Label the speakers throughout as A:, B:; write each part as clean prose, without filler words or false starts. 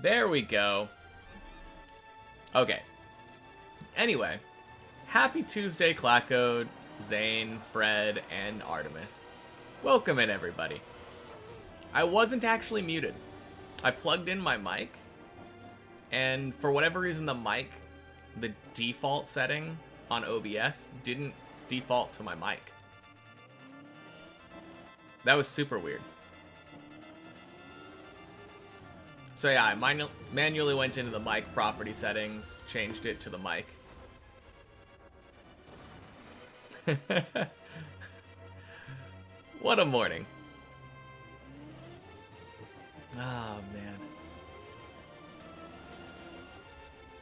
A: There we go. Okay. Anyway, happy Tuesday, Clacode, Zane, Fred, and Artemis. Welcome in, everybody. I wasn't actually muted. I plugged in my mic, and for whatever reason, the default setting on OBS didn't default to my mic. That was super weird. So yeah, I manually went into the mic property settings, changed it to the mic. What a morning. Oh, man.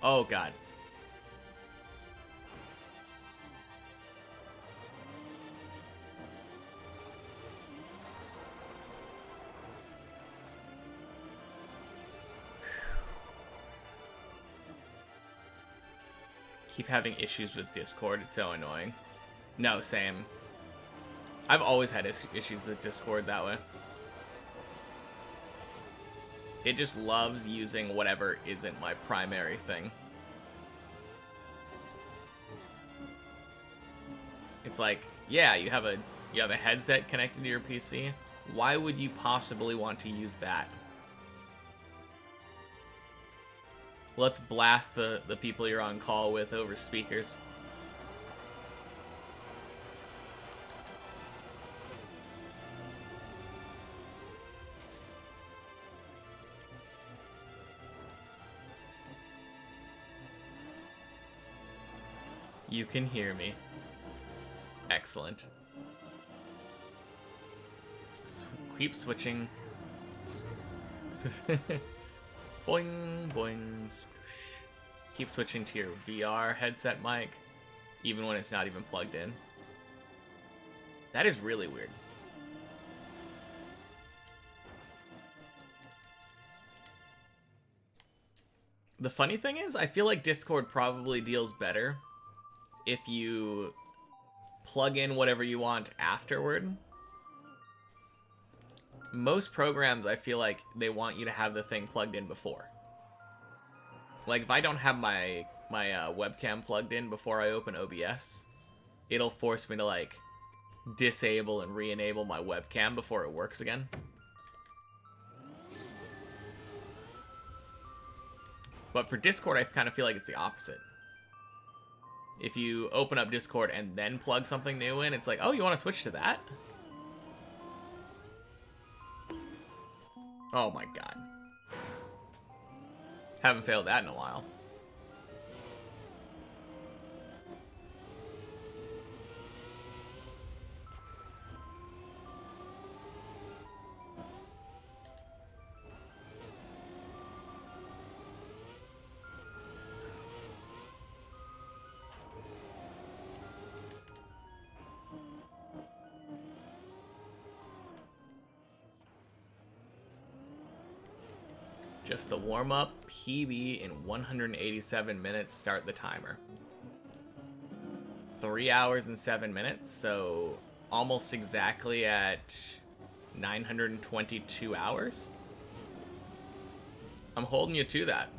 A: Oh, God. Keep having issues with Discord. It's so annoying. No, same. I've always had issues with Discord that way. It just loves using whatever isn't my primary thing. It's like, yeah, you have a headset connected to your PC. Why would you possibly want to use that? Let's blast the people you're on call with over speakers. You can hear me. Excellent. Keep switching. Boing, boing, sploosh. Keep switching to your VR headset mic, even when it's not even plugged in. That is really weird. The funny thing is, I feel like Discord probably deals better if you plug in whatever you want afterward. Most programs, I feel like they want you to have the thing plugged in before. Like, if I don't have my webcam plugged in before I open OBS, it'll force me to, like, disable and re-enable my webcam before it works again. But for Discord, I kind of feel like it's the opposite. If you open up Discord and then plug something new in, it's like, oh, you want to switch to that? Oh my god. Haven't failed that in a while. Just the warm-up, PB in 187 minutes, start the timer. 3 hours and 7 minutes, so almost exactly at 922 hours. I'm holding you to that.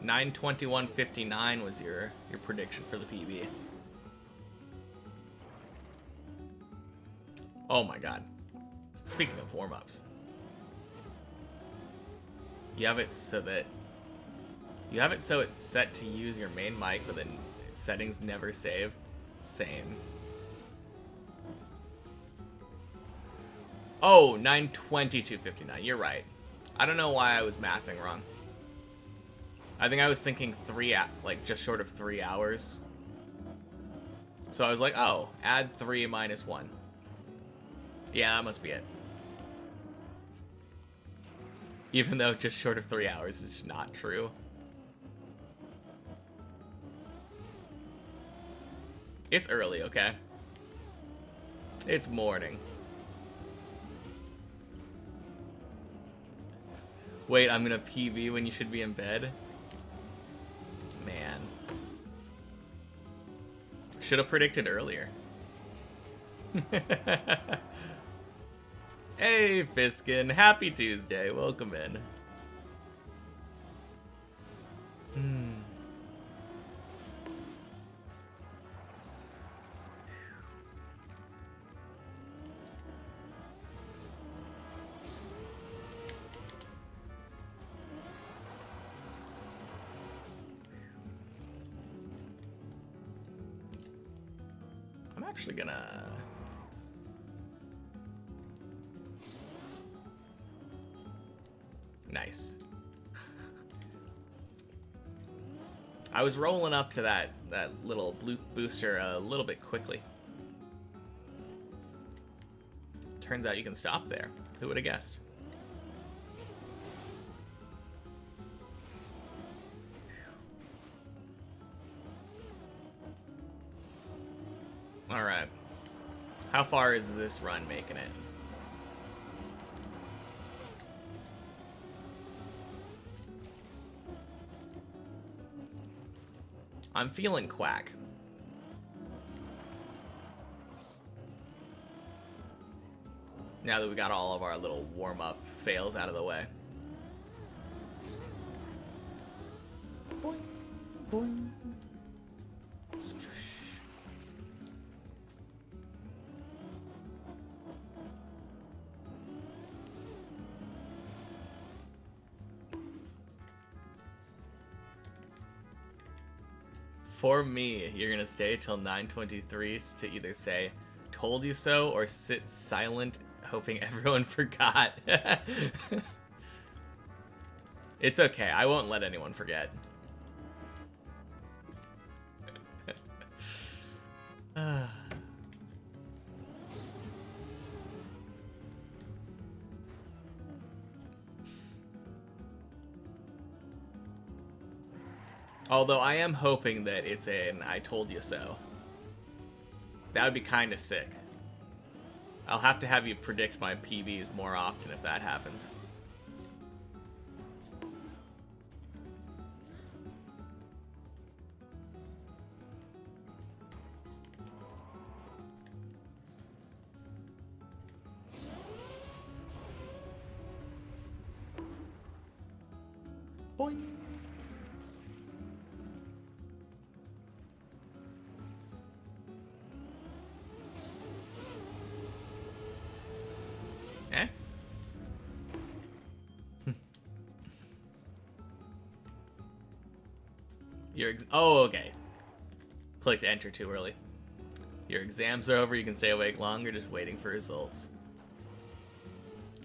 A: 921.59 was your prediction for the PB. Oh my god. Speaking of warm-ups. You have it so it's set to use your main mic, but then settings never save. Same. Oh, 922.59. You're right. I don't know why I was mathing wrong. I think I was thinking just short of 3 hours. So I was like, oh, add 3 minus 1. Yeah, that must be it. Even though just short of 3 hours is not true. It's early, okay? It's morning. Wait, I'm gonna PB when you should be in bed? Man. Should have predicted earlier. Hey, Fiskin. Happy Tuesday. Welcome in. I'm actually gonna... Nice. I was rolling up to that little blue booster a little bit quickly. Turns out you can stop there. Who would have guessed? Alright. How far is this run making it? I'm feeling quack. Now that we got all of our little warm-up fails out of the way. Boing, boing. Splash. For me, you're gonna stay till 9:23 to either say "told you so" or sit silent, hoping everyone forgot. It's okay. I won't let anyone forget. Although I am hoping that it's an "I told you so." That would be kind of sick. I'll have to have you predict my PBs more often if that happens. Boing. Eh? Oh, okay. Clicked enter too early. Your exams are over, you can stay awake longer just waiting for results.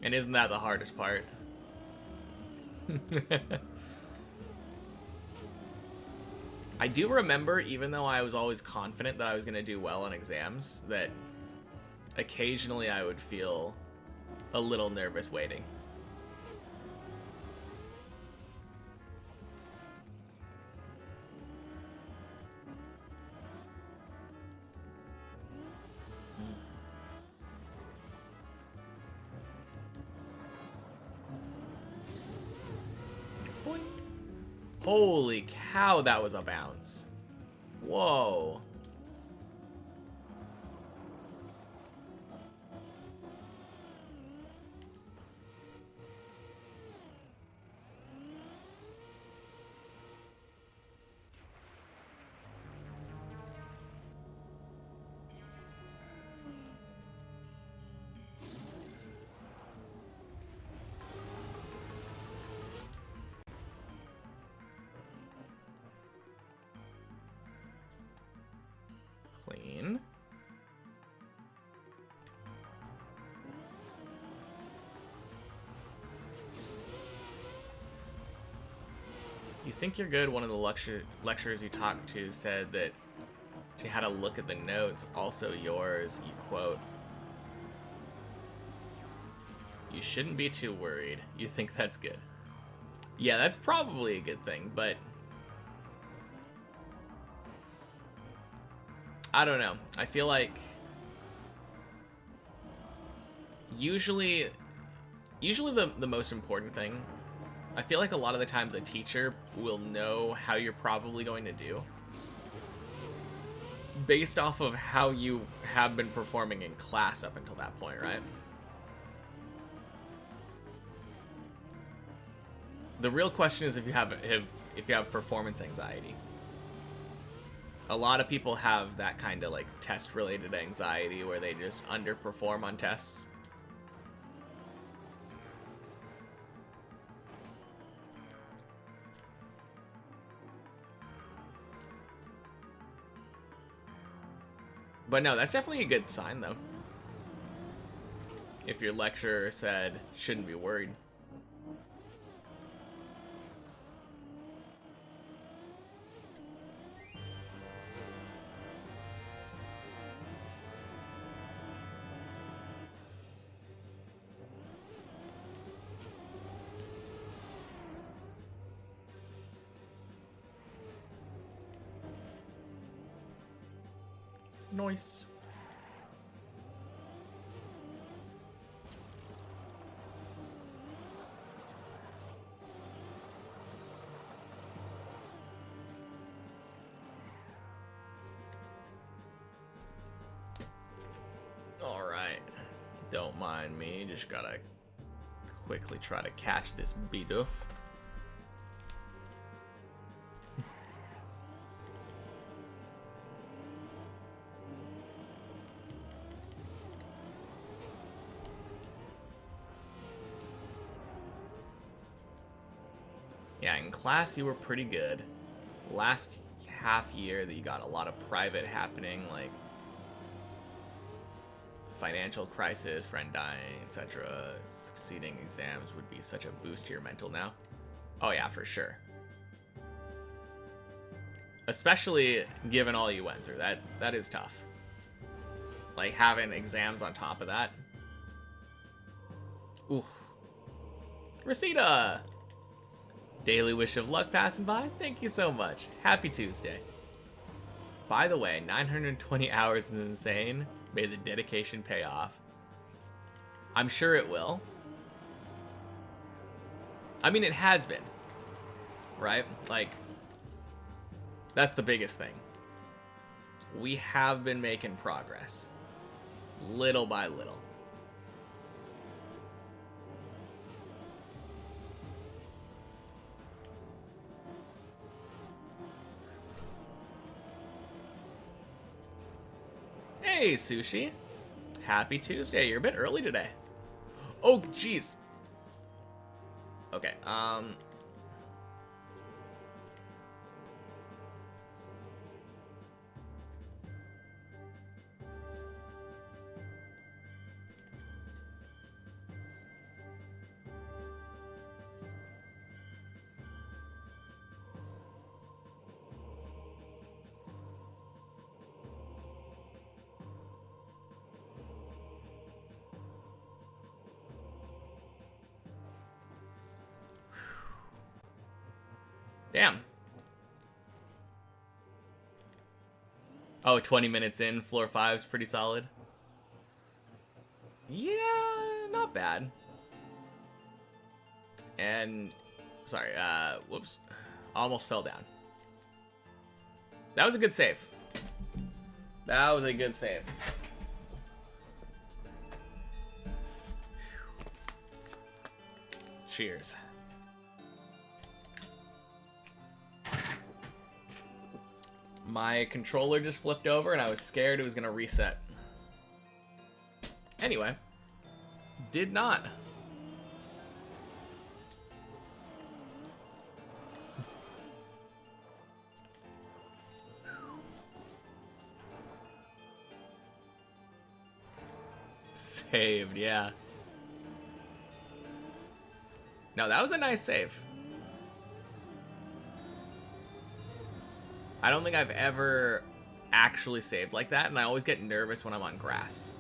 A: And isn't that the hardest part? I do remember, even though I was always confident that I was going to do well on exams, that occasionally I would feel a little nervous waiting. Boing. Holy cow, that was a bounce. Whoa. Clean. You think you're good? One of the lecturers you talked to said that she had a look at the notes. Also yours, you quote. You shouldn't be too worried. You think that's good. Yeah, that's probably a good thing, but I don't know. I feel like usually the most important thing, I feel like a lot of the times a teacher will know how you're probably going to do based off of how you have been performing in class up until that point, right? The real question is if you have performance anxiety. A lot of people have that kind of like test related anxiety where they just underperform on tests. But no, that's definitely a good sign though. If your lecturer said shouldn't be worried. Nice. All right. Don't mind me. Just gotta quickly try to catch this Bidoof. Yeah, in class you were pretty good. Last half year that you got a lot of private happening, like financial crisis, friend dying, etc. Succeeding exams would be such a boost to your mental now. Oh yeah, for sure. Especially given all you went through. That is tough. Like having exams on top of that. Ooh. Resita! Daily wish of luck passing by. Thank you so much. Happy Tuesday. By the way, 920 hours is insane. May the dedication pay off. I'm sure it will. I mean, it has been. Right? Like, that's the biggest thing. We have been making progress. Little by little. Hey, Sushi. Happy Tuesday. You're a bit early today. Oh, jeez. Okay, damn. Oh, 20 minutes in, floor 5's pretty solid. Yeah, not bad. And, sorry, whoops. Almost fell down. That was a good save. That was a good save. Cheers. My controller just flipped over and I was scared it was gonna reset. Anyway, did not. Saved, yeah. No, that was a nice save. I don't think I've ever actually saved like that, and I always get nervous when I'm on grass.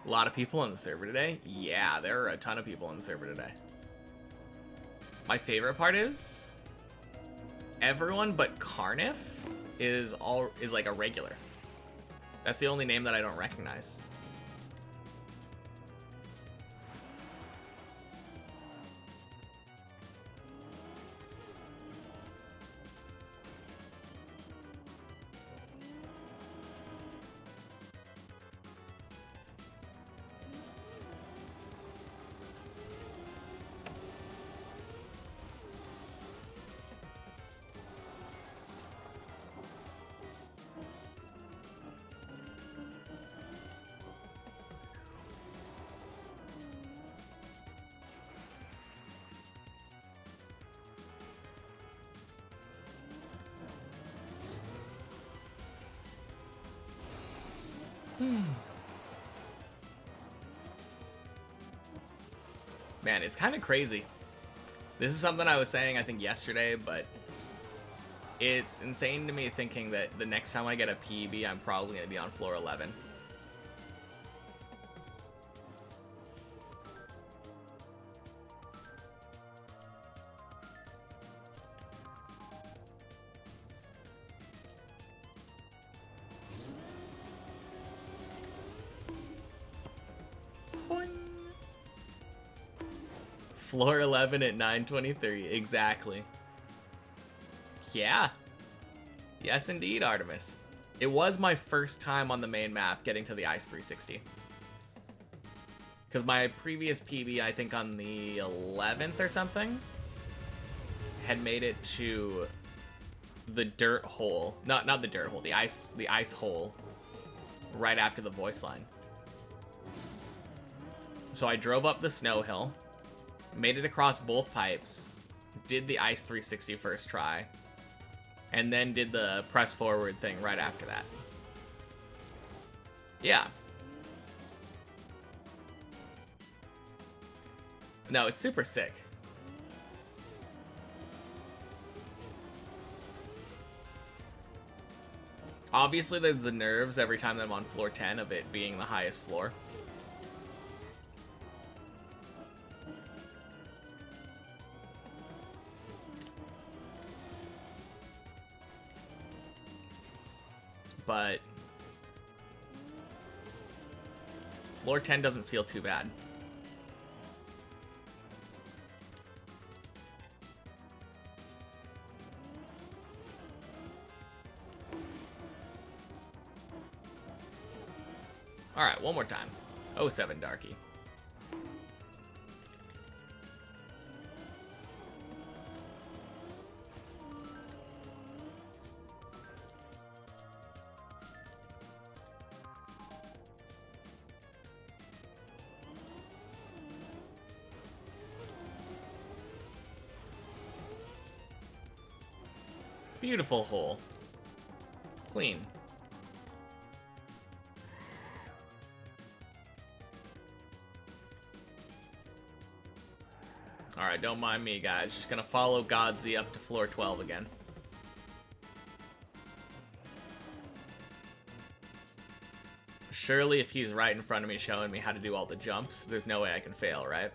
A: A lot of people on the server today? Yeah, there are a ton of people on the server today. My favorite part is everyone but Carnif is like a regular. That's the only name that I don't recognize. Man, it's kind of crazy. This is something I was saying, I think, yesterday, but it's insane to me thinking that the next time I get a PB, I'm probably going to be on floor 11. Floor 11 at 9:23. Exactly. Yeah. Yes, indeed, Artemis. It was my first time on the main map getting to the Ice 360. Because my previous PB, I think on the 11th or something, had made it to the dirt hole. Not the dirt hole, the ice hole right after the voice line. So I drove up the snow hill, made it across both pipes, did the Ice 360 first try, and then did the press forward thing right after that. Yeah. No, it's super sick. Obviously, there's the nerves every time I'm on floor 10 of it being the highest floor. But floor 10 doesn't feel too bad. Alright, one more time. 07 Darky. Beautiful hole. Clean. Alright, don't mind me, guys. Just gonna follow Godzy up to floor 12 again. Surely if he's right in front of me showing me how to do all the jumps, there's no way I can fail, right?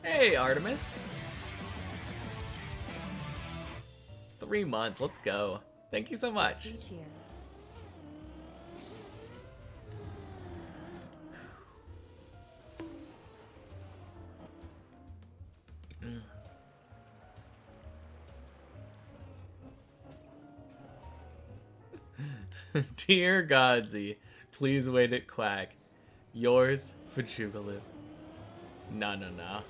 A: Hey, Artemis. 3 months, let's go. Thank you so much. Dear Godzy, please wait at Quack. Yours, Fajugaloo. No.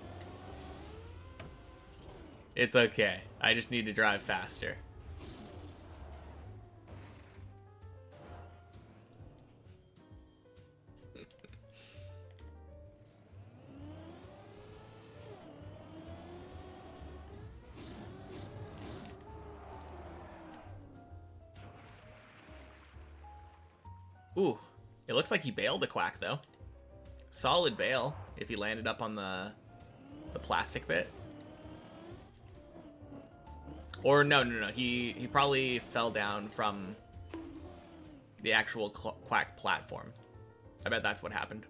A: It's okay. I just need to drive faster. Ooh, it looks like he bailed a Quack, though. Solid bail, if he landed up on the plastic bit. Or no. He probably fell down from the actual Quack platform. I bet that's what happened.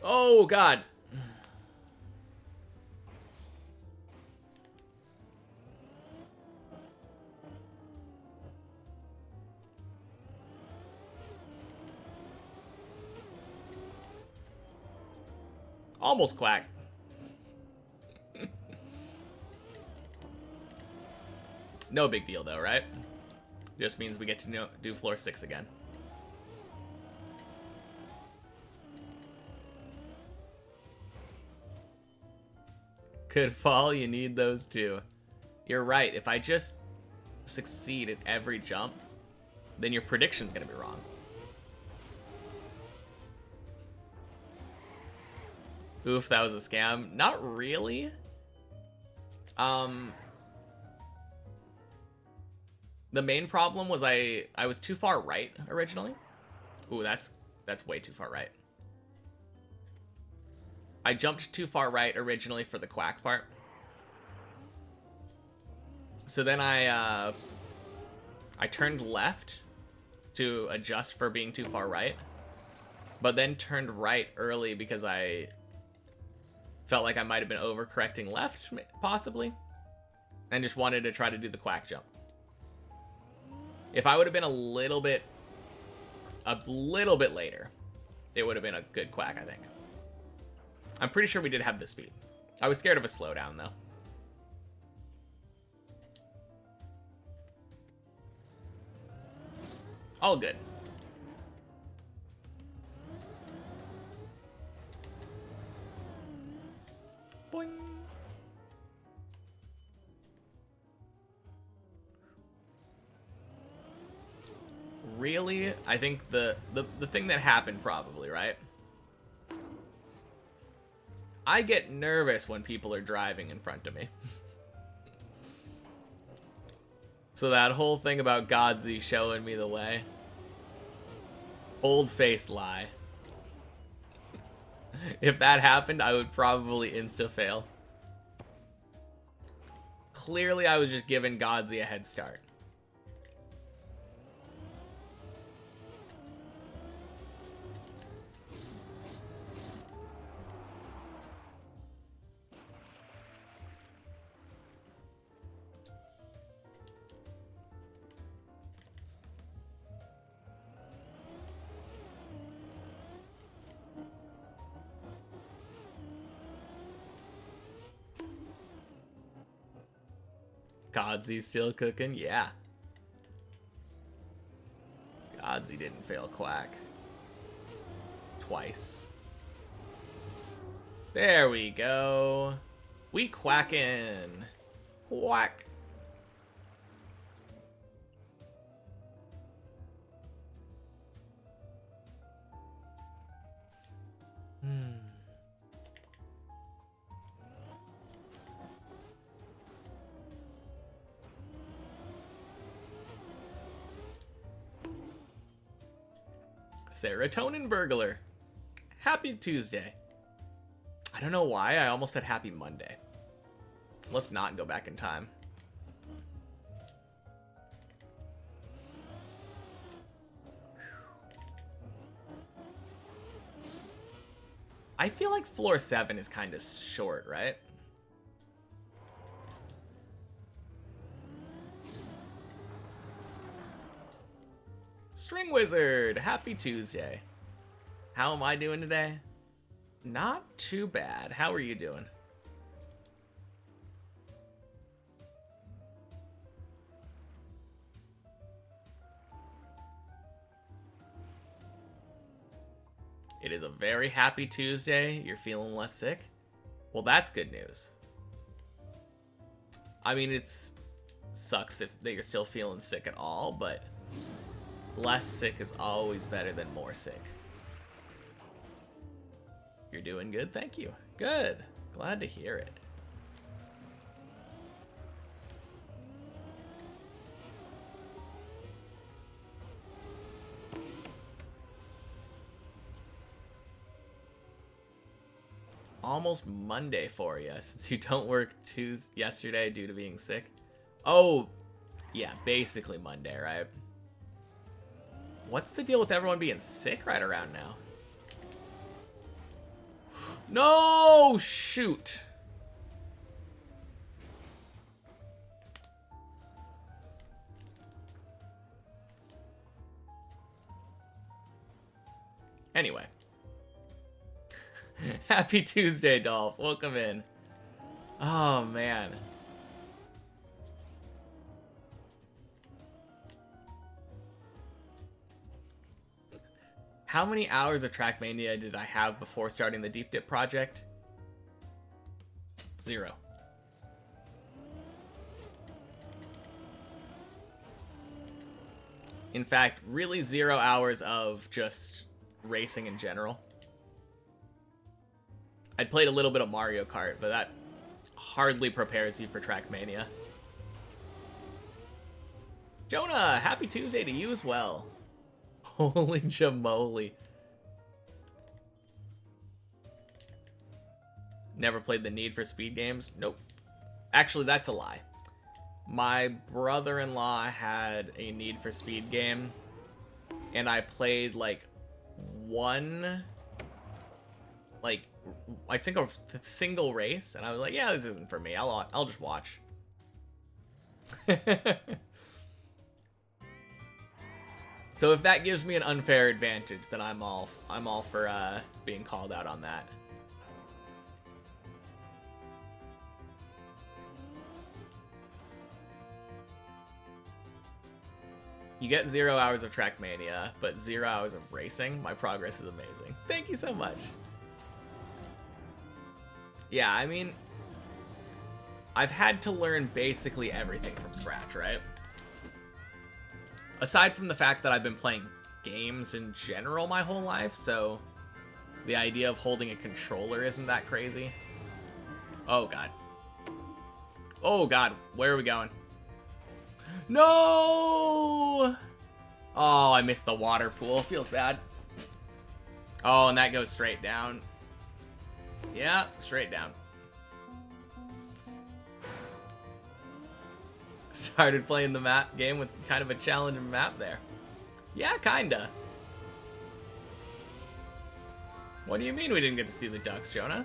A: Oh, God. Almost Quack. No big deal though, right? Just means we get to do floor 6 again. Could fall, you need those too. You're right, if I just succeed at every jump, then your prediction's gonna be wrong. Oof, that was a scam. Not really. The main problem was I was too far right originally. Ooh, that's way too far right. I jumped too far right originally for the quack part. So then I turned left to adjust for being too far right, but then turned right early because I felt like I might have been overcorrecting left, possibly, and just wanted to try to do the quack jump. If I would have been a little bit later, it would have been a good quack, I think. I'm pretty sure we did have the speed. I was scared of a slowdown, though. All good. Boing. Really? I think the thing that happened probably, right? I get nervous when people are driving in front of me. So that whole thing about Godzi showing me the way. Old-faced lie. If that happened, I would probably insta-fail. Clearly, I was just giving Godzi a head start. Godzi still cooking? Yeah. Godzi didn't fail quack. Twice. There we go. We quackin'. Quack. Serotonin burglar. Happy Tuesday. I don't know why I almost said happy Monday. Let's not go back in time. I feel like floor 7 is kind of short, right? String Wizard, happy Tuesday. How am I doing today? Not too bad. How are you doing? It is a very happy Tuesday. You're feeling less sick? Well, that's good news. I mean, it's sucks that you're still feeling sick at all, but less sick is always better than more sick. You're doing good, thank you. Good. Glad to hear it. Almost Monday for you, since you don't work yesterday due to being sick. Oh, yeah, basically Monday, right? What's the deal with everyone being sick right around now? No, shoot. Anyway. Happy Tuesday, Dolph. Welcome in. Oh, man. How many hours of Trackmania did I have before starting the Deep Dip project? 0. In fact, really 0 hours of just racing in general. I'd played a little bit of Mario Kart, but that hardly prepares you for Trackmania. Jonah, happy Tuesday to you as well. Holy jamoli. Never played the Need for Speed games? Nope. Actually, that's a lie. My brother-in-law had a Need for Speed game, and I played like one, like I think a single race, and I was like, yeah, this isn't for me. I'll just watch. So if that gives me an unfair advantage, then I'm all for being called out on that. You get 0 hours of Trackmania, but 0 hours of racing. My progress is amazing. Thank you so much. Yeah, I mean, I've had to learn basically everything from scratch, right? Aside from the fact that I've been playing games in general my whole life, so the idea of holding a controller isn't that crazy. Oh, God. Oh, God. Where are we going? No! Oh, I missed the water pool. Feels bad. Oh, and that goes straight down. Yeah, straight down. Started playing the map game with kind of a challenging map there. Yeah, kinda. What do you mean we didn't get to see the ducks, Jonah?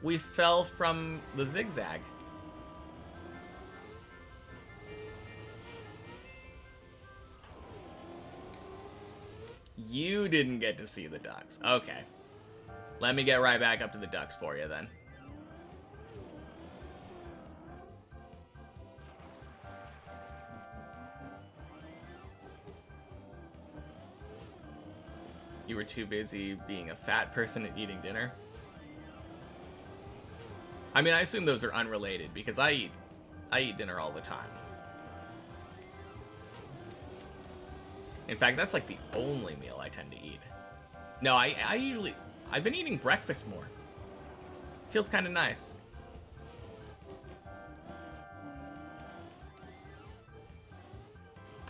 A: We fell from the zigzag. You didn't get to see the ducks. Okay. Let me get right back up to the ducks for you then. You were too busy being a fat person and eating dinner? I mean, I assume those are unrelated because I eat dinner all the time. In fact, that's like the only meal I tend to eat. No, I've been eating breakfast more. Feels kind of nice.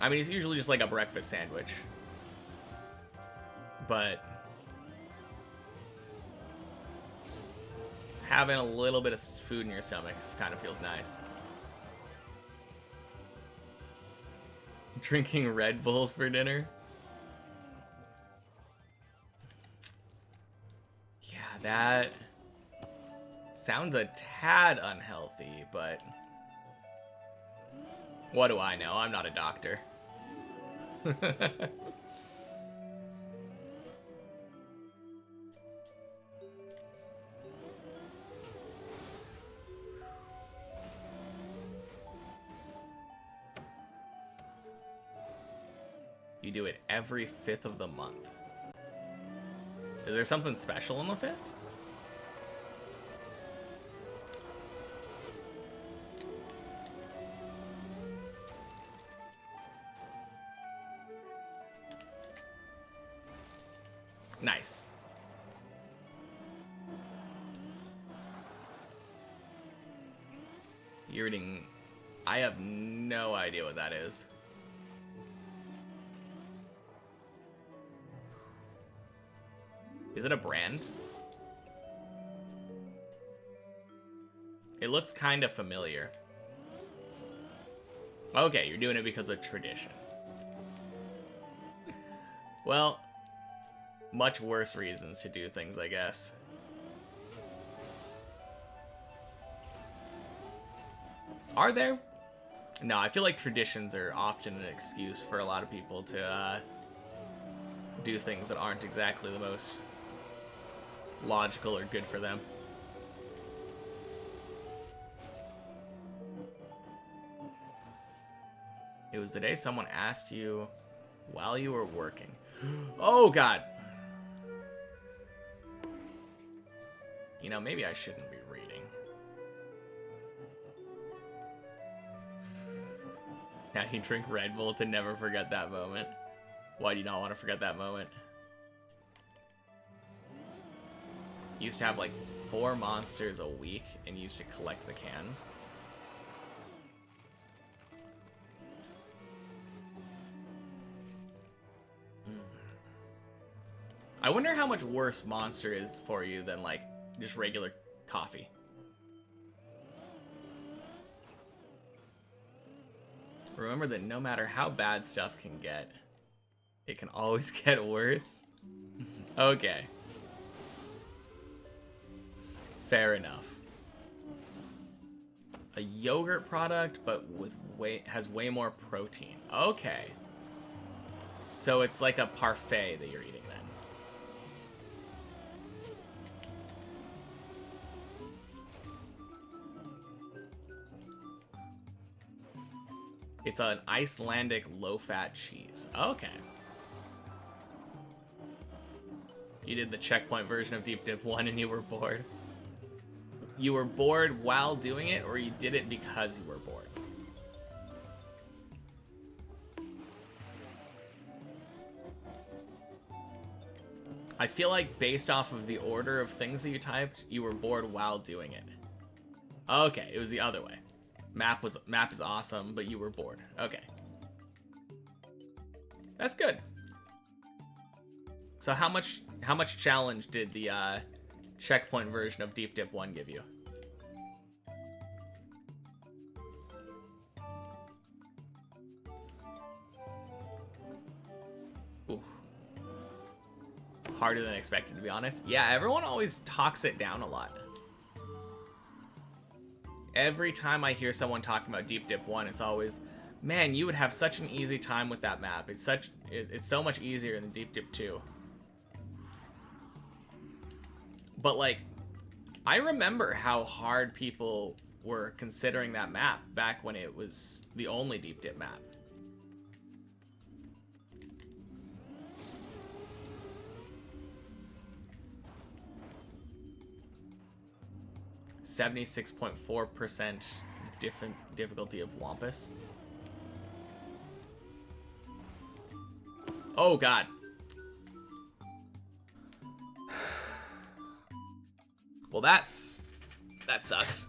A: I mean, it's usually just like a breakfast sandwich. But having a little bit of food in your stomach kind of feels nice. Drinking Red Bulls for dinner? Yeah, that sounds a tad unhealthy, but what do I know? I'm not a doctor. You do it every 5th of the month. Is there something special on the 5th? Nice. You're eating... I have no idea what that is. Is it a brand? It looks kind of familiar. Okay, you're doing it because of tradition. Well, much worse reasons to do things, I guess. Are there? No, I feel like traditions are often an excuse for a lot of people to do things that aren't exactly the most logical or good for them. It was the day someone asked you While you were working. Oh, God. You know, maybe I shouldn't be reading. Now you drink Red Bull to never forget that moment. Why do you not want to forget that moment? You used to have like 4 monsters a week and you used to collect the cans. I wonder how much worse Monster is for you than like just regular coffee. Remember that no matter how bad stuff can get, it can always get worse. Okay. Fair enough. A yogurt product, but with has way more protein. Okay. So it's like a parfait that you're eating then. It's an Icelandic low-fat cheese. Okay. You did the checkpoint version of Deep Dip 1 and you were bored. You were bored while doing it, or you did it because you were bored? I feel like based off of the order of things that you typed, you were bored while doing it. Okay, it was the other way. Map is awesome, but you were bored. Okay. That's good. So how much challenge did the checkpoint version of Deep Dip 1 give you? Ooh. Harder than expected, to be honest. Yeah, everyone always talks it down a lot. Every time I hear someone talking about Deep Dip 1, it's always, man, you would have such an easy time with that map. It's so much easier than Deep Dip 2. But like, I remember how hard people were considering that map back when it was the only Deep Dip map. (76.4% difficulty of Wampus). Oh God. Well, that sucks.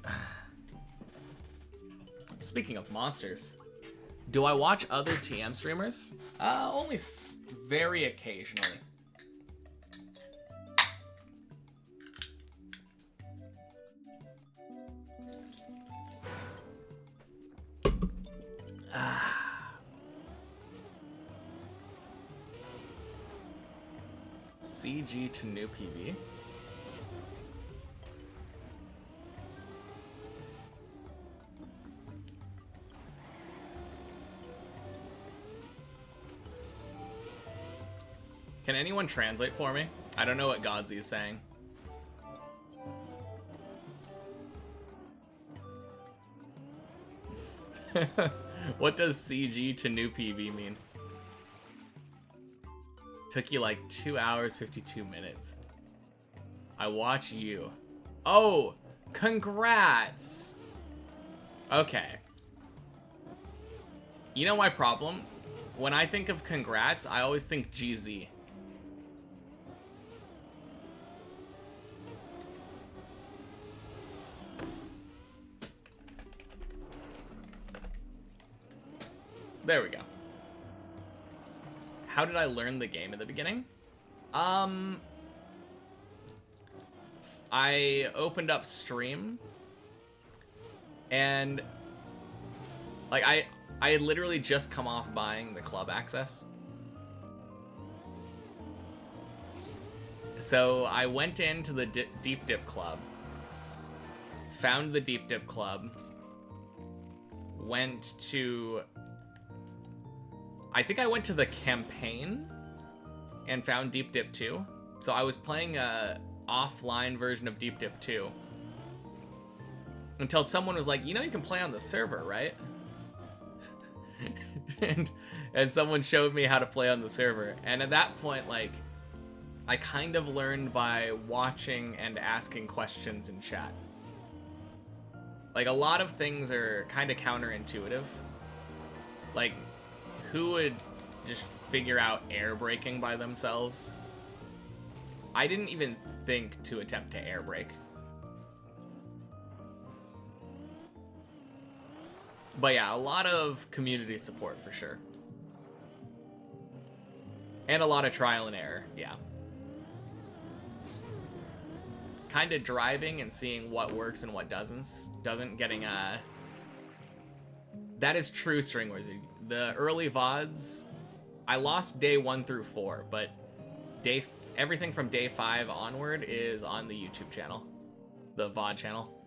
A: Speaking of monsters, do I watch other TM streamers? Only very occasionally. CG to new PB. Can anyone translate for me? I don't know what Godzy is saying. What does CG to new PB mean? Took you like 2 hours, 52 minutes. I watch you. Oh, congrats. Okay. You know my problem? When I think of congrats, I always think GZ. There we go. How did I learn the game at the beginning? I opened up Stream, and like I had literally just come off buying the club access. So I went into the Deep Dip Club, found the Deep Dip Club, went to... I think I went to the campaign and found Deep Dip 2. So I was playing a offline version of Deep Dip 2 until someone was like, you know, you can play on the server, right? and someone showed me how to play on the server. And at that point, like, I kind of learned by watching and asking questions in chat. Like, a lot of things are kind of counterintuitive. Like, who would just figure out air braking by themselves? I didn't even think to attempt to air brake. But yeah, a lot of community support for sure. And a lot of trial and error, yeah. Kind of driving and seeing what works and what doesn't getting that is true, String Wizard. The early VODs, I lost day 1 through 4, but everything from day 5 onward is on the YouTube channel, the VOD channel.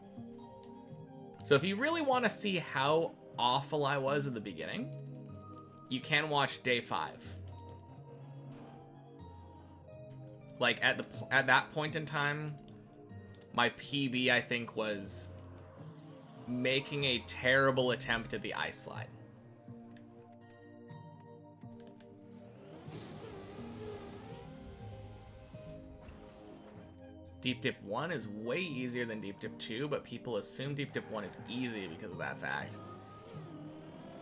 A: So if you really want to see how awful I was at the beginning, you can watch day 5. Like, at that point in time, my PB, I think, was making a terrible attempt at the ice slide. Deep Dip 1 is way easier than Deep Dip 2, but people assume Deep Dip 1 is easy because of that fact.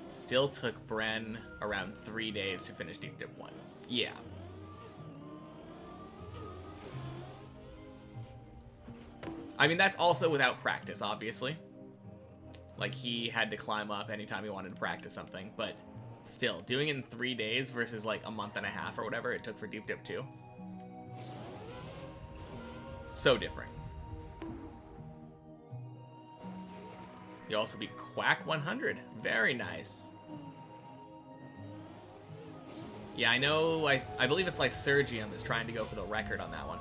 A: Still took Bren around 3 days to finish Deep Dip 1. Yeah. I mean, that's also without practice, obviously. Like, he had to climb up anytime he wanted to practice something, but still, doing it in 3 days versus like a month and a half or whatever it took for Deep Dip 2. So different. You'll also be Quack 100. Very nice. Yeah, I know, I believe it's like Sergium is trying to go for the record on that one.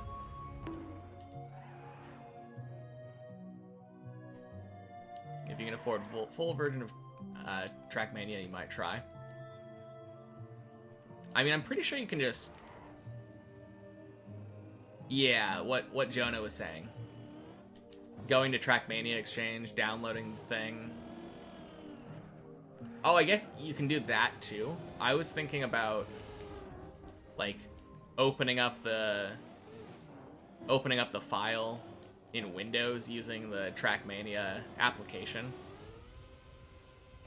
A: If you can afford full version of Trackmania, you might try. I mean, I'm pretty sure you can just... Yeah, what Jonah was saying. Going to Trackmania Exchange, downloading the thing. Oh, I guess you can do that too. I was thinking about, like, opening up the file in Windows using the Trackmania application.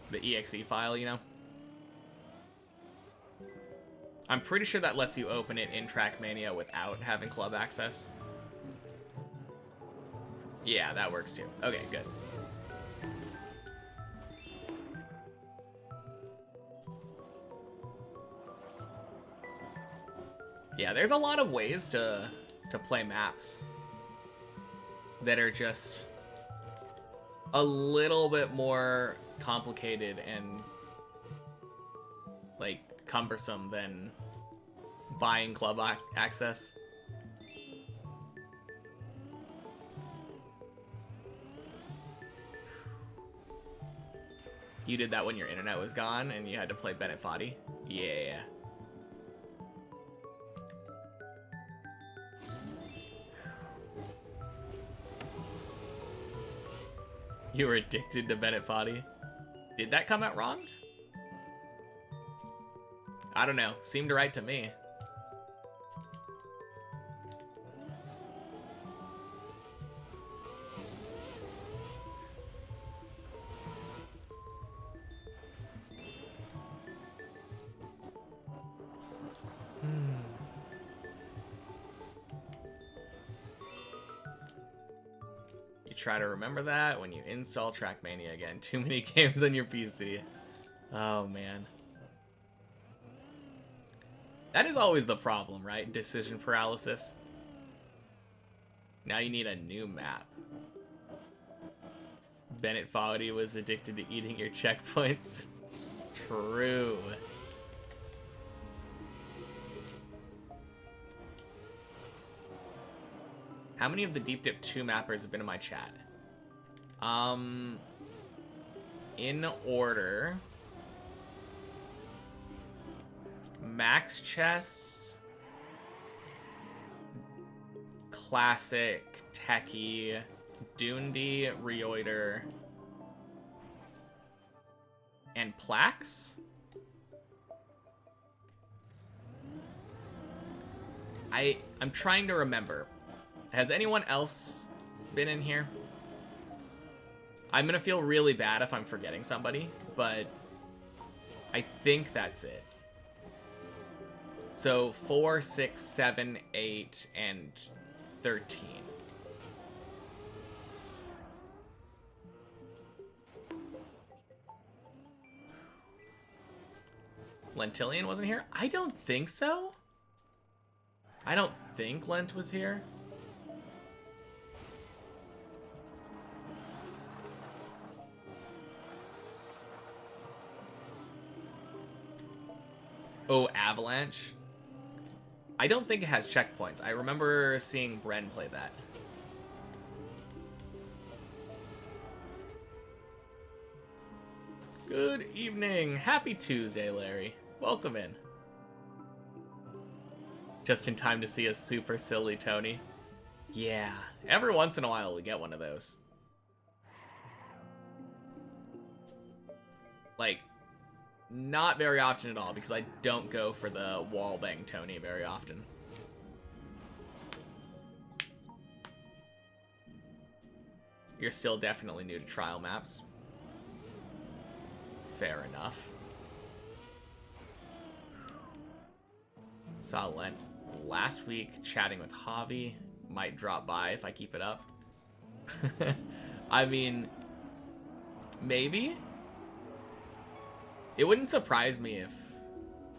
A: The exe file, you know? I'm pretty sure that lets you open it in Trackmania without having club access. Yeah, that works too. Okay, good. Yeah, there's a lot of ways to play maps that are just a little bit more complicated and, like, cumbersome than buying club access. You did that when your internet was gone and you had to play Bennett Foddy? Yeah. You were addicted to Bennett Foddy? Did that come out wrong? I don't know. Seemed right to me. You try to remember that when you install Trackmania again. Too many games on your PC. Oh, man. That is always the problem, right? Decision paralysis. Now you need a new map. Bennett Foddy was addicted to eating your checkpoints. True. How many of the Deep Dip 2 mappers have been in my chat? In order... Max Chess, Classic, Techie, Doondy, Reoiter, and Plax? I'm trying to remember. Has anyone else been in here? I'm gonna feel really bad if I'm forgetting somebody, but I think that's it. So 4, 6, 7, 8, and 13. Lentillion wasn't here? I don't think so. I don't think Lent was here. Oh, Avalanche. I don't think it has checkpoints. I remember seeing Bren play that. Good evening. Happy Tuesday, Larry. Welcome in. Just in time to see a super silly Tony. Yeah, every once in a while we get one of those. Like, not very often at all, because I don't go for the wallbang Tony very often. You're still definitely new to trial maps. Fair enough. Saw Lent last week chatting with Javi. Might drop by if I keep it up. I mean, maybe. It wouldn't surprise me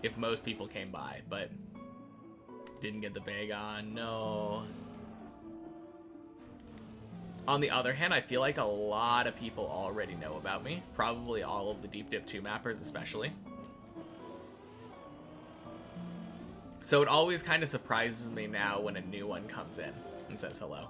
A: if most people came by, but didn't get the bag on. No. On the other hand, I feel like a lot of people already know about me. Probably all of the Deep Dip 2 mappers especially. So it always kind of surprises me now when a new one comes in and says hello.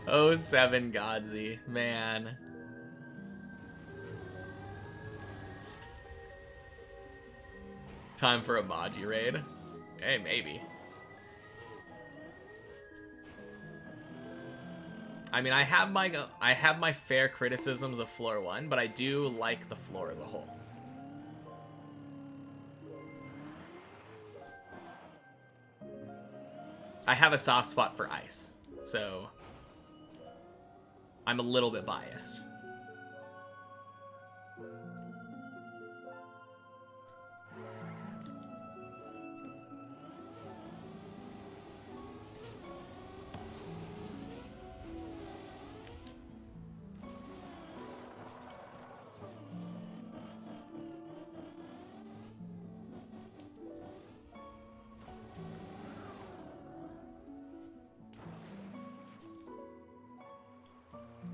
A: Oh, 07 Godsy, man. Time for a Maji raid? Hey, maybe. I mean, I have my fair criticisms of floor 1, but I do like the floor as a whole. I have a soft spot for ice, so I'm a little bit biased.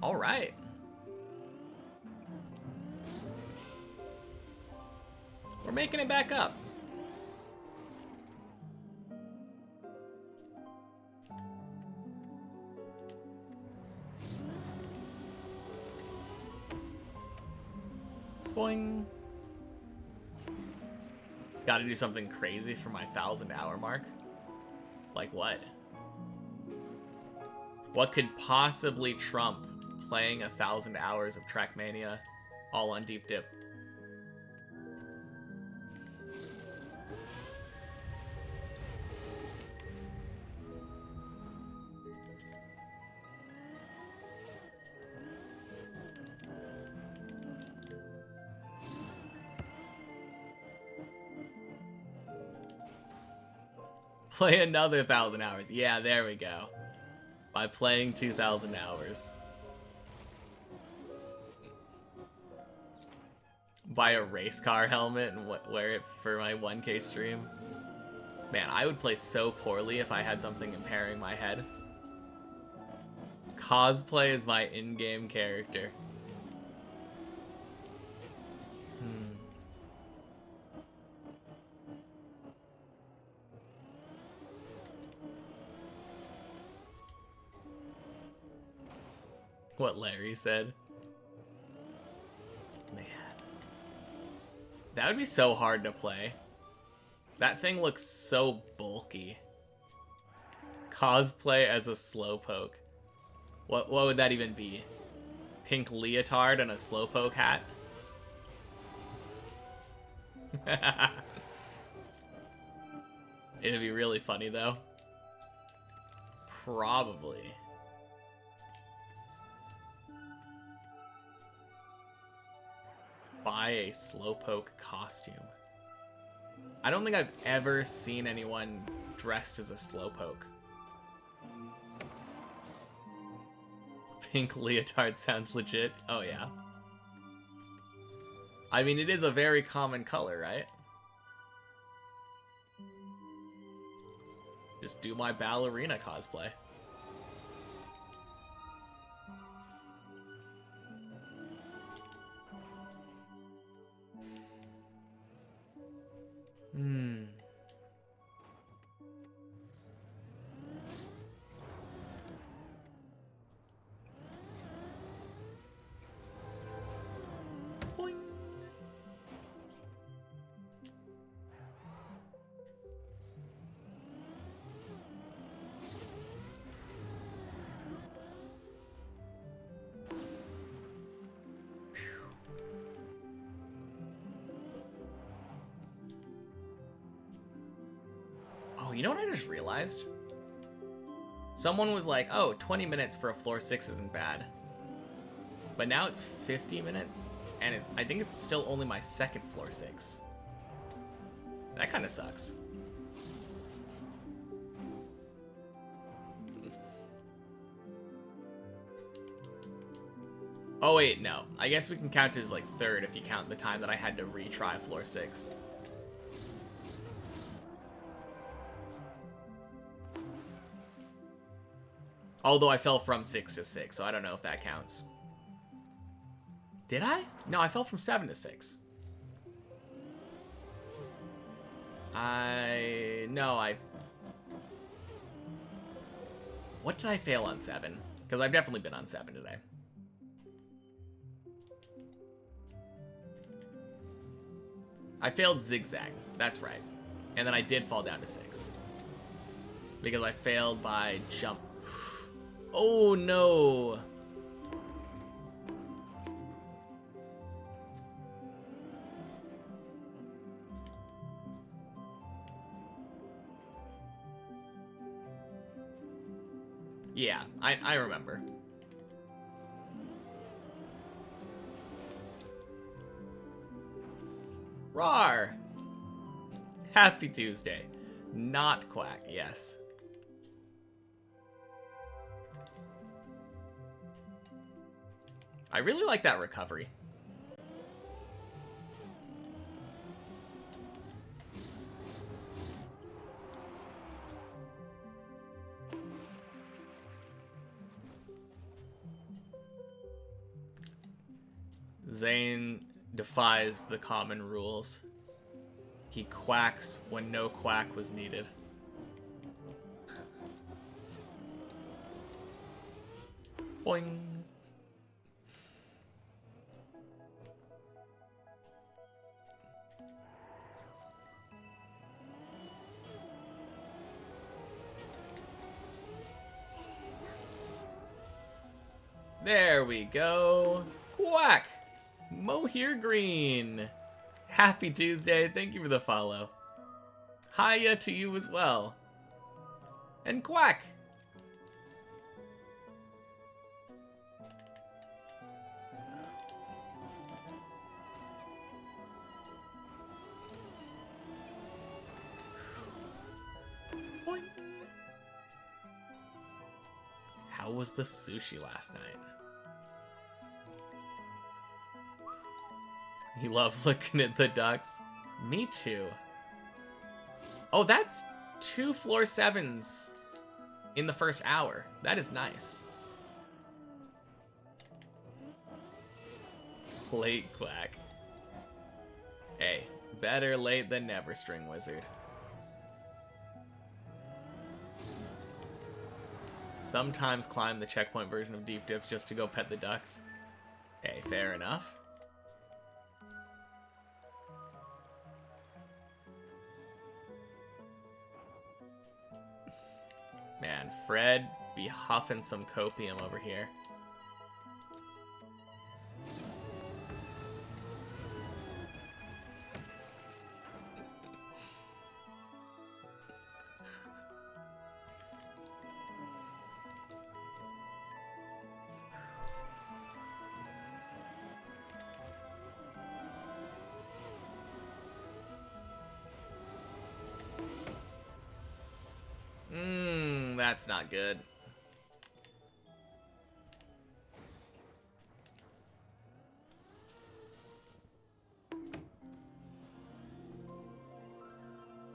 A: All right. We're making it back up. Boing. Gotta do something crazy for my 1,000-hour mark. Like what? What could possibly trump playing 1,000 hours of Trackmania all on Deep Dip? Play another 1,000 hours. Yeah, there we go. By playing 2,000 hours. Buy a race car helmet and wear it for my 1K stream. Man, I would play so poorly if I had something impairing my head. Cosplay is my in-game character. What Larry said. Man. That would be so hard to play. That thing looks so bulky. Cosplay as a slowpoke. What would that even be? Pink leotard and a slowpoke hat? It'd be really funny though. Probably. Buy a slowpoke costume. I don't think I've ever seen anyone dressed as a slowpoke. Pink leotard sounds legit. Oh yeah. I mean, it is a very common color, right? Just do my ballerina cosplay. Boing. Oh, you know what I just realized? Someone was like, oh, 20 minutes for a floor 6 isn't bad. But now it's 50 minutes, and I think it's still only my second floor 6. That kind of sucks. Oh wait, no. I guess we can count it as like third if you count the time that I had to retry floor 6. Although I fell from 6 to 6, so I don't know if that counts. Did I? No, I fell from 7 to 6. What did I fail on 7? Because I've definitely been on 7 today. I failed zigzag. That's right. And then I did fall down to 6. Because I failed by jump. Oh no. Yeah, I remember. Rawr! Happy Tuesday. Not Quack, yes. I really like that recovery. Zane defies the common rules. He quacks when no quack was needed. Boing. There we go. Quack! Mohir Green. Happy Tuesday. Thank you for the follow. Hiya to you as well. And Quack! Boing. How was the sushi last night? You love looking at the ducks? Me too. Oh, that's 2 floor 7s in the first hour. That is nice. Late Quack. Hey, better late than never, String Wizard. Sometimes climb the checkpoint version of deep dips just to go pet the ducks. Hey, fair enough. Man, Fred be huffing some copium over here. That's not good.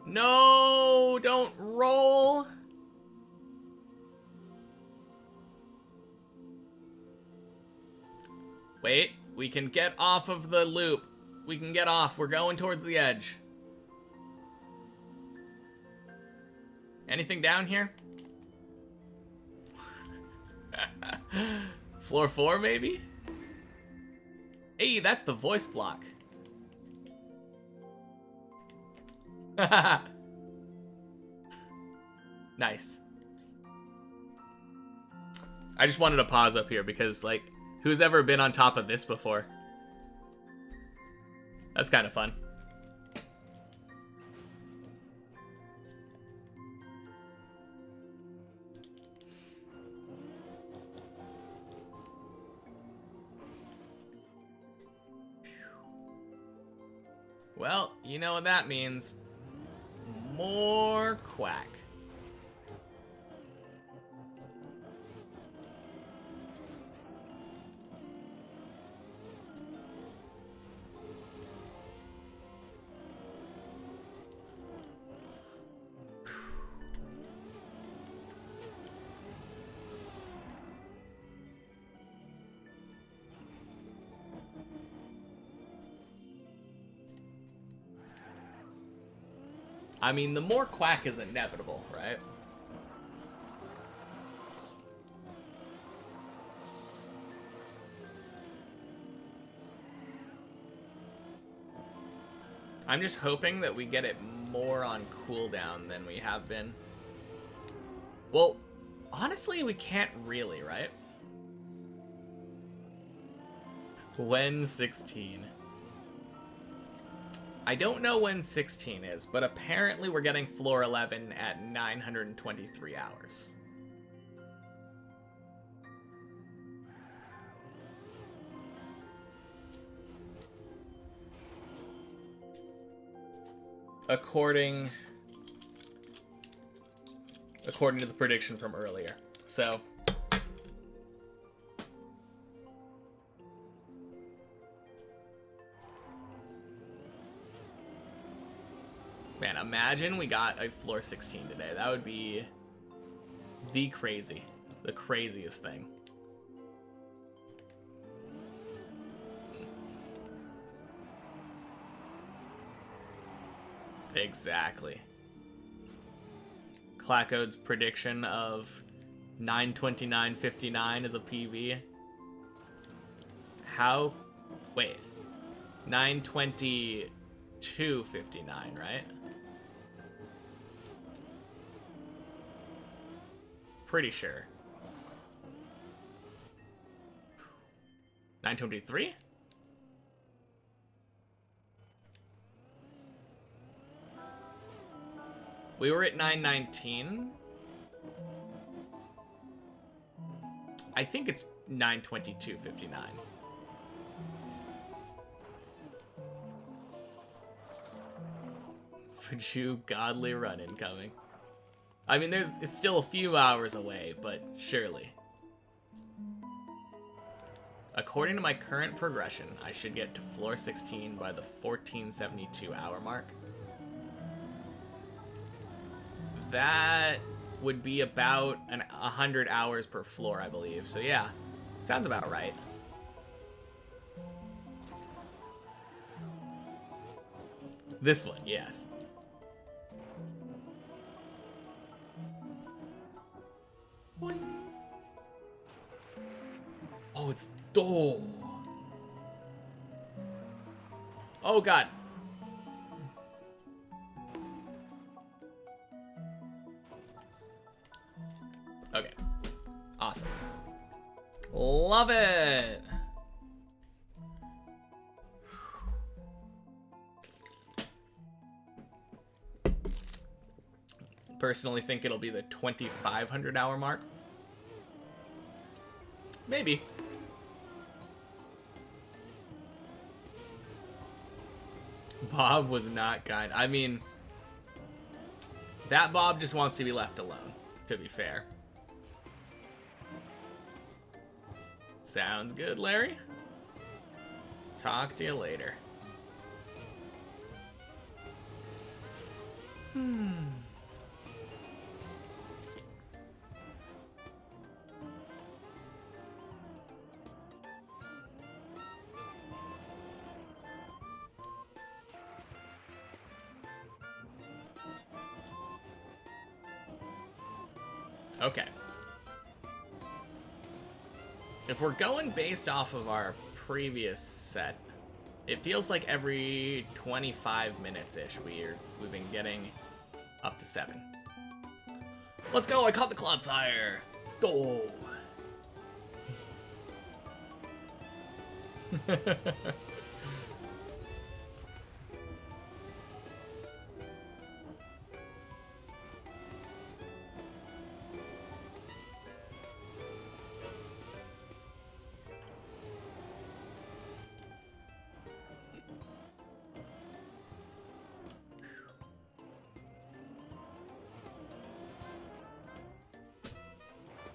A: No, don't roll. Wait, we can get off of the loop. We can get off. We're going towards the edge. Anything down here? Floor 4, maybe? Hey, that's the voice block. Nice. I just wanted to pause up here because, like, who's ever been on top of this before? That's kind of fun. Well, you know what that means. More quack. I mean, the more quack is inevitable, right? I'm just hoping that we get it more on cooldown than we have been. Well, honestly, we can't really, right? When 16. I don't know when 16 is, but apparently we're getting floor 11 at 923 hours. According to the prediction from earlier. So man, imagine we got a floor 16 today. That would be the craziest thing. Exactly. Clackode's prediction of 929.59 is a PV. How? Wait. 922.59, right? Pretty sure. 923? We were at 919. I think it's 922.59. Fuju godly run incoming. I mean, it's still a few hours away, but surely. According to my current progression, I should get to floor 16 by the 1472 hour mark. That would be about 100 hours per floor, I believe. So yeah, sounds about right. This one, yes. Boing. Oh, it's... Oh. Oh, God. Okay. Awesome. Love it. Personally think it'll be the 2,500 hour mark. Maybe. Bob was not kind. I mean, that Bob just wants to be left alone, to be fair. Sounds good, Larry. Talk to you later. Okay. If we're going based off of our previous set, it feels like every 25 minutes-ish we've been getting up to 7. Let's go! I caught the Clodsire! Oh!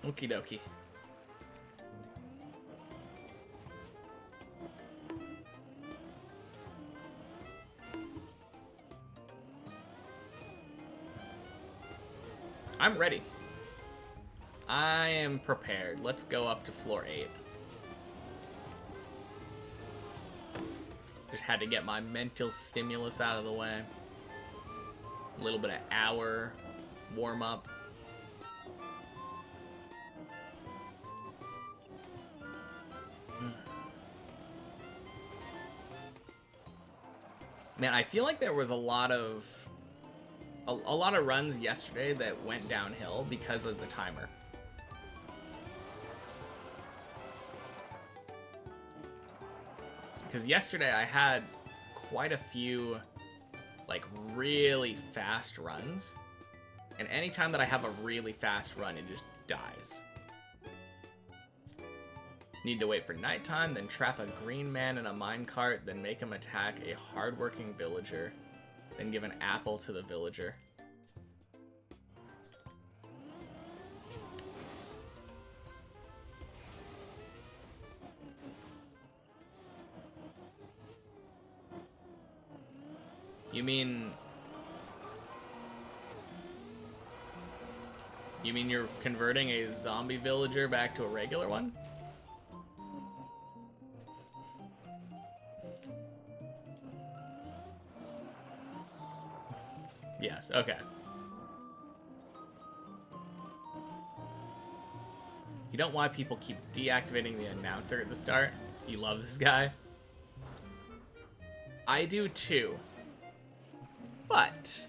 A: Okie dokie. I'm ready. I am prepared. Let's go up to floor 8. Just had to get my mental stimulus out of the way. A little bit of hour warm up. Man, I feel like there was a lot of runs yesterday that went downhill because of the timer. Because yesterday I had quite a few like really fast runs, and anytime that I have a really fast run, it just dies. Need to wait for nighttime, then trap a green man in a minecart, then make him attack a hardworking villager, then give an apple to the villager. You mean you're converting a zombie villager back to a regular one? Yes, okay. You don't know why people keep deactivating the announcer at the start? You love this guy? I do too. But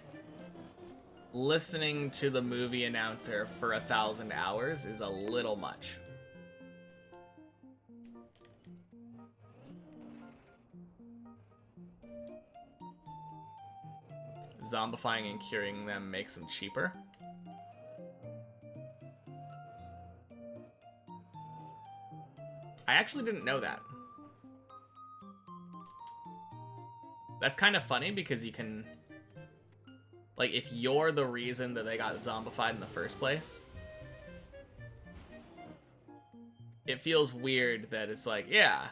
A: listening to the movie announcer for 1,000 hours is a little much. Zombifying and curing them makes them cheaper. I actually didn't know that. That's kind of funny because you can... Like, if you're the reason that they got zombified in the first place, it feels weird that it's like, yeah,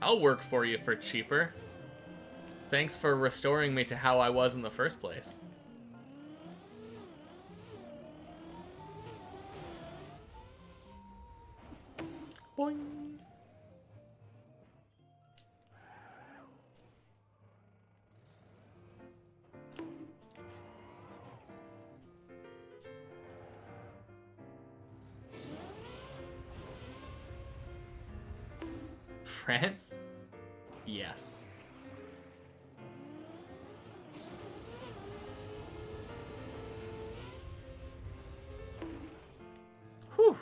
A: I'll work for you for cheaper. Thanks for restoring me to how I was in the first place. Boing. France? Yes. Whew.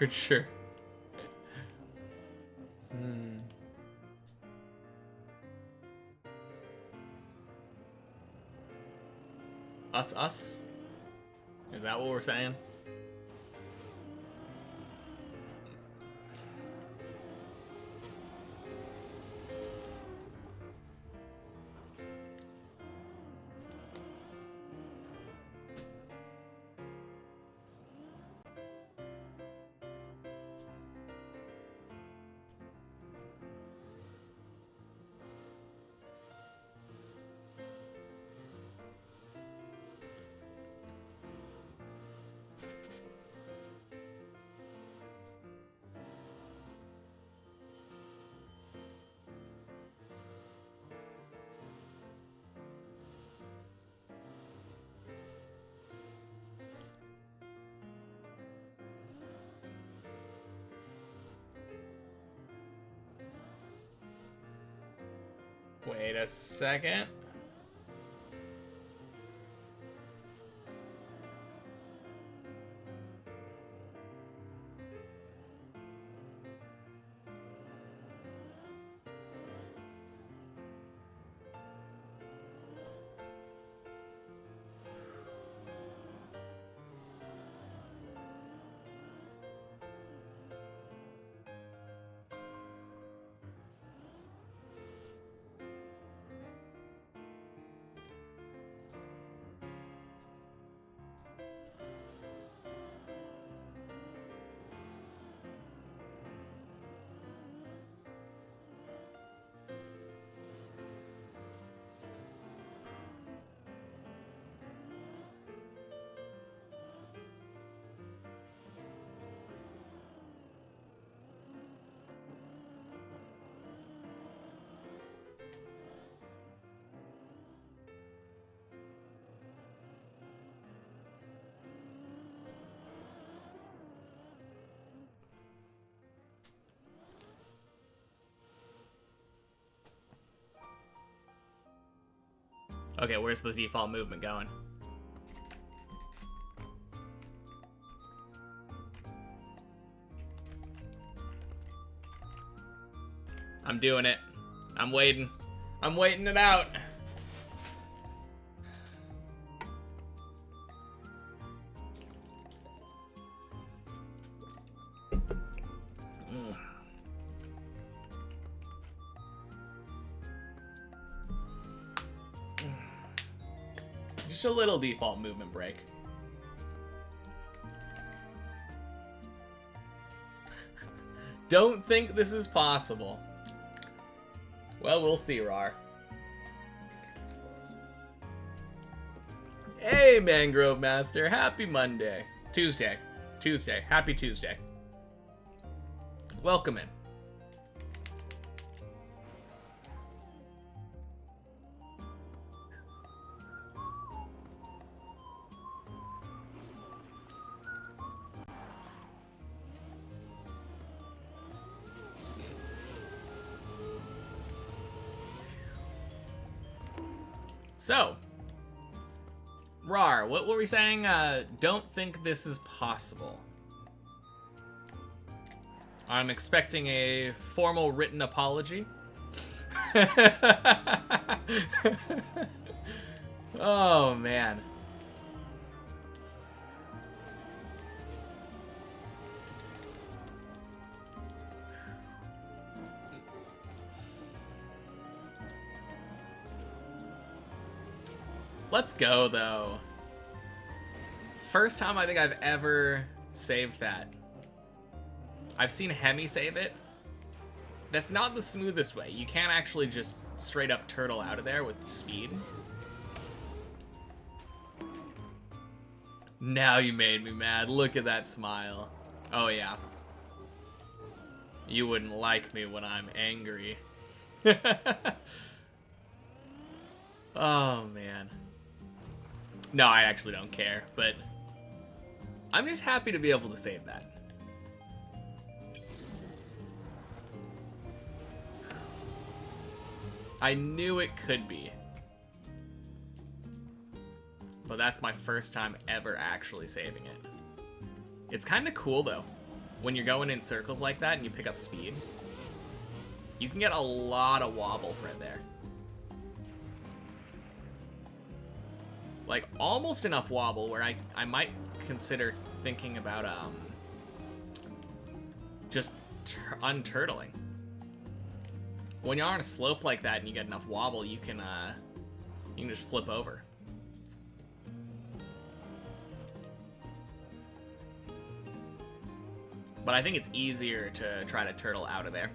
A: Sure. Us? Is that what we're saying? Wait a second. Okay, where's the default movement going? I'm doing it. I'm waiting. I'm waiting it out. Just a little default movement break. Don't think this is possible. Well, we'll see, Rar. Hey, Mangrove Master. Happy Monday. Tuesday. Happy Tuesday. Welcome in. So, Rar, what were we saying? Don't think this is possible. I'm expecting a formal written apology. Oh, man. Let's go, though. First time I think I've ever saved that. I've seen Hemi save it. That's not the smoothest way. You can't actually just straight up turtle out of there with speed. Now you made me mad. Look at that smile. Oh, yeah. You wouldn't like me when I'm angry. Oh, man. No, I actually don't care, but I'm just happy to be able to save that. I knew it could be. But that's my first time ever actually saving it. It's kind of cool, though. When you're going in circles like that and you pick up speed, you can get a lot of wobble right there. Like, almost enough wobble where I might consider thinking about just unturtling. When you're on a slope like that and you get enough wobble, you can just flip over. But I think it's easier to try to turtle out of there.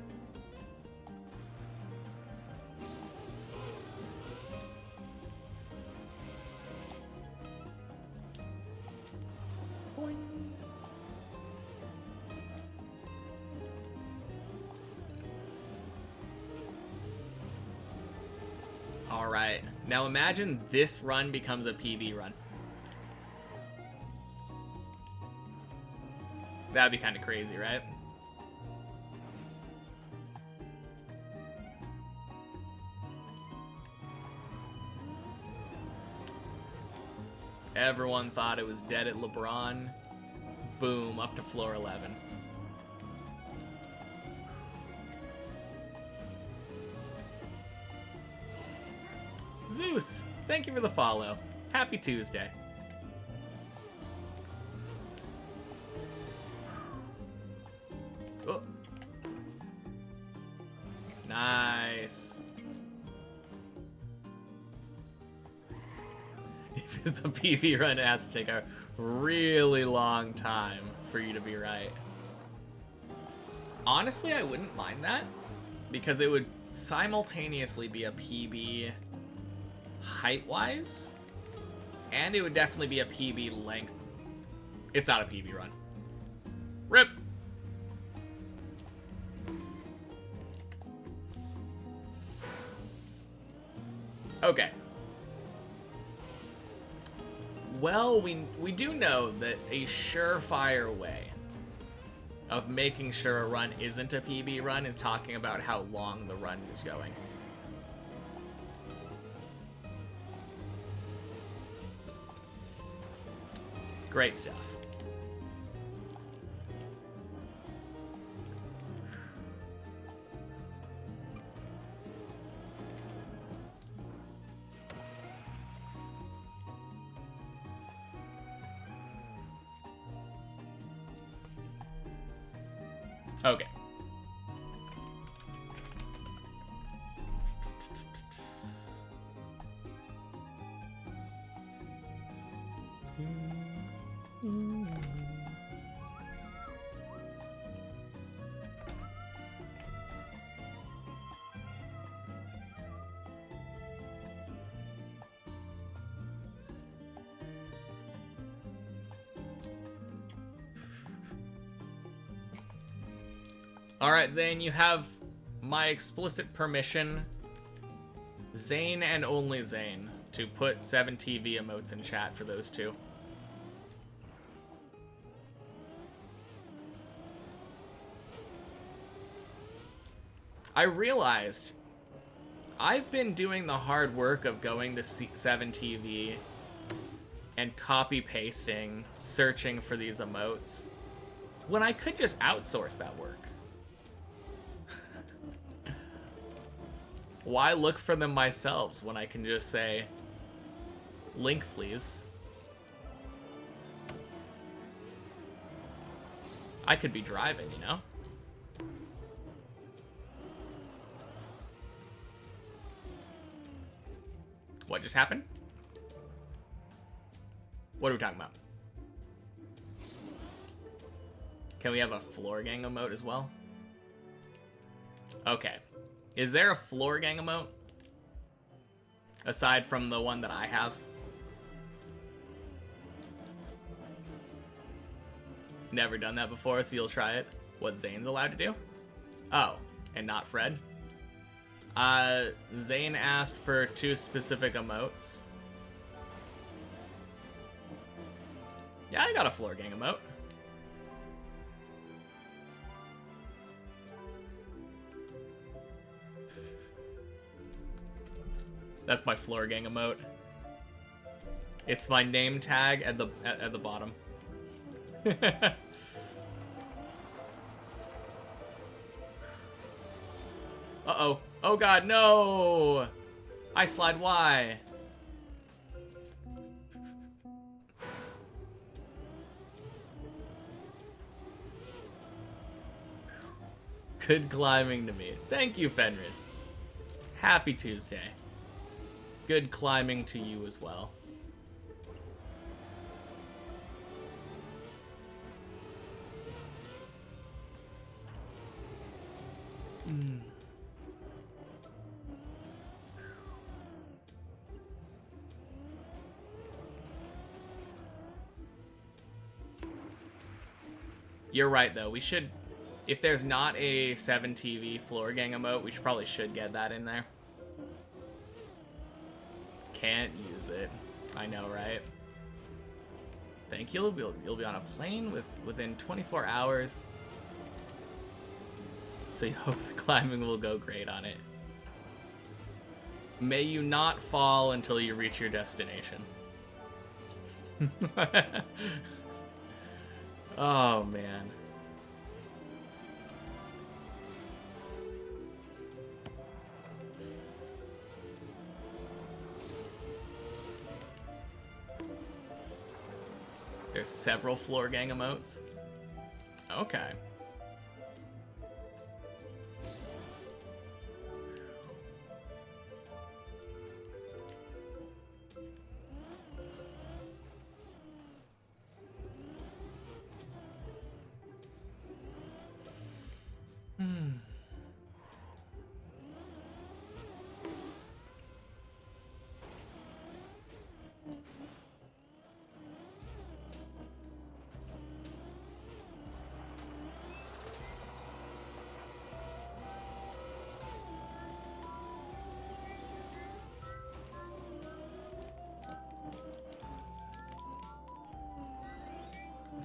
A: Boing. All right, now imagine this run becomes a PB run. That'd be kind of crazy, right? Everyone thought it was dead at LeBron. Boom, up to floor 11. Zeus, thank you for the follow. Happy Tuesday. Oh. Nice. If it's a PV run, it has to take a really long time for you to be right. Honestly, I wouldn't mind that, because it would simultaneously be a PB height-wise, and it would definitely be a PB length. It's not a PB run. RIP! Okay. Well, we do know that a surefire way of making sure a run isn't a PB run is talking about how long the run is going. Great stuff. Okay. Alright, Zane, you have my explicit permission, Zane and only Zane, to put 7TV emotes in chat for those two. I realized I've been doing the hard work of going to 7TV and copy-pasting, searching for these emotes, when I could just outsource that work. Why look for them myself when I can just say, link please? I could be driving, you know? What just happened? What are we talking about? Can we have a floor gang emote as well? Okay. Is there a floor gang emote? Aside from the one that I have? Never done that before, so you'll try it. What Zane's allowed to do? Oh, and not Fred? Zane asked for 2 specific emotes. Yeah, I got a floor gang emote. That's my floor gang emote. It's my name tag at the bottom. Uh-oh. Oh god, no! I slide Y. Good climbing to me. Thank you, Fenris. Happy Tuesday. Good climbing to you as well. You're right, though. We should... If there's not a 7TV floor gang emote, we probably should get that in there. Can't use it. I know, right? Thank you. You'll be on a plane within 24 hours. So you hope the climbing will go great on it. May you not fall until you reach your destination. Oh, man. There's several floor gang emotes. Okay.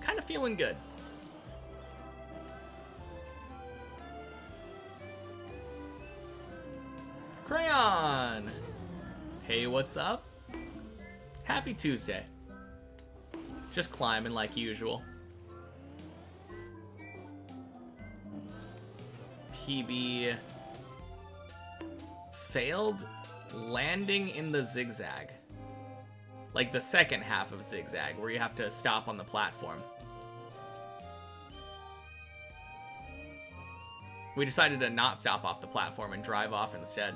A: Kind of feeling good. Crayon! Hey, what's up? Happy Tuesday. Just climbing like usual. PB failed landing in the zigzag. Like the second half of zigzag, where you have to stop on the platform. We decided to not stop off the platform and drive off instead.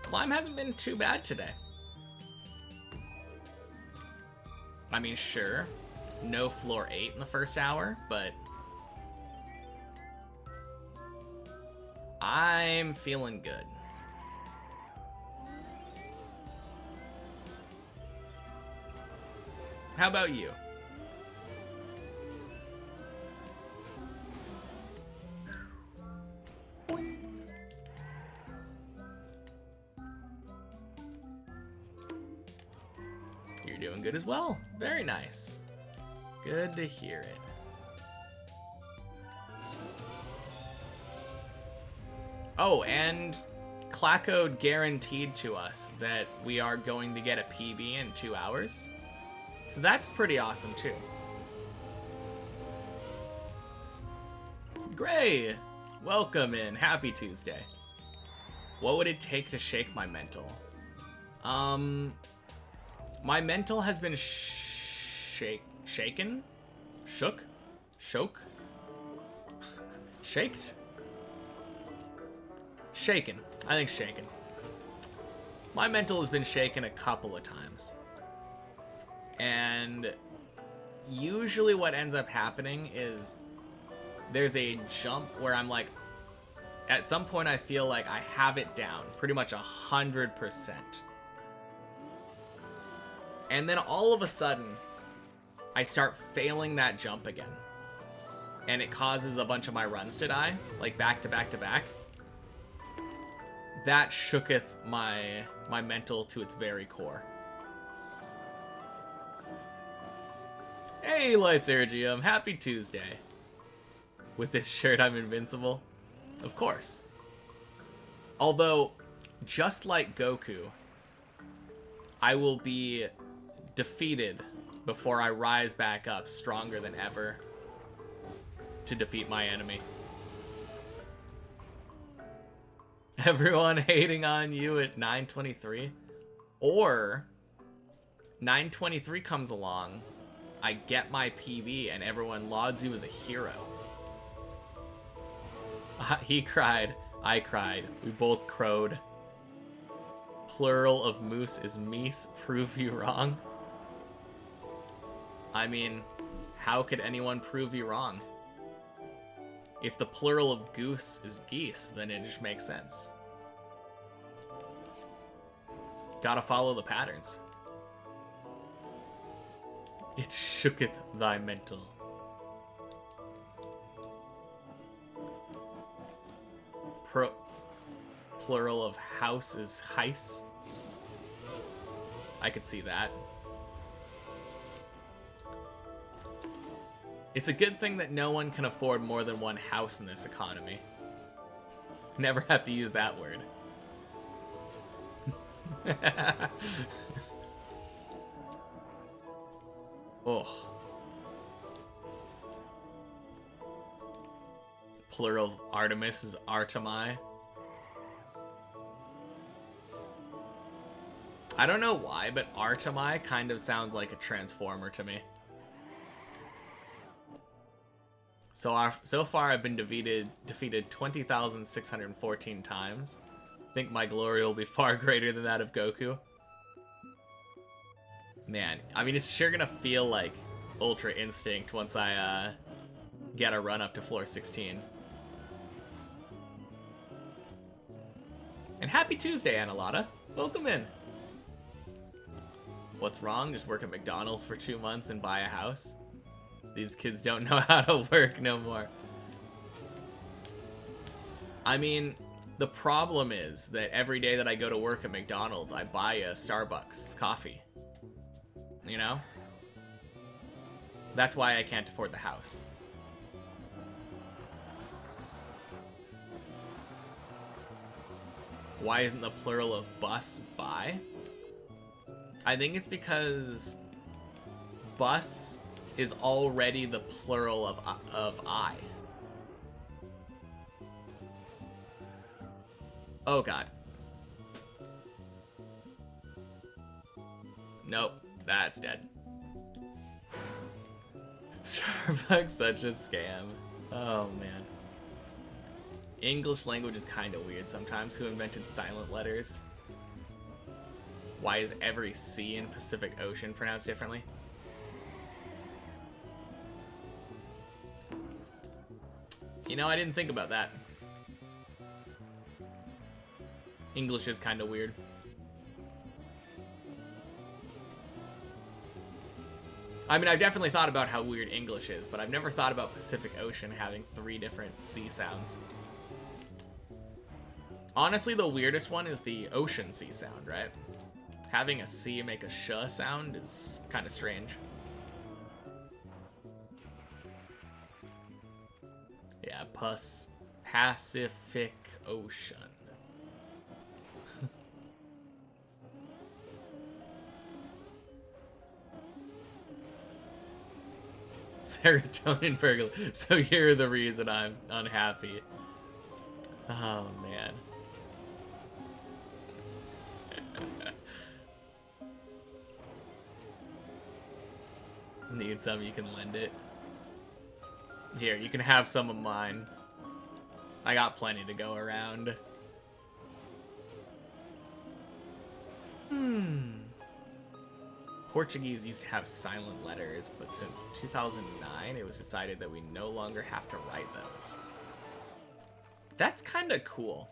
A: Climb hasn't been too bad today. I mean, sure, no floor 8 in the first hour, but I'm feeling good. How about you? You're doing good as well. Very nice. Good to hear it. Oh, and Clacko guaranteed to us that we are going to get a PB in 2 hours. So that's pretty awesome, too. Gray! Welcome in. Happy Tuesday. What would it take to shake my mental? My mental has been shaken? Shook? Shoke? Shaked? Shaken. I think shaken. My mental has been shaken a couple of times. And usually what ends up happening is there's a jump where I'm like, at some point I feel like I have it down, pretty much 100%. And then all of a sudden, I start failing that jump again. And it causes a bunch of my runs to die, like back to back to back. That shooketh my mental to its very core. Hey, Lysergium, happy Tuesday. With this shirt, I'm invincible. Of course. Although, just like Goku, I will be defeated before I rise back up stronger than ever to defeat my enemy. Everyone hating on you at 923? Or 923 comes along, I get my PB, and everyone lauds you as a hero. He cried, I cried, we both crowed. Plural of moose is meese, prove you wrong. I mean, how could anyone prove you wrong? If the plural of goose is geese, then it just makes sense. Gotta follow the patterns. It shooketh thy mental. Plural of house is heis. I could see that. It's a good thing that no one can afford more than one house in this economy. Never have to use that word. Oh. Plural of Artemis is Artemai. I don't know why, but Artemai kind of sounds like a transformer to me. So far, I've been defeated 20,614 times. I think my glory will be far greater than that of Goku. Man, I mean, it's sure gonna feel like Ultra Instinct once I get a run up to floor 16. And happy Tuesday, Annalada. Welcome in. What's wrong? Just work at McDonald's for 2 months and buy a house? These kids don't know how to work no more. I mean, the problem is that every day that I go to work at McDonald's, I buy a Starbucks coffee. You know? That's why I can't afford the house. Why isn't the plural of bus buy? I think it's because bus is already the plural of I. Oh god. Nope, that's dead. Starbucks such a scam. Oh man. English language is kind of weird sometimes. Who invented silent letters? Why is every C in Pacific Ocean pronounced differently? You know, I didn't think about that. English is kind of weird. I mean, I've definitely thought about how weird English is, but I've never thought about Pacific Ocean having 3 different C sounds. Honestly, the weirdest one is the ocean C sound, right? Having a C make a sh sound is kind of strange. Yeah, Pacific Ocean. Serotonin burglar. So you're the reason I'm unhappy. Oh, man. Need some, you can lend it. Here, you can have some of mine. I got plenty to go around. Portuguese used to have silent letters, but since 2009, it was decided that we no longer have to write those. That's kind of cool.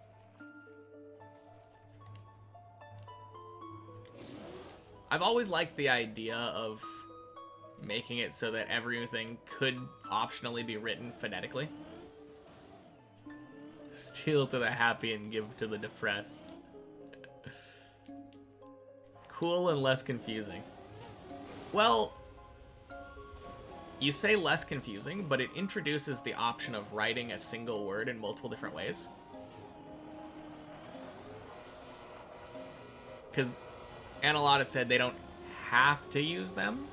A: I've always liked the idea of making it so that everything could optionally be written phonetically. Steal to the happy and give to the depressed. Cool and less confusing. Well, you say less confusing, but it introduces the option of writing a single word in multiple different ways. because Analata said they don't have to use them,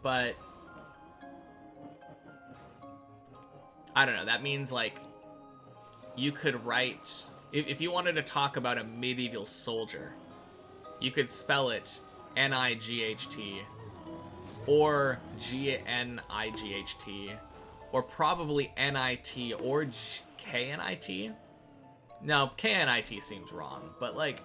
A: but I don't know. That means, like, you could write... If you wanted to talk about a medieval soldier, you could spell it N-I-G-H-T or G-N-I-G-H-T or probably N-I-T or K-N-I-T. No, K-N-I-T seems wrong, but, like...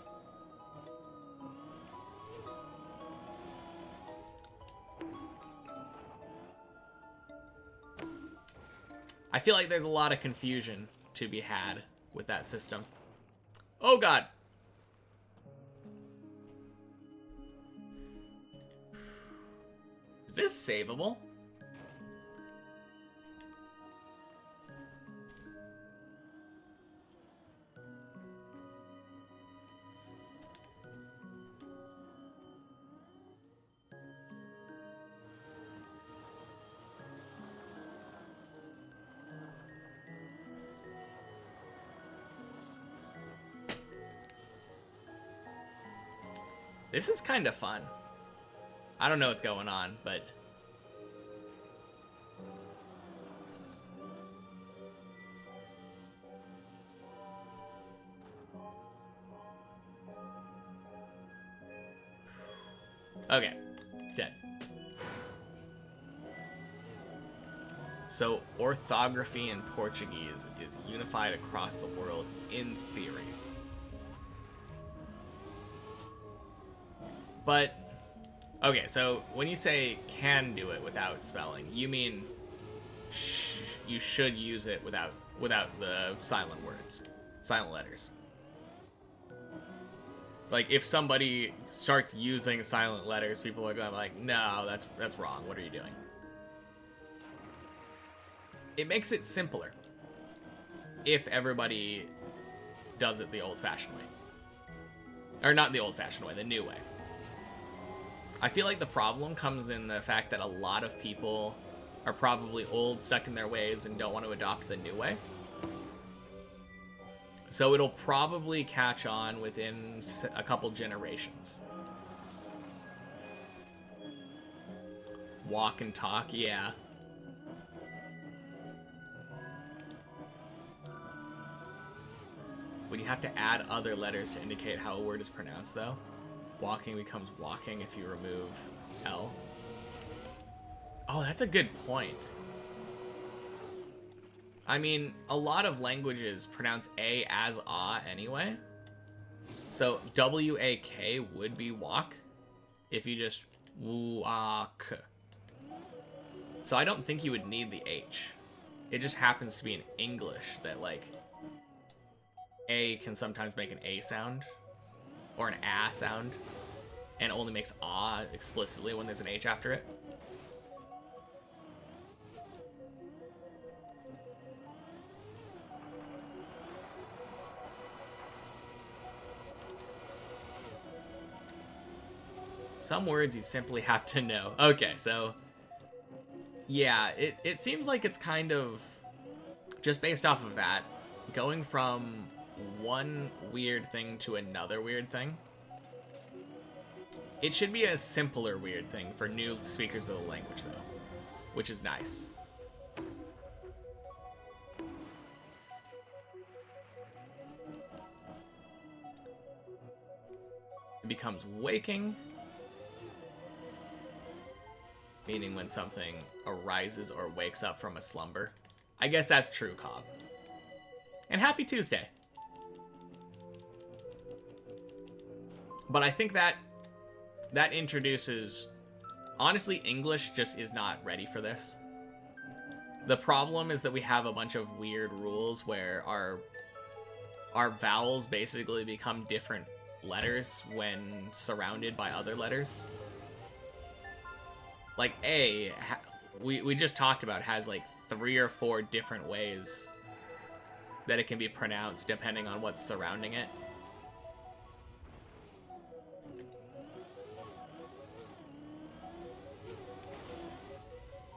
A: I feel like there's a lot of confusion to be had with that system. Oh god! Is this savable? This is kind of fun. I don't know what's going on, but... Okay, dead. So, orthography in Portuguese is unified across the world in theory. But, okay, so when you say can do it without spelling, you mean you should use it without the silent words, silent letters. Like, if somebody starts using silent letters, people are going like, no, that's wrong. What are you doing? It makes it simpler if everybody does it the old-fashioned way. Or not the old-fashioned way, the new way. I feel like the problem comes in the fact that a lot of people are probably old, stuck in their ways, and don't want to adopt the new way. So it'll probably catch on within a couple generations. Walk and talk, yeah. Would you have to add other letters to indicate how a word is pronounced, though? Walking becomes walking if you remove L. Oh, that's a good point. I mean, a lot of languages pronounce A as ah anyway. So W-A-K would be walk if you just walk. So I don't think you would need the H. It just happens to be in English that, like, A can sometimes make an A sound. Or an ah sound, and only makes ah explicitly when there's an H after it. Some words you simply have to know. Okay, so yeah, it seems like it's kind of just based off of that, going from one weird thing to another weird thing. It should be a simpler weird thing for new speakers of the language, though, which is nice. It becomes waking, meaning when something arises or wakes up from a slumber. I guess that's true, Cobb. And happy Tuesday. But I think that introduces... Honestly, English just is not ready for this. The problem is that we have a bunch of weird rules where our vowels basically become different letters when surrounded by other letters. Like A, we just talked about, has like 3 or 4 different ways that it can be pronounced depending on what's surrounding it.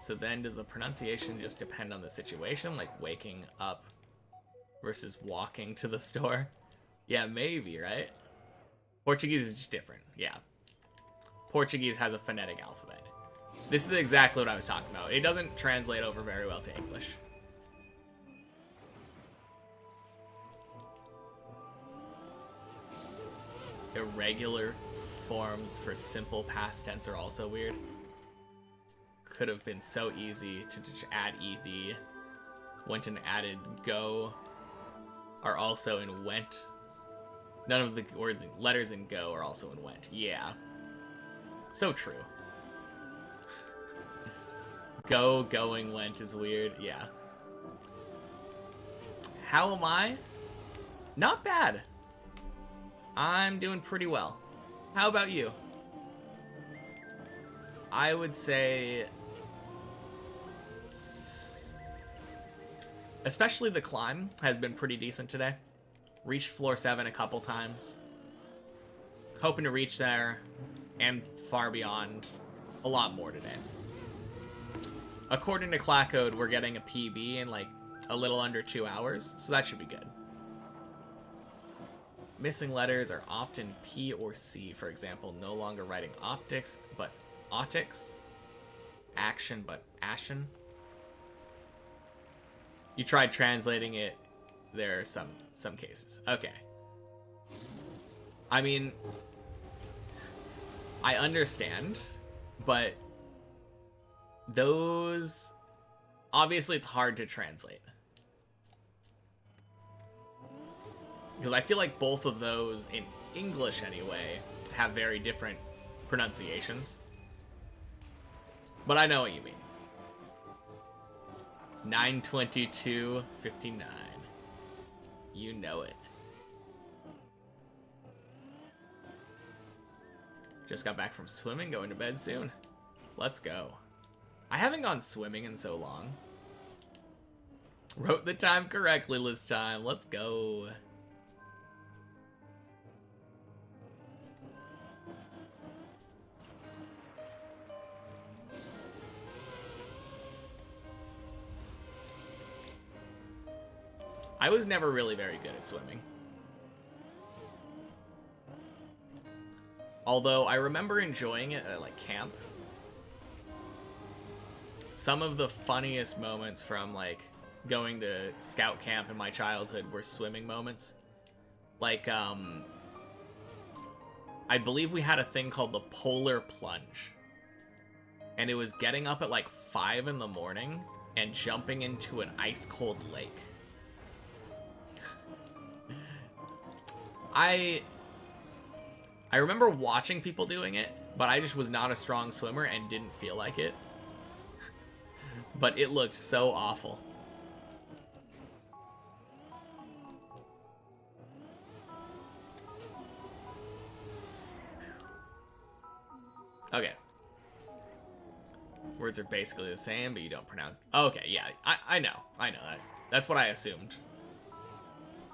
A: So then does the pronunciation just depend on the situation, like waking up versus walking to the store? Yeah, maybe, right? Portuguese is just different. Yeah. Portuguese has a phonetic alphabet. This is exactly what I was talking about. It doesn't translate over very well to English. Irregular forms for simple past tense are also weird. Could have been so easy to just add ed. Went and added go are also in went. None of the letters in go are also in went. Yeah. So true. Go, going, went is weird. Yeah. How am I? Not bad. I'm doing pretty well. How about you? I would say... especially the climb has been pretty decent today. Reached floor 7 a couple times. Hoping to reach there and far beyond a lot more today. According to Clackcode, we're getting a PB in like a little under 2 hours, so that should be good. Missing letters are often P or C, for example, no longer writing optics, but autics. Action, but ashen. You tried translating it, there are some cases. Okay. I mean, I understand, but those... obviously it's hard to translate. Because I feel like both of those, in English anyway, have very different pronunciations. But I know what you mean. 9:22:59. You know it. Just got back from swimming, going to bed soon. Let's go. I haven't gone swimming in so long. Wrote the time correctly this time. Let's go. I was never really very good at swimming. Although I remember enjoying it at like camp. Some of the funniest moments from like going to scout camp in my childhood were swimming moments. Like I believe we had a thing called the polar plunge. And it was getting up at like 5 in the morning and jumping into an ice cold lake. I remember watching people doing it, but I just was not a strong swimmer and didn't feel like it. But it looked so awful. Okay. Words are basically the same, but you don't pronounce... okay, yeah, I know. That's what I assumed.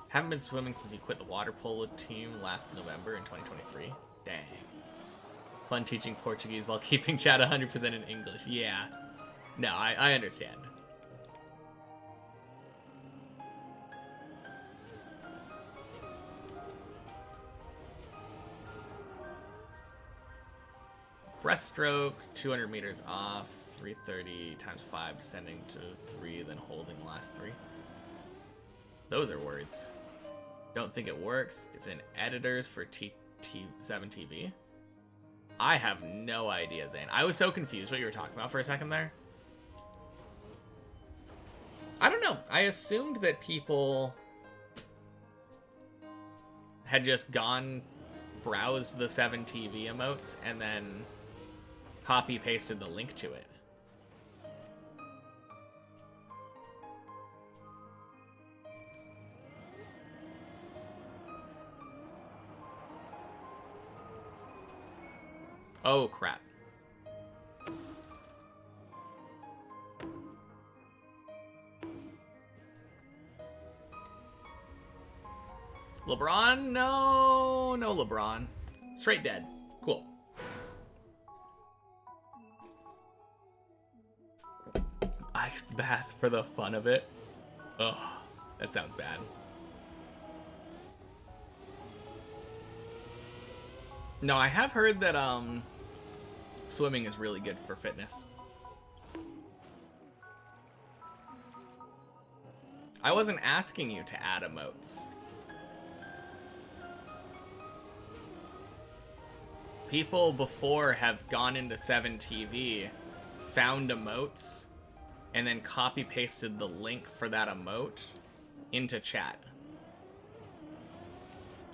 A: Haven't been swimming since you quit the water polo team last November in 2023. Dang. Fun teaching Portuguese while keeping chat 100% in English. Yeah. No, I understand. Breaststroke, 200 meters off, 330 times 5, descending to 3, then holding the last 3. Those are words. Don't think it works. It's in editors for T7TV. I have no idea, Zane. I was so confused what you were talking about for a second there. I don't know. I assumed that people had just browsed the 7TV emotes, and then copy-pasted the link to it. Oh, crap. LeBron? No, no LeBron. Straight dead. Cool. Ice bass for the fun of it. Ugh, that sounds bad. No, I have heard that swimming is really good for fitness. I wasn't asking you to add emotes. People before have gone into 7TV, found emotes, and then copy pasted the link for that emote into chat.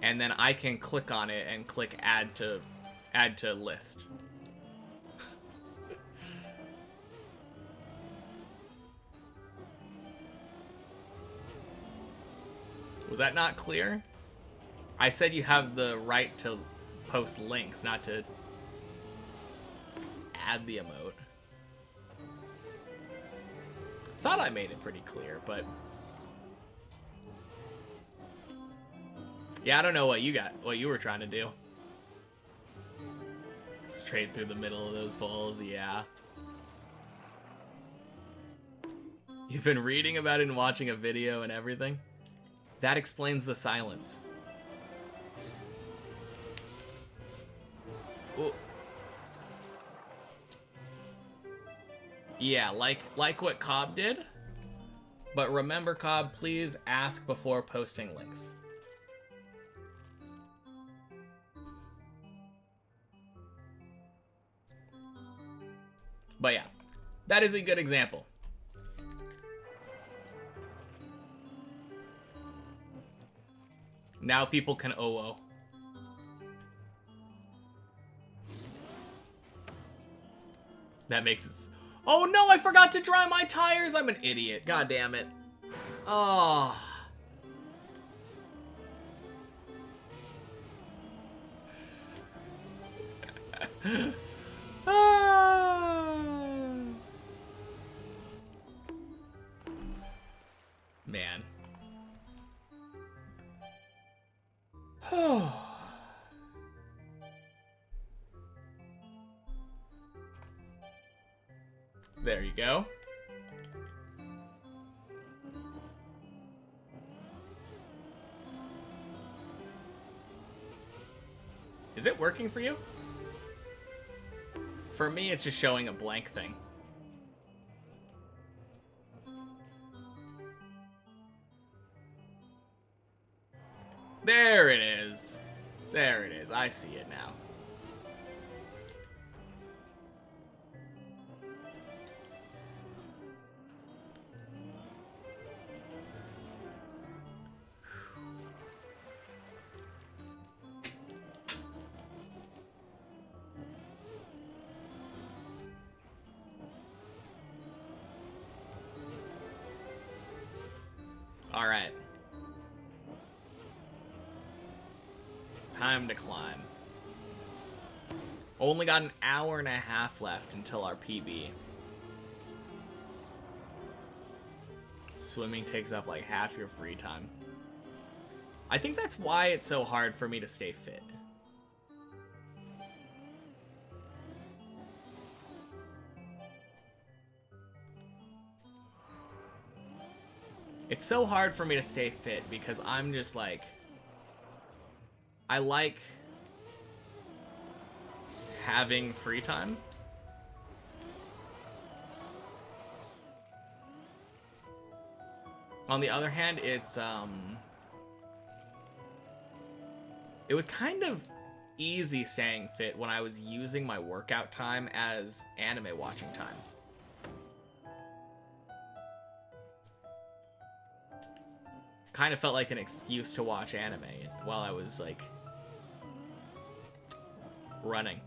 A: And then I can click on it and click add to list. Was that not clear? I said you have the right to post links, not to add the emote. Thought I made it pretty clear, but yeah, I don't know what you were trying to do. Straight through the middle of those poles, yeah. You've been reading about it and watching a video and everything? That explains the silence. Ooh. Yeah, like what Cobb did. But remember, Cobb, please ask before posting links. But yeah, that is a good example. Now people can OO. That makes it... Oh no, I forgot to dry my tires! I'm an idiot. God damn it. Oh. Man. There you go. Is it working for you? For me, it's just showing a blank thing. There it is. There it is. I see it now. All right. Time to climb. Only got an hour and a half left until our PB. Swimming takes up like half your free time. I think that's why it's so hard for me to stay fit. It's so hard for me to stay fit because I'm just like... I like having free time. On the other hand, it was kind of easy staying fit when I was using my workout time as anime watching time. Kind of felt like an excuse to watch anime while I was like running.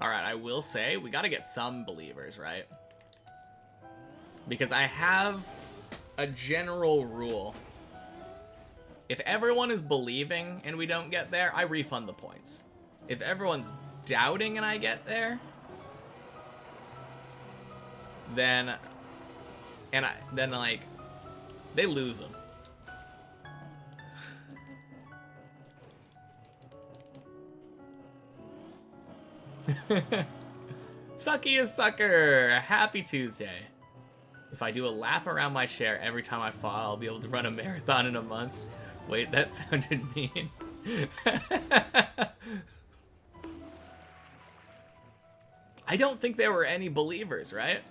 A: Alright, I will say, we gotta get some believers, right? Because I have a general rule. If everyone is believing and we don't get there, I refund the points. If everyone's doubting and I get there, then like they lose them. Sucky is sucker. Happy Tuesday. If I do a lap around my chair every time I fall, I'll be able to run a marathon in a month. Wait, that sounded mean. I don't think there were any believers, right?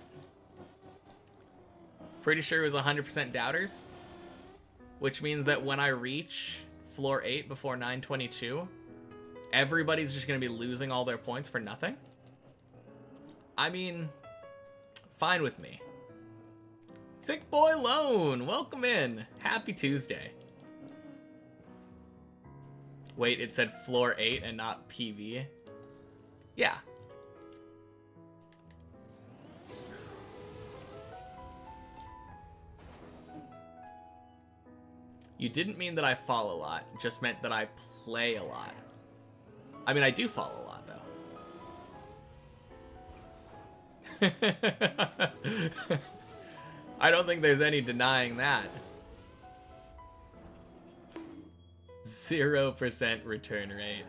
A: Pretty sure it was 100% doubters. Which means that when I reach floor 8 before 9:22, everybody's just going to be losing all their points for nothing. I mean, fine with me. Thick Boy Lone, welcome in. Happy Tuesday. Wait, it said floor 8 and not PV? Yeah. You didn't mean that I fall a lot, just meant that I play a lot. I mean, I do fall a lot, though. I don't think there's any denying that. 0% return rate.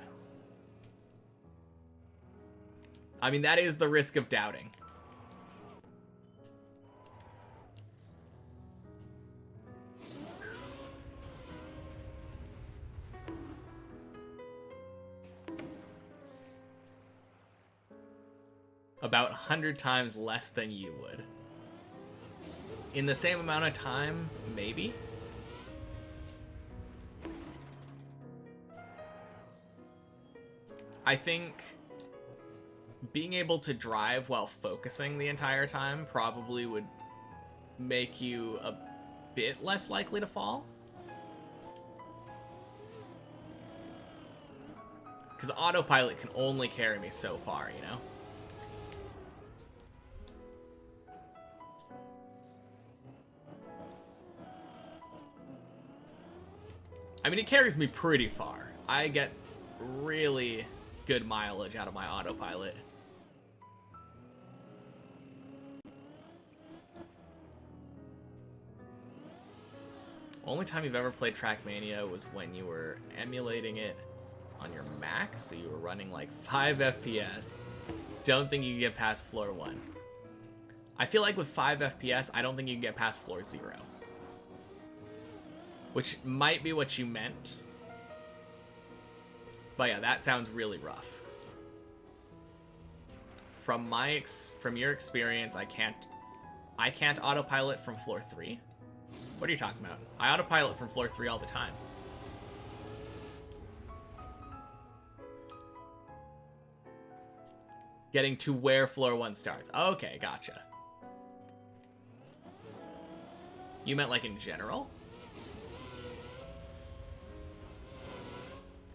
A: I mean, that is the risk of doubting. About 100 times less than you would. In the same amount of time, maybe? I think being able to drive while focusing the entire time probably would make you a bit less likely to fall. Because autopilot can only carry me so far, you know? I mean, it carries me pretty far. I get really good mileage out of my autopilot. Only time you've ever played Trackmania was when you were emulating it on your Mac, so you were running like 5 FPS. Don't think you can get past floor 1. I feel like with 5 FPS, I don't think you can get past floor 0. Which might be what you meant. But yeah, that sounds really rough. From your experience, I can't autopilot from floor 3. What are you talking about? I autopilot from floor 3 all the time. Getting to where floor 1 starts. Okay, gotcha. You meant like in general?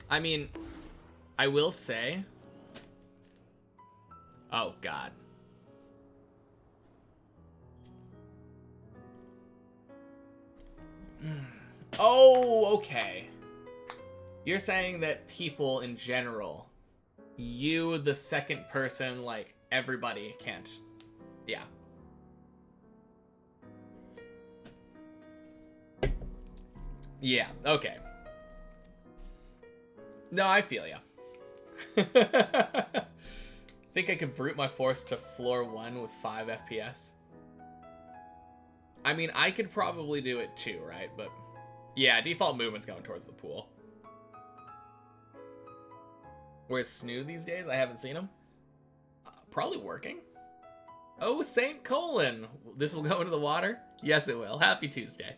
A: I mean, I will say... Oh, God. Oh, okay. You're saying that people in general, you, the second person, like, everybody can't. Yeah. Yeah, okay. No, I feel ya. Think I could brute my force to floor 1 with 5 FPS? I mean, I could probably do it too, right? But yeah, default movement's going towards the pool. Where's Snoo these days? I haven't seen him. Probably working. Oh, St. Colin. This will go into the water? Yes, it will. Happy Tuesday.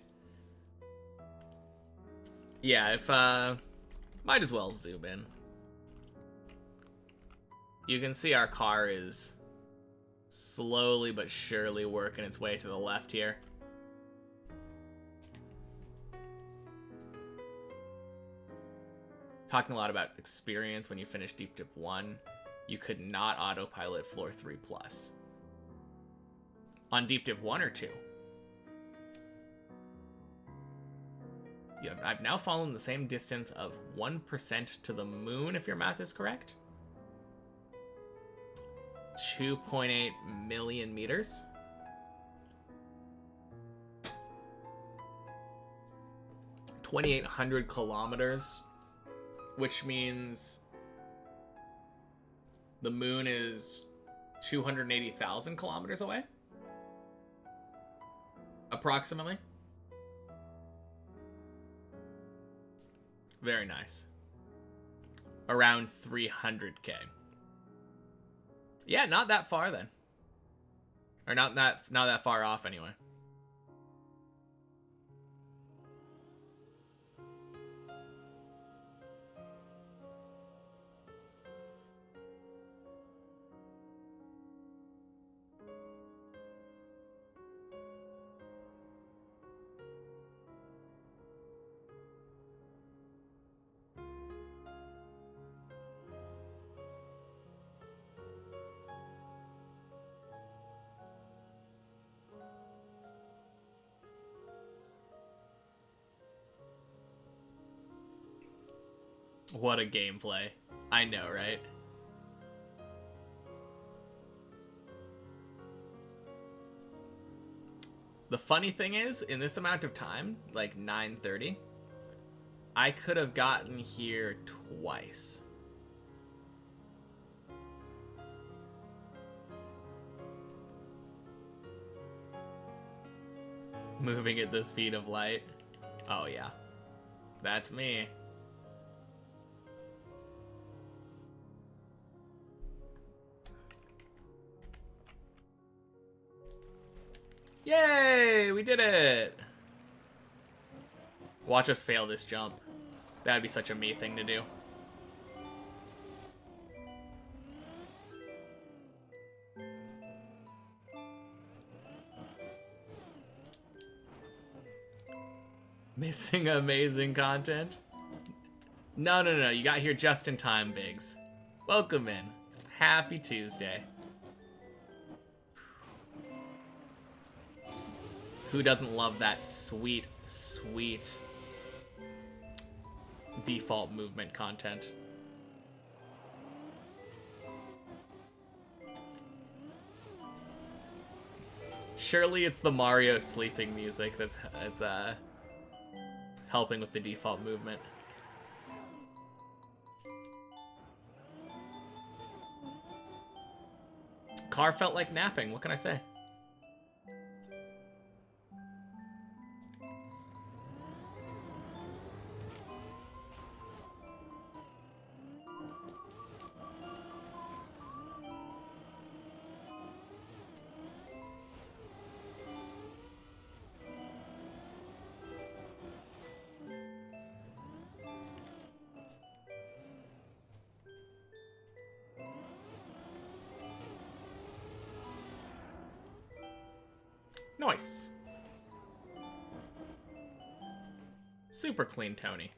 A: Yeah, if, might as well zoom in. You can see our car is slowly but surely working its way to the left here. Talking a lot about experience when you finish Deep Dip 1. You could not autopilot floor 3 plus. On Deep Dip 1 or 2? I've now fallen the same distance of 1% to the moon, if your math is correct. 2.8 million meters. $2,800 kilometers, which means the moon is 280,000 kilometers away, approximately. Very nice. Around 300k. Yeah, not that far then. Or not that far off anyway. What a gameplay. I know, right? The funny thing is, in this amount of time, like 9:30, I could have gotten here twice. Moving at the speed of light. Oh yeah. That's me. Yay! We did it! Watch us fail this jump. That'd be such a me thing to do. Missing amazing content? No. You got here just in time, Biggs. Welcome in. Happy Tuesday. Who doesn't love that sweet, sweet default movement content? Surely it's the Mario sleeping music that's helping with the default movement. Car felt like napping, what can I say? Nice. Super clean, Tony.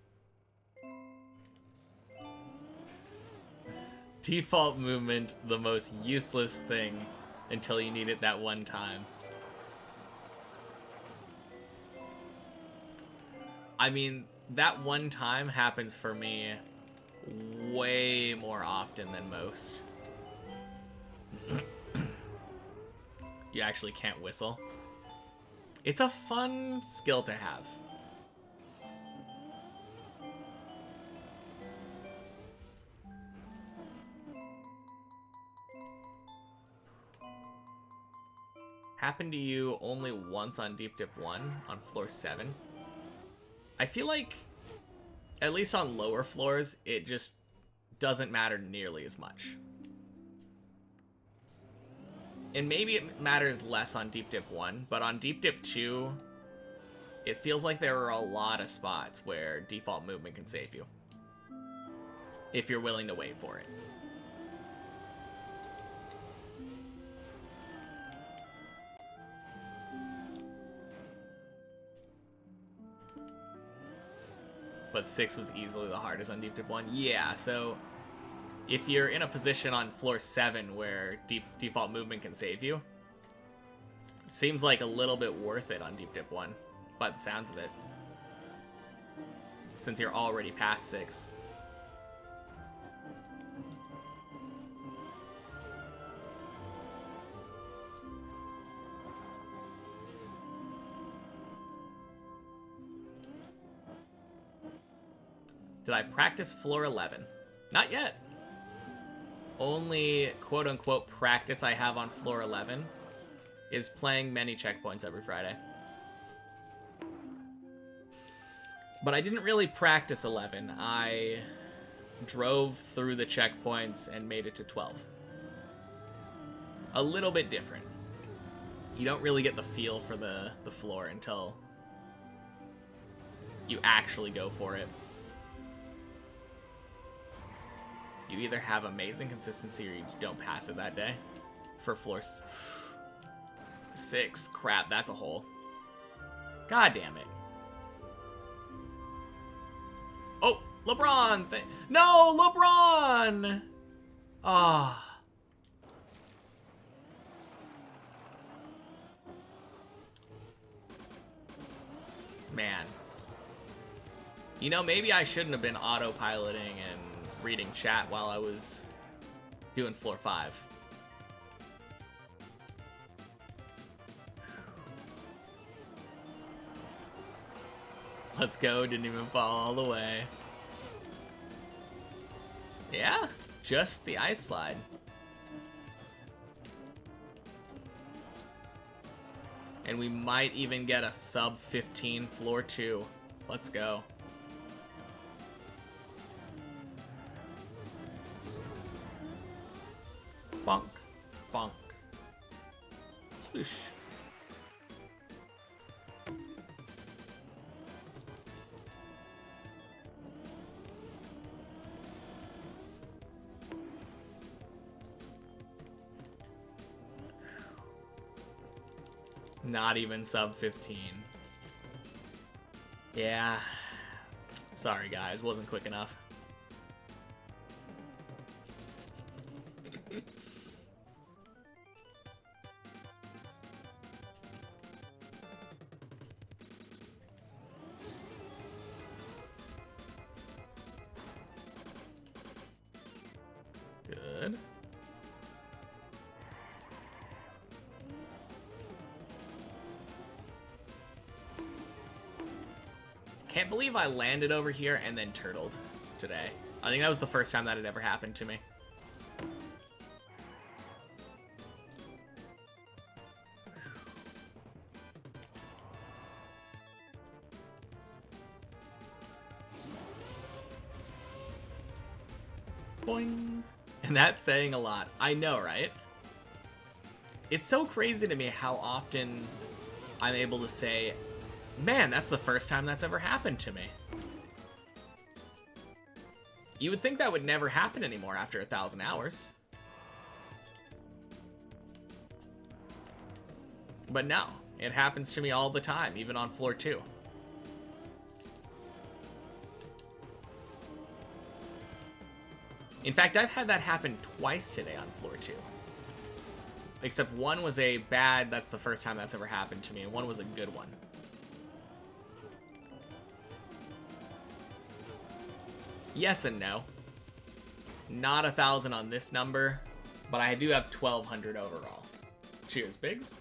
A: Default movement, the most useless thing until you need it that one time. I mean, that one time happens for me way more often than most. You actually can't whistle. It's a fun skill to have. Happened to you only once on Deep Dip 1 on floor 7? I feel like, at least on lower floors, it just doesn't matter nearly as much. And maybe it matters less on Deep Dip 1, but on Deep Dip 2, it feels like there are a lot of spots where default movement can save you. If you're willing to wait for it. But 6 was easily the hardest on Deep Dip 1. Yeah, so if you're in a position on floor 7 where default movement can save you, seems like a little bit worth it on Deep Dip 1, by the sounds of it. since you're already past 6. Did I practice floor 11? Not yet. Only quote-unquote practice I have on floor 11 is playing many checkpoints every Friday. But I didn't really practice 11. I drove through the checkpoints and made it to 12. A little bit different. You don't really get the feel for the floor until you actually go for it. You either have amazing consistency or you don't pass it that day. For floor 6. Crap, that's a hole. God damn it. Oh, LeBron! No, LeBron! Ah. Man. You know, maybe I shouldn't have been autopiloting and reading chat while I was doing floor 5. Let's go, didn't even fall all the way. Yeah, just the ice slide. And we might even get a sub 15 floor 2. Let's go. Bonk, bonk. Swoosh. Not even sub 15. Yeah. Sorry guys, wasn't quick enough. Good. Can't believe I landed over here and then turtled today. I think that was the first time that had ever happened to me. Boing. And that's saying a lot. I know, right? It's so crazy to me how often I'm able to say, man, that's the first time that's ever happened to me. You would think that would never happen anymore after 1,000 hours. But no, it happens to me all the time, even on floor 2. In fact, I've had that happen twice today on floor 2. Except one was a bad, that's the first time that's ever happened to me, and one was a good one. Yes and no. Not 1,000 on this number, but I do have 1,200 overall. Cheers, Biggs.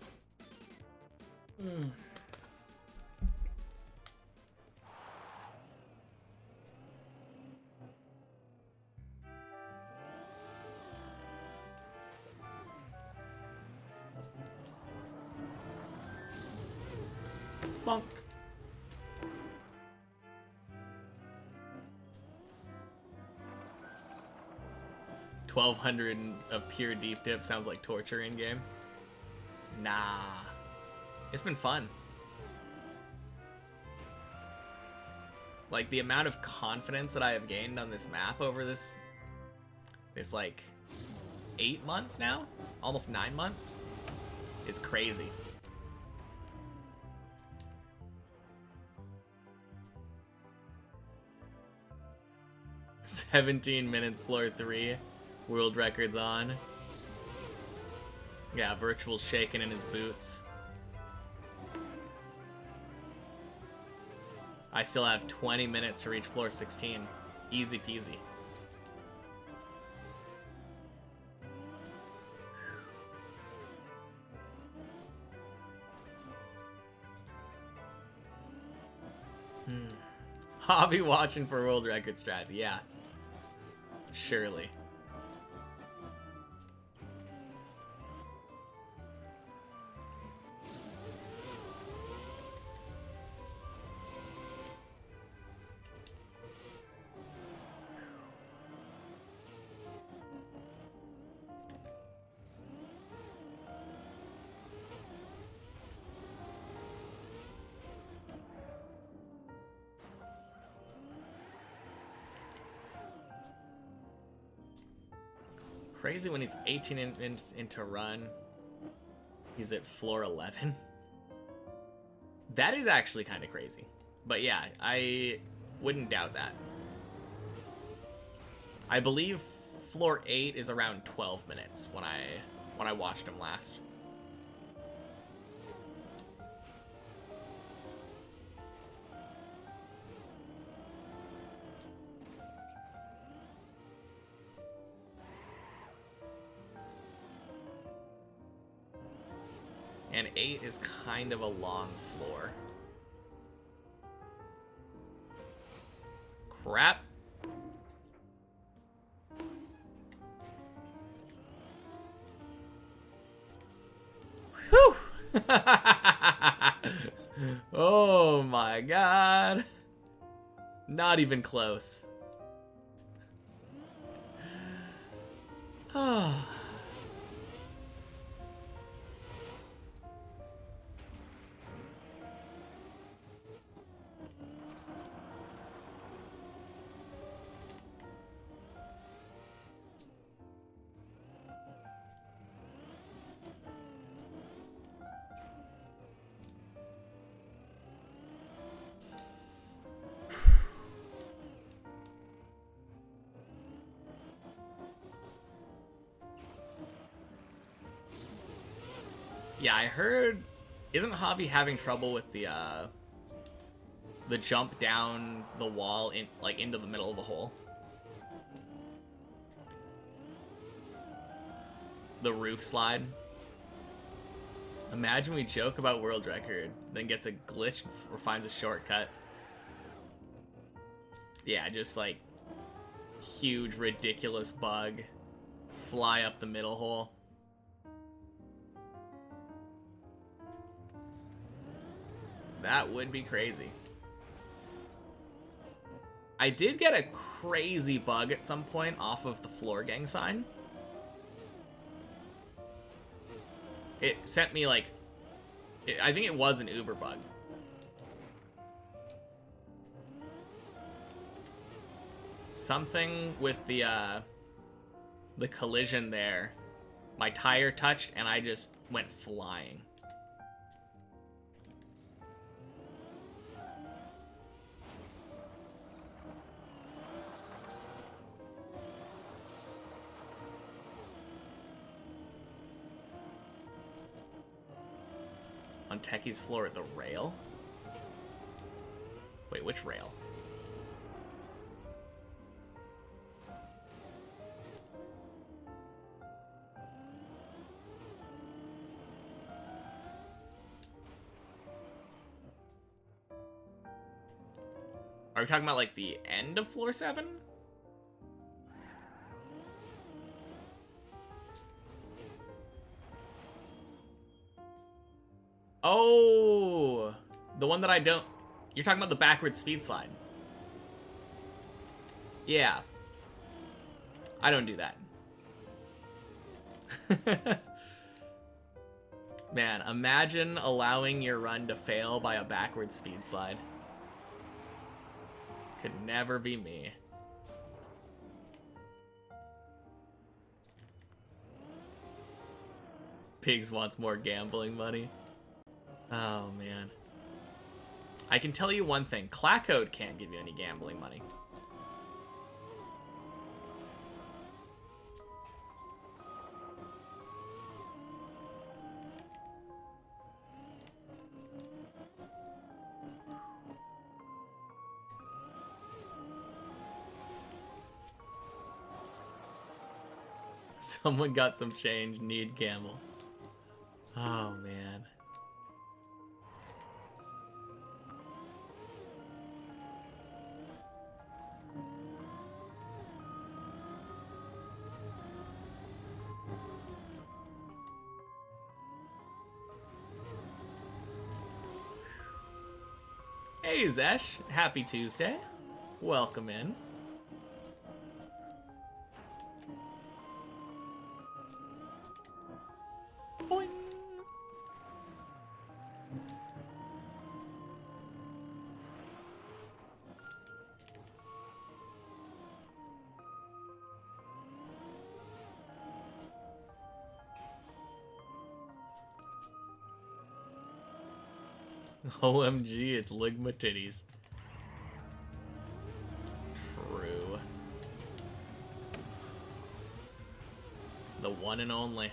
A: Bonk. 1,200 of pure deep dip sounds like torture in game. Nah. It's been fun. Like, the amount of confidence that I have gained on this map over this like 8 months now, almost 9 months, is crazy. "17 minutes floor 3, world records on." Yeah, Virtual's shaking in his boots. I still have 20 minutes to reach floor 16. Easy peasy. Hobby watching for world record strats. Yeah. Surely. Crazy when he's 18 into run. He's at floor 11. That is actually kind of crazy. But yeah, I wouldn't doubt that. I believe floor 8 is around 12 minutes when I watched him last. And 8 is kind of a long floor. Crap. Whew. Oh my god. Not even close. Oh. Yeah, I heard. Isn't Javi having trouble with the jump down the wall in into the middle of the hole? The roof slide. Imagine we joke about world record, then gets a glitch or finds a shortcut. Yeah, just like huge ridiculous bug, fly up the middle hole. That would be crazy. I did get a crazy bug at some point off of the floor gang sign. It sent me like, I think it was an Uber bug. Something with the collision there. My tire touched and I just went flying. On Techie's floor at the rail? Wait, which rail? Are we talking about like the end of floor 7? Oh, the one that I don't... You're talking about the backwards speed slide. Yeah. I don't do that. Man, imagine allowing your run to fail by a backward speed slide. Could never be me. Pigs wants more gambling money. Oh, man. I can tell you one thing. Clackode can't give you any gambling money. Someone got some change. Need camel. Oh, man. Hey, Zesh. Happy Tuesday. Welcome in. Boing. OMG, it's Ligma titties. True. The one and only.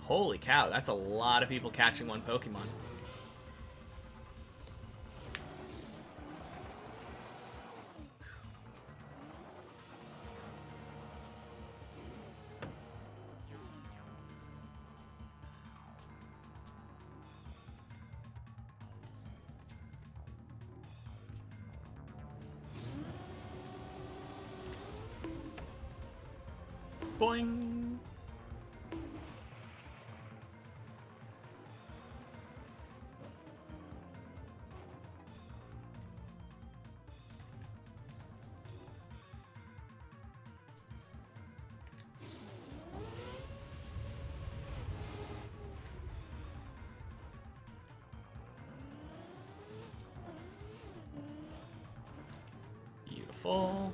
A: Holy cow, that's a lot of people catching one Pokemon. Boing. Beautiful.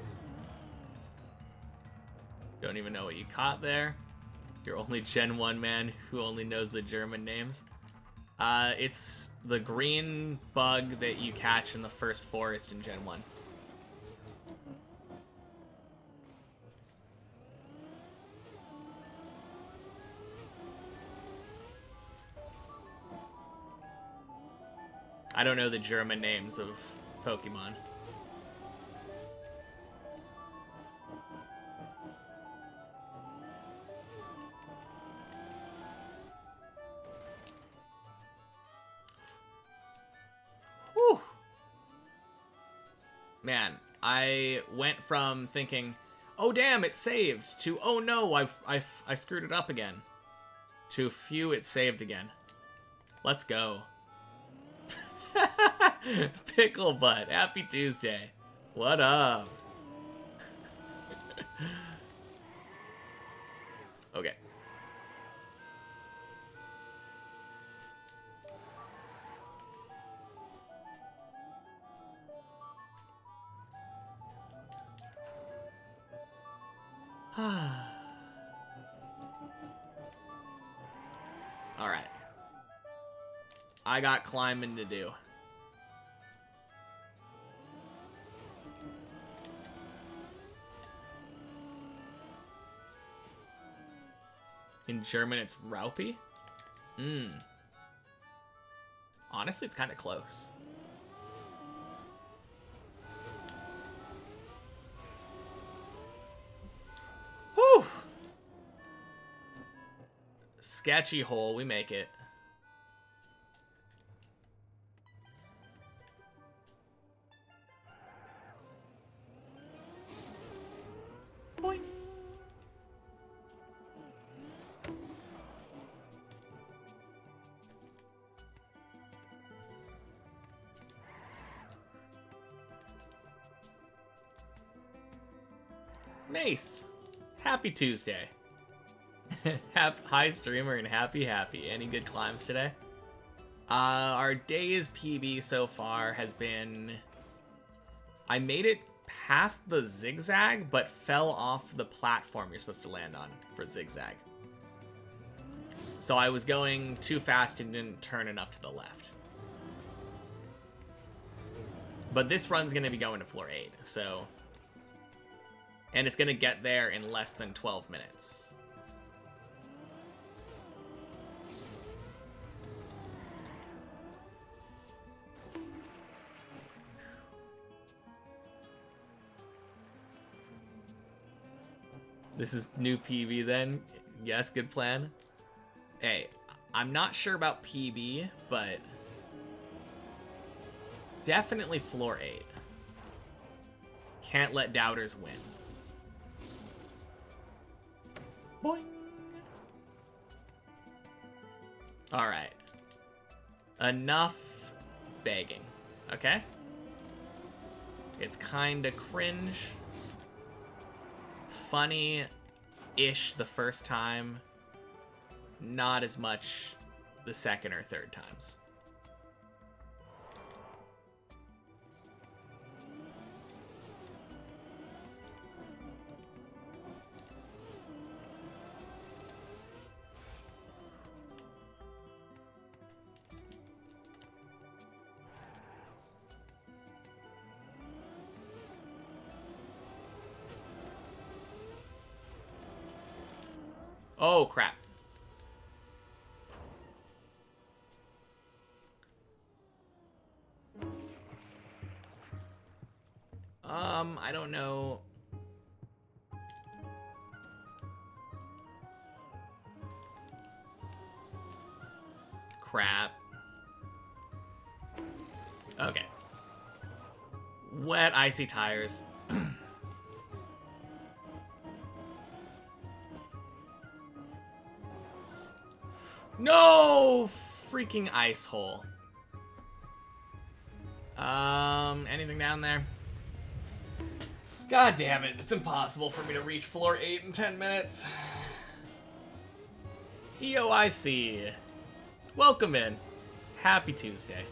A: Don't even know what you caught there. You're only Gen 1 man who only knows the German names. It's the green bug that you catch in the first forest in Gen 1. I don't know the German names of Pokemon. Whew. Man, I went from thinking, oh damn, it saved, to oh no, I screwed it up again, to phew, it saved again. Let's go. Pickle Butt, happy Tuesday. What up? Okay. Alright. I got climbing to do. In German, it's Raupi? Honestly, it's kind of close. Whew! Sketchy hole, we make it. Boing. Mace, happy Tuesday. Hi streamer and happy. Any good climbs today? Our day's PB so far has been, I made it past the zigzag but fell off the platform you're supposed to land on for zigzag. So I was going too fast and didn't turn enough to the left. But this run's gonna be going to floor 8, so, and it's gonna get there in less than 12 minutes. This is new PB then. Yes, good plan. Hey, I'm not sure about PB, but definitely floor 8. Can't let doubters win. Boing. Alright. Enough begging. Okay? It's kinda cringe. Funny-ish the first time. Not as much the second or third times. Oh, crap. I don't know. Crap. Okay. Wet, icy tires. No! Freaking ice hole. Anything down there? God damn it, it's impossible for me to reach floor 8 in 10 minutes. EOIC. Welcome in. Happy Tuesday.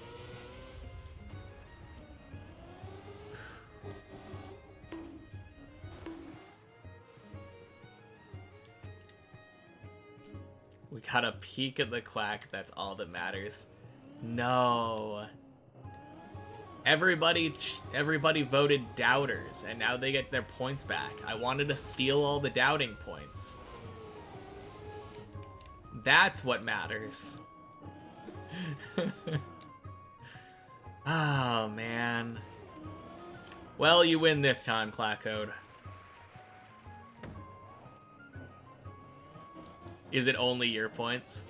A: We got a peek at the quack, that's all that matters. No. Everybody voted doubters, and now they get their points back. I wanted to steal all the doubting points. That's what matters. Oh, man. Well, you win this time, Clackode. Is it only your points?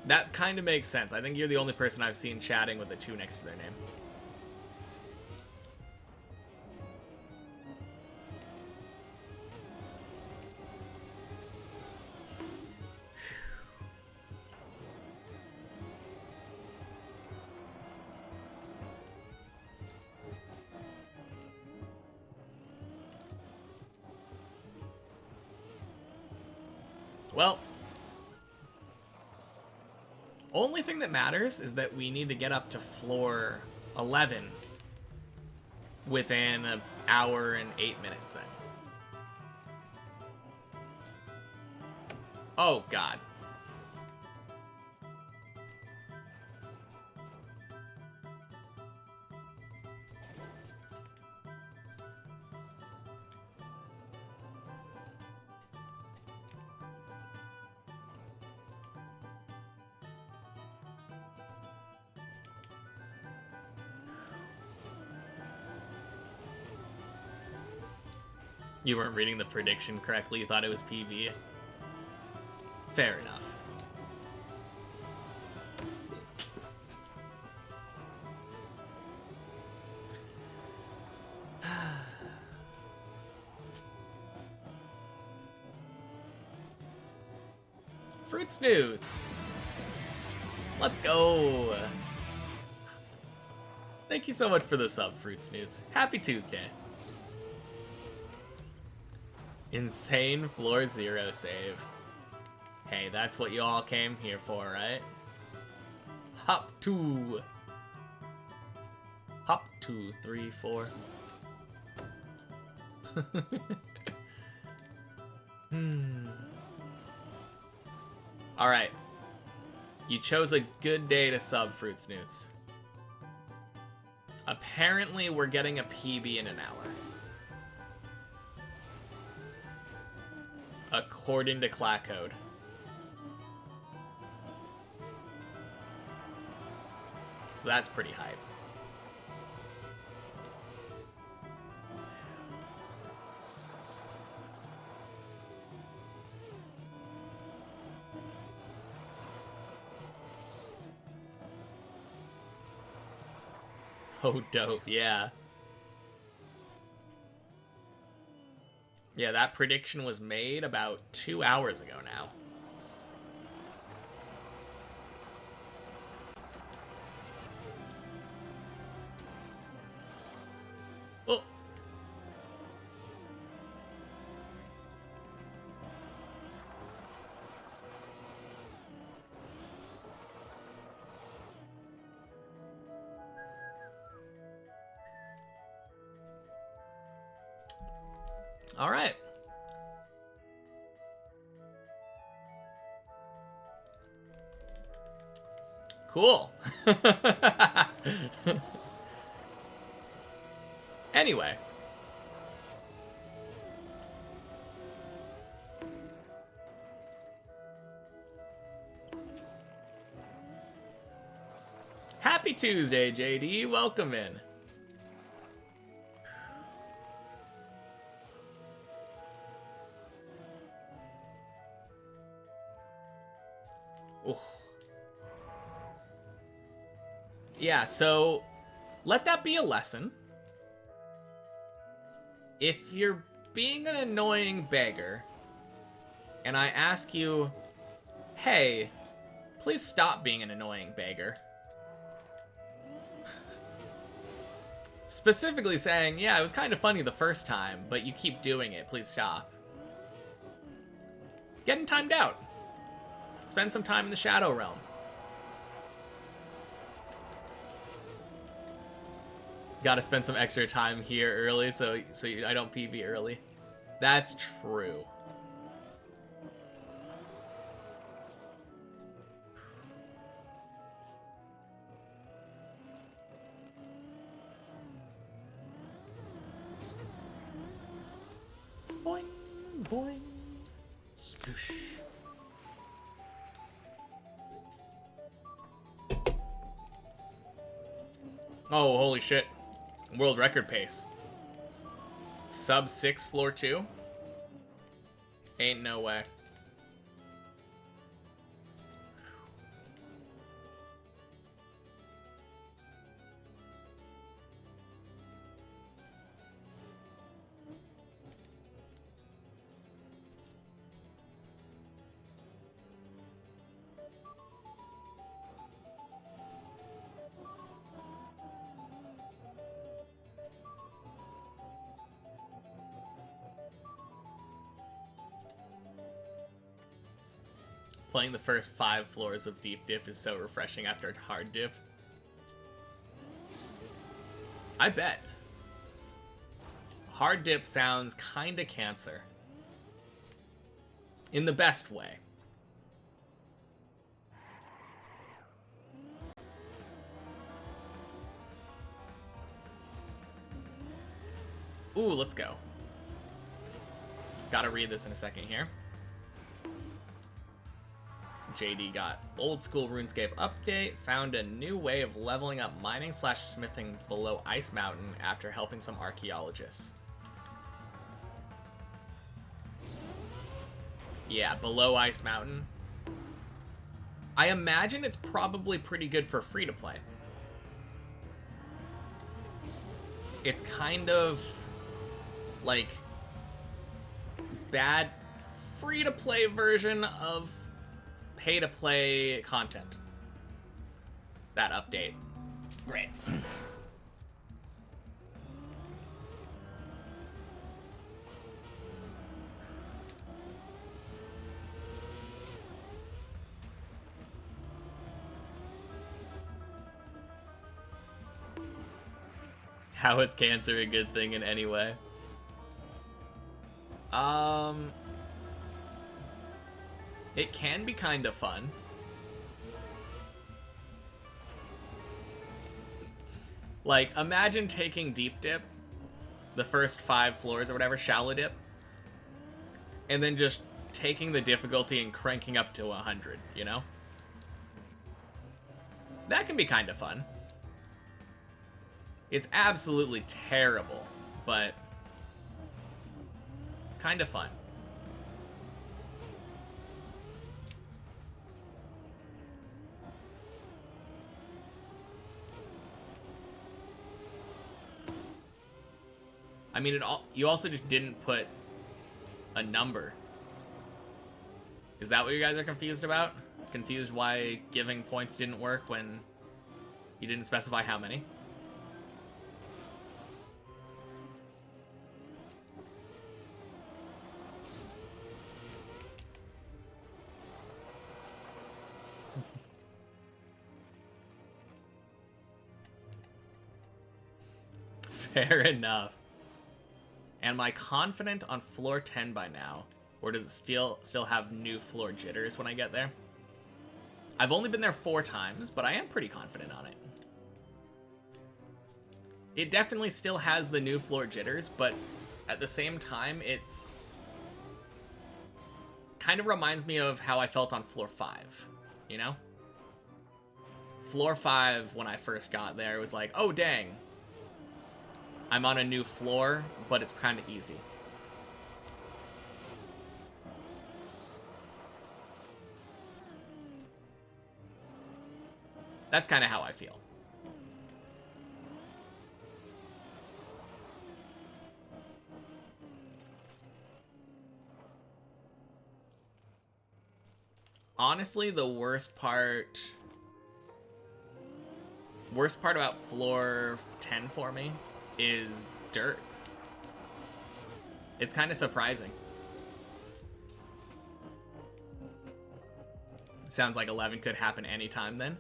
A: That kind of makes sense. I think you're the only person I've seen chatting with a 2 next to their name. Well, only thing that matters is that we need to get up to floor 11 within an hour and 8 minutes then. Oh, God. You weren't reading the prediction correctly, you thought it was PV. Fair enough. Fruit Snoots! Let's go! Thank you so much for the sub, Fruit Snoots. Happy Tuesday. Insane floor 0 save. Hey, that's what you all came here for, right? Hop 2. Hop 2, 3, 4. Alright. You chose a good day to sub, Fruit Snoots. Apparently, we're getting a PB in an hour. According to Clackode. So that's pretty hype. Oh, dope, yeah. Yeah, that prediction was made about 2 hours ago now. Oh. All right. Cool. Anyway. Happy Tuesday, JD. Welcome in. Ooh. Yeah, so let that be a lesson. If you're being an annoying beggar, and I ask you, hey, please stop being an annoying beggar. Specifically saying, yeah, it was kind of funny the first time, but you keep doing it, please stop. Getting timed out. Spend some time in the Shadow Realm. Gotta spend some extra time here early so I don't PB early. That's true. Boing, boing, sploosh. Oh, holy shit. World record pace. Sub 6 floor 2? Ain't no way. Playing the first 5 floors of Deep Dip is so refreshing after a hard dip. I bet. Hard dip sounds kinda cancer. In the best way. Ooh, let's go. Gotta read this in a second here. JD got old school RuneScape update, found a new way of leveling up mining / smithing below Ice Mountain after helping some archaeologists. Yeah, below Ice Mountain. I imagine it's probably pretty good for free to play. It's kind of like bad free to play version of pay to play content. That update. Great. How is cancer a good thing in any way? It can be kind of fun. Like, imagine taking Deep Dip, the first 5 floors or whatever, Shallow Dip, and then just taking the difficulty and cranking up to 100, you know? That can be kind of fun. It's absolutely terrible, but kind of fun. I mean, you also just didn't put a number. Is that what you guys are confused about? Confused why giving points didn't work when you didn't specify how many? Fair enough. Am I confident on floor 10 by now? Or does it still have new floor jitters when I get there? I've only been there 4 times, but I am pretty confident on it. It definitely still has the new floor jitters, but at the same time, it's kind of reminds me of how I felt on floor 5, you know? Floor 5, when I first got there, it was like, oh dang, I'm on a new floor, but it's kind of easy. That's kind of how I feel. Honestly, the worst part about floor 10 for me is dirt. It's kind of surprising. Sounds like 11 could happen anytime then.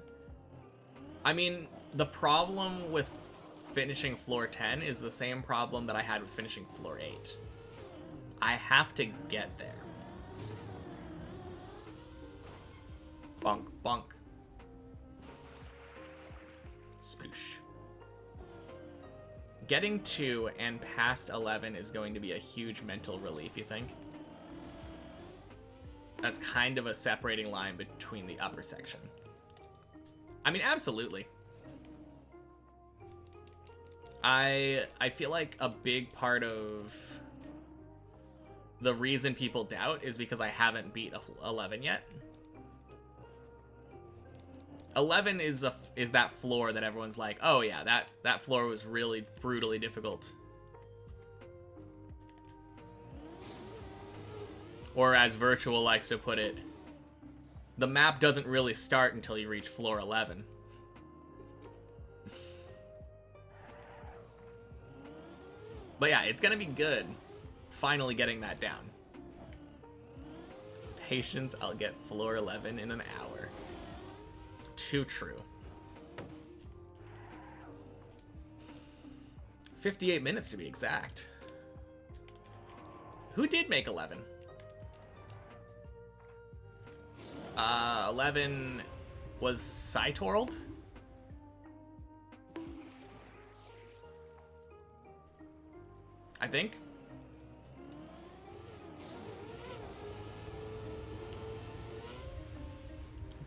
A: I mean, the problem with finishing floor 10 is the same problem that I had with finishing floor 8. I have to get there. Bonk, bonk. Sploosh. Getting to and past 11 is going to be a huge mental relief, you think? That's kind of a separating line between the upper section. I mean, absolutely. I feel like a big part of the reason people doubt is because I haven't beat 11 yet. 11 is that floor that everyone's like, oh yeah, that floor was really brutally difficult. Or as Virtual likes to put it, the map doesn't really start until you reach floor 11. But yeah, it's gonna be good finally getting that down. Patience, I'll get floor 11 in an hour. Too true. 58 minutes to be exact. Who did make 11? 11 was Cytorld? I think.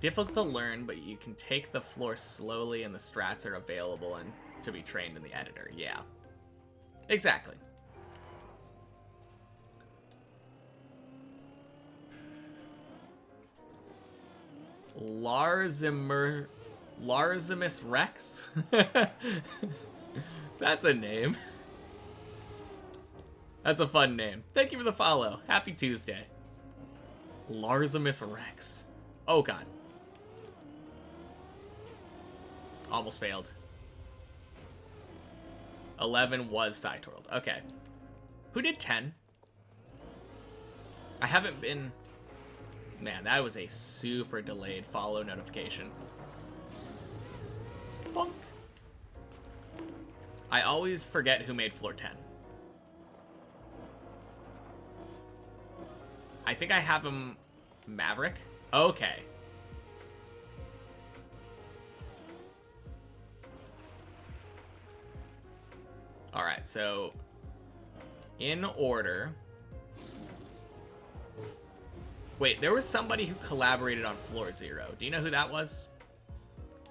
A: Difficult to learn, but you can take the floor slowly and the strats are available and to be trained in the editor. Yeah. Exactly. Larzimus Rex? That's a name. That's a fun name. Thank you for the follow. Happy Tuesday. Larzimus Rex. Oh god. Almost failed. 11 was Cytorld. Okay. Who did 10? I haven't been... Man, that was a super delayed follow notification. Bonk. I always forget who made floor 10. I think I have him Maverick. Okay. Alright, so in order. Wait, there was somebody who collaborated on floor 0. Do you know who that was?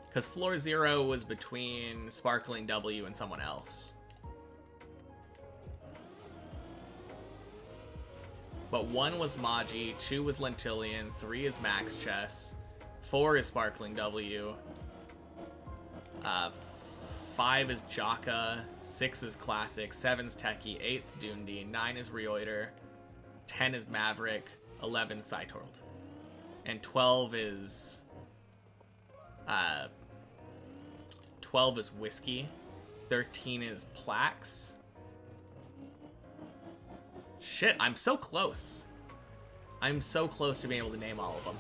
A: Because floor 0 was between Sparkling W and someone else. But 1 was Maji, 2 was Lentillion, 3 is Max Chess, 4 is Sparkling W, 5 is Jaka, 6 is Classic, 7's Techie, 8's Dundi, 9 is Reuter, 10 is Maverick, 11 is Cytorld. And 12 is Whiskey, 13 is Plax. Shit, I'm so close. I'm so close to being able to name all of them.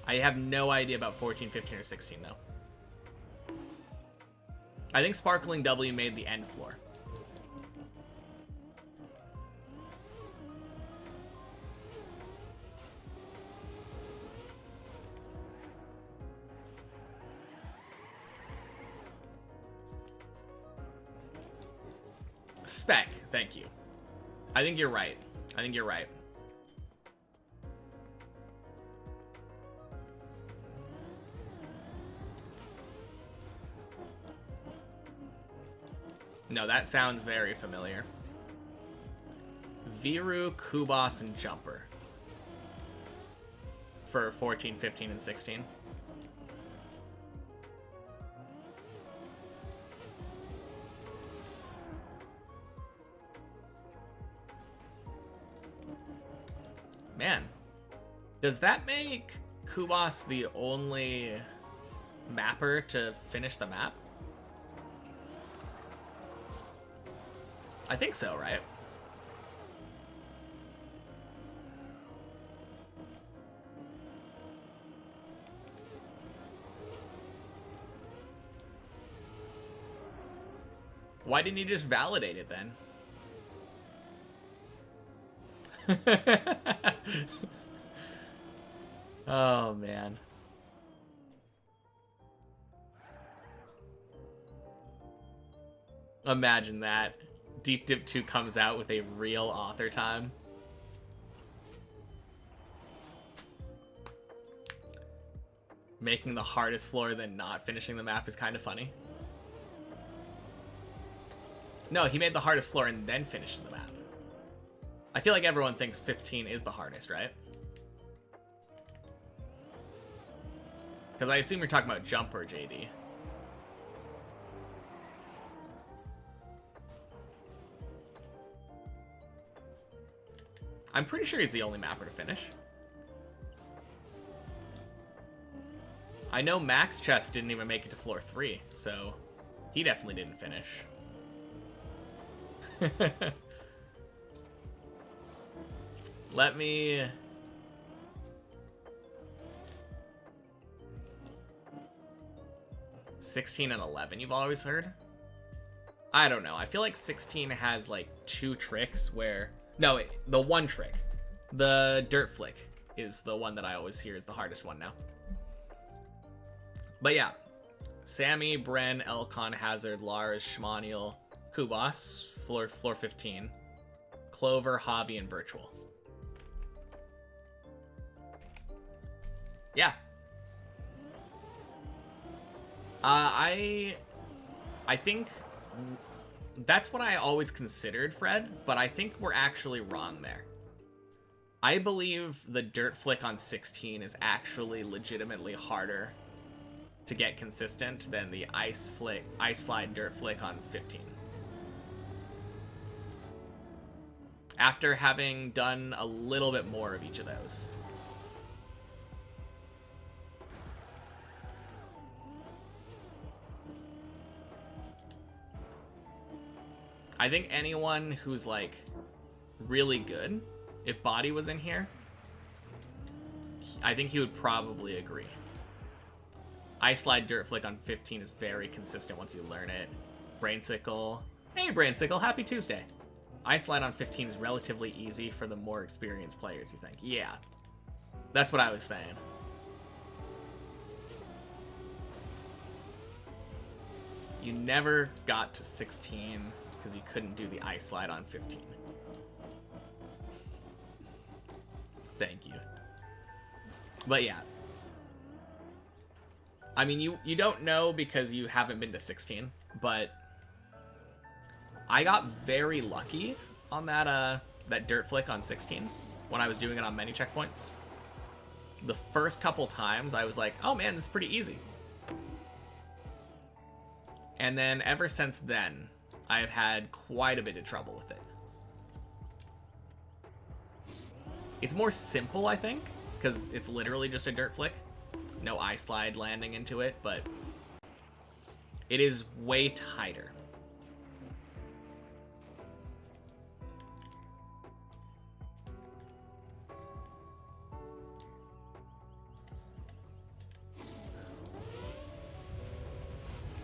A: I have no idea about 14, 15, or 16 though. I think Sparkling W made the end floor. Spec, thank you. I think you're right. I think you're right. No, that sounds very familiar. Viru, Kubas, and Jumper. For 14, 15, and 16. Man, does that make Kubas the only mapper to finish the map? I think so, right? Why didn't you just validate it then? Oh, man. Imagine that. Deep Dip 2 comes out with a real author time. Making the hardest floor then not finishing the map is kind of funny. No, he made the hardest floor and then finished the map. I feel like everyone thinks 15 is the hardest, right? Because I assume you're talking about Jumper, JD. I'm pretty sure he's the only mapper to finish. I know Max Chess didn't even make it to floor 3, so he definitely didn't finish. Let me... ...16 and 11 you've always heard? I don't know. I feel like 16 has like 2 tricks where... No, wait, the one trick. The Dirt Flick is the one that I always hear is the hardest one now. But yeah. Sammy, Bren, Elcon, Hazard, Lars, Schmaniel, Kubas, floor 15. Clover, Javi, and Virtual. Yeah. I think that's what I always considered, Fred, but I think we're actually wrong there. I believe the Dirt Flick on 16 is actually legitimately harder to get consistent than the Ice Slide Dirt Flick on 15. After having done a little bit more of each of those. I think anyone who's like really good, if Body was in here, I think he would probably agree. Ice Slide Dirt Flick on 15 is very consistent once you learn it. Brainsicle. Hey Brainsicle, happy Tuesday. Ice Slide on 15 is relatively easy for the more experienced players, you think? Yeah. That's what I was saying. You never got to 16 because you couldn't do the Ice Slide on 15. Thank you. But yeah. I mean, you don't know because you haven't been to 16, but I got very lucky on that that Dirt Flick on 16 when I was doing it on many checkpoints. The first couple times I was like, oh man, this is pretty easy. And then ever since then, I've had quite a bit of trouble with it. It's more simple, I think, because it's literally just a dirt flick. No eye slide landing into it, but it is way tighter.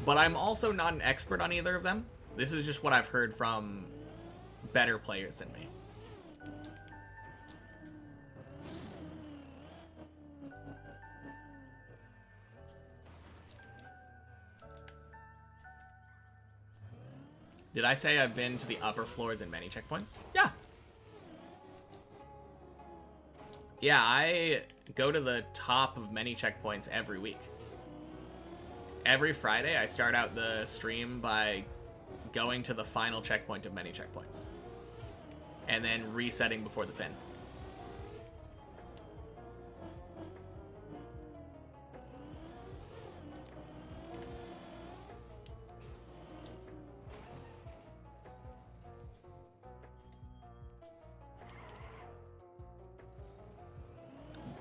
A: But I'm also not an expert on either of them. This is just what I've heard from better players than me. Did I say I've been to the upper floors in many checkpoints? Yeah. Yeah, I go to the top of many checkpoints every week. Every Friday, I start out the stream by going to the final checkpoint of many checkpoints. And then resetting before the fin.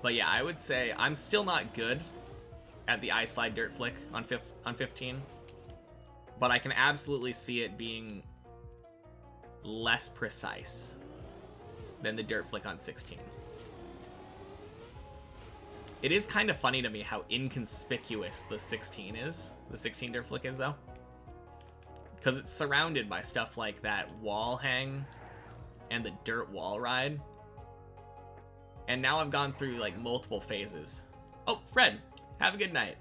A: But yeah, I would say I'm still not good at the ice slide dirt flick on 15, but I can absolutely see it being less precise than the dirt flick on 16. It is kind of funny to me how inconspicuous the 16 dirt flick is, though, because it's surrounded by stuff like that wall hang and the dirt wall ride. And now I've gone through like multiple phases. Oh, Fred, have a good night.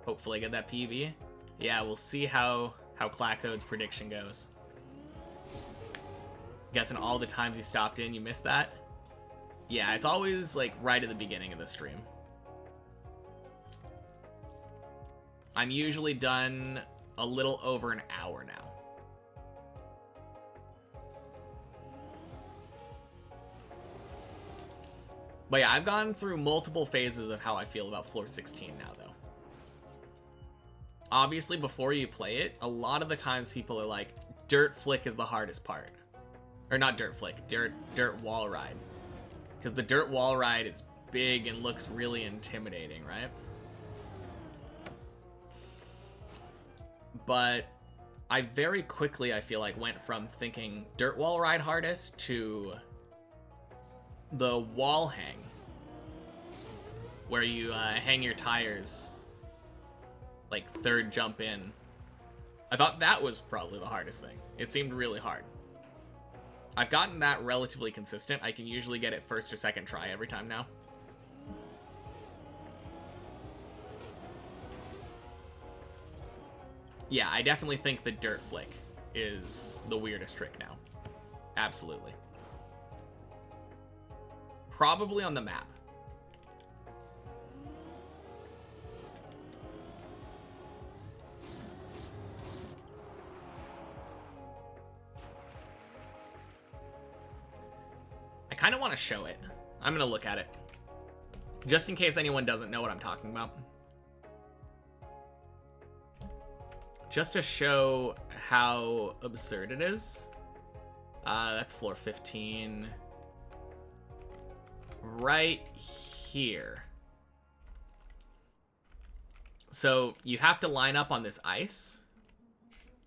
A: Hopefully I get that PB. Yeah, we'll see how Clackode's prediction goes. Guessing all the times you stopped in, you missed that? Yeah, it's always like right at the beginning of the stream. I'm usually done a little over an hour now. But yeah, I've gone through multiple phases of how I feel about floor 16 now, though. Obviously, before you play it, a lot of the times people are like, dirt flick is the hardest part. Or not dirt flick, dirt wall ride. Because the dirt wall ride is big and looks really intimidating, right? But I very quickly, I feel like, went from thinking dirt wall ride hardest to the wall hang, where you hang your tires like third jump in. I thought that was probably the hardest thing. It seemed really hard. I've gotten that relatively consistent. I can usually get it first or second try every time now. Yeah, I definitely think the dirt flick is the weirdest trick now. Absolutely. Probably on the map. I kind of want to show it. I'm going to look at it. Just in case anyone doesn't know what I'm talking about. Just to show how absurd it is. That's floor 15. Right here. So you have to line up on this ice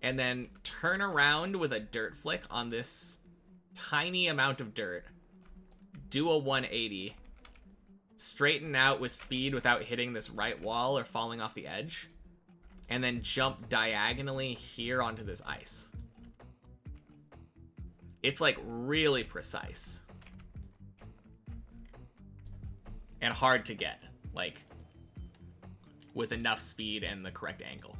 A: and then turn around with a dirt flick on this tiny amount of dirt. Do a 180. Straighten out with speed without hitting this right wall or falling off the edge. And then jump diagonally here onto this ice. It's like really precise. And hard to get, like, with enough speed and the correct angle.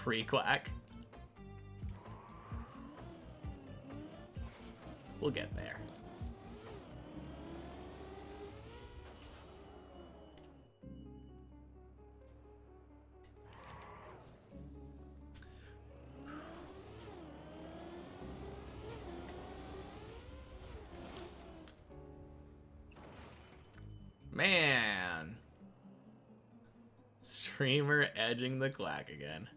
A: Pre-quack. We'll get there. Man. Streamer edging the quack again.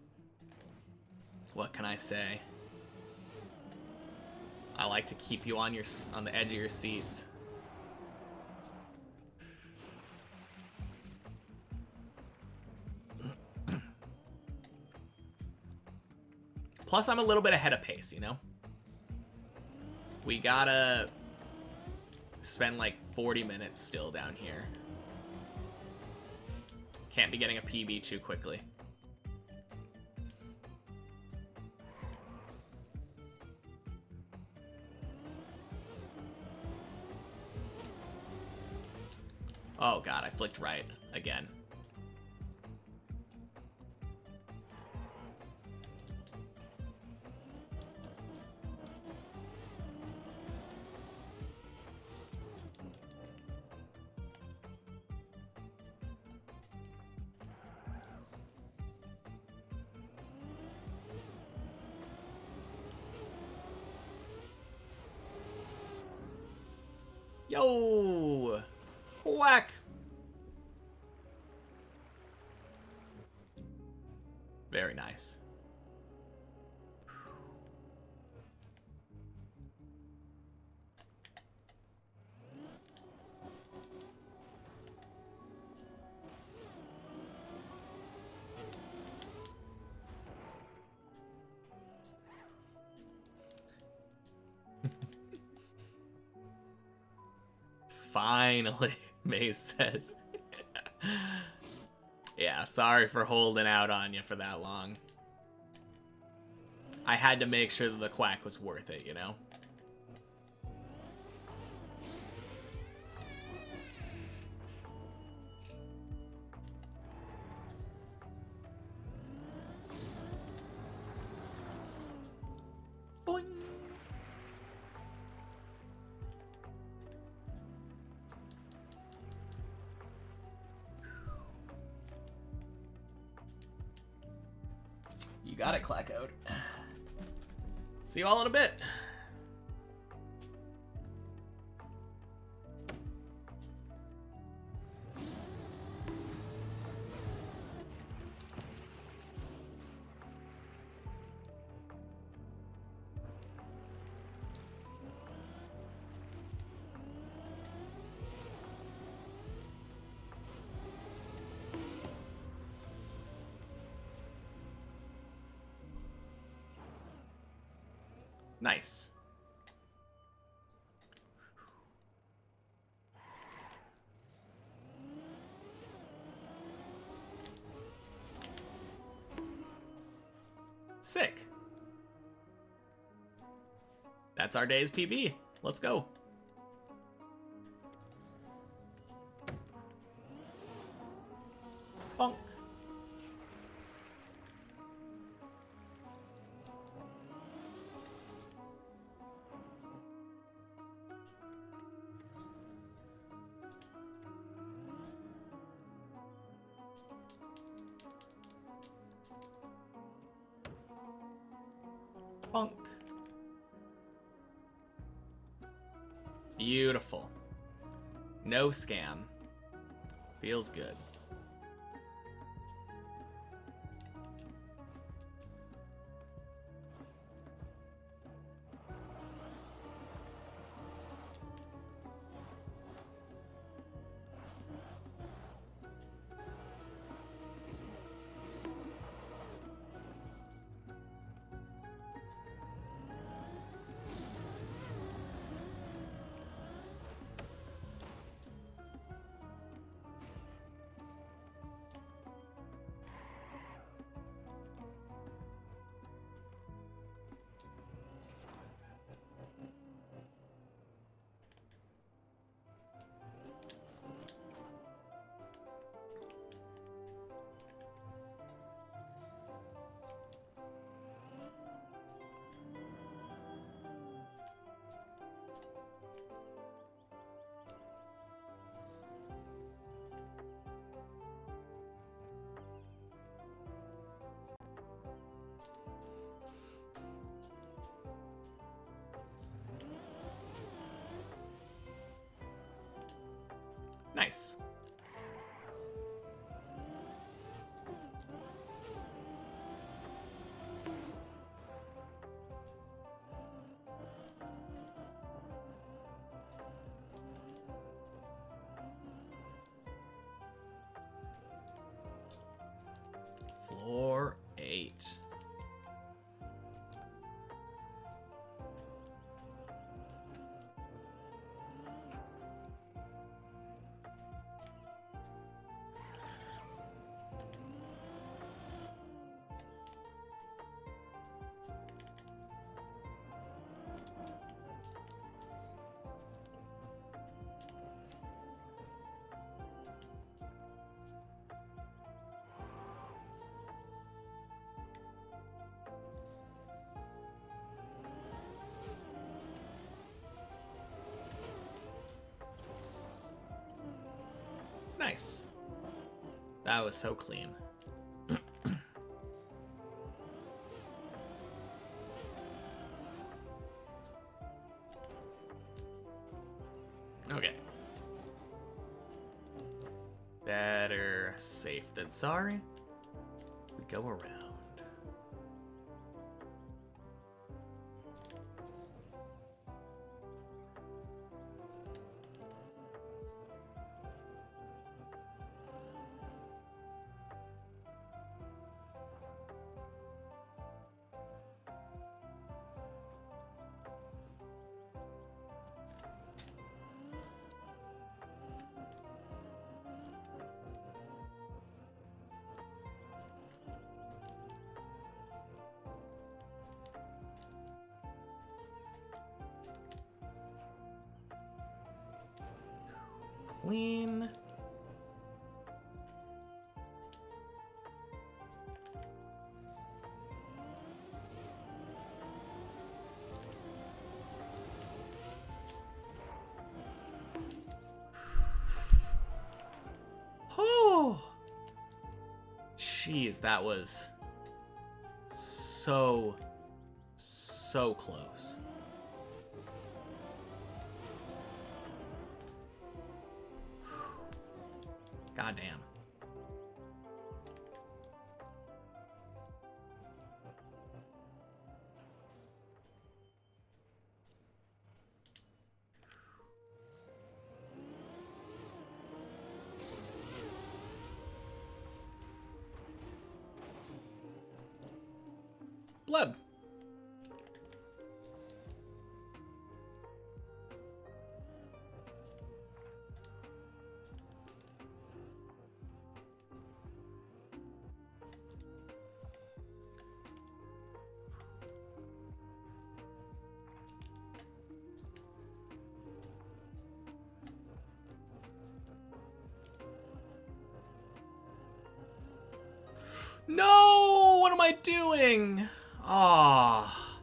A: What can I say? I like to keep you on the edge of your seats. Plus, I'm a little bit ahead of pace, you know? We gotta spend like 40 minutes still down here. Can't be getting a PB too quickly. Oh god, I flicked right again. Yo! Whack! Very nice. Finally, Maze says. Yeah, sorry for holding out on you for that long. I had to make sure that the quack was worth it, you know? Boing. You got it, Clackode. See you all in a bit. Nice. Sick. That's our day's PB. Let's go. Bonk. Bonk. Beautiful. No scam. Feels good. Nice. Floor 8. Nice. That was so clean. Okay. Better safe than sorry. We go around. Clean. Oh, jeez, that was so close. Goddamn. Bleb. No! What am I doing? Ah.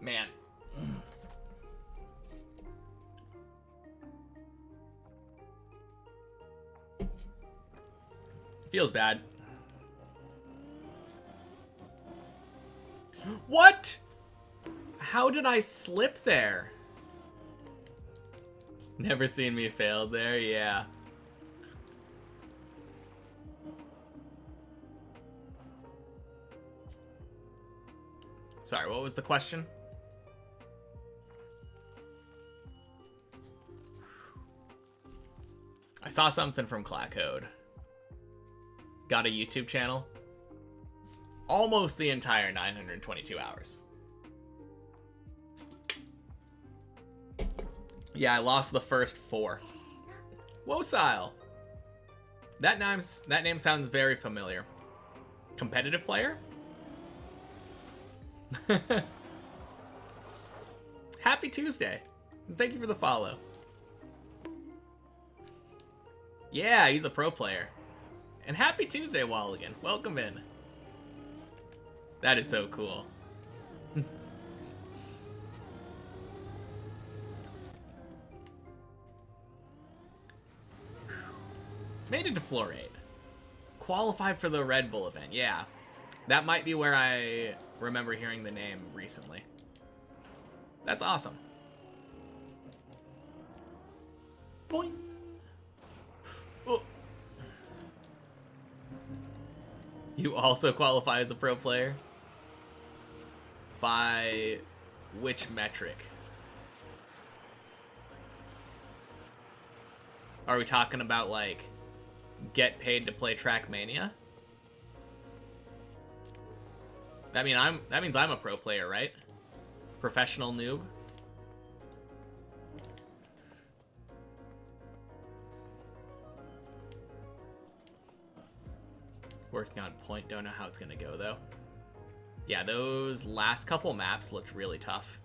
A: Man. Feels bad. What? How did I slip there? Never seen me fail there, yeah. Sorry, what was the question? I saw something from Clackcode. Got a YouTube channel. Almost the entire 922 hours. Yeah, I lost the first 4. Wosile. That name sounds very familiar. Competitive player? Happy Tuesday. Thank you for the follow. Yeah, he's a pro player. And happy Tuesday, Walligan. Welcome in. That is so cool. Made it to floor 8. Qualified for the Red Bull event, yeah. That might be where I remember hearing the name recently. That's awesome. Boing. Oh. You also qualify as a pro player? By which metric? Are we talking about, like, get paid to play Trackmania? That means I'm a pro player, right? Professional noob? Working on point, don't know how it's gonna go though. Yeah, those last couple maps looked really tough.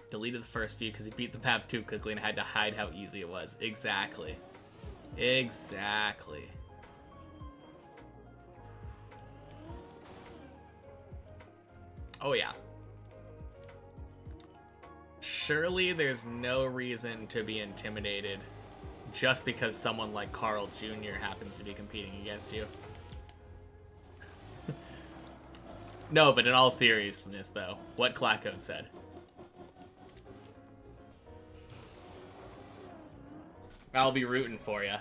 A: Deleted the first few because he beat the map too quickly and had to hide how easy it was. Exactly. Exactly. Oh yeah. Surely there's no reason to be intimidated just because someone like Carl Jr. happens to be competing against you. No, but in all seriousness though, what Clackcode said. I'll be rooting for you.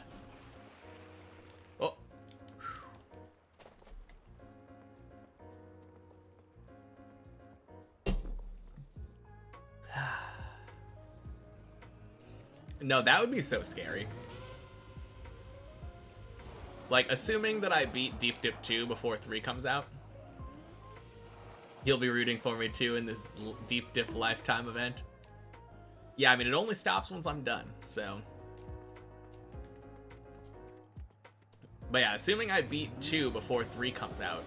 A: Oh. No, that would be so scary. Like, assuming that I beat Deep Dip 2 before 3 comes out, he'll be rooting for me too in this Deep Dip Lifetime event. Yeah, I mean, it only stops once I'm done, so... But yeah, assuming I beat 2 before 3 comes out,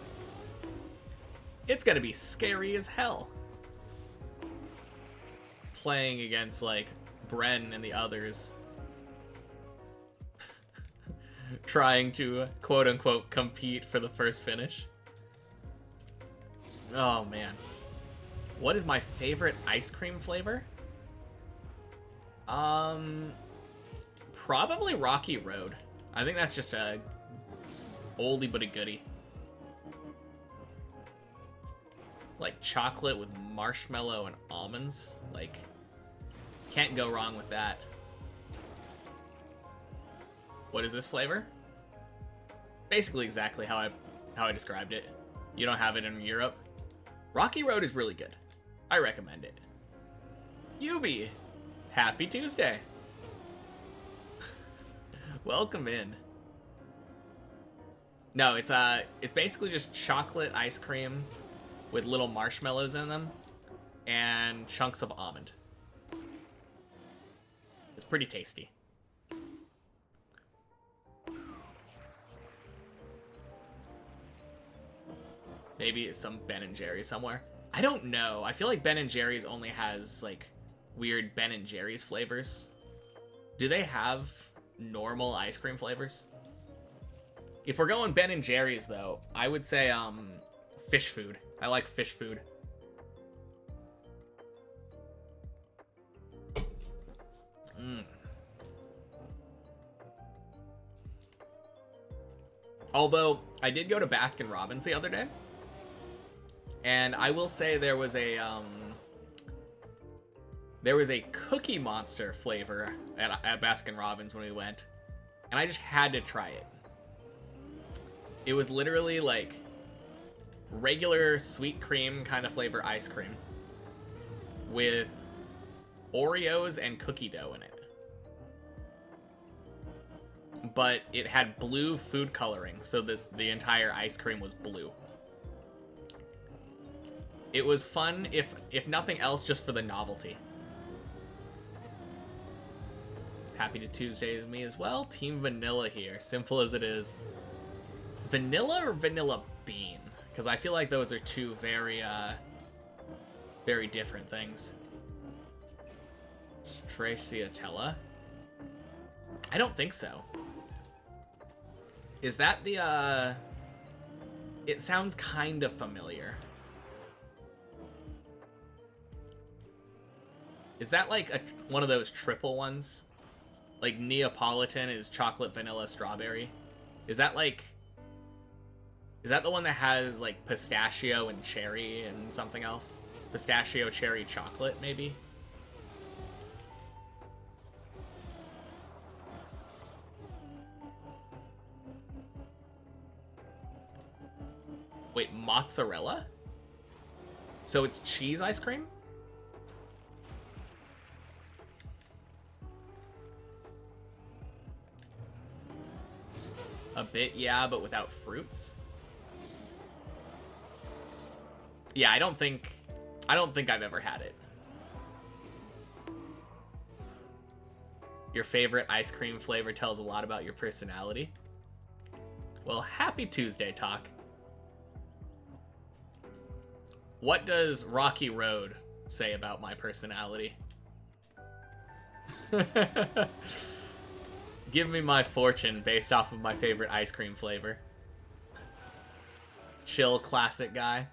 A: it's gonna be scary as hell. Playing against, like, Bren and the others. Trying to, quote-unquote, compete for the first finish. Oh, man. What is my favorite ice cream flavor? Probably Rocky Road. I think that's just a oldie but a goodie. Like chocolate with marshmallow and almonds. Like, can't go wrong with that. What is this flavor? Basically exactly how I described it. You don't have it in Europe. Rocky Road is really good. I recommend it. Yubi, happy Tuesday. Welcome in. No, it's basically just chocolate ice cream with little marshmallows in them and chunks of almond. It's pretty tasty. Maybe it's some Ben & Jerry's somewhere. I don't know. I feel like Ben & Jerry's only has, like, weird Ben & Jerry's flavors. Do they have normal ice cream flavors? If we're going Ben & Jerry's, though, I would say, fish food. I like fish food. Although, I did go to Baskin-Robbins the other day. And I will say there was a Cookie Monster flavor at Baskin-Robbins when we went. And I just had to try it. It was literally like regular sweet cream kind of flavor ice cream with Oreos and cookie dough in it. But it had blue food coloring, so that the entire ice cream was blue. It was fun, if nothing else, just for the novelty. Happy to Tuesday with me as well. Team Vanilla here, simple as it is. Vanilla or vanilla bean? Because I feel like those are two very different things. Stracciatella? I don't think so. Is that the, it sounds kind of familiar. Is that like one of those triple ones? Like Neapolitan is chocolate, vanilla, strawberry. Is that like... Is that the one that has like pistachio and cherry and something else? Pistachio, cherry, chocolate, maybe? Wait, mozzarella? So it's cheese ice cream? A bit, yeah, but without fruits? Yeah, I don't think I've ever had it. Your favorite ice cream flavor tells a lot about your personality. Well, happy Tuesday, Talk. What does Rocky Road say about my personality? Give me my fortune based off of my favorite ice cream flavor. Chill, classic guy.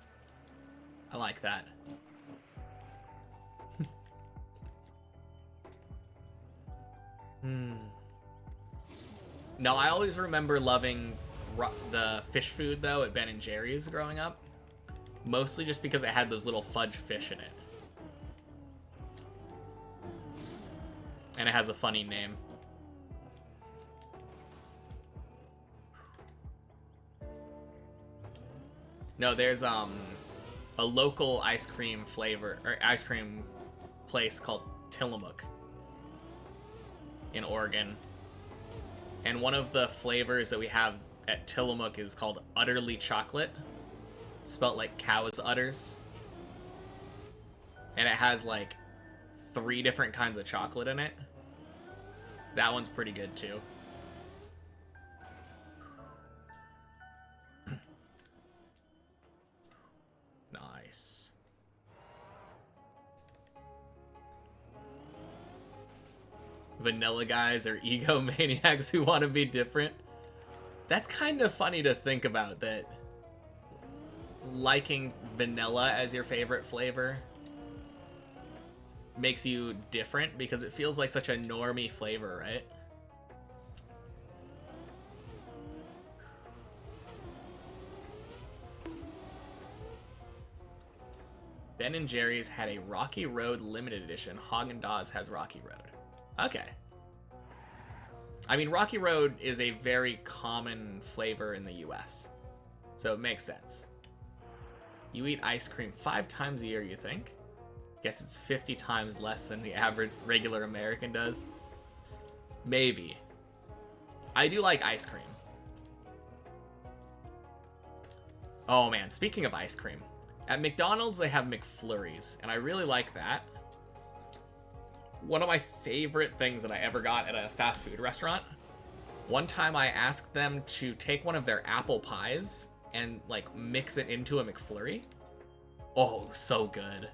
A: I like that. No, I always remember loving the fish food, though, at Ben & Jerry's growing up. Mostly just because it had those little fudge fish in it. And it has a funny name. No, there's a local ice cream flavor or ice cream place called Tillamook in Oregon. And one of the flavors that we have at Tillamook is called Utterly Chocolate. Spelt like cow's udders. And it has like 3 different kinds of chocolate in it. That one's pretty good too. Nice. Vanilla guys are egomaniacs who want to be different. That's kind of funny to think about, that liking vanilla as your favorite flavor makes you different, because it feels like such a normie flavor, right? Ben & Jerry's had a Rocky Road limited edition. Haagen-Dazs has Rocky Road. Okay. I mean, Rocky Road is a very common flavor in the US, so it makes sense. You eat ice cream 5 times a year, you think? Guess it's 50 times less than the average regular American does. Maybe. I do like ice cream. Oh man, speaking of ice cream. At McDonald's, they have McFlurries, and I really like that. One of my favorite things that I ever got at a fast food restaurant, one time I asked them to take one of their apple pies and like mix it into a McFlurry. Oh, so good.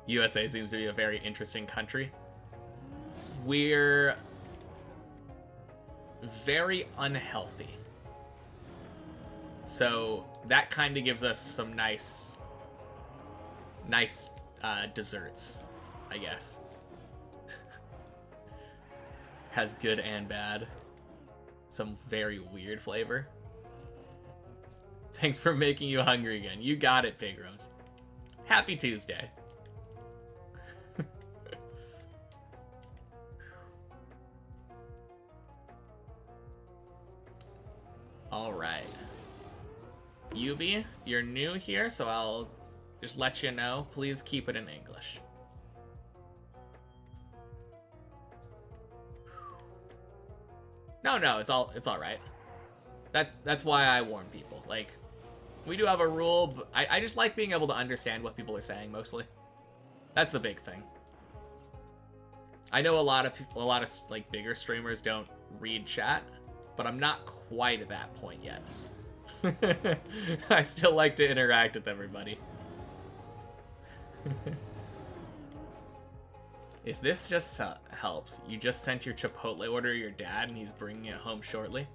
A: USA seems to be a very interesting country. We're very unhealthy. So that kind of gives us some nice desserts, I guess. Has good and bad. Some very weird flavor. Thanks for making you hungry again. You got it, Pigrams. Happy Tuesday. Alright. Yubi, you're new here, so I'll just let you know. Please keep it in English. No, it's all right. That's why I warn people. Like, we do have a rule, but I just like being able to understand what people are saying mostly. That's the big thing. I know a lot of like bigger streamers don't read chat, but I'm not quite at that point yet. I still like to interact with everybody. If this just helps, you just sent your Chipotle order to your dad and he's bringing it home shortly.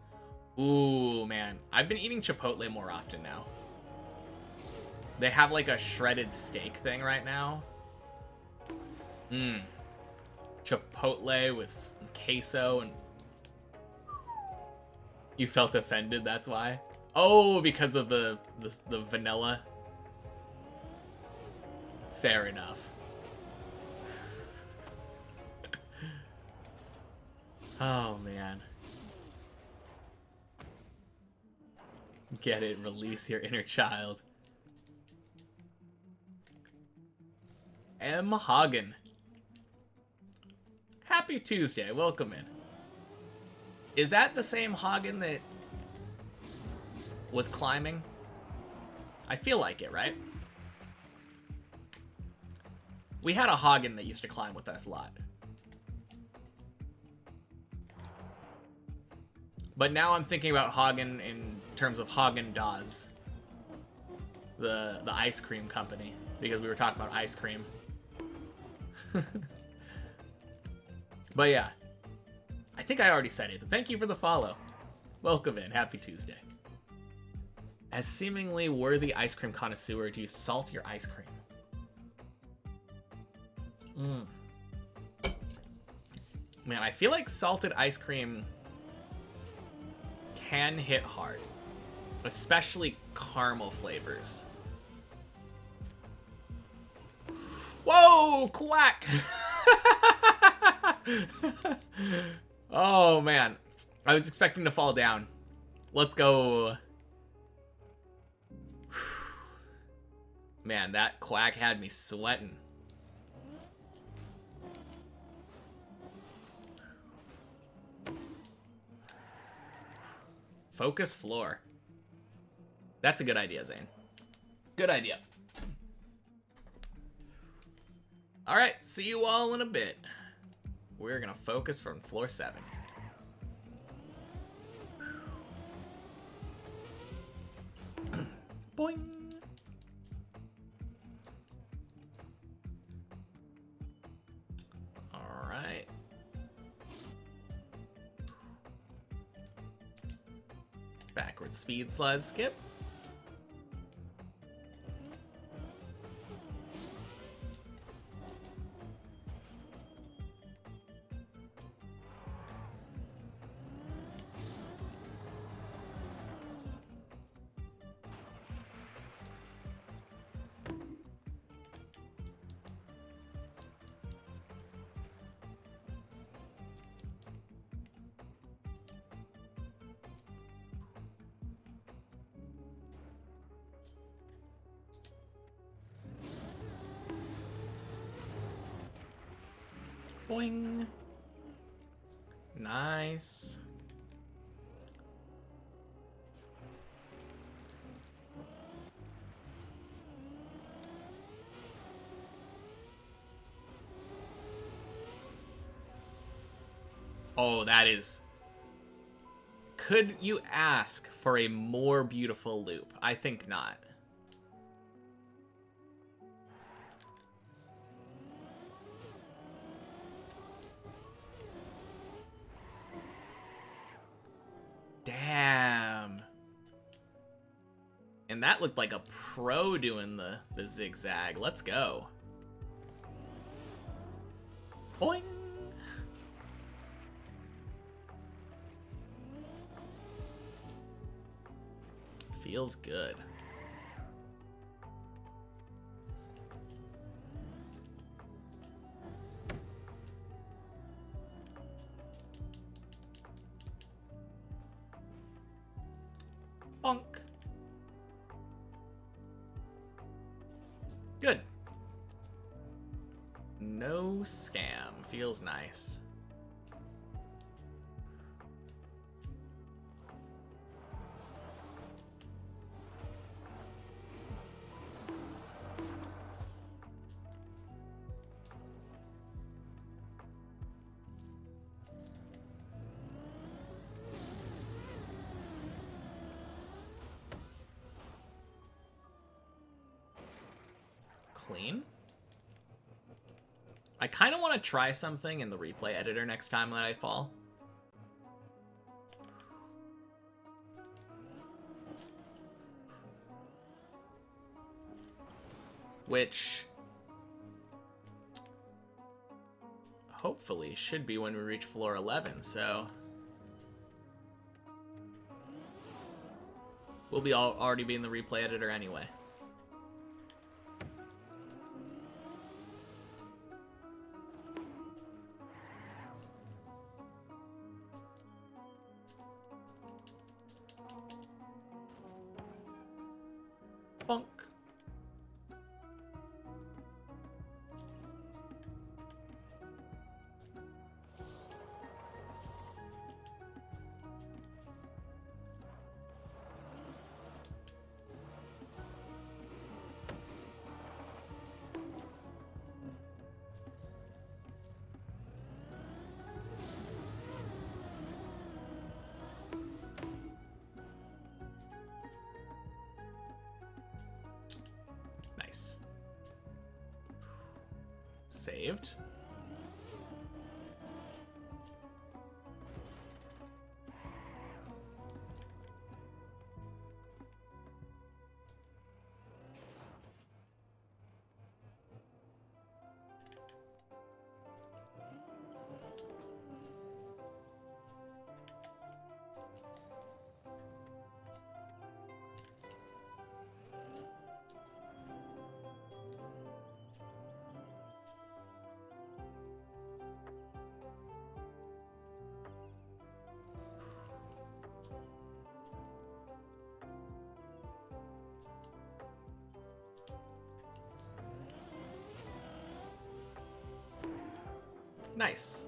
A: Ooh, man. I've been eating Chipotle more often now. They have like a shredded steak thing right now. chipotle with queso and... You felt offended, that's why? Oh, because of the vanilla? Fair enough. Oh, man. Get it, release your inner child. M. Hagen. Happy Tuesday, welcome in. Is that the same Hagen that was climbing? I feel like it, right? We had a Hagen that used to climb with us a lot. But now I'm thinking about Hagen in terms of Haagen-Dazs, the ice cream company, because we were talking about ice cream. But yeah, I think I already said it, but thank you for the follow. Welcome in, happy Tuesday. As seemingly worthy ice cream connoisseur, do you salt your ice cream? Man, I feel like salted ice cream can hit hard, especially caramel flavors. Whoa, quack! Oh man, I was expecting to fall down. Let's go. Man, that quack had me sweating. Focus floor. That's a good idea, Zane. Good idea. Alright, see you all in a bit. We're gonna focus from floor 7. Boing! Alright. Backward speed slide skip. Boing. Nice. Oh, that is... Could you ask for a more beautiful loop? I think not. Damn. And that looked like a pro doing the zigzag. Let's go. Boing. Feels good. Bonk. Good. No scam. Feels nice. Clean. I kind of want to try something in the replay editor next time that I fall. Which hopefully should be when we reach floor 11, so we'll be already be in the replay editor anyway. Bonk. Nice. Saved. Nice.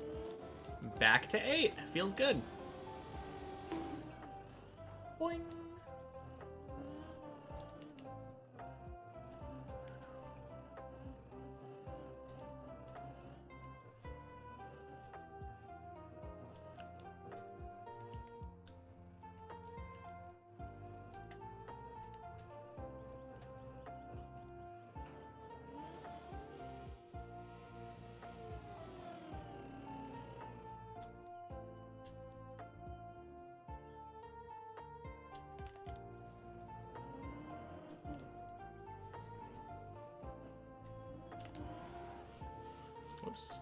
A: Back to 8. Feels good. Boing. Oops.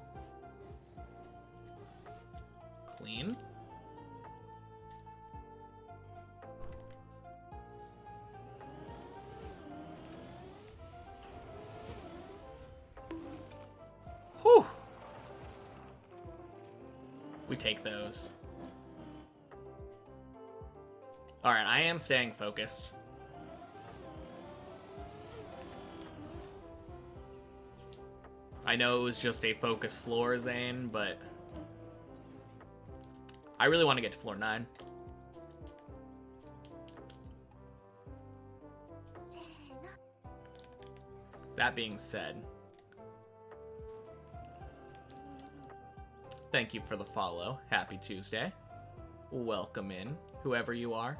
A: Clean. Whew. We take those. Alright, I am staying focused. I know it was just a focus floor, Zane, but I really want to get to floor 9. That being said, thank you for the follow. Happy Tuesday. Welcome in, whoever you are.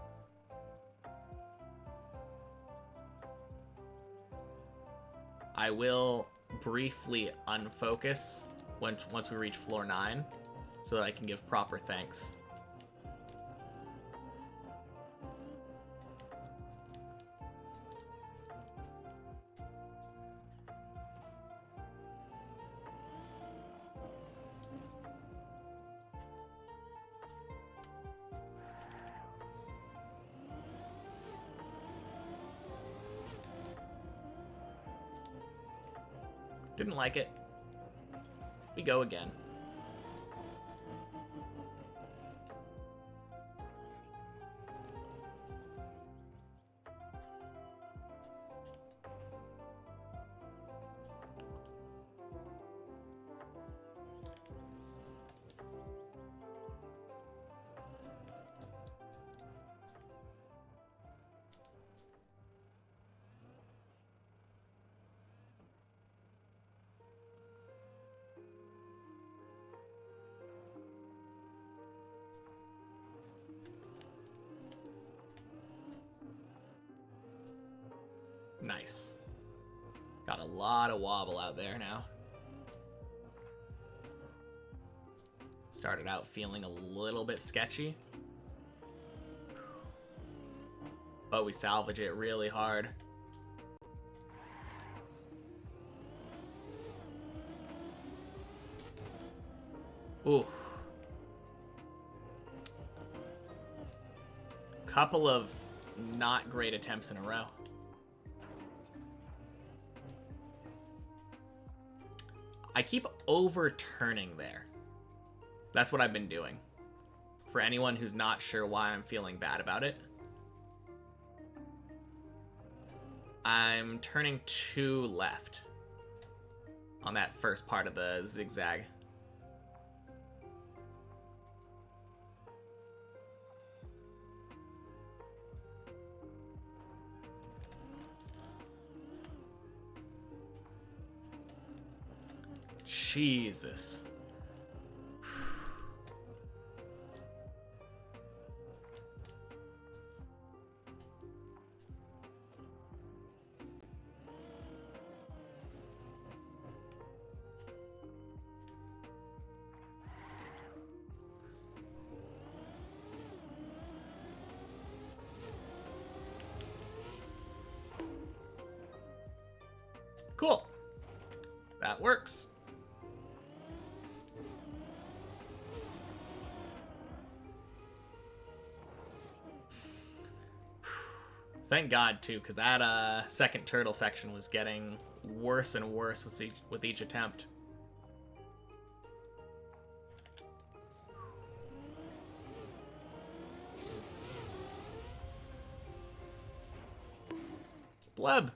A: I will briefly unfocus once we reach floor 9 so that I can give proper thanks. Didn't like it. We go again. Nice. Got a lot of wobble out there now. Started out feeling a little bit sketchy, but we salvage it really hard. Ooh. Couple of not great attempts in a row. I keep overturning there. That's what I've been doing. For anyone who's not sure why I'm feeling bad about it, I'm turning 2 left on that first part of the zigzag. Jesus. Cool. That works. Thank God, too, because that second turtle section was getting worse and worse with each attempt. Bleb.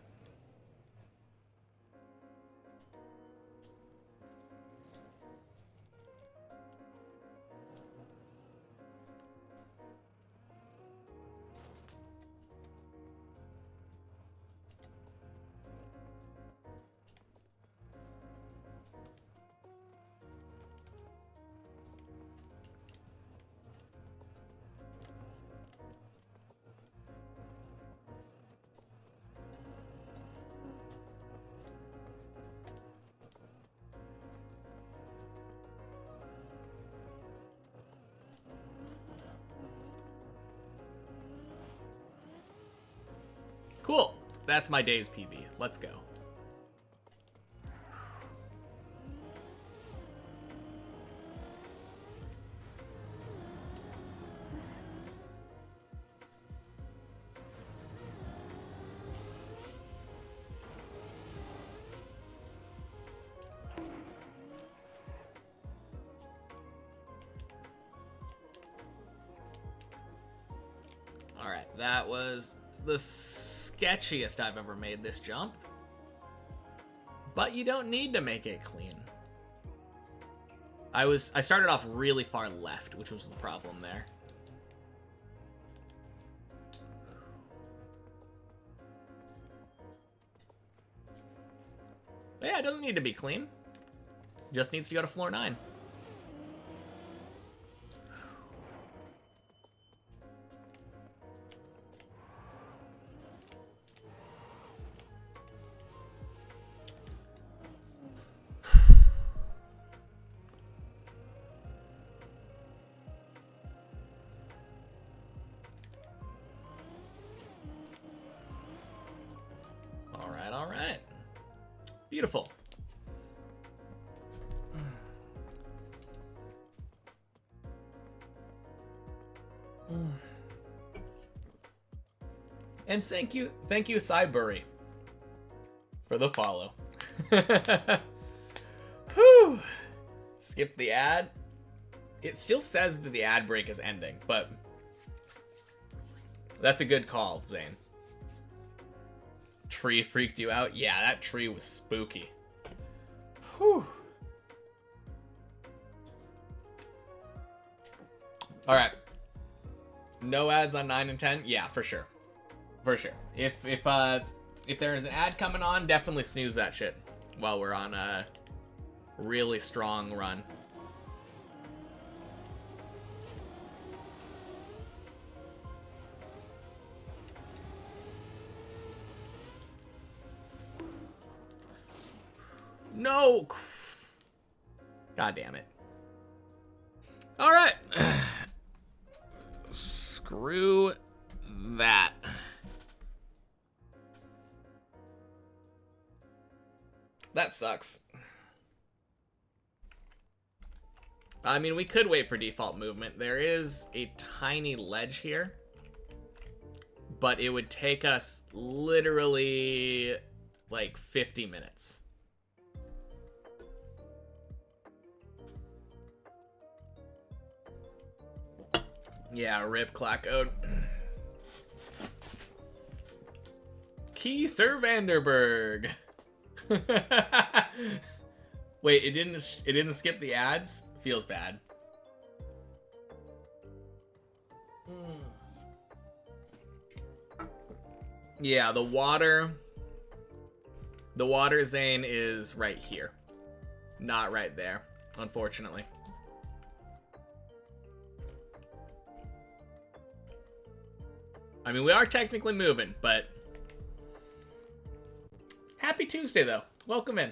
A: Cool. That's my day's PB. Let's go. All right, that was the sketchiest I've ever made this jump. But you don't need to make it clean. I started off really far left, which was the problem there. But yeah, it doesn't need to be clean. Just needs to go to floor 9. All right. Beautiful. And thank you, Cybury, for the follow. Whew. Skip the ad. It still says that the ad break is ending, but that's a good call, Zane. Tree freaked you out? Yeah, that tree was spooky. Whew. All right. No ads on 9 and 10? Yeah, for sure. For sure. If there is an ad coming on, definitely snooze that shit while we're on a really strong run. No! God damn it. All right. Screw that. That sucks. I mean, we could wait for default movement. There is a tiny ledge here, but it would take us literally like 50 minutes. Yeah, rip Clackode. Key Sir Vanderberg. Wait, it didn't skip the ads? Feels bad. Yeah, the water Zane is right here. Not right there, unfortunately. I mean, we are technically moving, but happy Tuesday, though. Welcome in.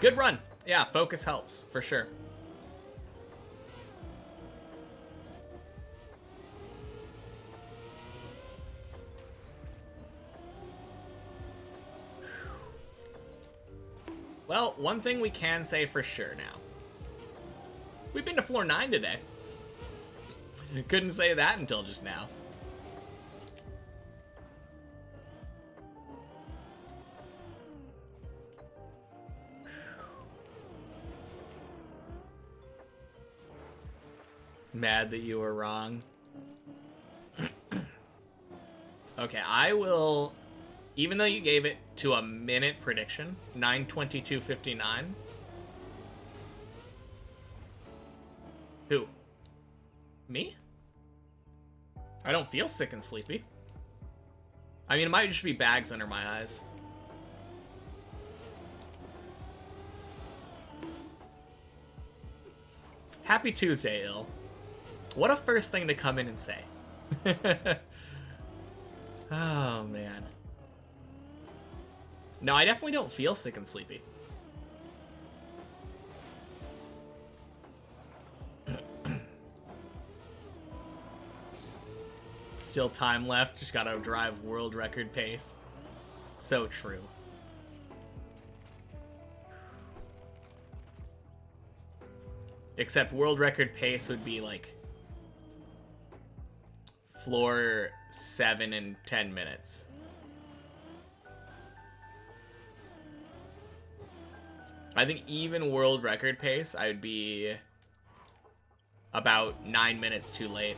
A: Good run. Yeah, focus helps, for sure. Well, one thing we can say for sure now. We've been to floor 9 today. Couldn't say that until just now. Mad that you were wrong. Okay, I will, even though you gave it to a minute prediction, 9:22:59. Who? Me? I don't feel sick and sleepy. I mean, it might just be bags under my eyes. Happy Tuesday, Ill. What a first thing to come in and say. Oh, man. No, I definitely don't feel sick and sleepy. Still time left, just gotta drive world record pace. So true. Except world record pace would be like floor 7 in 10 minutes. I think even world record pace, I would be about 9 minutes too late.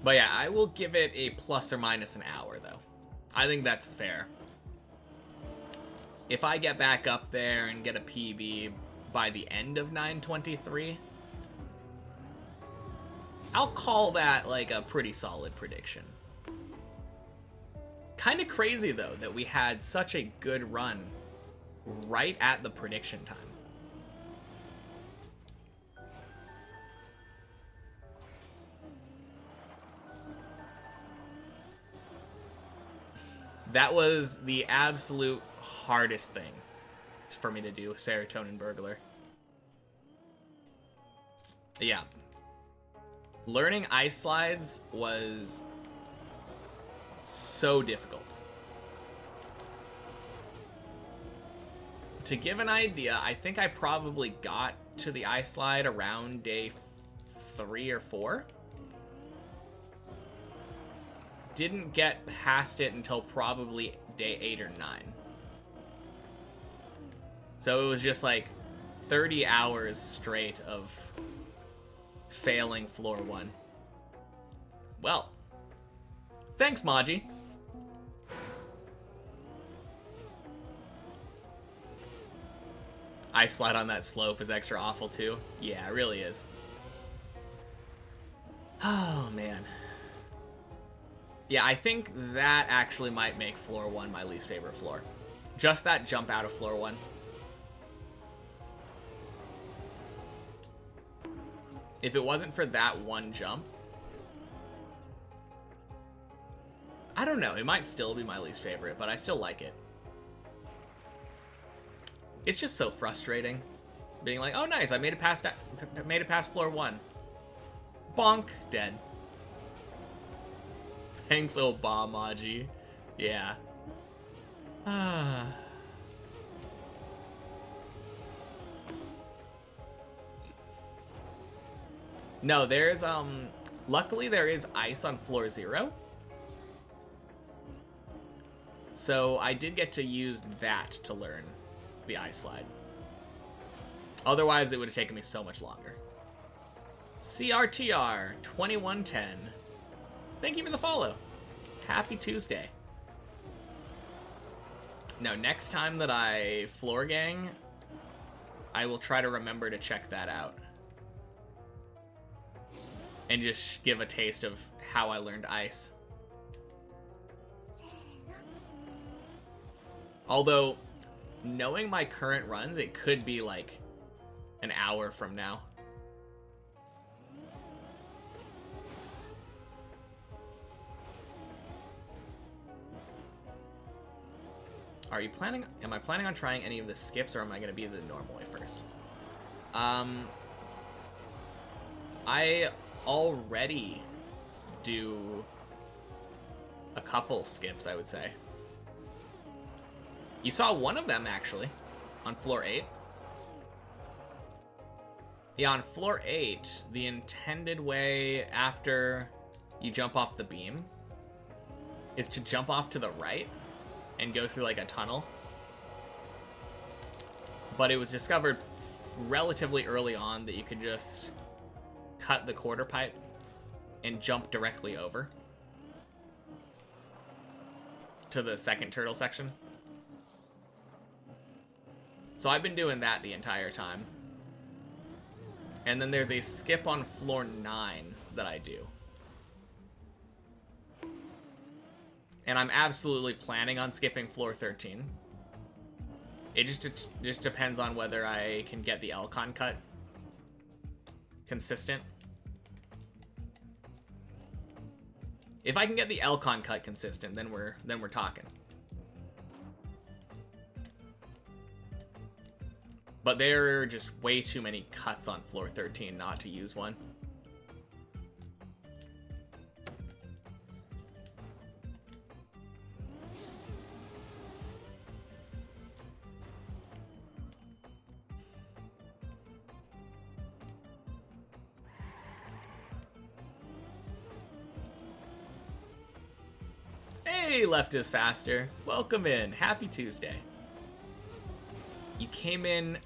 A: But yeah, I will give it a plus or minus an hour, though. I think that's fair. If I get back up there and get a PB by the end of 9:23, I'll call that like a pretty solid prediction. Kind of crazy, though, that we had such a good run right at the prediction time. That was the absolute hardest thing for me to do, Serotonin Burglar. Yeah. Learning ice slides was so difficult. To give an idea, I think I probably got to the ice slide around day 3 or 4. Didn't get past it until probably day 8 or 9. So it was just like 30 hours straight of failing floor 1. Well, thanks, Maji. Ice slide on that slope is extra awful too. Yeah, it really is. Oh, man. Yeah, I think that actually might make floor 1 my least favorite floor. Just that jump out of floor 1. If it wasn't for that one jump, I don't don't know. It might still be my least favorite, but I still like it. It's just so frustrating. Being like, oh nice, I made it past floor 1. Bonk, dead. Thanks, Obamaji. Yeah. No, there's luckily there is ice on floor 0. So I did get to use that to learn the ice slide. Otherwise, it would have taken me so much longer. CRTR 2110. Thank you for the follow. Happy Tuesday. Now, next time that I floor gang, I will try to remember to check that out. And just give a taste of how I learned ice. Although, knowing my current runs, it could be like an hour from now. Am I planning on trying any of the skips, or am I going to be the normal way first? I already do a couple skips, I would say. You saw one of them, actually, on floor 8. Yeah, on floor 8, the intended way after you jump off the beam is to jump off to the right and go through like a tunnel. But it was discovered relatively early on that you could just cut the quarter pipe and jump directly over to the second turtle section. So I've been doing that the entire time. And then there's a skip on floor 9 that I do. And I'm absolutely planning on skipping floor 13. It just depends on whether I can get the Elcon cut consistent. If I can get the Elcon cut consistent, then we're talking. But there are just way too many cuts on floor 13 not to use one. Hey, Left is Faster. Welcome in. Happy Tuesday. You came in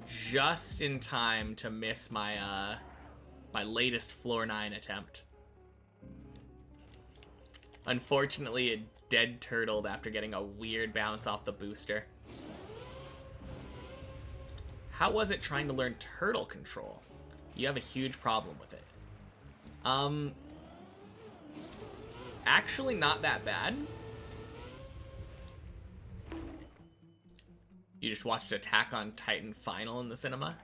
A: just in time to miss my my latest floor 9 attempt. Unfortunately, it dead turtled after getting a weird bounce off the booster. How was it trying to learn turtle control? You have a huge problem with it. Actually not that bad. You just watched Attack on Titan final in the cinema?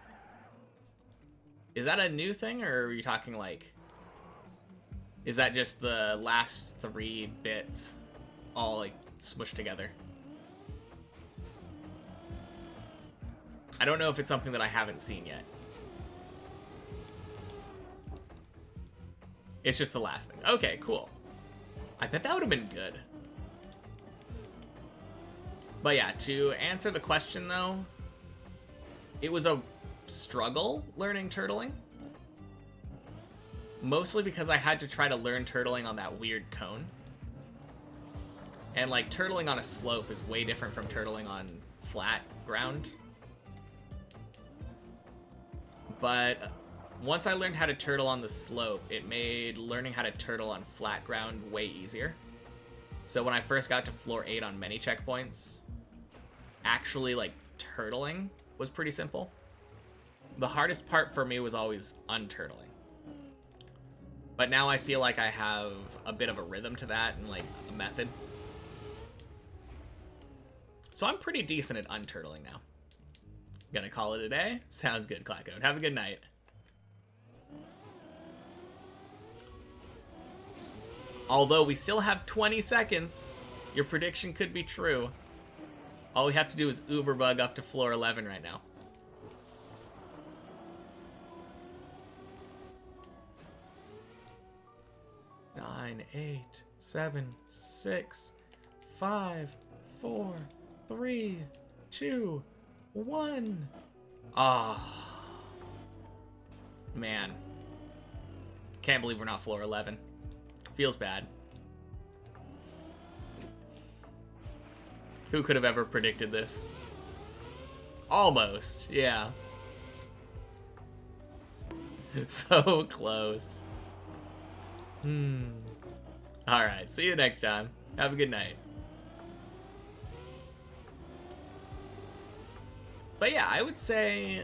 A: Is that a new thing, or are you talking like... Is that just the last 3 bits all like smushed together? I don't know if it's something that I haven't seen yet. It's just the last thing. Okay, cool. I bet that would have been good. But yeah, to answer the question though, it was a struggle learning turtling. Mostly because I had to try to learn turtling on that weird cone. And like turtling on a slope is way different from turtling on flat ground. But once I learned how to turtle on the slope, it made learning how to turtle on flat ground way easier. So when I first got to floor 8 on many checkpoints, actually like turtling was pretty simple. The hardest part for me was always unturtling. But now I feel like I have a bit of a rhythm to that and like a method. So I'm pretty decent at unturtling now. Gonna call it a day? Sounds good, Clackcode. Have a good night. Although we still have 20 seconds. Your prediction could be true. All we have to do is Uber bug up to floor 11 right now. Nine, 8, 7, 6, 5, 4, 3, 2, 1. Ah. Man. Can't believe we're not floor 11. Feels bad. Who could have ever predicted this? Almost, yeah. So close. Alright, see you next time. Have a good night. But yeah, I would say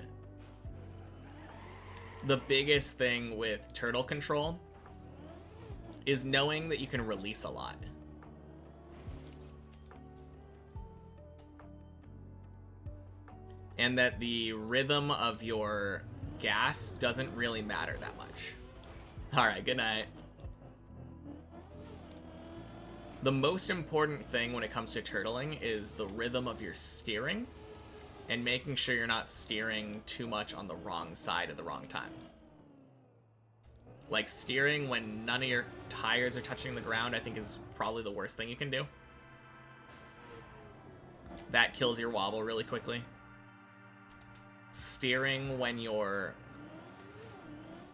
A: the biggest thing with turtle control is knowing that you can release a lot. And that the rhythm of your gas doesn't really matter that much. Alright, good night. The most important thing when it comes to turtling is the rhythm of your steering and making sure you're not steering too much on the wrong side at the wrong time. Like, steering when none of your tires are touching the ground, I think is probably the worst thing you can do. That kills your wobble really quickly. Steering when you're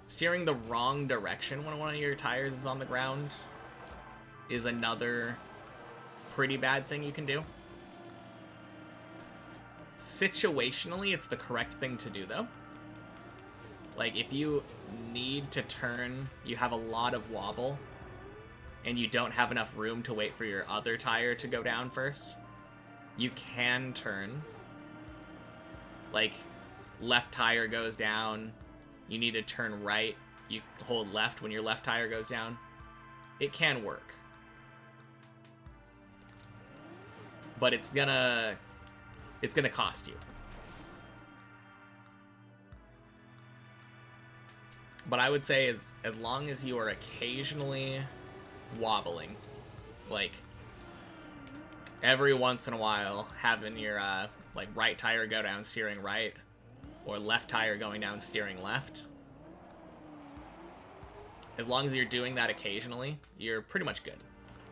A: steering the wrong direction when one of your tires is on the ground is another pretty bad thing you can do. Situationally, it's the correct thing to do, though. Like, if you need to turn, you have a lot of wobble, and you don't have enough room to wait for your other tire to go down first, you can turn. Like, left tire goes down, you need to turn right, you hold left when your left tire goes down. It can work. But it's gonna cost you. But I would say as long as you are occasionally wobbling, like every once in a while having your like right tire go down steering right, or left tire going down steering left, as long as you're doing that occasionally, you're pretty much good.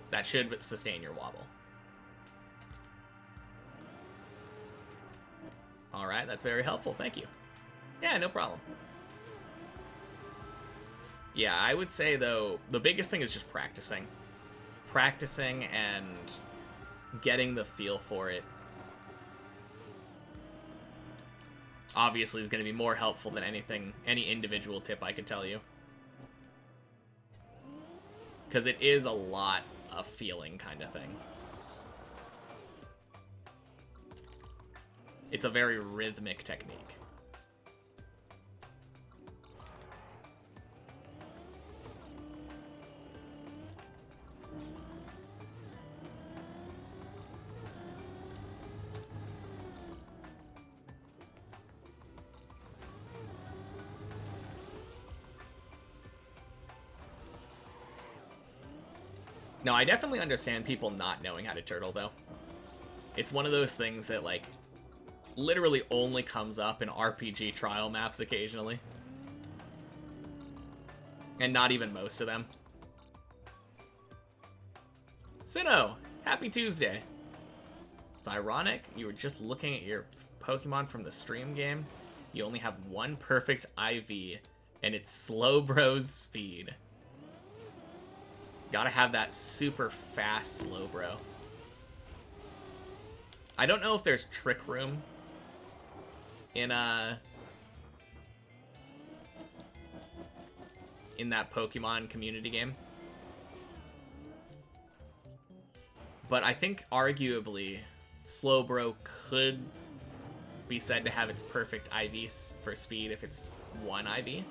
A: That should sustain your wobble. Alright, that's very helpful, thank you. Yeah, no problem. Yeah, I would say, though, the biggest thing is just practicing. Practicing and getting the feel for it. Obviously is going to be more helpful than anything, any individual tip I could tell you. Because it is a lot of feeling kind of thing. It's a very rhythmic technique. No, I definitely understand people not knowing how to turtle, though. It's one of those things that, like, literally only comes up in RPG trial maps occasionally. And not even most of them. Sinnoh, happy Tuesday. It's ironic, you were just looking at your Pokemon from the stream game. You only have one perfect IV, and it's Slowbro's speed. Gotta have that super fast Slowbro. I don't know if there's Trick Room in that Pokemon community game. But I think arguably Slowbro could be said to have its perfect IV for speed if it's one IV.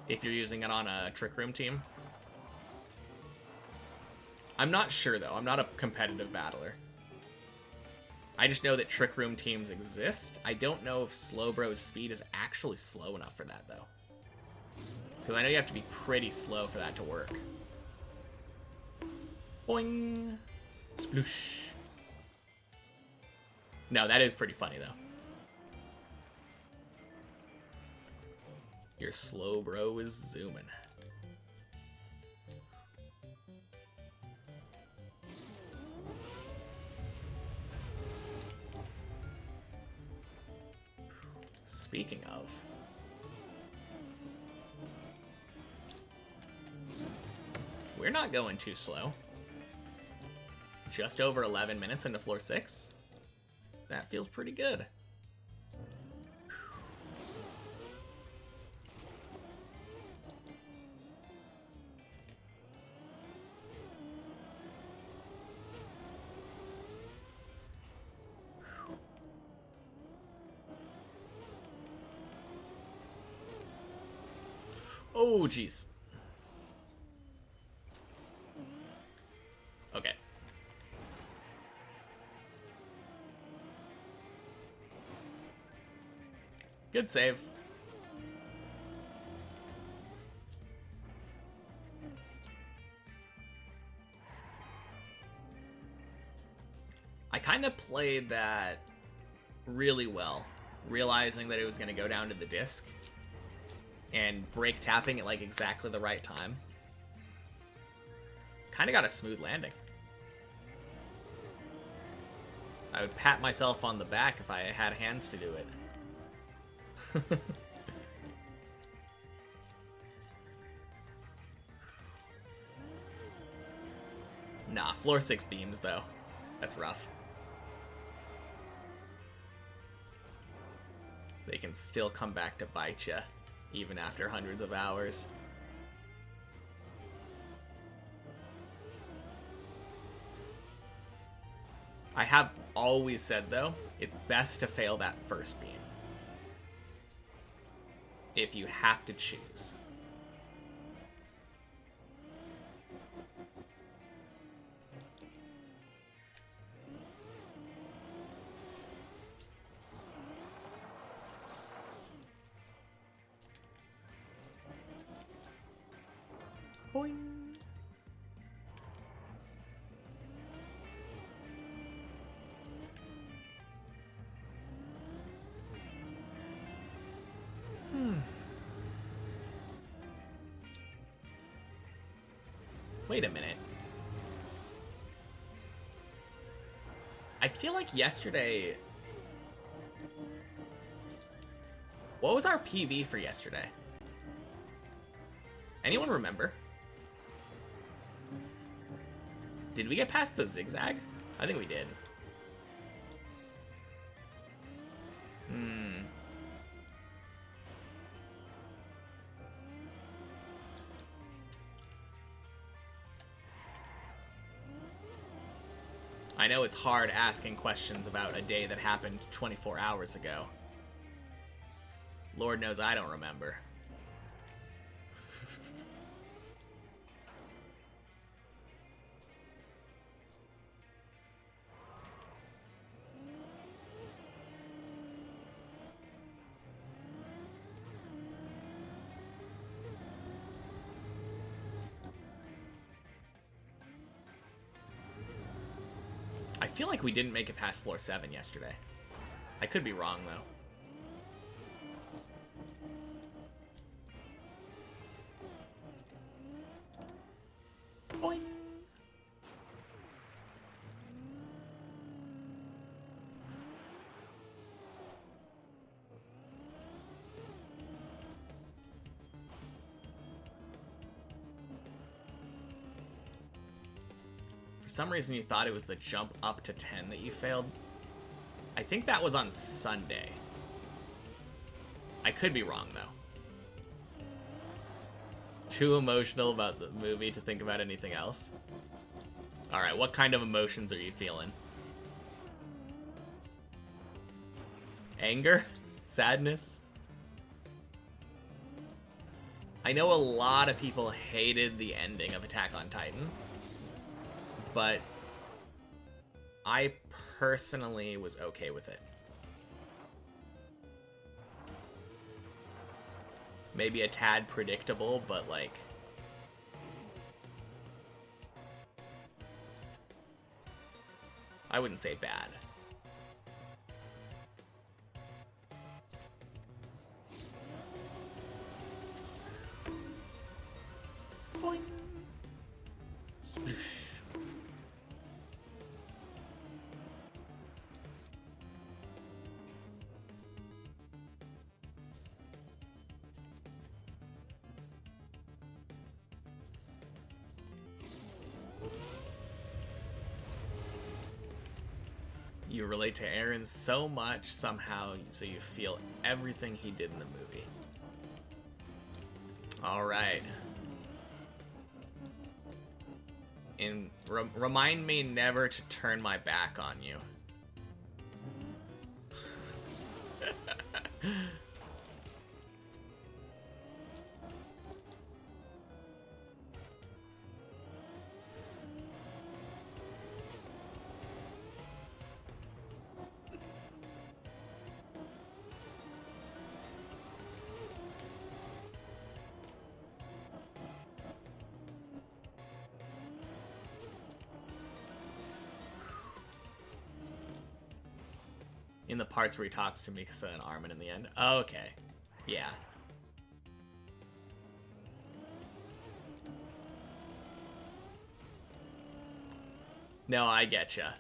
A: If you're using it on a Trick Room team. I'm not sure though, I'm not a competitive battler. I just know that Trick Room teams exist. I don't know if Slowbro's speed is actually slow enough for that, though. Because I know you have to be pretty slow for that to work. Boing. Sploosh. No, that is pretty funny, though. Your slow bro is zooming. Speaking of, we're not going too slow. Just over 11 minutes into floor 6. That feels pretty good. Oh, jeez. Okay. Good save. I kind of played that really well, realizing that it was going to go down to the disc and break tapping at like exactly the right time. Kind of got a smooth landing. I would pat myself on the back if I had hands to do it. Nah, floor 6 beams though. That's rough. They can still come back to bite ya, even after hundreds of hours. I have always said, though, it's best to fail that first beam. If you have to choose. Boing. Wait a minute. I feel like yesterday... What was our PB for yesterday? Anyone remember? Did we get past the zigzag? I think we did. I know it's hard asking questions about a day that happened 24 hours ago. Lord knows I don't remember. I feel like we didn't make it past floor 7 yesterday. I could be wrong, though. Boing. For some reason you thought it was the jump up to 10 that you failed. I think that was on Sunday. I could be wrong, though. Too emotional about the movie to think about anything else. Alright, what kind of emotions are you feeling? Anger? Sadness? I know a lot of people hated the ending of Attack on Titan, but I personally was okay with it. Maybe a tad predictable, but like... I wouldn't say bad. Boing. Sploosh. You relate to Aaron so much somehow, so you feel everything he did in the movie. All right. And remind me never to turn my back on you. In the parts where he talks to Mikasa and Armin in the end. Oh, okay. Yeah. No, I getcha.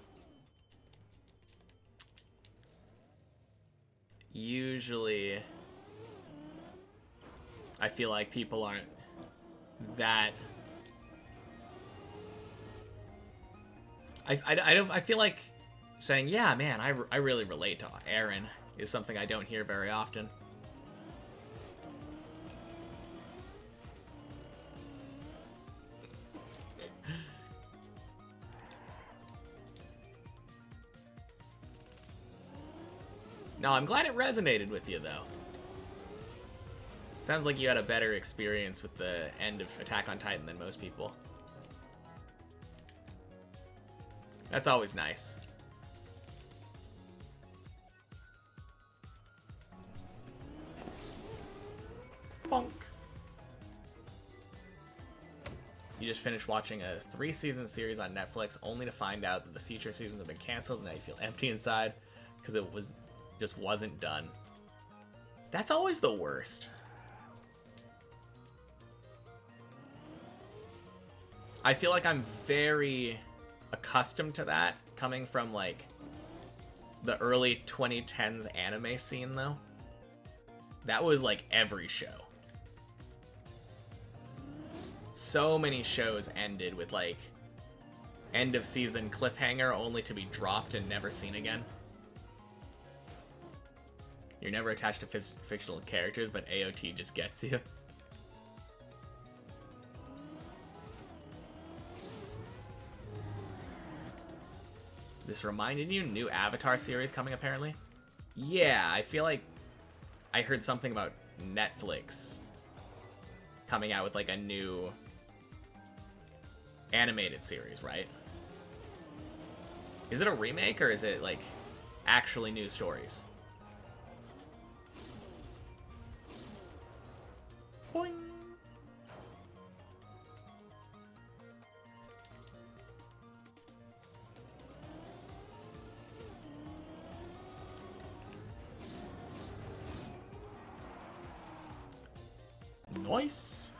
A: Usually, I feel like people aren't that... I feel like saying, yeah, man, I really relate to Aaron is something I don't hear very often. No, I'm glad it resonated with you, though. Sounds like you had a better experience with the end of Attack on Titan than most people. That's always nice. Bonk. You just finished watching a 3-season series on Netflix only to find out that the future seasons have been canceled and now you feel empty inside because it just wasn't done. That's always the worst. I feel like I'm very accustomed to that coming from like the early 2010s anime scene though. That was like every show. So many shows ended with like end of season cliffhanger only to be dropped and never seen again. You're never attached to fictional characters, but AOT just gets you. This reminded you? New Avatar series coming apparently? Yeah, I feel like I heard something about Netflix coming out with like a new animated series, right? Is it a remake or is it like actually new stories? Boing. Nice.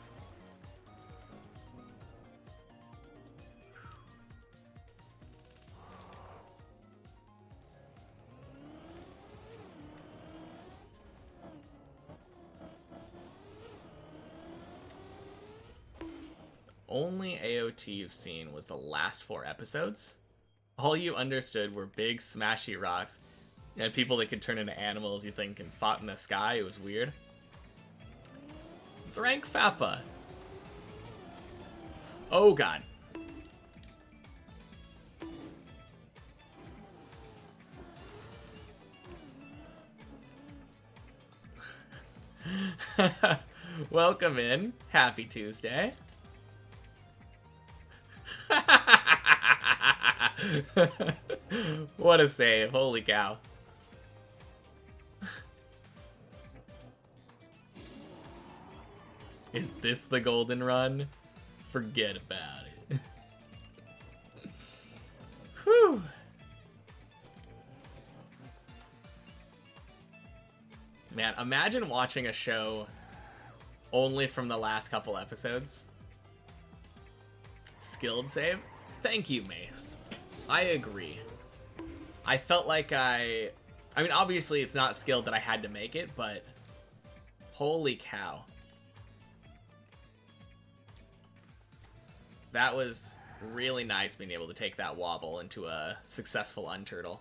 A: Only AOT you've seen was the last 4 episodes. All you understood were big smashy rocks and people that could turn into animals you think and fought in the sky. It was weird. Zrank Fappa. Oh god. Welcome in. Happy Tuesday. What a save. Holy cow. Is this the golden run? Forget about it. Whew. Man, imagine watching a show only from the last couple episodes. Skilled save? Thank you, Mace. I agree. I felt like I mean, obviously it's not skilled that I had to make it, but holy cow. That was really nice being able to take that wobble into a successful unturtle.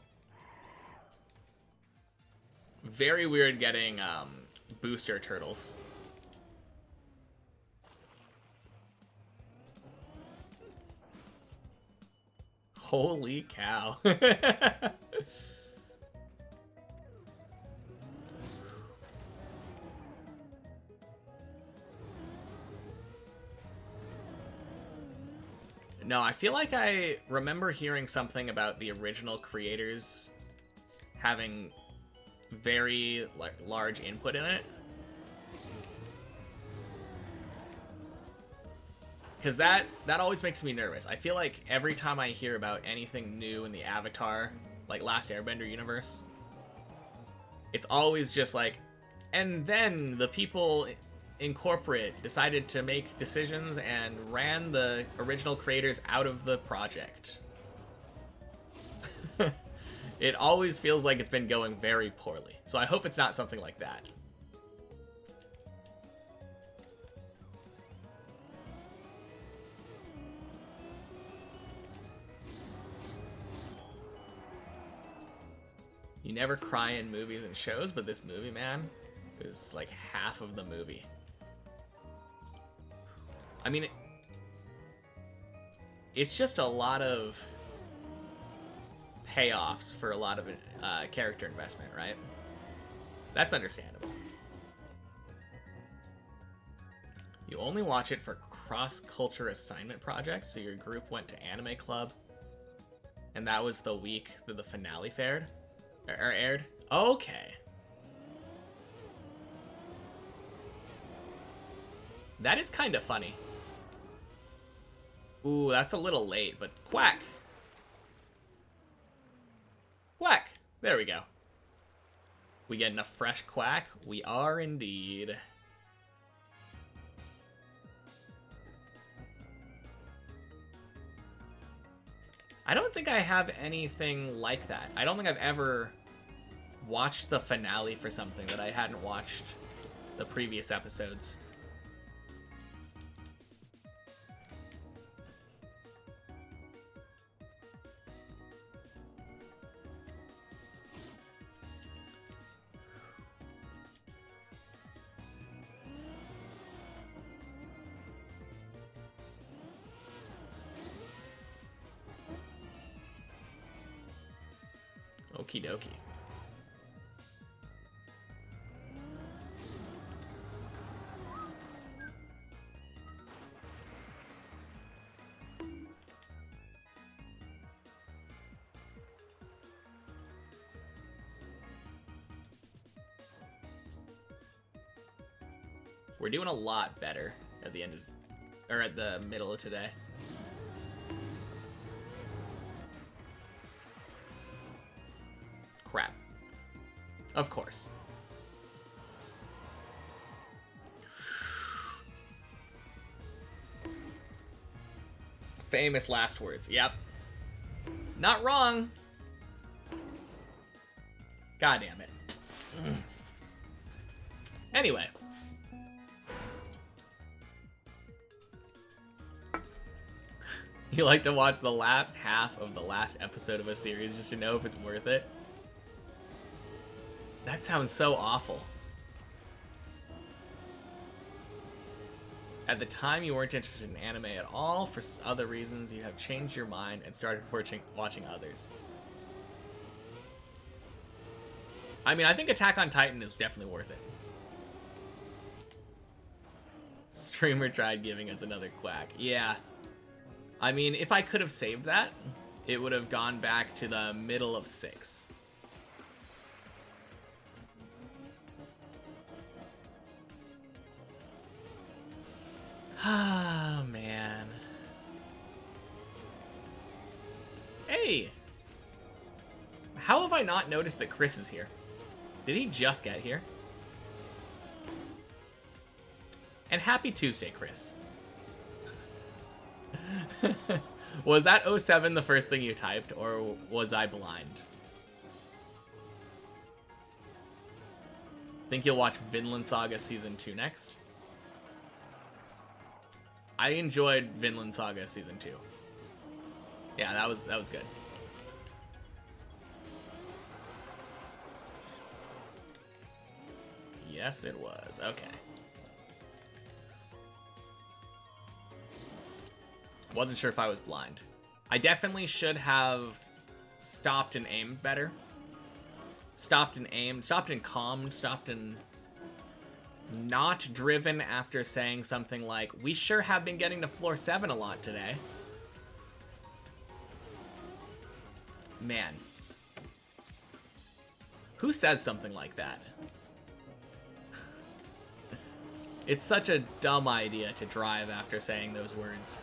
A: Very weird getting booster turtles. Holy cow. No, I feel like I remember hearing something about the original creators having very large input in it. Because that always makes me nervous. I feel like every time I hear about anything new in the Avatar, like Last Airbender universe, it's always just like, and then the people in corporate decided to make decisions and ran the original creators out of the project. It always feels like it's been going very poorly. So I hope it's not something like that. You never cry in movies and shows, but this movie, man, is like half of the movie. I mean, it's just a lot of payoffs for a lot of character investment, right? That's understandable. You only watch it for cross-culture assignment project, so your group went to anime club, and that was the week that the finale aired? Okay. That is kind of funny. Ooh, that's a little late, but quack. Quack. There we go. We getting a fresh quack? We are indeed. I don't think I have anything like that. I don't think I've ever watched the finale for something that I hadn't watched the previous episodes. Okie dokie. We're doing a lot better at the end of, or at the middle of today. Crap. Of course. Famous last words. Yep. Not wrong. God damn it. Anyway. You like to watch the last half of the last episode of a series just to know if it's worth it? That sounds so awful. At the time, you weren't interested in anime at all. For other reasons, you have changed your mind and started watching others. I mean, I think Attack on Titan is definitely worth it. Streamer tried giving us another quack. Yeah. I mean, if I could have saved that, it would have gone back to the middle of 6. Ah, man. Hey! How have I not noticed that Chris is here? Did he just get here? And happy Tuesday, Chris. Was that 07 the first thing you typed, or was I blind? Think you'll watch Vinland Saga Season 2 next? I enjoyed Vinland Saga Season 2. Yeah, that was good. Yes, it was. Okay. Wasn't sure if I was blind. I definitely should have stopped and aimed better. Stopped and aimed, stopped and calmed, stopped and not driven after saying something like, we sure have been getting to floor 7 a lot today. Man. Who says something like that? It's such a dumb idea to drive after saying those words.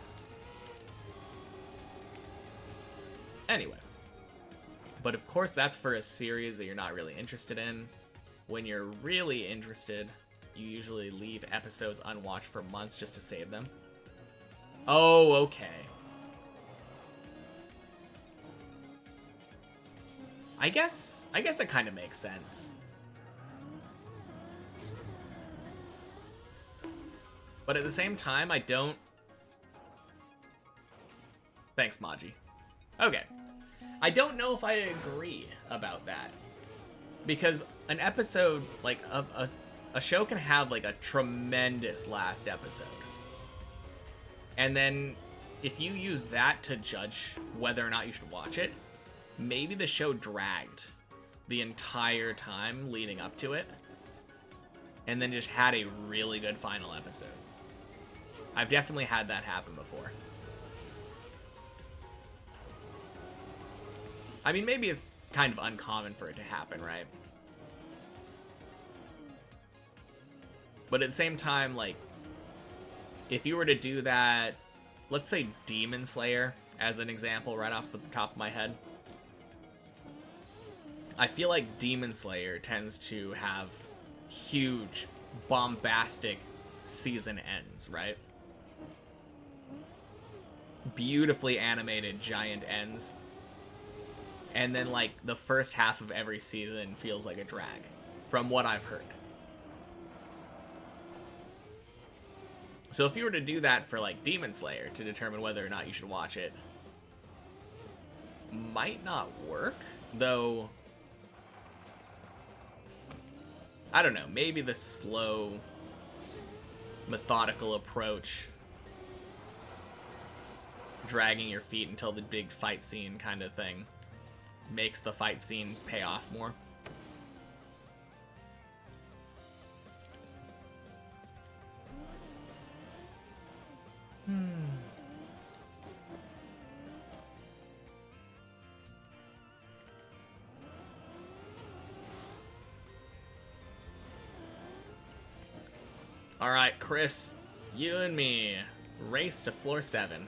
A: Anyway. But of course that's for a series that you're not really interested in. When you're really interested, you usually leave episodes unwatched for months just to save them. Oh, okay. I guess that kind of makes sense. But at the same time, I don't... Thanks, Maji. Okay. I don't know if I agree about that. Because an episode, like, a show can have, like, a tremendous last episode. And then, if you use that to judge whether or not you should watch it, maybe the show dragged the entire time leading up to it, and then just had a really good final episode. I've definitely had that happen before. I mean, maybe it's kind of uncommon for it to happen, right? But at the same time, like, if you were to do that, let's say Demon Slayer as an example right off the top of my head. I feel like Demon Slayer tends to have huge, bombastic season ends, right? Beautifully animated giant ends. And then, like, the first half of every season feels like a drag, from what I've heard. So if you were to do that for, like, Demon Slayer to determine whether or not you should watch it, might not work, though... I don't know, maybe the slow, methodical approach, dragging your feet until the big fight scene kind of thing, makes the fight scene pay off more. Alright, Chris, you and me, race to floor 7.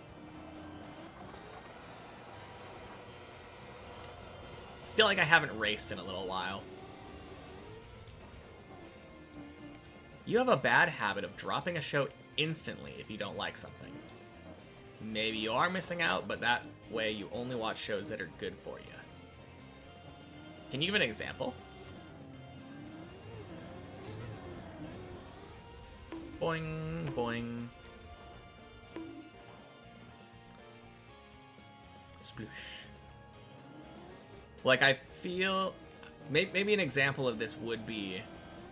A: I feel like I haven't raced in a little while. You have a bad habit of dropping a show instantly if you don't like something. Maybe you are missing out, but that way you only watch shows that are good for you. Can you give an example? Boing, boing. Sploosh. Like, I feel... Maybe an example of this would be...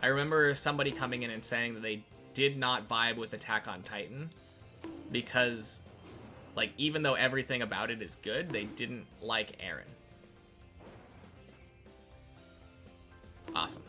A: I remember somebody coming in and saying that they did not vibe with Attack on Titan because, like, even though everything about it is good, they didn't like Eren. Awesome.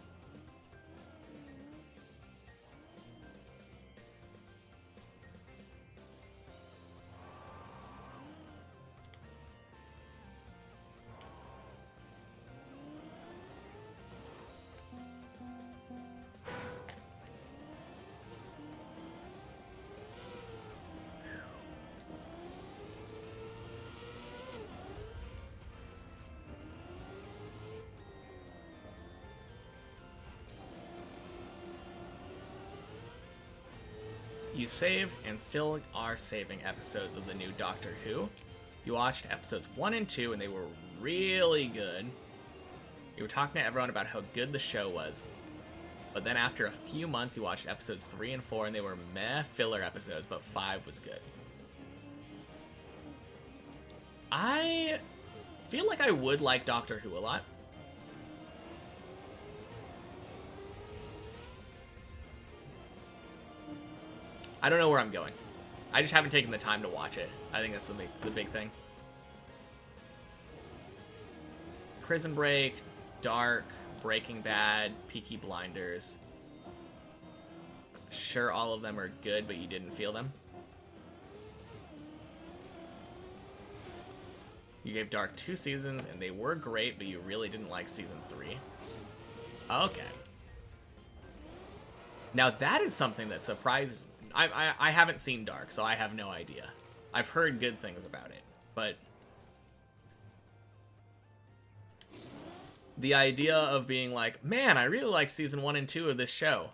A: You saved and still are saving episodes of the new Doctor Who. You watched episodes 1 and 2 and they were really good. You were talking to everyone about how good the show was. But then after a few months you watched episodes 3 and 4 and they were meh filler episodes, but 5 was good. I feel like I would like Doctor Who a lot. I don't know where I'm going. I just haven't taken the time to watch it. I think that's the big thing. Prison Break, Dark, Breaking Bad, Peaky Blinders. Sure, all of them are good, but you didn't feel them. You gave Dark 2 seasons, and they were great, but you really didn't like season 3. Okay. Now that is something that surprises me. I haven't seen Dark, so I have no idea. I've heard good things about it, but the idea of being like, man, I really like season 1 and 2 of this show,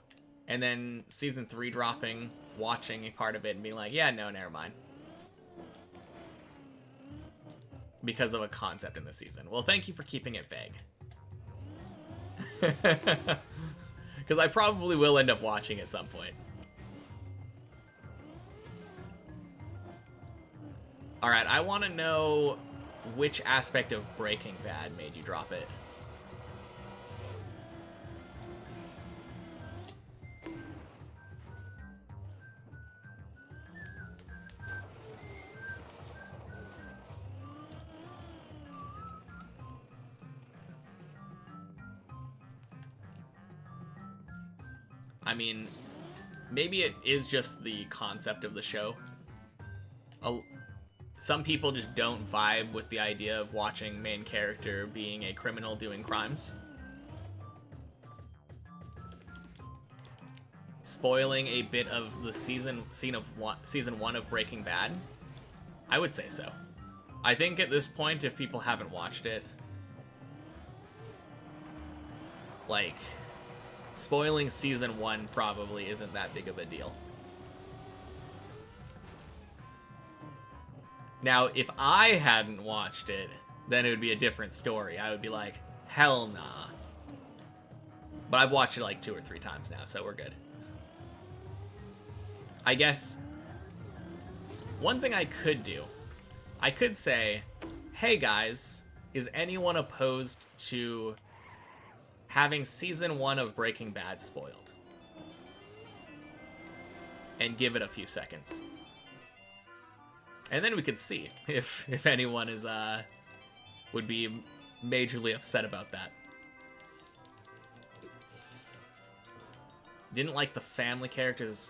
A: and then season 3 dropping, watching a part of it, and being like, yeah, no, never mind. Because of a concept in the season. Well, thank you for keeping it vague. Because I probably will end up watching at some point. Alright, I want to know which aspect of Breaking Bad made you drop it. I mean, maybe it is just the concept of the show. Some people just don't vibe with the idea of watching main character being a criminal doing crimes. Spoiling a bit of the season 1 of Breaking Bad? I would say so. I think at this point, if people haven't watched it, like, spoiling season 1 probably isn't that big of a deal. Now, if I hadn't watched it, then it would be a different story. I would be like, hell nah. But I've watched it like 2 or 3 times now, so we're good. I guess one thing I could do, I could say, hey guys, is anyone opposed to having season 1 of Breaking Bad spoiled? And give it a few seconds. And then we could see if anyone is would be majorly upset about that. Didn't like the family characters.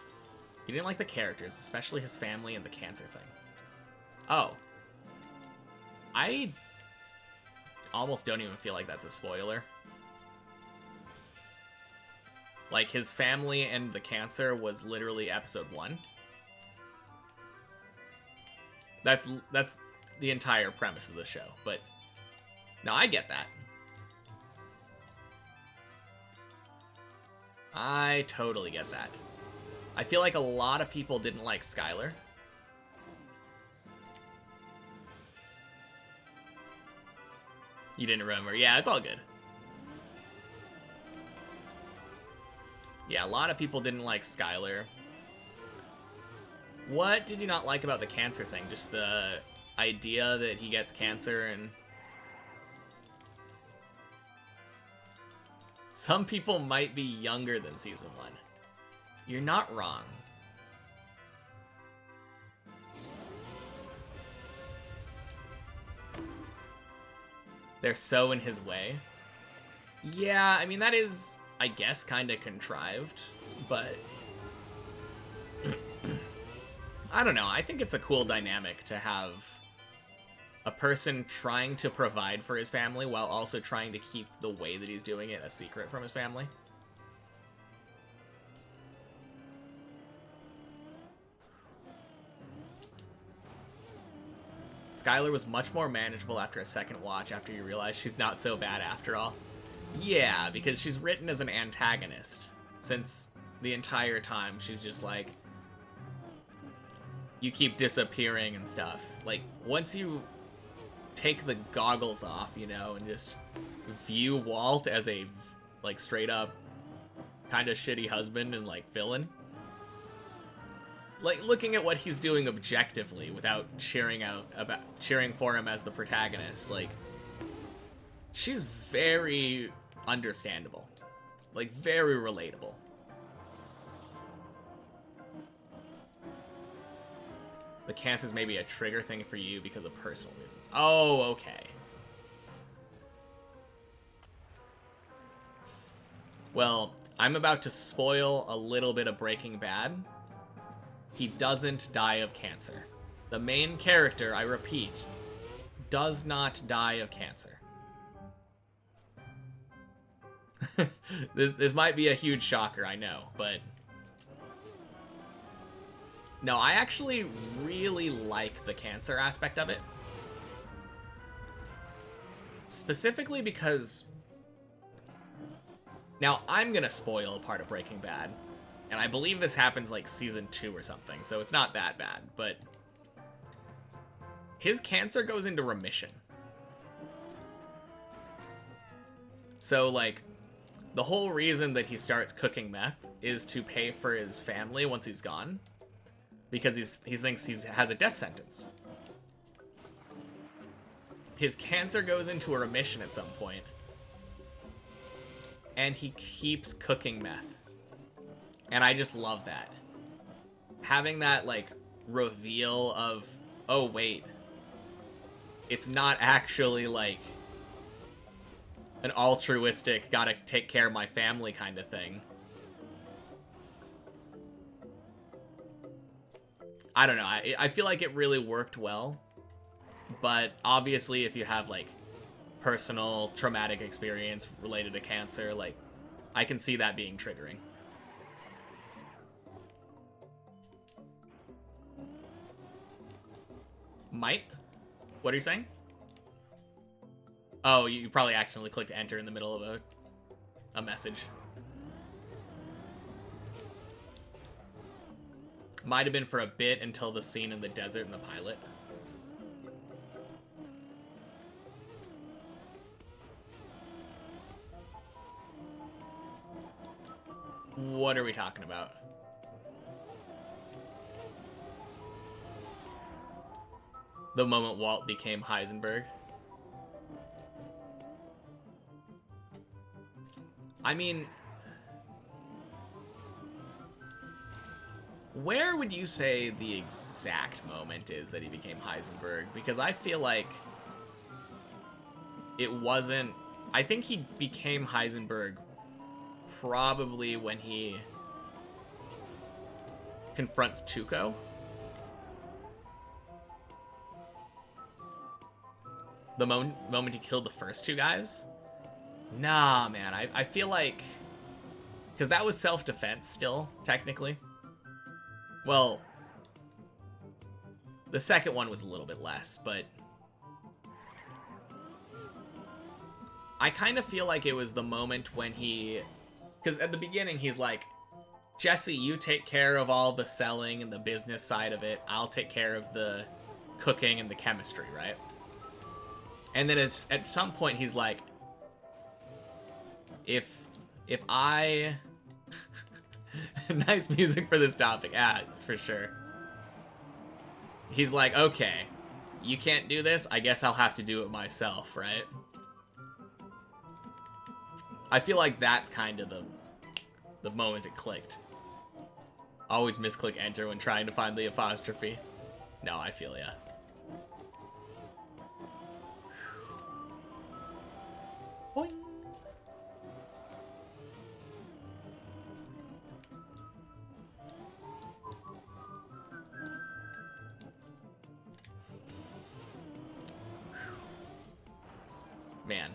A: You didn't like the characters, especially his family and the cancer thing. Oh. I almost don't even feel like that's a spoiler. Like, his family and the cancer was literally episode 1. That's the entire premise of the show, but no, I get that. I totally get that. I feel like a lot of people didn't like Skylar. You didn't remember? Yeah, it's all good. Yeah, a lot of people didn't like Skylar. What did you not like about the cancer thing? Just the idea that he gets cancer and... Some people might be younger than season 1. You're not wrong. They're so in his way. Yeah, I mean, that is, I guess, kind of contrived, but... I don't know, I think it's a cool dynamic to have a person trying to provide for his family while also trying to keep the way that he's doing it a secret from his family. Skylar was much more manageable after a second watch after you realize she's not so bad after all. Yeah, because she's written as an antagonist. Since the entire time she's just like, you keep disappearing and stuff. Like, once you take the goggles off, you know, and just view Walt as a, like, straight up kind of shitty husband and, like, villain. Like, looking at what he's doing objectively without cheering for him as the protagonist, like, she's very understandable. Like, very relatable. The cancer's maybe a trigger thing for you because of personal reasons. Oh, okay. Well, I'm about to spoil a little bit of Breaking Bad. He doesn't die of cancer. The main character, I repeat, does not die of cancer. This might be a huge shocker, I know, but... No, I actually really like the cancer aspect of it. Specifically because... Now, I'm gonna spoil a part of Breaking Bad. And I believe this happens like season 2 or something, so it's not that bad, but... His cancer goes into remission. So, like, the whole reason that he starts cooking meth is to pay for his family once he's gone. Because he thinks he has a death sentence. His cancer goes into a remission at some point. And he keeps cooking meth. And I just love that. Having that, like, reveal of, oh, wait. It's not actually, like, an altruistic, gotta take care of my family kind of thing. I don't know. I feel like it really worked well. But obviously, if you have, like, personal traumatic experience related to cancer, like, I can see that being triggering. Might? What are you saying? Oh, you probably accidentally clicked enter in the middle of a message. Might have been for a bit until the scene in the desert in the pilot. What are we talking about? The moment Walt became Heisenberg. I mean... Where would you say the exact moment is that he became Heisenberg? Because I feel like it wasn't... I think he became Heisenberg probably when he confronts Tuco. The moment he killed the first two guys? Nah, man. I feel like... Because that was self-defense still, technically. Well, the second one was a little bit less, but... I kind of feel like it was the moment when he... Because at the beginning, he's like, Jesse, you take care of all the selling and the business side of it. I'll take care of the cooking and the chemistry, right? And then it's, at some point, he's like, if I... Nice music for this topic. Yeah, for sure. He's like, okay, you can't do this. I guess I'll have to do it myself, right? I feel like that's kind of the moment it clicked. Always misclick enter when trying to find the apostrophe. No, I feel ya. Boing. Man.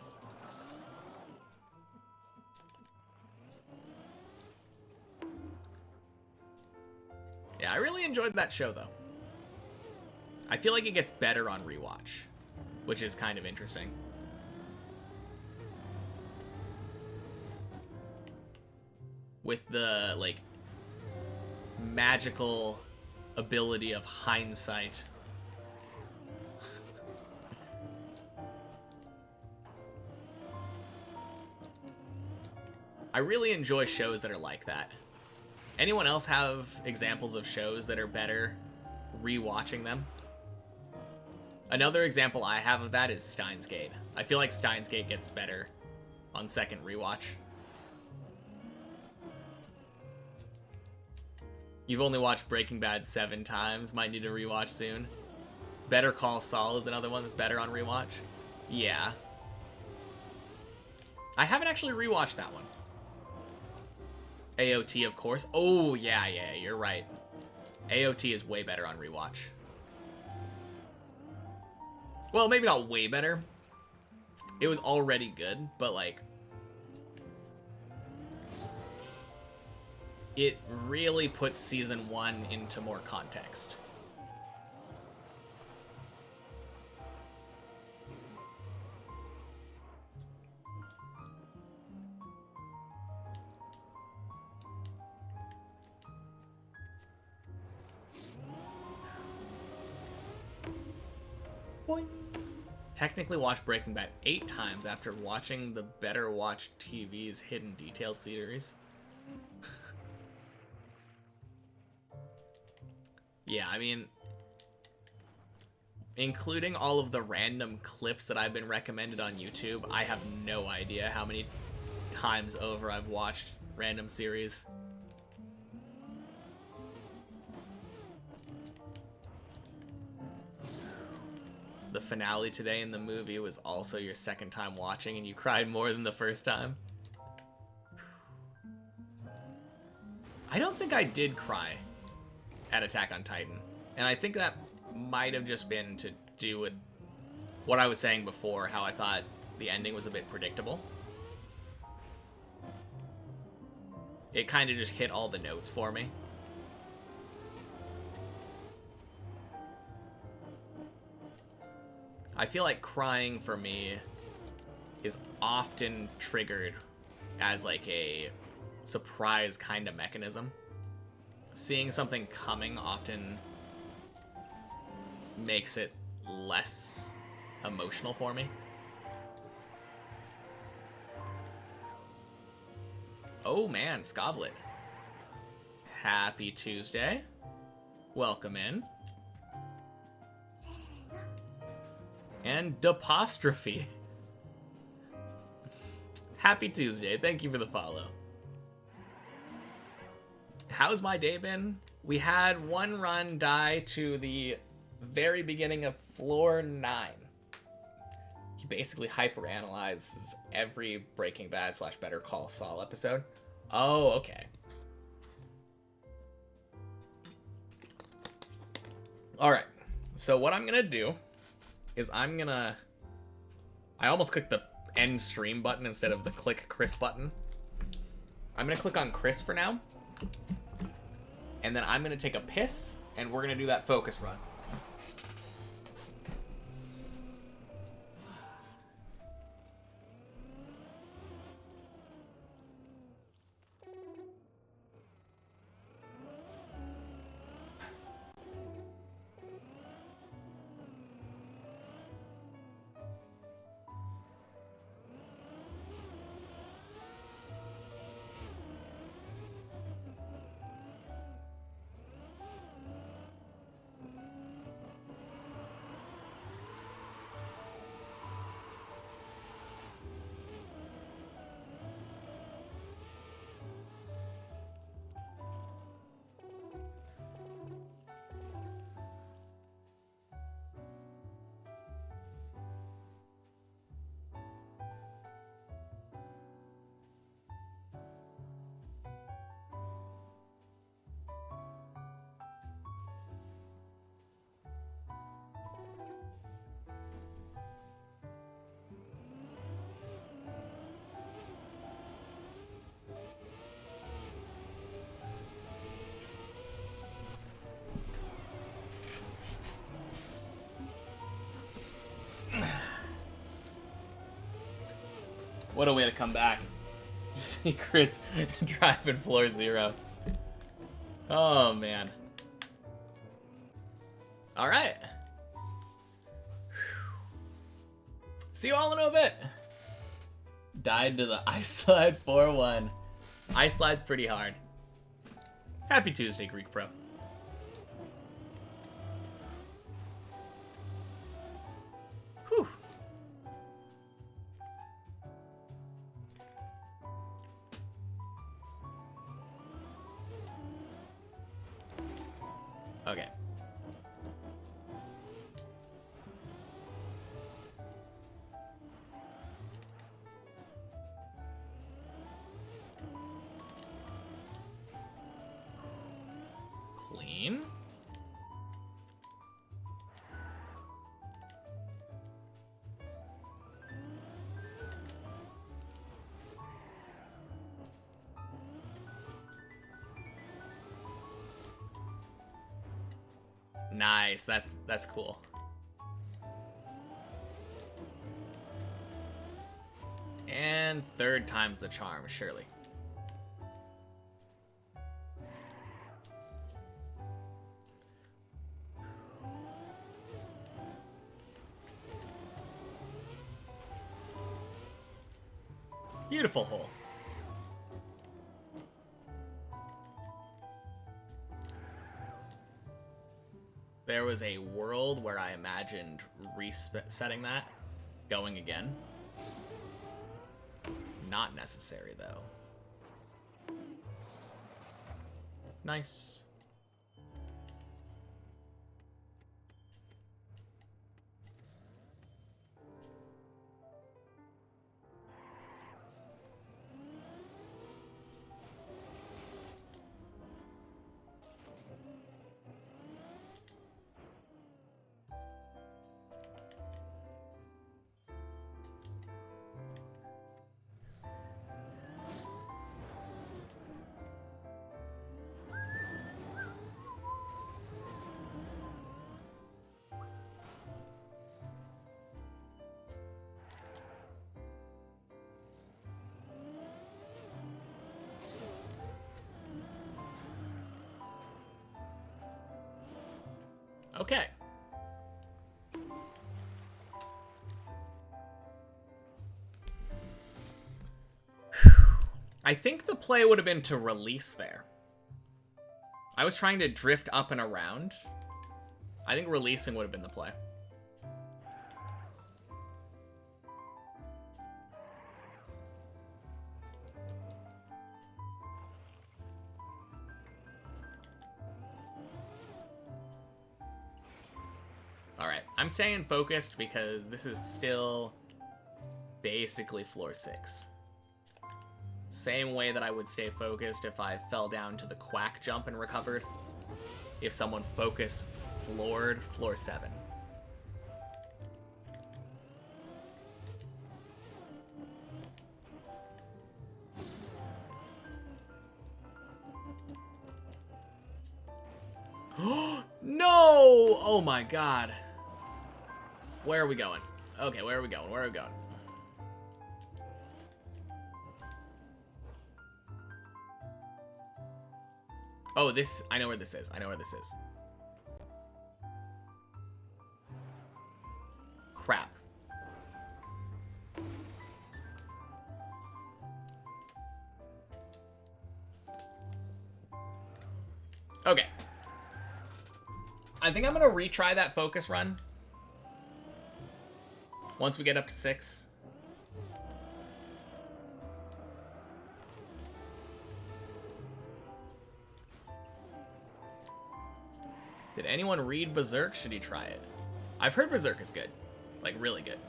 A: Yeah, I really enjoyed that show, though. I feel like it gets better on rewatch, which is kind of interesting. With the, like, magical ability of hindsight. I really enjoy shows that are like that. Anyone else have examples of shows that are better rewatching them? Another example I have of that is Steins Gate. I feel like Steins Gate gets better on second rewatch. You've only watched Breaking Bad 7 times. Might need to rewatch soon. Better Call Saul is another one that's better on rewatch. Yeah. I haven't actually rewatched that one. AOT, of course. Oh, yeah, you're right. AOT is way better on rewatch. Well, maybe not way better. It was already good, but, like, it really puts season 1 into more context. Boing. Technically watched Breaking Bad 8 times after watching the Better Watch TV's Hidden Details series. Yeah, I mean, including all of the random clips that I've been recommended on YouTube, I have no idea how many times over I've watched random series. The finale today in the movie was also your second time watching and you cried more than the first time. I don't think I did cry at Attack on Titan. And I think that might have just been to do with what I was saying before, how I thought the ending was a bit predictable. It kind of just hit all the notes for me. I feel like crying for me is often triggered as like a surprise kind of mechanism. Seeing something coming often makes it less emotional for me. Oh man, Scoblet. Happy Tuesday. Welcome in. And Dapostrophe. Happy Tuesday. Thank you for the follow. How's my day been? We had one run die to the very beginning of floor 9. He basically hyperanalyzes every Breaking Bad / Better Call Saul episode. Oh, okay. Alright. So what I'm gonna do is I almost clicked the end stream button instead of the click Chris button. I'm gonna click on Chris for now. And then I'm gonna take a piss and we're gonna do that focus run. What a way to come back. Just see Chris driving floor 0. Oh, man. All right. See you all in a bit. Died to the ice slide 4-1. Ice slide's pretty hard. Happy Tuesday, Greek Pro. Whew. Okay. Clean. Nice. That's cool. And third time's the charm, surely. Beautiful hole. There was a world where I imagined resetting that, going again. Not necessary, though. Nice. Okay. I think the play would have been to release there. I was trying to drift up and around. I think releasing would have been the play. Alright, I'm staying focused because this is still basically floor 6. Same way that I would stay focused if I fell down to the quack jump and recovered. If someone focus floored floor 7. No! Oh my god. Where are we going? Okay, where are we going? Where are we going? Oh, this... I know where this is. I know where this is. Crap. Okay. I think I'm going to retry that focus run. Once we get up to 6. Did anyone read Berserk? Should he try it? I've heard Berserk is good. Like, really good.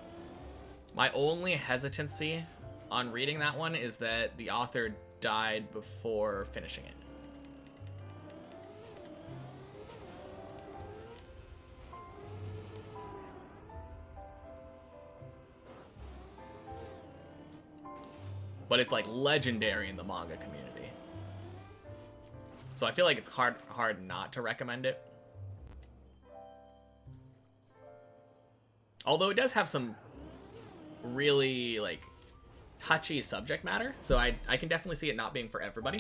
A: My only hesitancy on reading that one is that the author died before finishing it. But it's like legendary in the manga community. So I feel like it's hard not to recommend it. Although it does have some really like touchy subject matter, so I can definitely see it not being for everybody.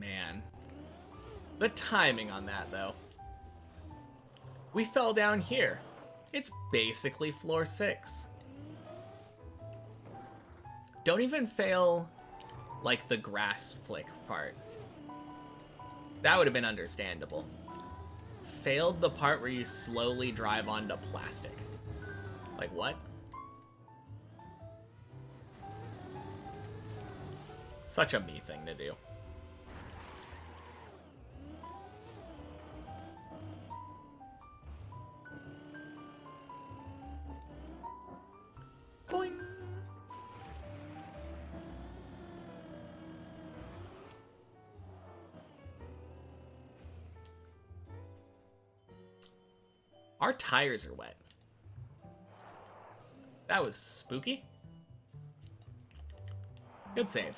A: Man. The timing on that, though. We fell down here. It's basically floor 6. Don't even fail, like, the grass flick part. That would have been understandable. Failed the part where you slowly drive onto plastic. Like, what? Such a me thing to do. Boing. Our tires are wet. That was spooky. Good save.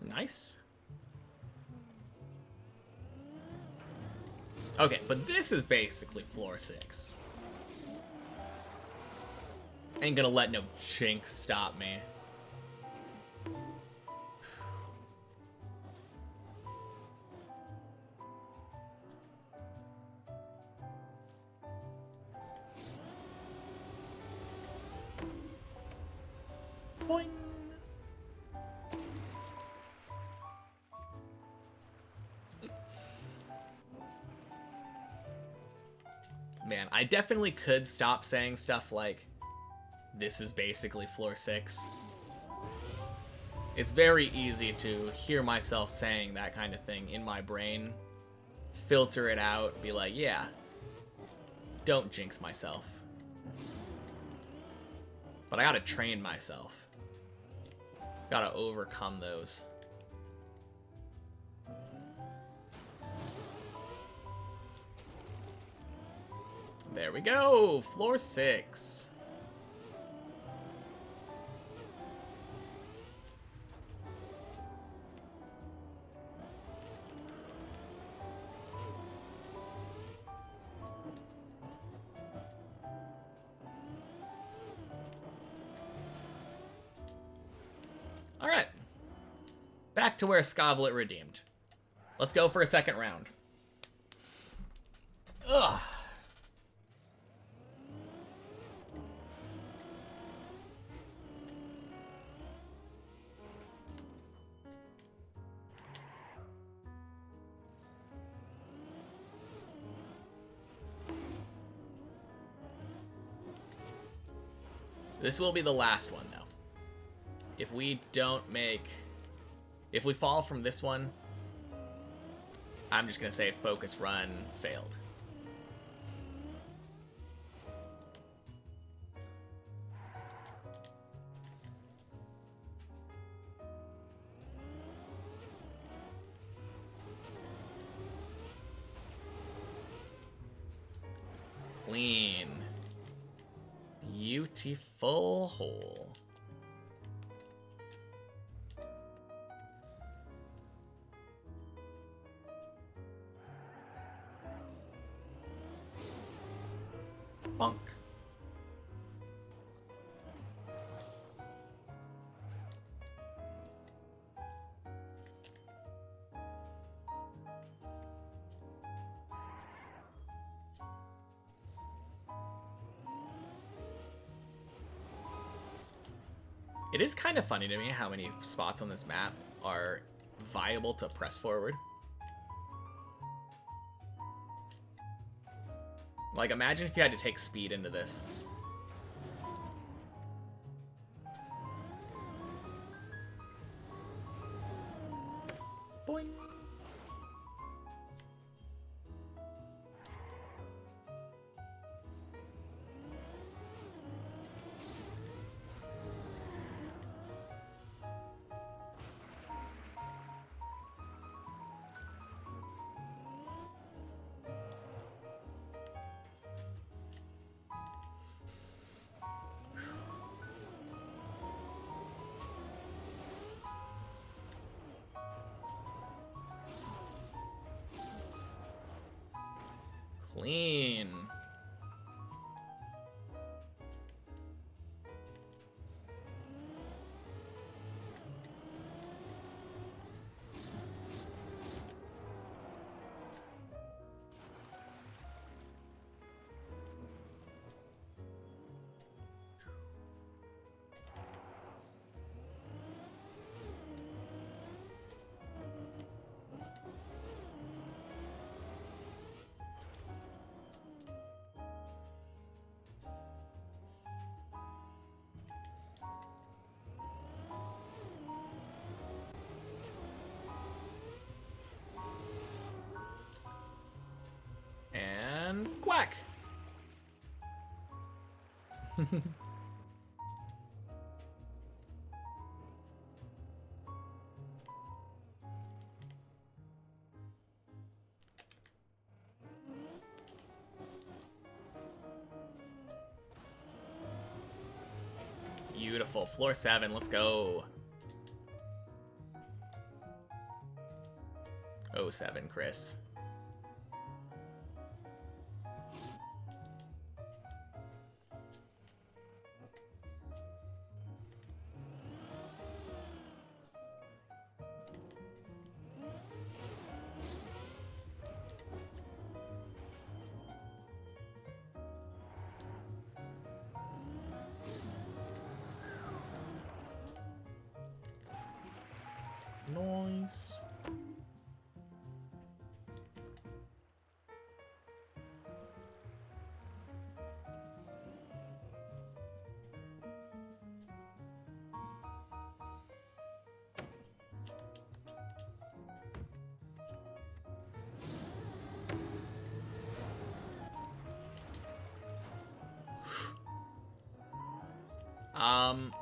A: Nice. Okay, but this is basically floor 6. Ain't gonna let no chink stop me. Boing. Man, I definitely could stop saying stuff like, this is basically floor 6. It's very easy to hear myself saying that kind of thing in my brain, filter it out, be like, yeah, don't jinx myself. But I gotta train myself. Gotta overcome those. There we go, floor 6. All right, back to where Scovlet redeemed. Let's go for a second round. Ugh. This will be the last one, though. If we don't make... If we fall from this one, I'm just going to say focus run failed. Clean. Beautiful hole. Bonk. It is kind of funny to me how many spots on this map are viable to press forward. Like, imagine if you had to take speed into this. Boing. Clean. And quack. Beautiful. Floor 7. Let's go. 07, Chris. Nice.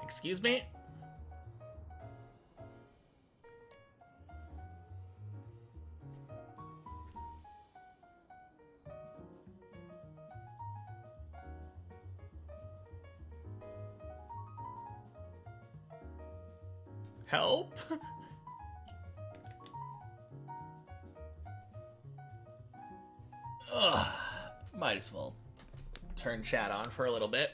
A: Excuse me? Help? Ugh. Might as well turn chat on for a little bit.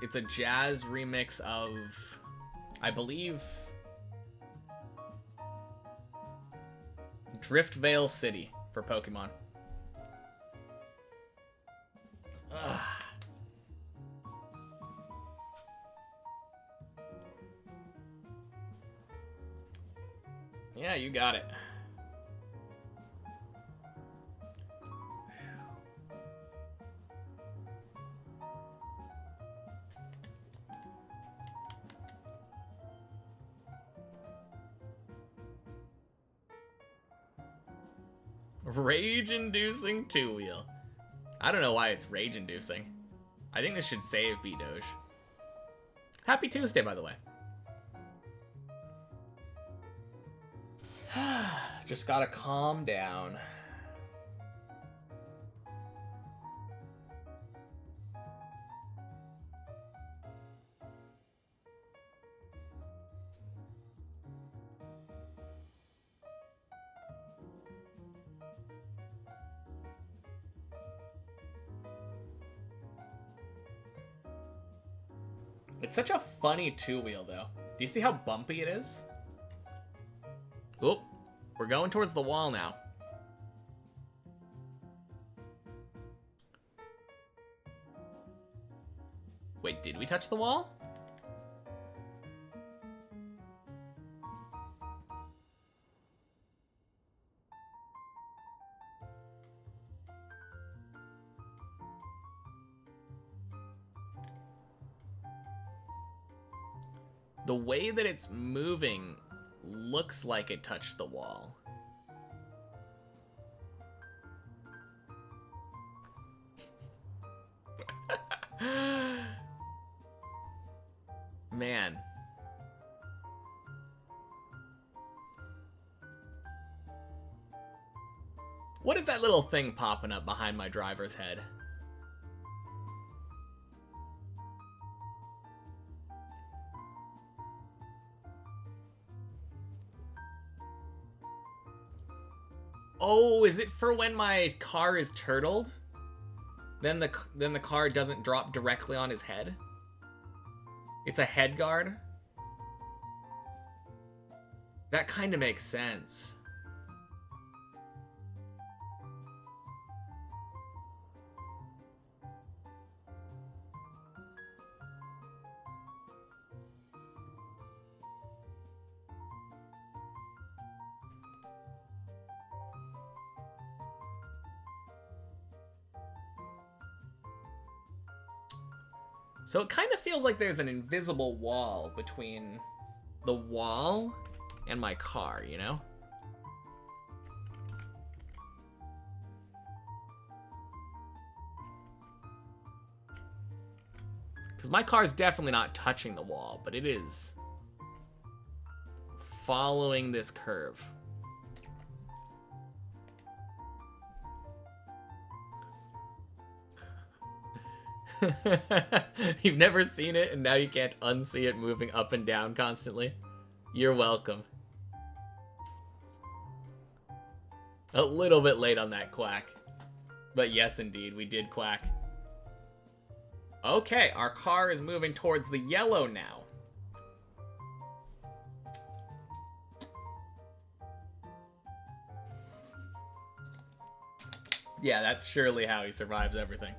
A: It's a jazz remix of, I believe, Driftvale City for Pokemon. Ugh. Yeah, you got it. Rage-inducing two-wheel. I don't know why it's rage-inducing. I think this should save B-Doge. Happy Tuesday, by the way. Just gotta calm down. It's such a funny two-wheel, though. Do you see how bumpy it is? Oop. We're going towards the wall now. Wait, did we touch the wall? The way that it's moving looks like it touched the wall. Man. What is that little thing popping up behind my driver's head? Oh, is it for when my car is turtled? Then the car doesn't drop directly on his head? It's a head guard? That kind of makes sense. So it kind of feels like there's an invisible wall between the wall and my car, you know? Because my car's definitely not touching the wall, but it is following this curve. You've never seen it, and now you can't unsee it moving up and down constantly? You're welcome. A little bit late on that quack. But yes, indeed, we did quack. Okay, our car is moving towards the yellow now. Yeah, that's surely how he survives everything.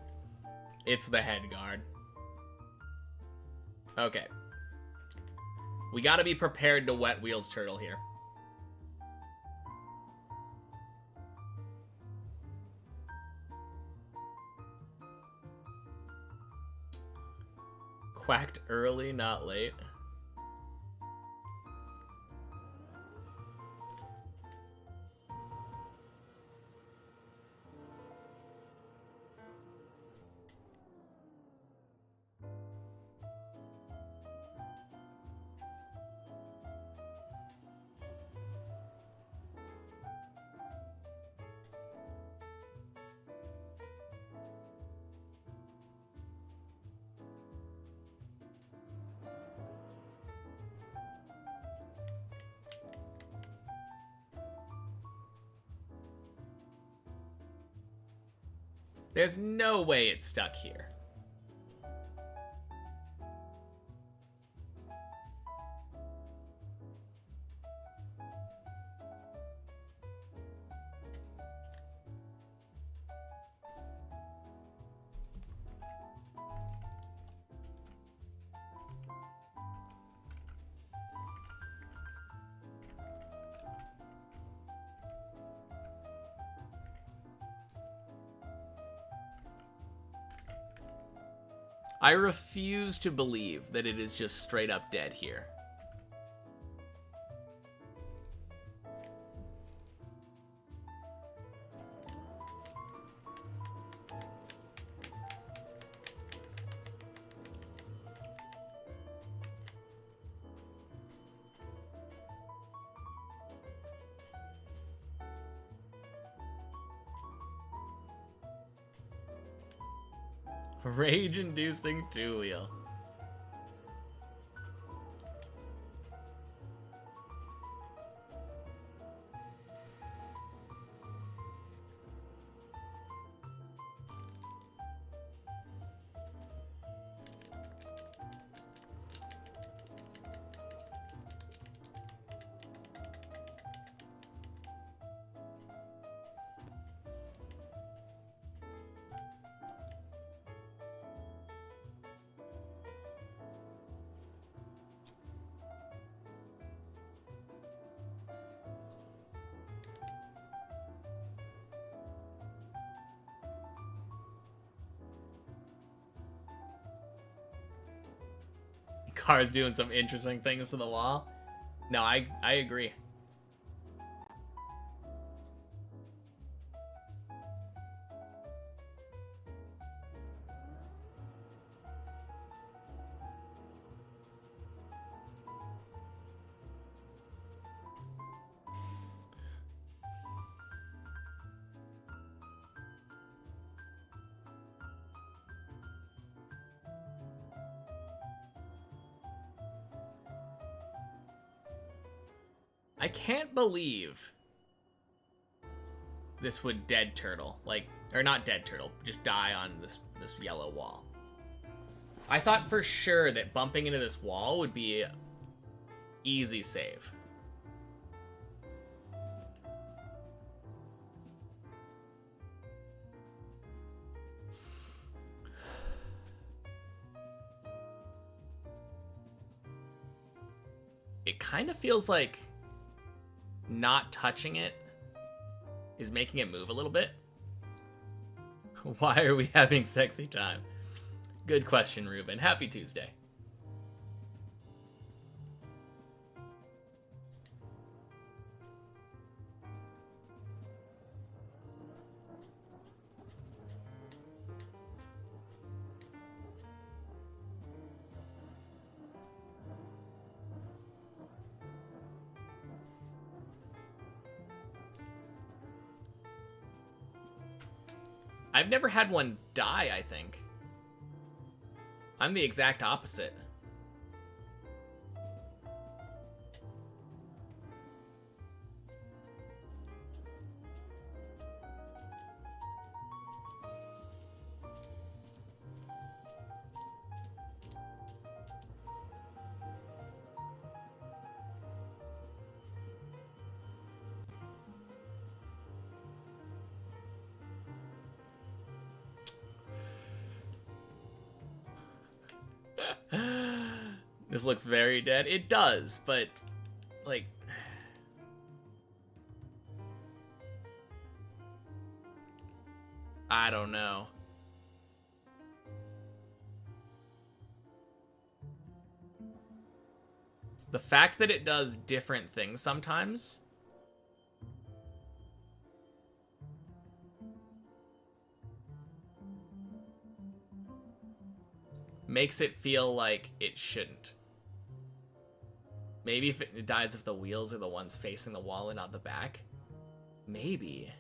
A: It's the head guard. Okay. We gotta be prepared to wet wheels turtle here. Quacked early, not late. There's no way it's stuck here. I refuse to believe that it is just straight up dead here. Rage-inducing two-wheel. Car's doing some interesting things to the wall. No, I agree. I can't believe this would dead turtle, like, or not dead turtle, just die on this yellow wall. I thought for sure that bumping into this wall would be easy save. It kind of feels like not touching it is making it move a little bit. Why are we having sexy time? Good question, Ruben. Happy Tuesday. I've never had one die, I think. I'm the exact opposite. This looks very dead. It does, but, like... I don't know. The fact that it does different things sometimes... makes it feel like it shouldn't. Maybe if it dies if the wheels are the ones facing the wall and not the back. Maybe.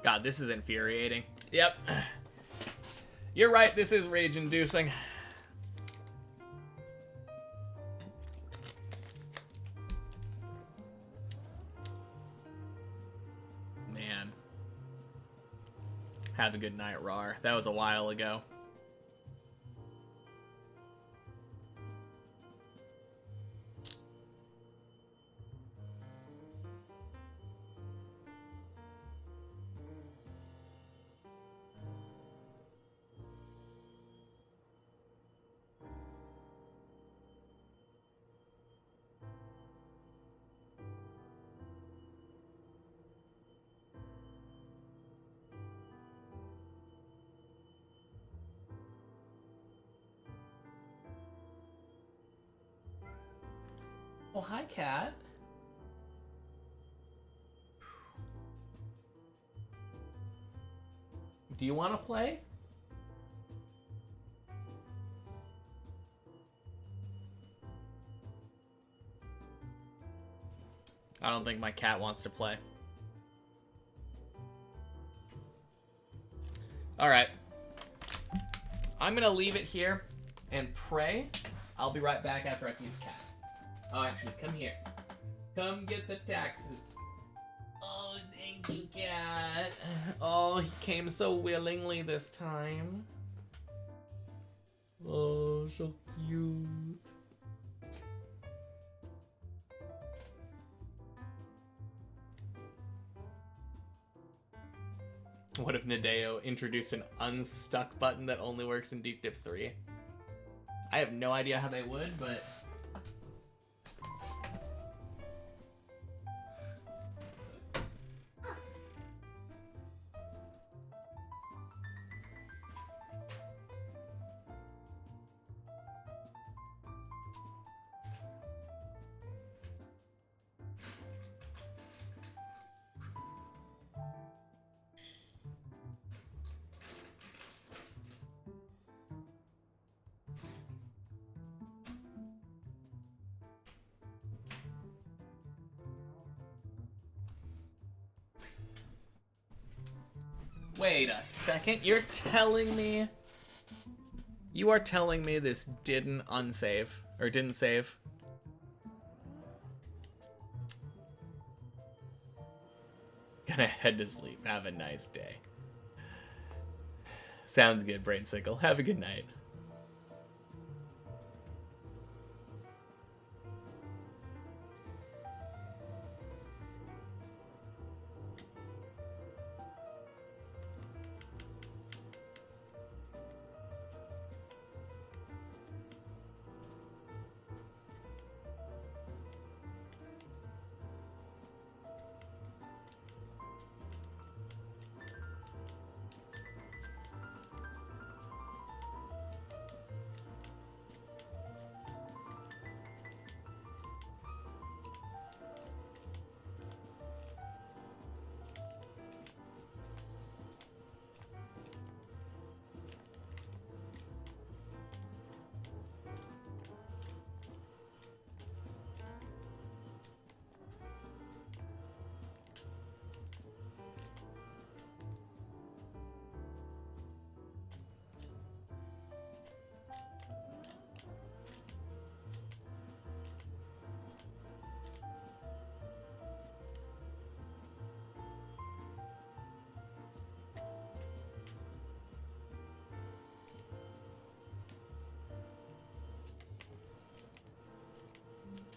A: God, this is infuriating. Yep. You're right, this is rage-inducing. Man. Have a good night, Rar. That was a while ago. Oh, hi, Cat. Do you want to play? I don't think my cat wants to play. Alright. I'm gonna leave it here and pray. I'll be right back after I feed the cat. Oh, actually, come here. Come get the taxes. Oh, thank you, cat. Oh, he came so willingly this time. Oh, so cute. What if Nadeo introduced an unstuck button that only works in Deep Dip 3? I have no idea how they would, but... Wait a second, you're telling me... You are telling me this didn't unsave, or didn't save? Gonna head to sleep. Have a nice day. Sounds good, Brainsicle. Have a good night.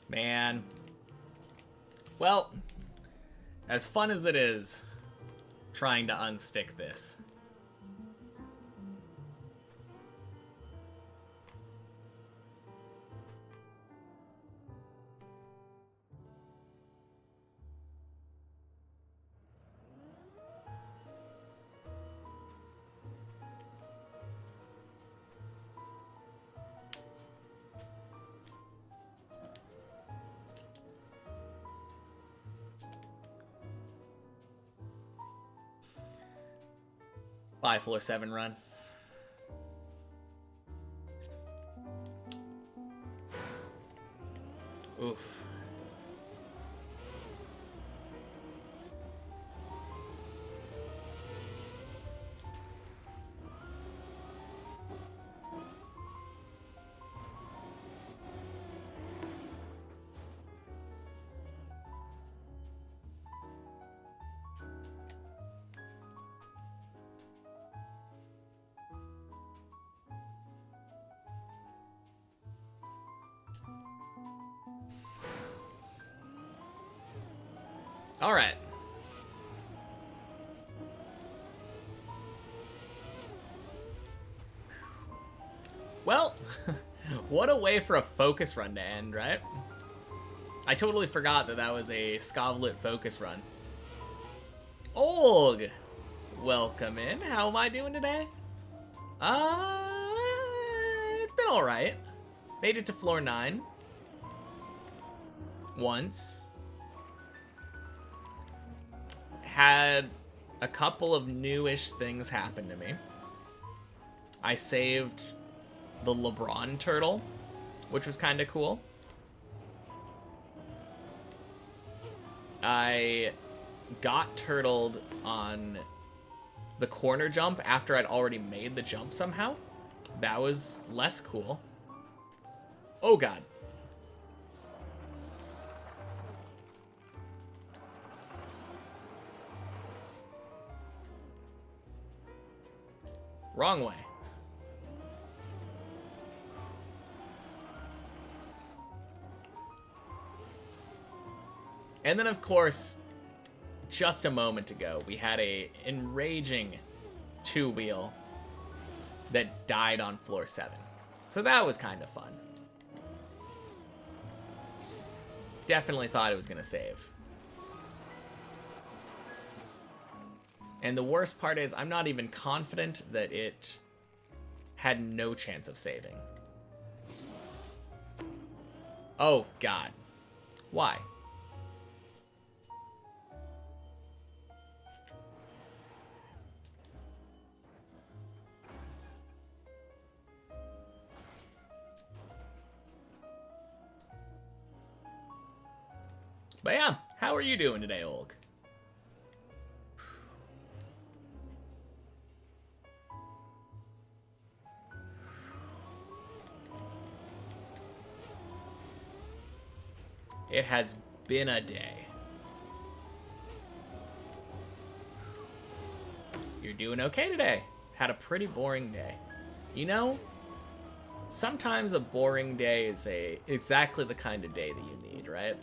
A: Man. Well, as fun as it is trying to unstick this, bye, floor 7 run. Oof. All right. Well, what a way for a focus run to end, right? I totally forgot that that was a Scovlet focus run. Olg! Welcome in. How am I doing today? It's been alright. Made it to floor 9. Once. Had a couple of newish things happen to me. I saved the LeBron turtle, which was kind of cool. I got turtled on the corner jump after I'd already made the jump somehow. That was less cool. Oh god. Wrong way. And then, of course, just a moment ago, we had a enraging two-wheel that died on floor 7. So that was kind of fun. Definitely thought it was going to save. And the worst part is I'm not even confident that it had no chance of saving. Oh, God. Why? But yeah, how are you doing today, Olg? It has been a day. You're doing okay today. Had a pretty boring day. You know, sometimes a boring day is exactly the kind of day that you need, right?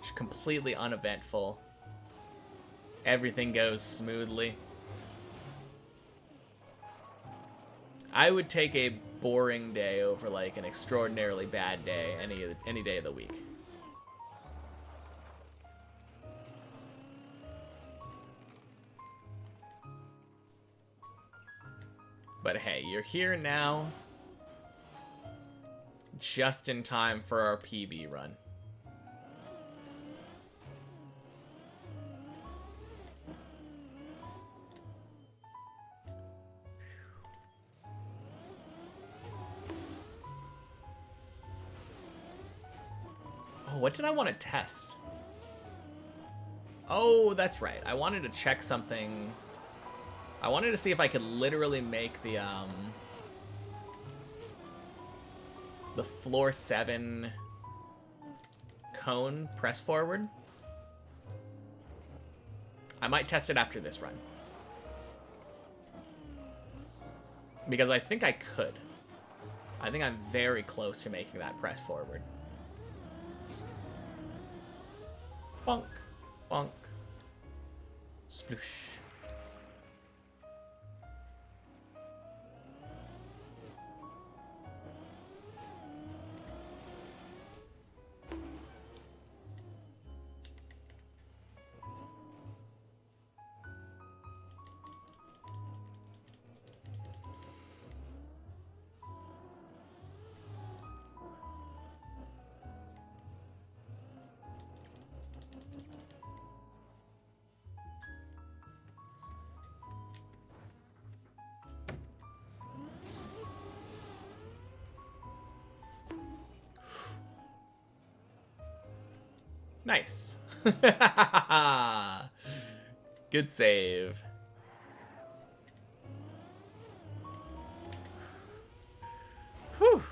A: It's completely uneventful. Everything goes smoothly. I would take a boring day over like an extraordinarily bad day any day of the week. But hey, you're here now, just in time for our PB run. Oh, what did I want to test? Oh, that's right. I wanted to check something. I wanted to see if I could literally make the floor 7 cone press forward. I might test it after this run. Because I think I could. I think I'm very close to making that press forward. Bonk. Bonk. Sploosh. Nice. Good save. Whew.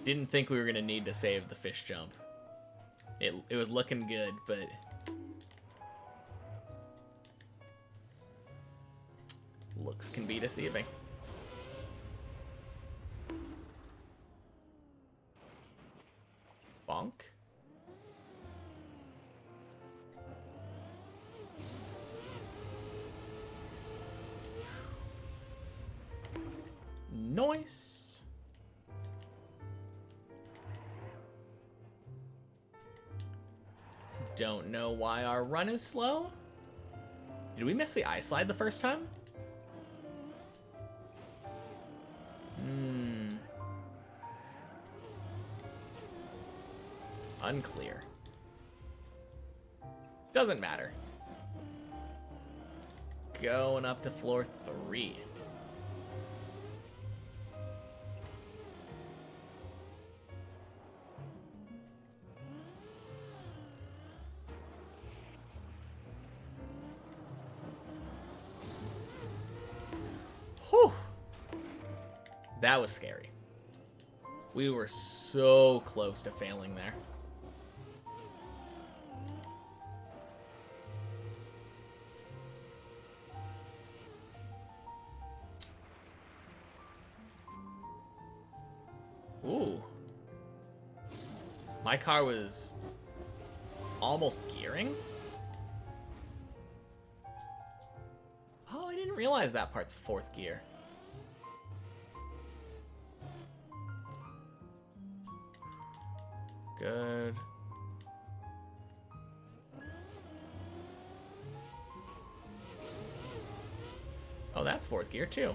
A: Didn't think we were going to need to save the fish jump. It was looking good, but looks can be deceiving. Bonk. Nice. Don't know why our run is slow. Did we miss the eye slide the first time? Unclear. Doesn't matter. Going up to floor 3. Whew. That was scary. We were so close to failing there. Ooh. My car was almost gearing. Didn't realize that part's 4th gear. Good. Oh, that's 4th gear too.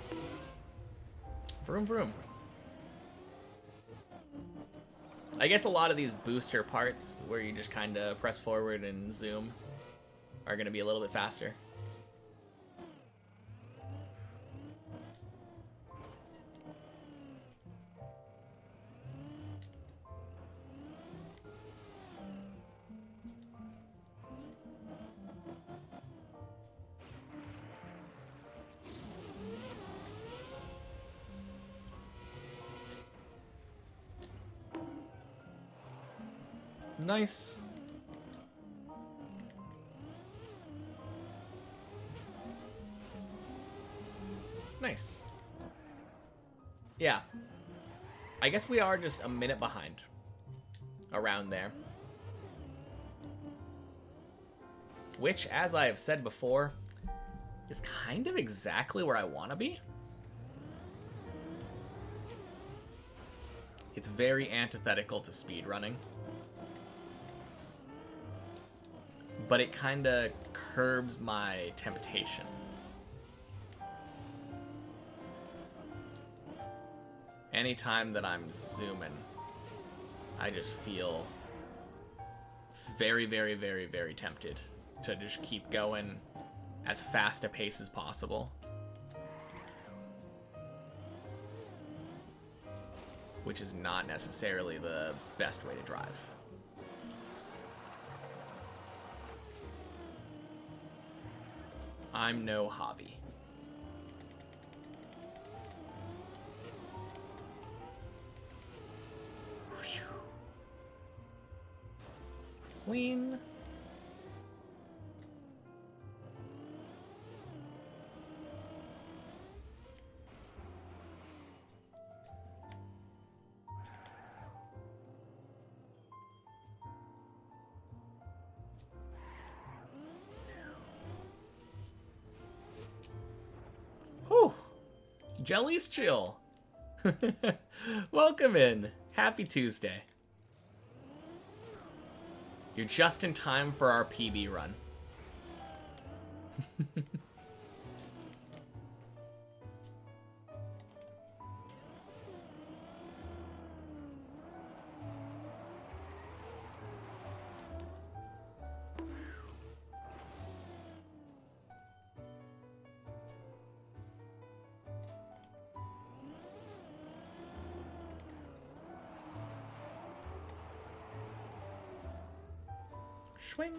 A: Vroom vroom. I guess a lot of these booster parts where you just kind of press forward and zoom are going to be a little bit faster. Nice. Nice. Yeah. I guess we are just a minute behind. Around there. Which, as I have said before, is kind of exactly where I want to be. It's very antithetical to speedrunning. But it kind of curbs my temptation. Anytime that I'm zooming, I just feel very, very, very, very tempted to just keep going as fast a pace as possible. Which is not necessarily the best way to drive. I'm no Javi. Clean. Whew. Jelly's chill. Welcome in. Happy Tuesday. You're just in time for our PB run. Swing.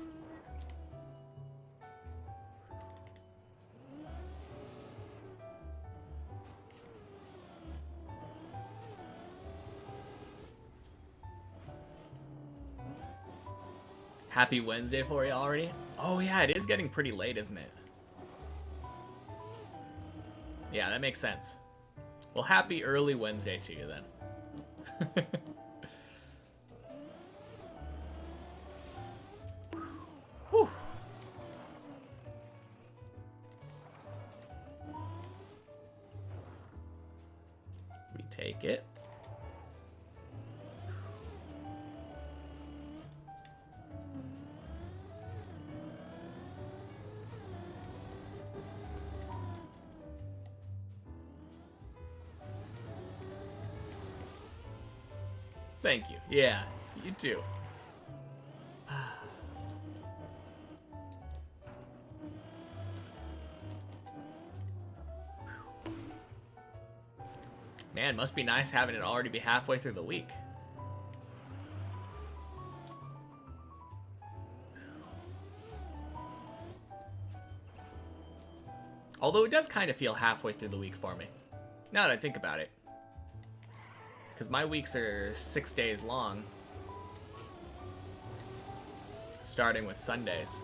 A: Happy Wednesday for you already? Oh yeah, it is getting pretty late, isn't it? Yeah, that makes sense. Well, happy early Wednesday to you then. Whew. We take it. Thank you. Yeah, you too. Man, must be nice having it already be halfway through the week. Although it does kind of feel halfway through the week for me, now that I think about it. Because my weeks are 6 days long, starting with Sundays.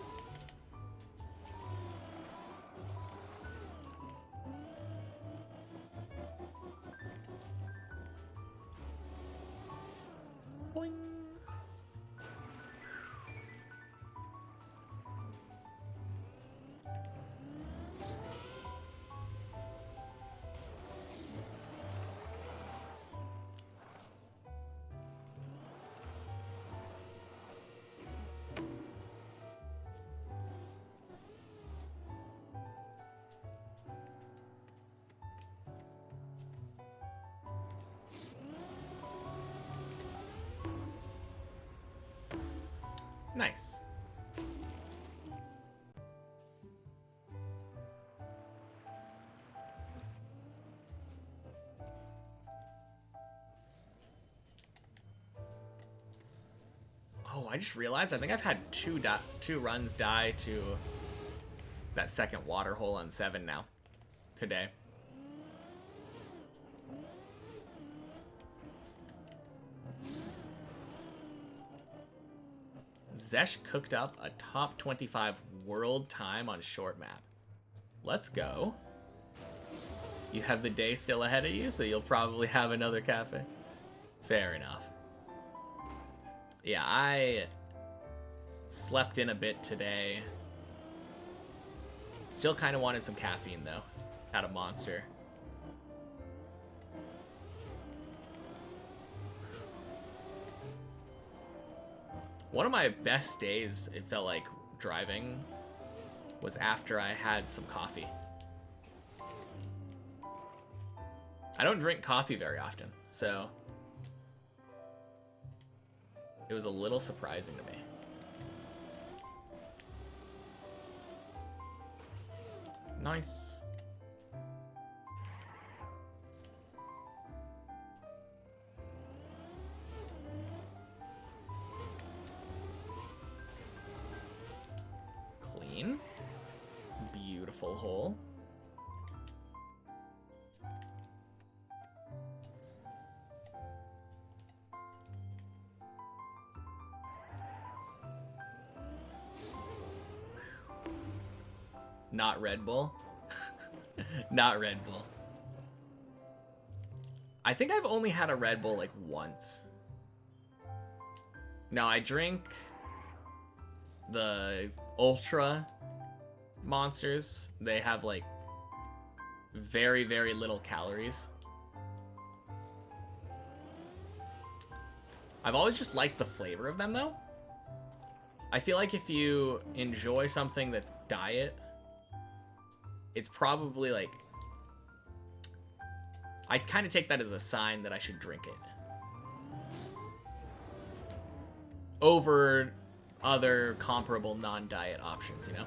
A: Boing. Nice. Oh, I just realized I think I've had two runs die to that second water hole on 7 now. Today. Zesh cooked up a top 25 world time on short map. Let's go. You have the day still ahead of you, so you'll probably have another cafe. Fair enough. Yeah, I slept in a bit today. Still kind of wanted some caffeine, though. Had a monster. One of my best days, it felt like, driving was after I had some coffee. I don't drink coffee very often, so it was a little surprising to me. Nice. Clean. Beautiful hole. Not Red Bull. Not Red Bull. I think I've only had a Red Bull like once. No, I drink the Ultra monsters. They have like very, very little calories. I've always just liked the flavor of them though. I feel like if you enjoy something that's diet, it's probably like, I kind of take that as a sign that I should drink it over other comparable non-diet options, you know?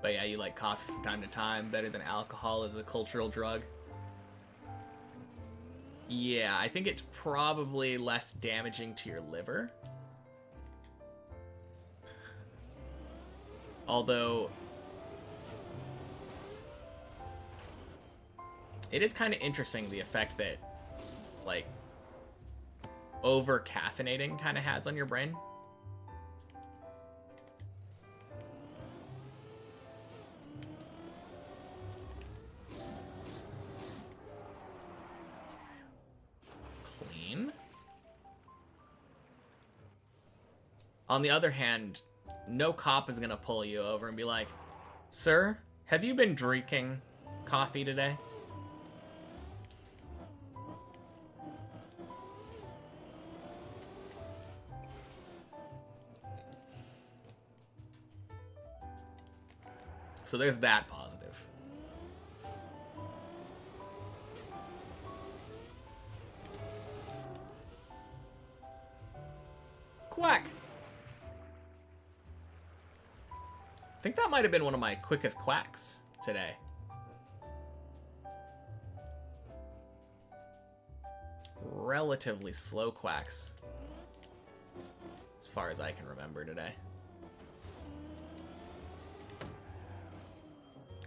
A: But yeah, you like coffee from time to time, better than alcohol as a cultural drug. Yeah, I think it's probably less damaging to your liver. Although, it is kind of interesting the effect that, like, over-caffeinating kind of has on your brain. Clean. On the other hand, no cop is gonna pull you over and be like, "Sir, have you been drinking coffee today?" So there's that positive. Quack! I think that might have been one of my quickest quacks today. Relatively slow quacks, as far as I can remember today.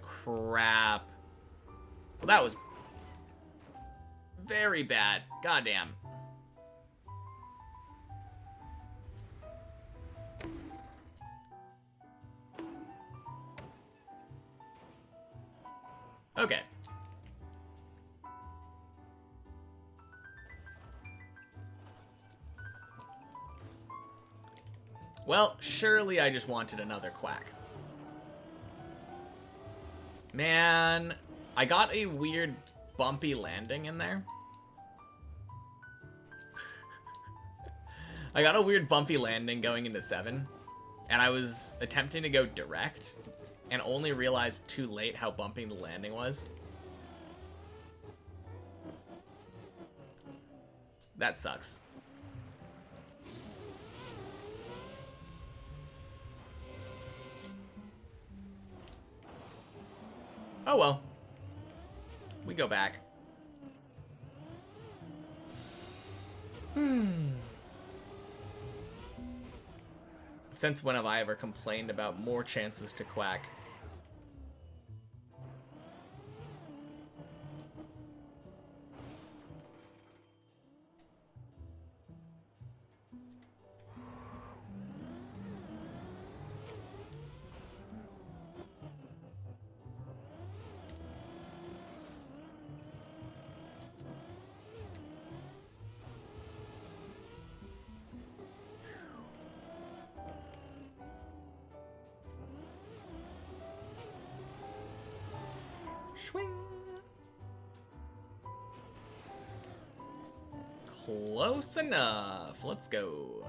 A: Crap. Well, that was very bad. Goddamn. Okay. Well, surely I just wanted another quack. Man, I got a weird bumpy landing in there. I got a weird bumpy landing going into 7. And I was attempting to go direct, and only realized too late how bumping the landing was. That sucks. Oh well. We go back. Since when have I ever complained about more chances to quack? Swing. Close enough. Let's go.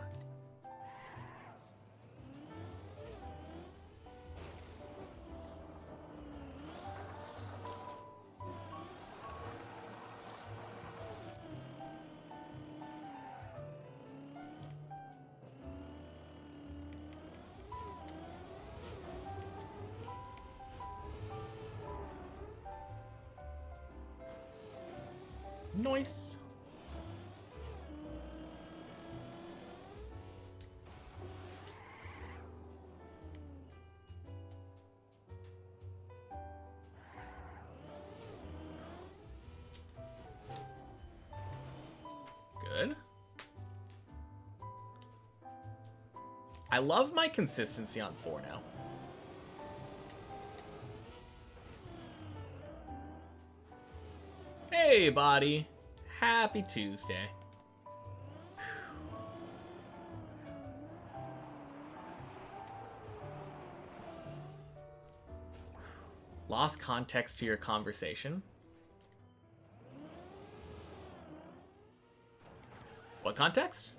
A: Nice. Good. I love my consistency on 4 now. Hey, body. Happy Tuesday. Lost context to your conversation. What context?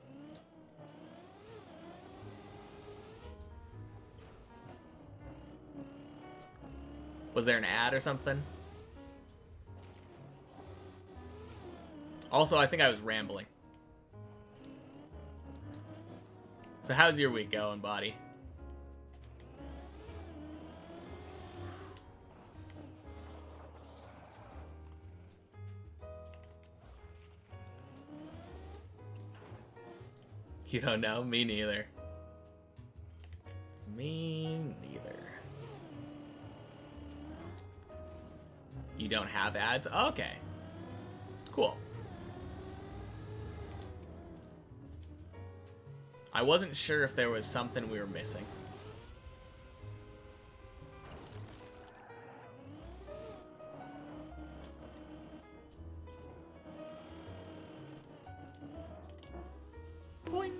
A: Was there an ad or something? Also, I think I was rambling. So how's your week going, body? You don't know? Me neither. Me neither. You don't have ads? Okay. Cool. I wasn't sure if there was something we were missing. Boing.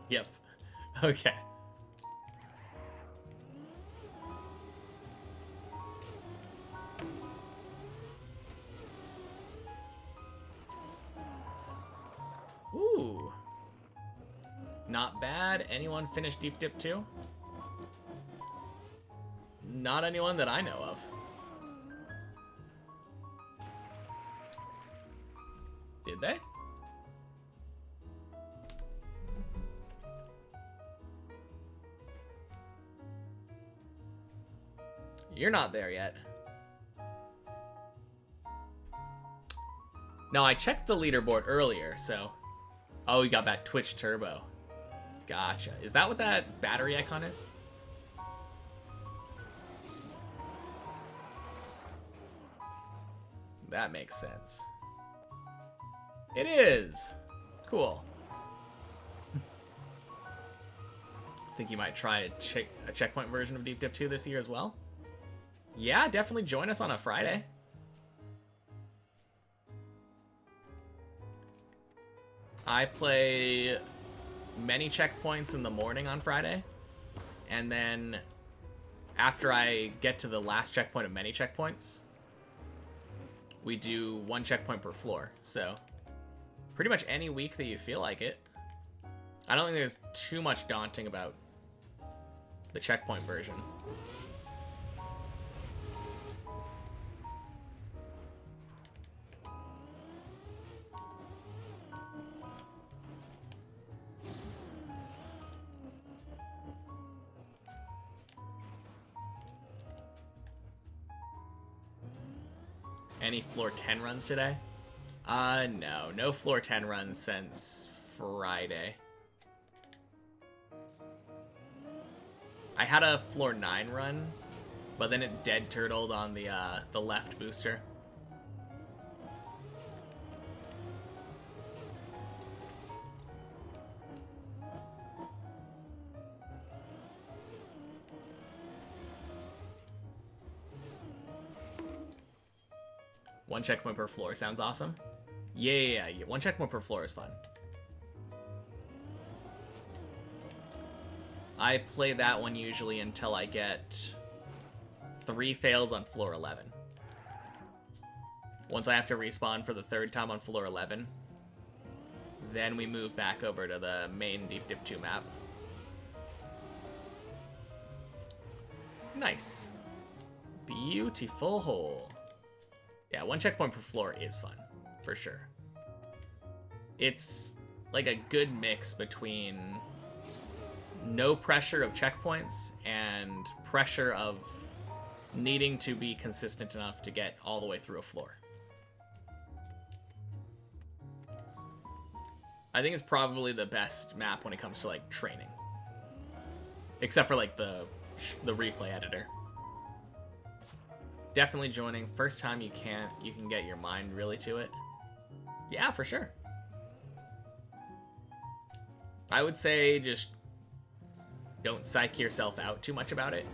A: Yep. Okay. Ooh. Not bad. Anyone finish Deep Dip 2? Not anyone that I know of. Did they? You're not there yet. No, I checked the leaderboard earlier, so... Oh, you got that Twitch Turbo. Gotcha. Is that what that battery icon is? That makes sense. It is! Cool. Think you might try a checkpoint version of Deep Dip 2 this year as well? Yeah, definitely join us on a Friday. I play many checkpoints in the morning on Friday, and then after I get to the last checkpoint of many checkpoints, we do 1 checkpoint per floor. So pretty much any week that you feel like it. I don't think there's too much daunting about the checkpoint version. Any floor 10 runs today? No. No floor 10 runs since Friday. I had a floor 9 run, but then it dead turtled on the left booster. One checkpoint per floor sounds awesome. Yeah. 1 checkpoint per floor is fun. I play that one usually until I get 3 fails on floor 11. Once I have to respawn for the 3rd time on floor 11, then we move back over to the main Deep Dip 2 map. Nice. Beautiful hole. Yeah, 1 checkpoint per floor is fun, for sure. It's like a good mix between no pressure of checkpoints and pressure of needing to be consistent enough to get all the way through a floor. I think it's probably the best map when it comes to like training, except for like the replay editor. Definitely joining. First time you can get your mind really to it. Yeah, for sure. I would say just don't psych yourself out too much about it.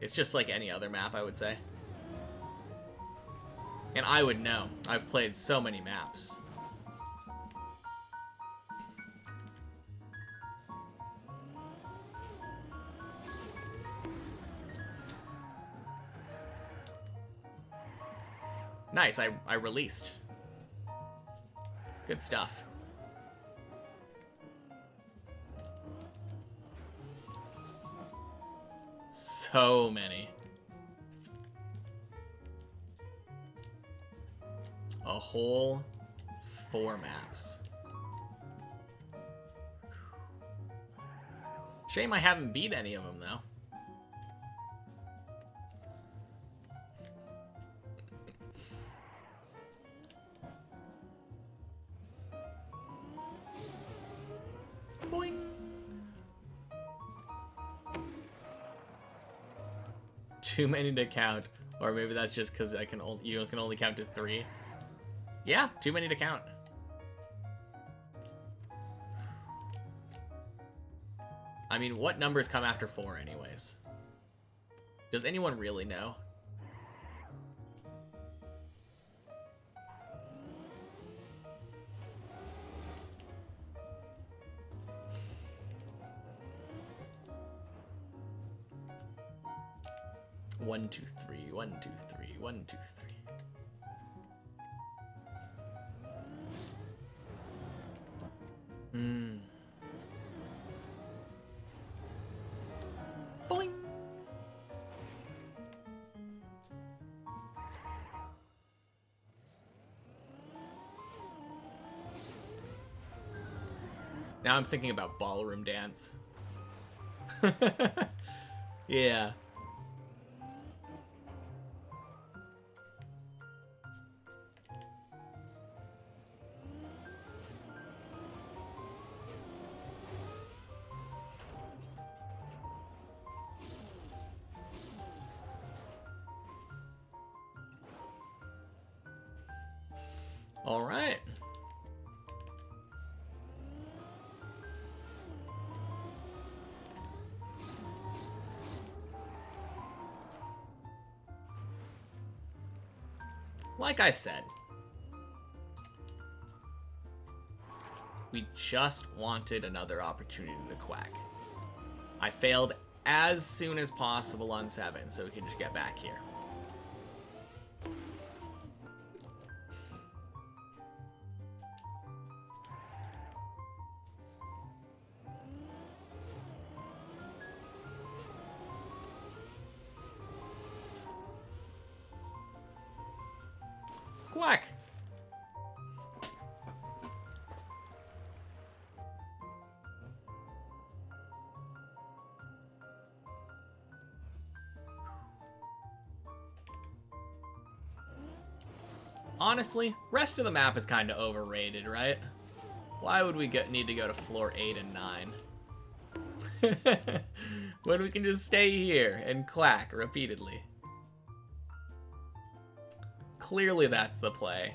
A: It's just like any other map, I would say. And I would know. I've played so many maps. Nice, I released. Good stuff. So many. A whole 4 maps. Shame I haven't beat any of them, though. Boing. Too many to count, or maybe that's just because you can only count to 3. Yeah, too many to count. I mean, what numbers come after 4 anyways? Does anyone really know? One, two, three. 1, 2, 3. 1, 2, 3. Boing. Now I'm thinking about ballroom dance. Yeah. All right. Like I said, we just wanted another opportunity to quack. I failed as soon as possible on 7 so we can just get back here. Quack! Honestly, rest of the map is kind of overrated, right? Why would we need to go to floor 8 and 9? When we can just stay here and quack repeatedly. Clearly that's the play.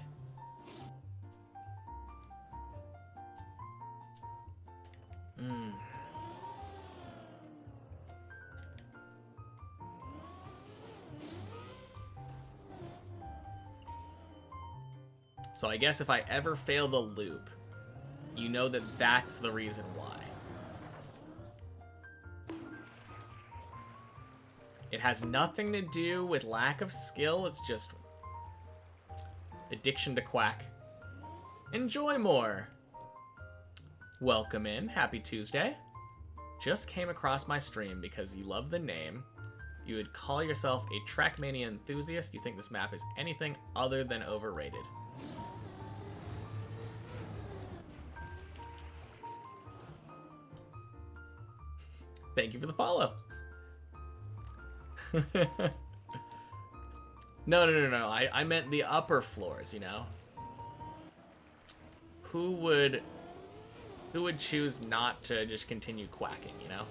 A: So I guess if I ever fail the loop, you know that that's the reason why. It has nothing to do with lack of skill, it's just addiction to quack. Enjoy more! Welcome in, happy Tuesday. Just came across my stream because you love the name. You would call yourself a Trackmania enthusiast. You think this map is anything other than overrated. Thank you for the follow. No. I meant the upper floors, you know? Who would choose not to just continue quacking, you know?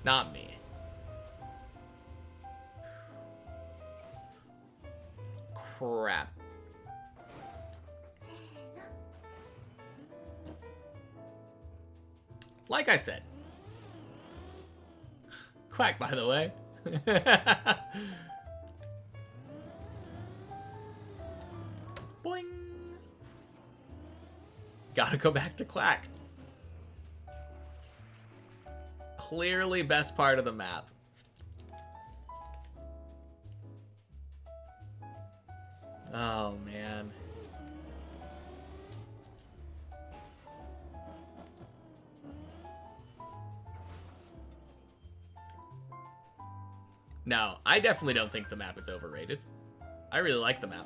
A: Not me. Crap. Like I said. Quack, by the way. Boing. Gotta go back to quack. Clearly best part of the map. Oh, man. No, I definitely don't think the map is overrated. I really like the map.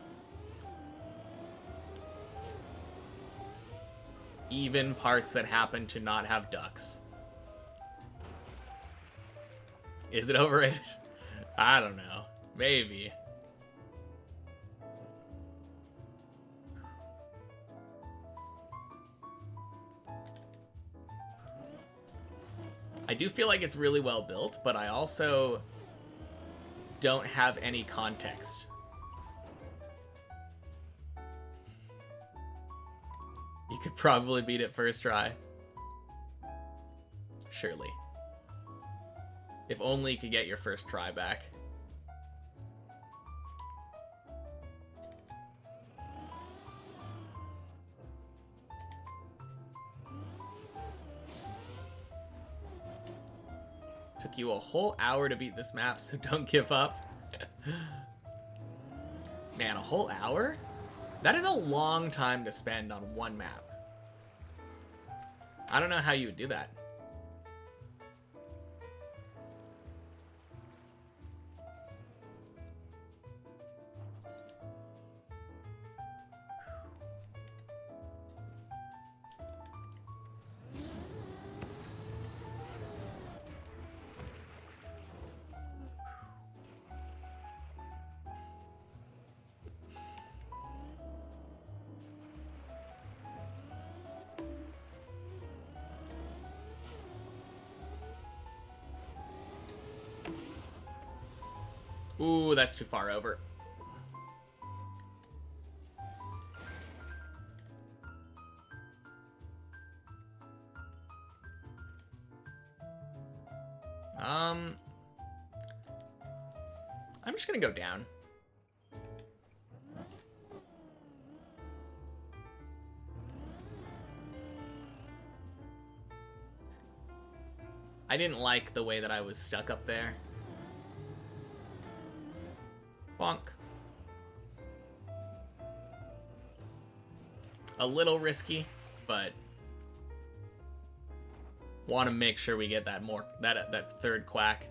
A: Even parts that happen to not have ducks. Is it overrated? I don't know. Maybe. I do feel like it's really well built, but I also don't have any context. You could probably beat it first try. Surely. If only you could get your first try back. Took you a whole hour to beat this map, so don't give up. Man, a whole hour? That is a long time to spend on one map. I don't know how you would do that. Ooh, that's too far over. I'm just gonna go down. I didn't like the way that I was stuck up there. Bonk. A little risky, but want to make sure we get that that third quack.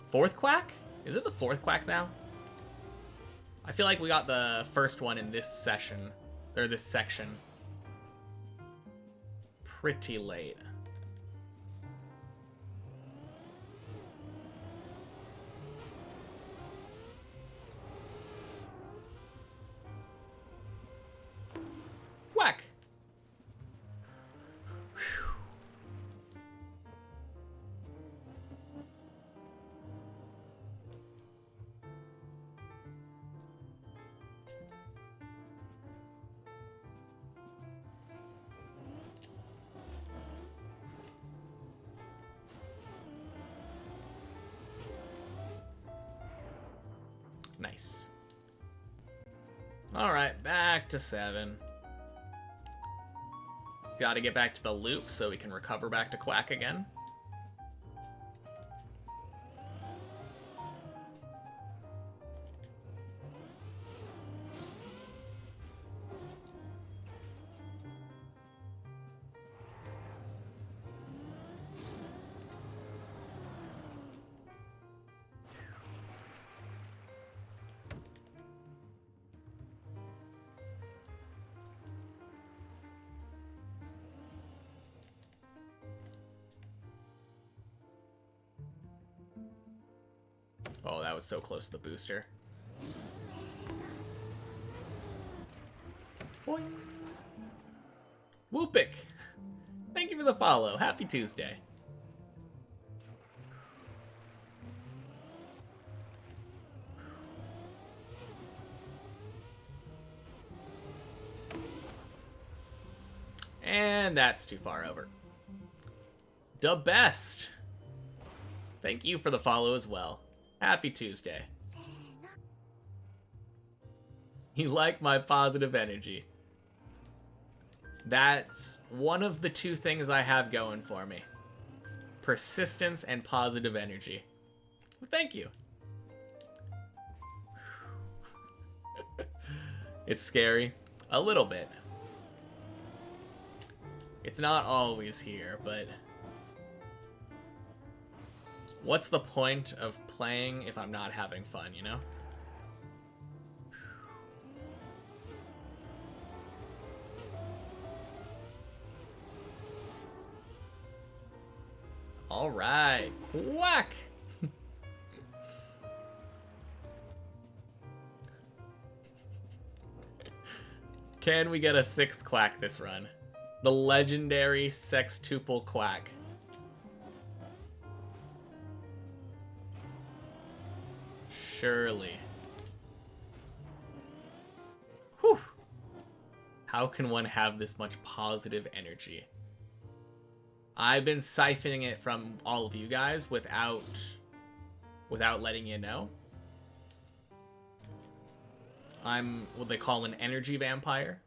A: Fourth quack? Is it the fourth quack now? I feel like we got the first one in this session, or this section, pretty late. Quack! Nice. Alright, back to 7. Gotta get back to the loop so we can recover back to Quack again. Oh, that was so close to the booster. Boing. Whoopik! Thank you for the follow. Happy Tuesday. And that's too far over. The best! Thank you for the follow as well. Happy Tuesday. You like my positive energy. That's one of the two things I have going for me. Persistence and positive energy. Thank you. It's scary. A little bit. It's not always here, but what's the point of playing if I'm not having fun, you know? All right, quack! Can we get a 6th quack this run? The legendary sextuple quack. Surely. Whew. How can one have this much positive energy? I've been siphoning it from all of you guys without letting you know. I'm what they call an energy vampire.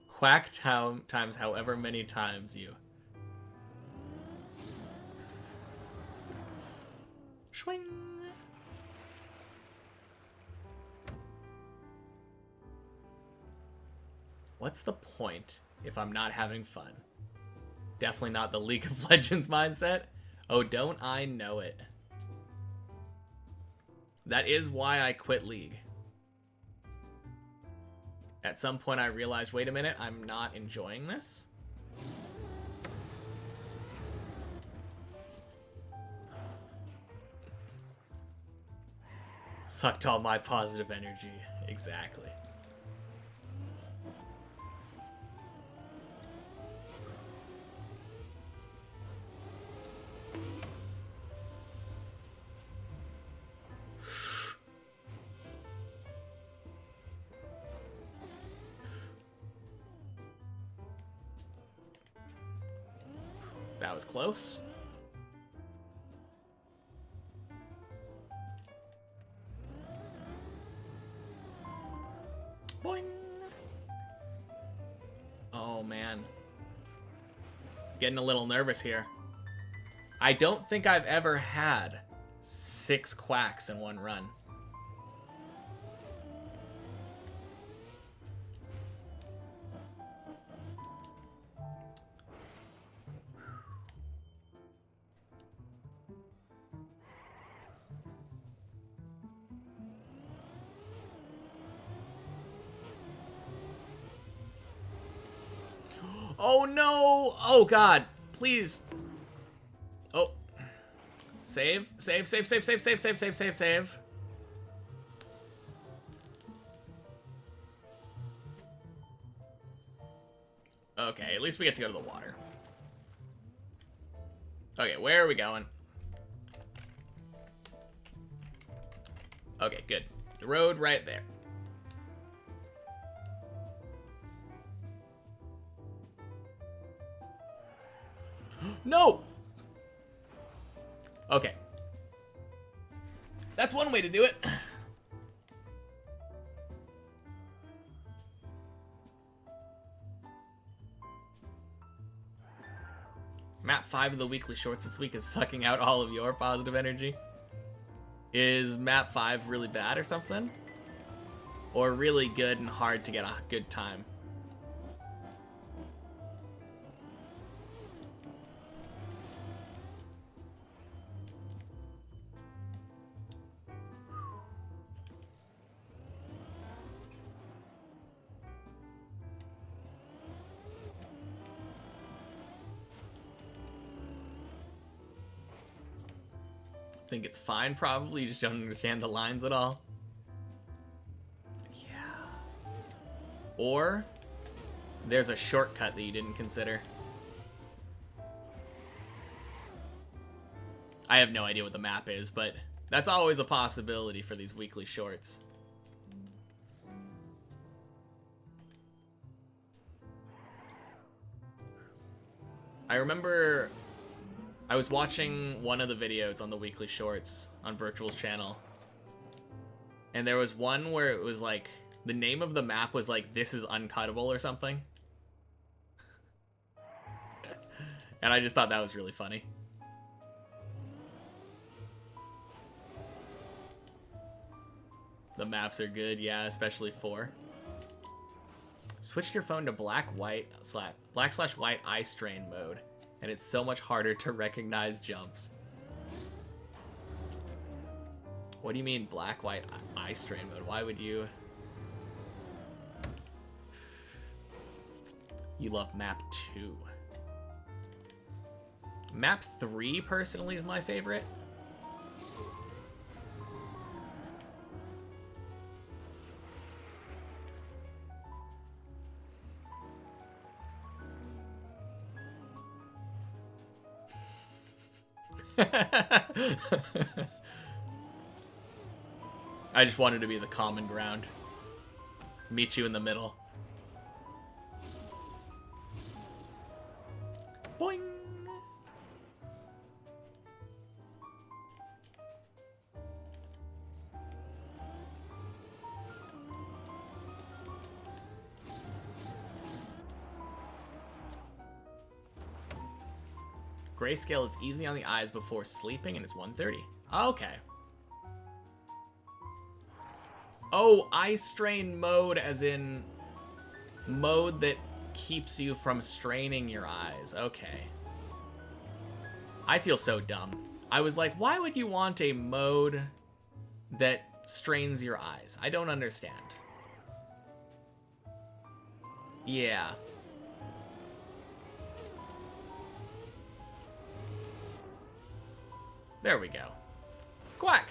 A: Quack times however many times you. Swing. What's the point if I'm not having fun? Definitely not the League of Legends mindset. Oh, don't I know it? That is why I quit League. At some point I realized, wait a minute, I'm not enjoying this. Sucked all my positive energy. Exactly. That was close. Boing. man. Getting a little nervous here. I don't think I've ever had 6 quacks in one run. Oh no! Oh god, please. Oh. Save, save, save, save, save, save, save, save, save, save. Okay, at least we get to go to the water. Okay, where are we going? Okay, good. The road right there. No! Okay. That's one way to do it. Map 5 of the weekly shorts this week is sucking out all of your positive energy. Is map 5 really bad or something? Or really good and hard to get a good time? Think it's fine, probably. You just don't understand the lines at all. Yeah. Or there's a shortcut that you didn't consider. I have no idea what the map is, but that's always a possibility for these weekly shorts. I remember I was watching one of the videos on the weekly shorts on Virtual's channel, and there was one where it was like, the name of the map was like, "This is uncuttable" or something. And I just thought that was really funny. The maps are good, yeah, especially 4. Switch your phone to black/white eye strain mode, and it's so much harder to recognize jumps. What do you mean black-white eye strain mode? Why would you? You love map 2. Map 3 personally is my favorite. I just wanted to be the common ground. Meet you in the middle. Boing! Grayscale is easy on the eyes before sleeping, and it's 1:30. Okay. Oh, eye strain mode as in mode that keeps you from straining your eyes. Okay. I feel so dumb. I was like, why would you want a mode that strains your eyes? I don't understand. Yeah. There we go. Quack!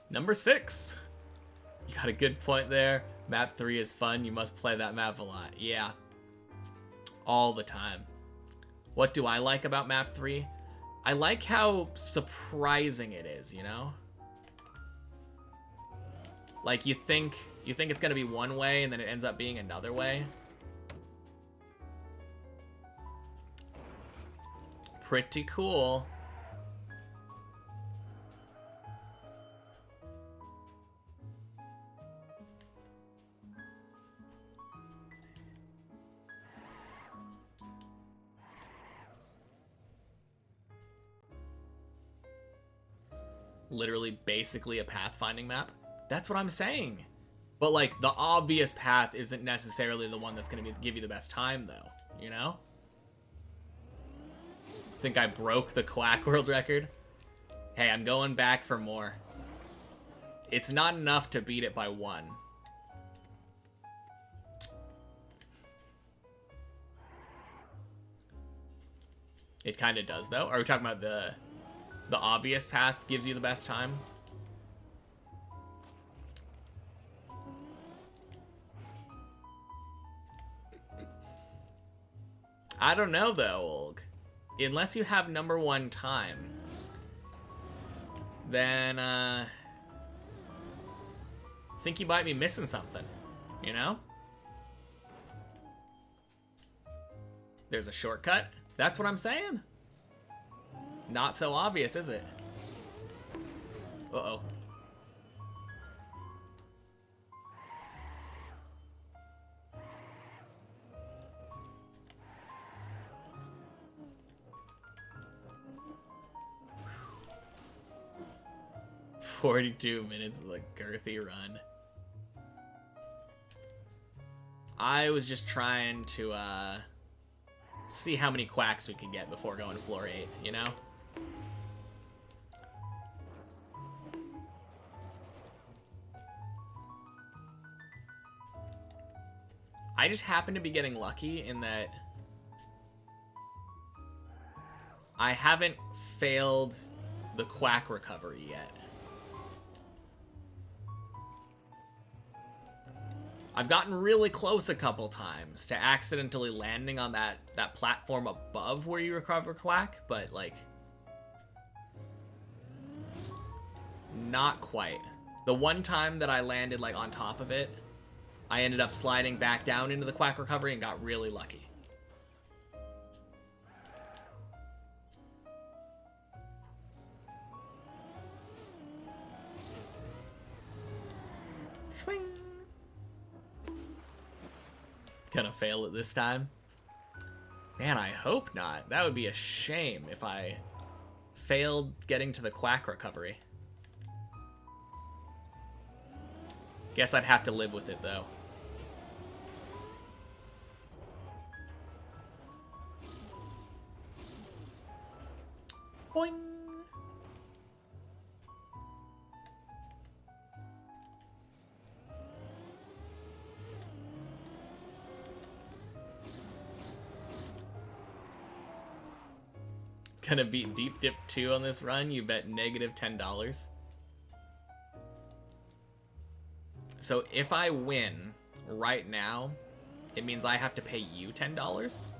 A: Number 6. You got a good point there. Map 3 is fun. You must play that map a lot. Yeah. All the time. What do I like about map 3? I like how surprising it is, you know? Like, you think it's gonna be one way, and then it ends up being another way. Pretty cool. literally basically a pathfinding map. That's what I'm saying. But like the obvious path isn't necessarily the one that's going to give you the best time though, you know? Think I broke the Quack World record? Hey, I'm going back for more. It's not enough to beat it by 1. It kind of does, though. Are we talking about the obvious path gives you the best time? I don't know, though, Olg. Unless you have #1 time, then, I think you might be missing something, you know? There's a shortcut. That's what I'm saying. Not so obvious, is it? Uh-oh. "42 minutes is a girthy run." I was just trying to, see how many quacks we could get before going to floor 8, you know? I just happen to be getting lucky in that I haven't failed the quack recovery yet. I've gotten really close a couple times to accidentally landing on that platform above where you recover quack, but like not quite. The one time that I landed like on top of it, I ended up sliding back down into the quack recovery and got really lucky. Swing. Gonna fail it this time? Man, I hope not. That would be a shame if I failed getting to the quack recovery. Guess I'd have to live with it, though. Boing. Gonna beat Deep Dip 2 on this run, you bet -$10. So if I win right now, it means I have to pay you $10?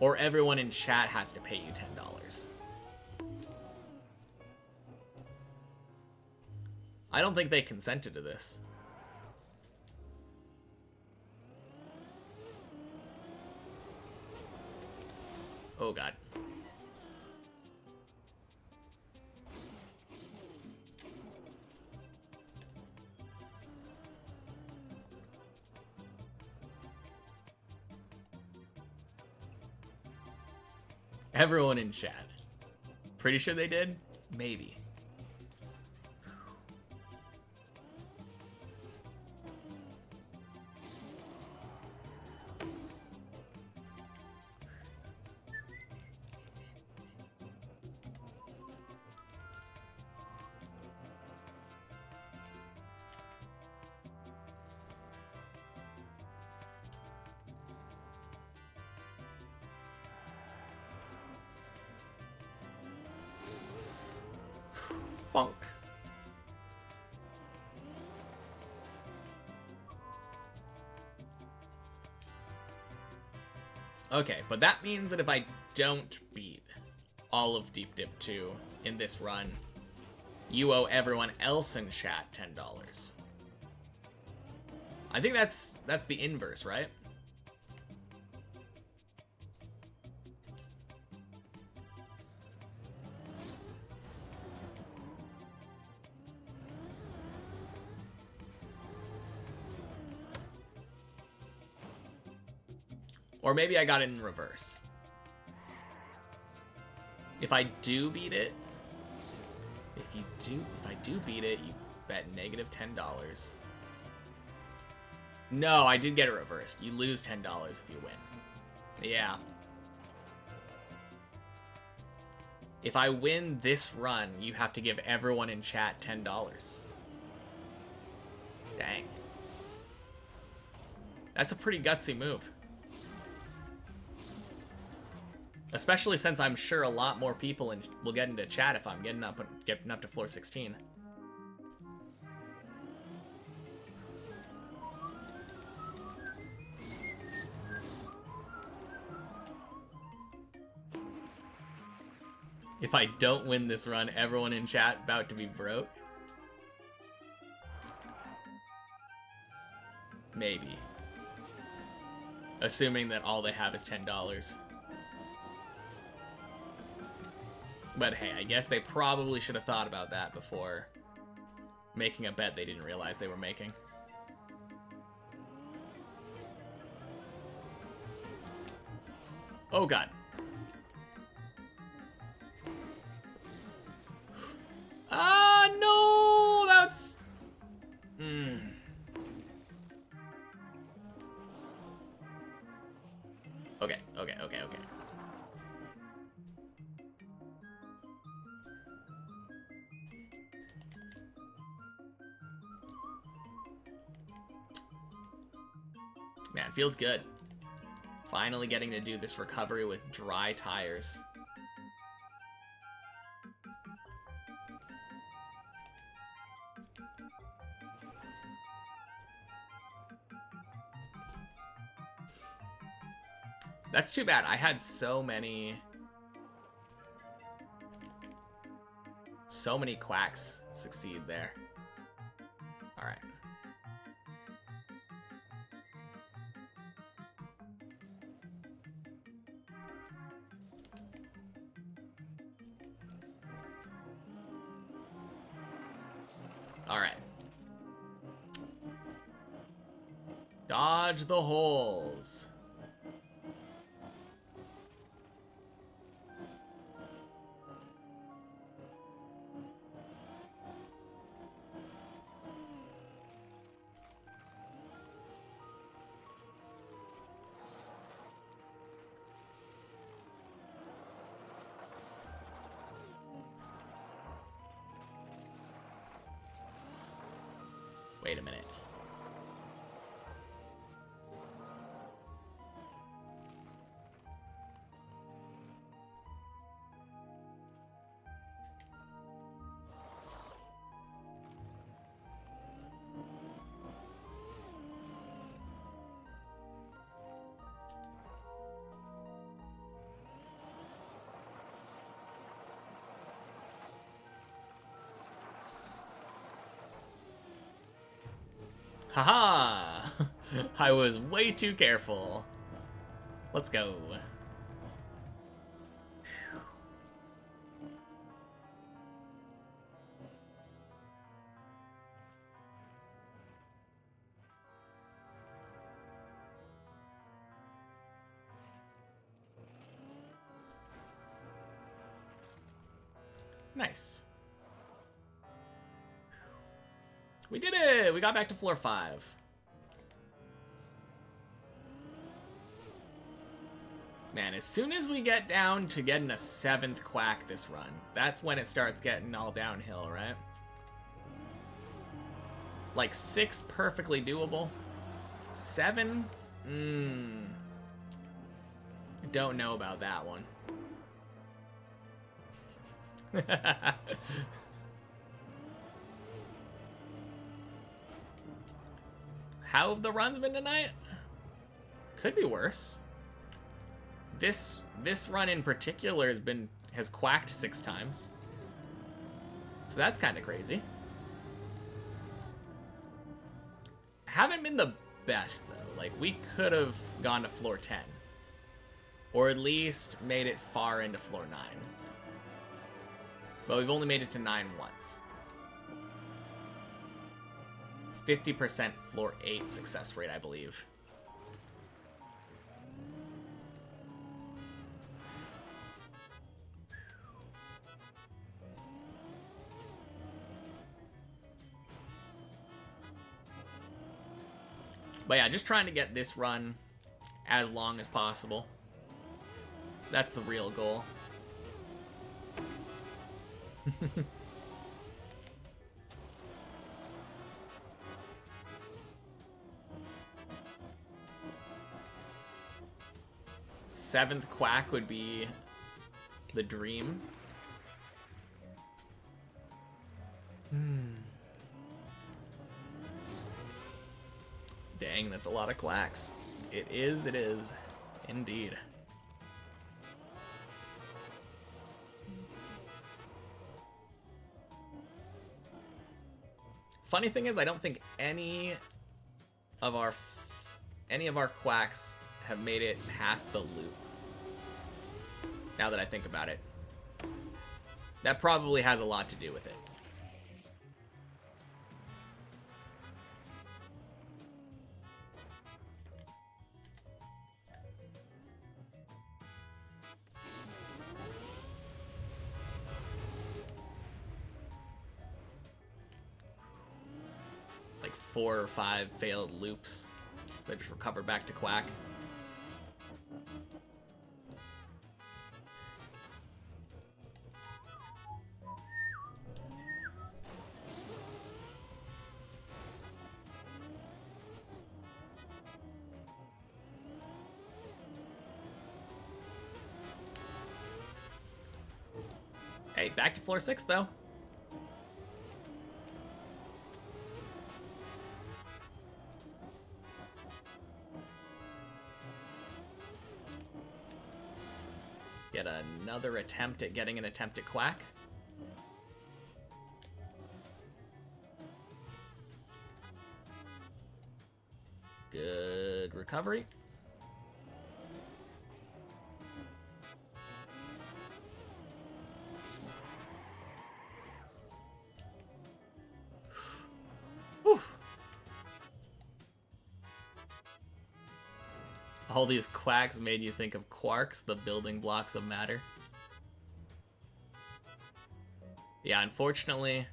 A: Or everyone in chat has to pay you $10? I don't think they consented to this. Oh god. Everyone in chat. Pretty sure they did? Maybe. Bonk. Okay, but that means that if I don't beat all of Deep Dip 2 in this run, you owe everyone else in chat $10. I think that's the inverse, right? Or maybe I got it in reverse. If I do beat it, if I do beat it, you bet negative $10. No, I did get it reversed. You lose $10 if you win. Yeah. If I win this run, you have to give everyone in chat $10. Dang. That's a pretty gutsy move. Especially since I'm sure a lot more people will get into chat if I'm getting up to floor 16. If I don't win this run, everyone in chat about to be broke? Maybe. Assuming that all they have is $10. But hey, I guess they probably should have thought about that before making a bet they didn't realize they were making. Oh god. Ah, no! That's... Okay. Man, feels good. Finally getting to do this recovery with dry tires. That's too bad. I had so many quacks succeed there. All right. All right. Dodge the holes. Wait a minute. Haha! I was way too careful. Let's go. Nice. We did it! We got back to floor 5. Man, as soon as we get down to getting a 7th quack this run, that's when it starts getting all downhill, right? Like 6 perfectly doable. 7? Don't know about that one. How have the runs been tonight? Could be worse. This run in particular has quacked 6 times. So that's kind of crazy. Haven't been the best though. Like we could have gone to floor 10. Or at least made it far into floor 9. But we've only made it to 9 once. 50% floor 8 success rate, I believe. But yeah, just trying to get this run as long as possible. That's the real goal. Seventh quack would be the dream. Dang, that's a lot of quacks. It is, indeed. Funny thing is, I don't think any of our quacks have made it past the loop. Now that I think about it. That probably has a lot to do with it. Like 4 or 5 failed loops. They just recover back to quack. Hey, back to floor 6 though. Get another attempt at getting an attempt at quack. Good recovery. All these quacks made you think of quarks, the building blocks of matter. Yeah, unfortunately,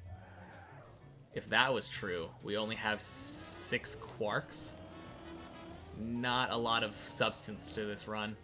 A: if that was true, we only have 6 quarks. Not a lot of substance to this run.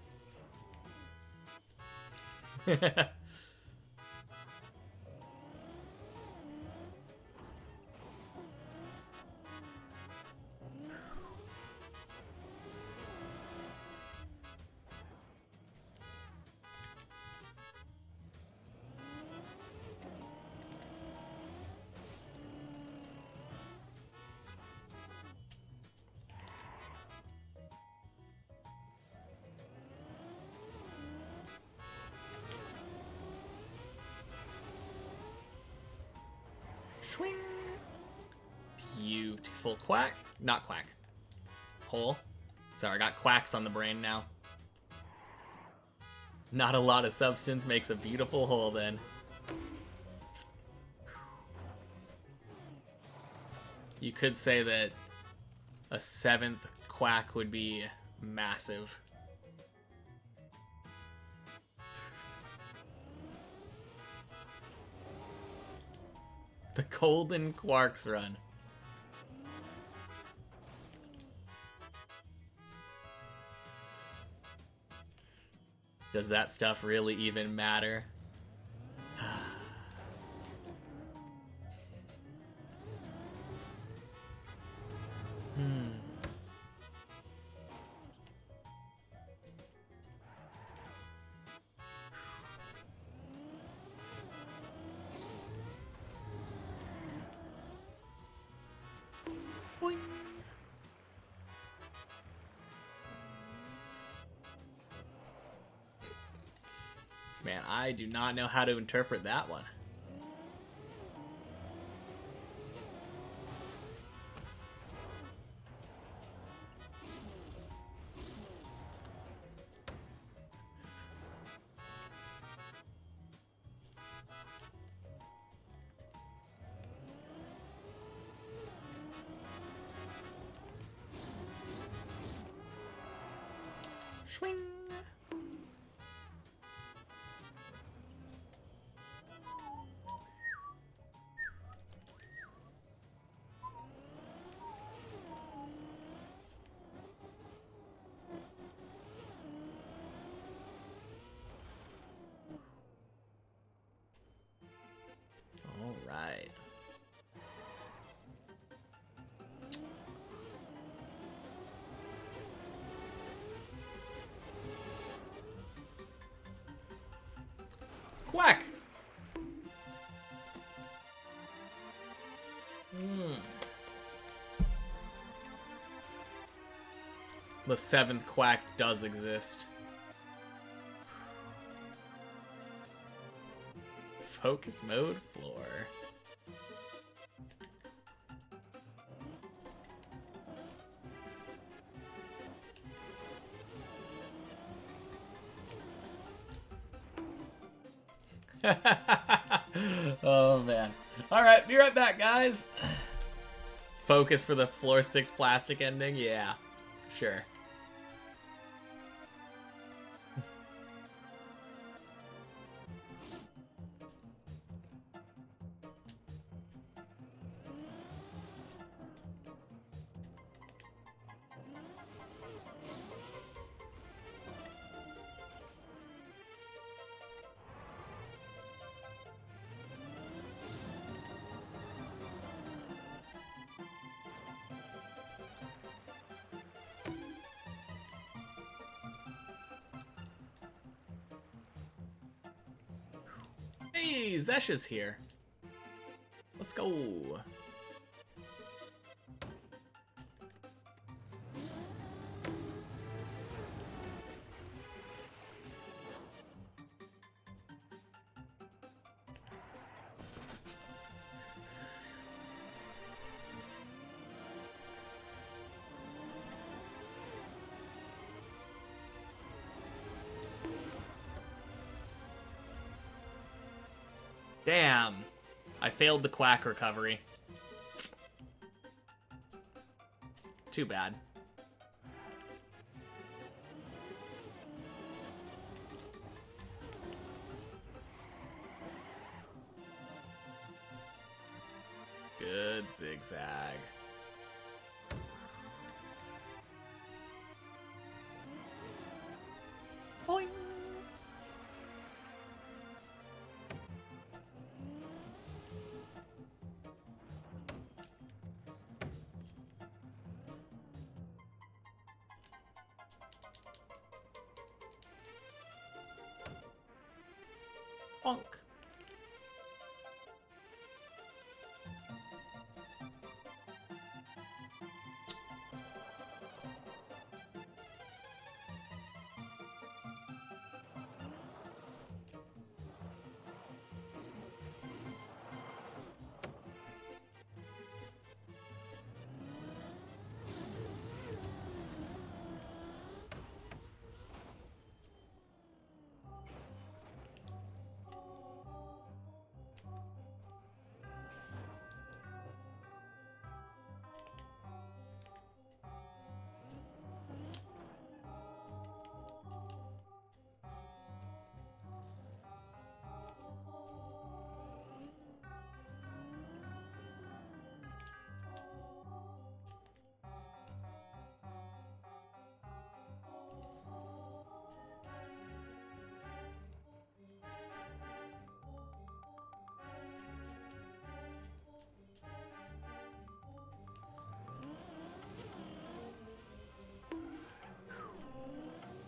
A: Swing. Beautiful quack. Not quack. Hole. Sorry, I got quacks on the brain now. Not a lot of substance makes a beautiful hole then. You could say that a 7th quack would be massive. The Golden Quarks run. Does that stuff really even matter? Boing. Man, I do not know how to interpret that one. Swing. Quack! The 7th quack does exist. Focus mode floor. Oh man. Alright, be right back, guys. Focus for the floor 6 plastic ending? Yeah, sure. Hey, Zesh is here. Let's go. Damn. I failed the quack recovery. Too bad. Good zigzag. Boing. Bonk.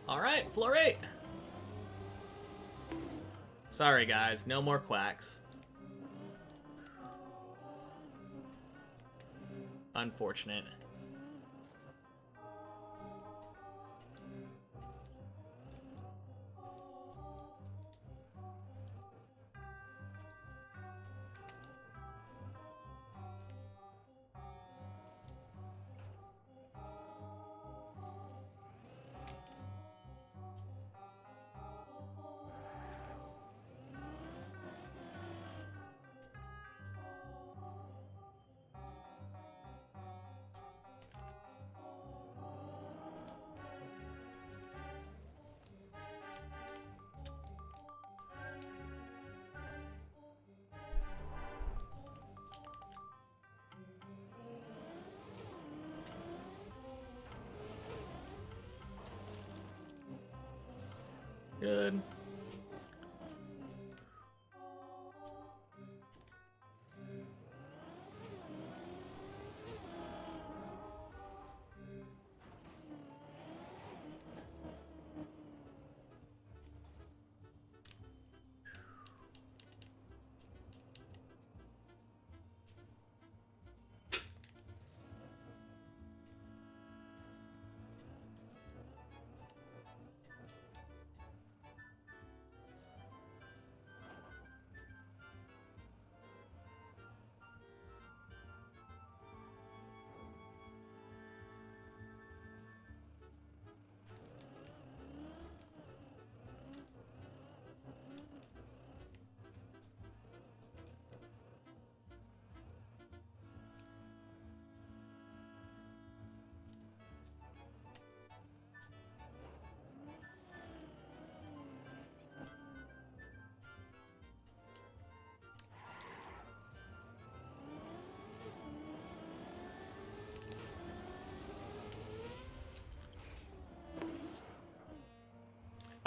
A: Alright, floor 8. Sorry guys, no more quacks. Unfortunate. Good.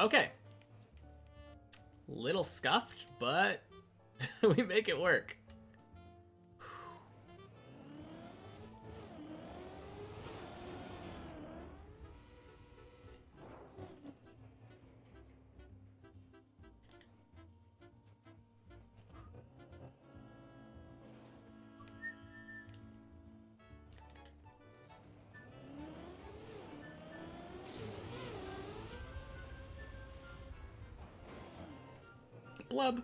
A: Okay. Little scuffed, but we make it work. Blub.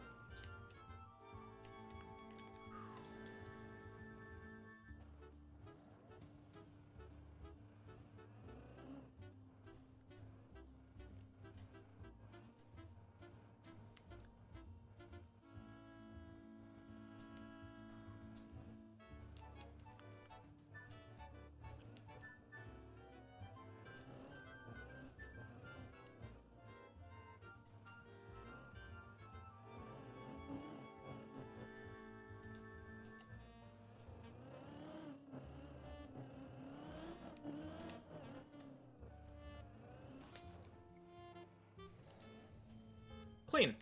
A: Clean.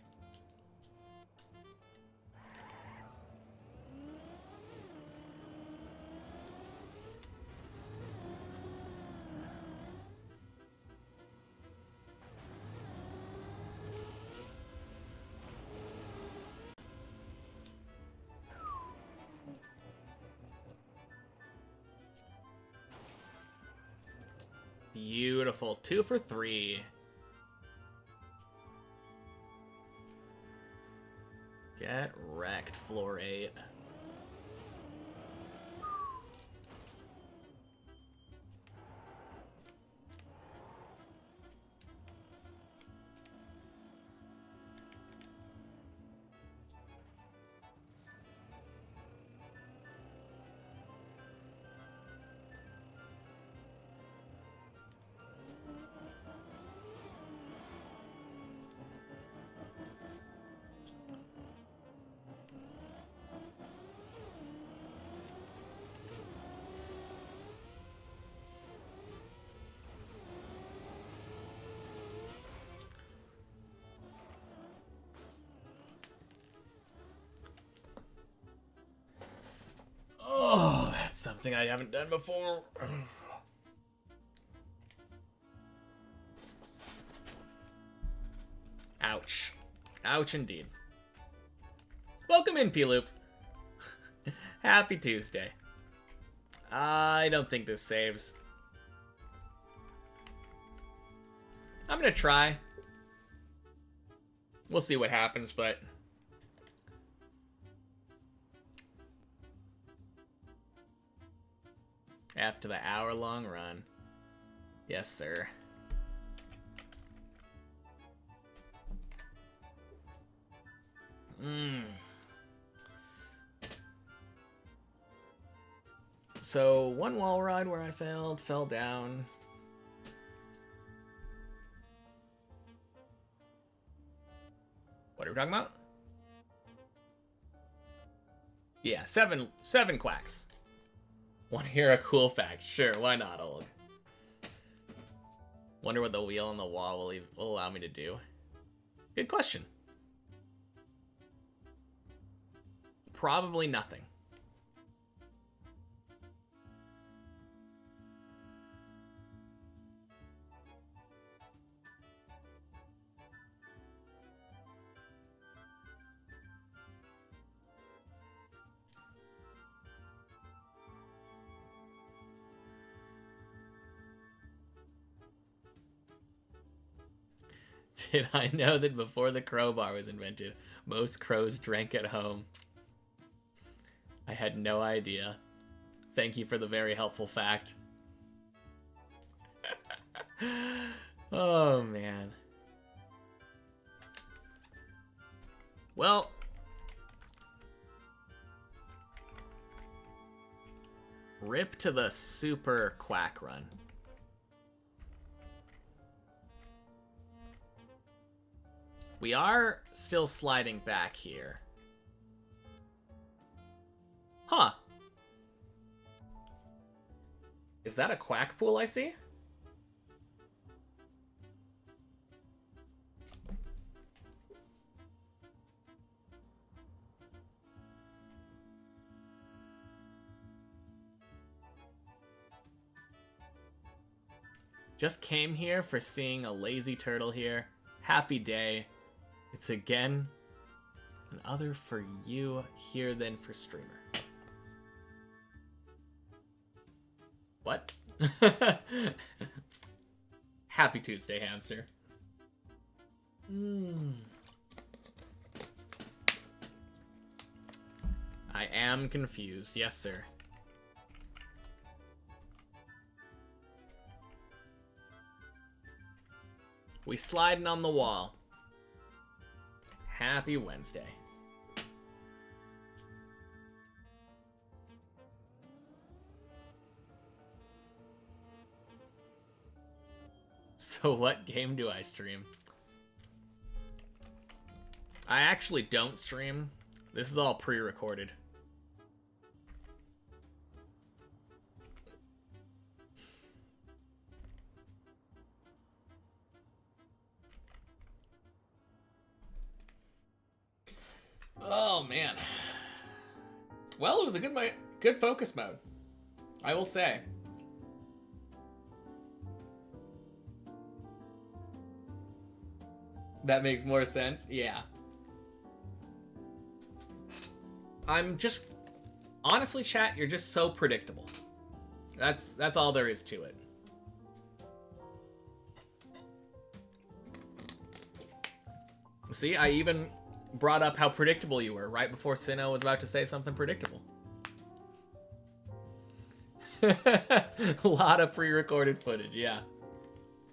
A: Beautiful. 2 for 3. Get wrecked, floor 8. Oh, that's something I haven't done before. Ouch. Ouch indeed. Welcome in, P-Loop. Happy Tuesday. I don't think this saves. I'm gonna try. We'll see what happens, but... after the hour-long run. Yes, sir. So, one wall ride where I failed, fell down. What are we talking about? Yeah, seven quacks. Want to hear a cool fact? Sure, why not, Oleg? Wonder what the wheel on the wall will allow me to do. Good question. Probably nothing. Did I know that before the crowbar was invented, most crows drank at home? I had no idea. Thank you for the very helpful fact. Oh, man. Well... rip to the super quack run. We are still sliding back here. Huh. Is that a quack pool I see? Just came here for seeing a lazy turtle here. Happy day. It's again another for you here then for streamer. What? Happy Tuesday, hamster. I am confused. Yes, sir. We sliding on the wall. Happy Wednesday. So what game do I stream? I actually don't stream. This is all pre-recorded. Oh man. Well, it was a good focus mode, I will say. That makes more sense. Yeah. I'm just honestly, chat, you're just so predictable. That's all there is to it. See, I even brought up how predictable you were right before Sinnoh was about to say something predictable. A lot of pre-recorded footage, yeah.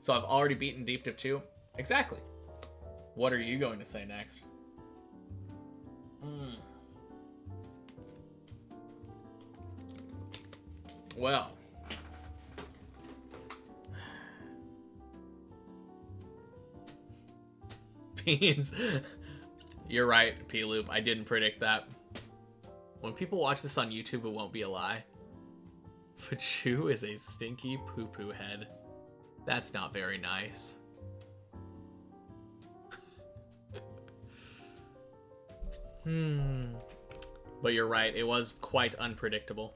A: So I've already beaten Deep Dip 2? Exactly. What are you going to say next? Well. Beans. You're right, P-Loop. I didn't predict that. When people watch this on YouTube, it won't be a lie. Fachu is a stinky poo-poo head. That's not very nice. But you're right, it was quite unpredictable.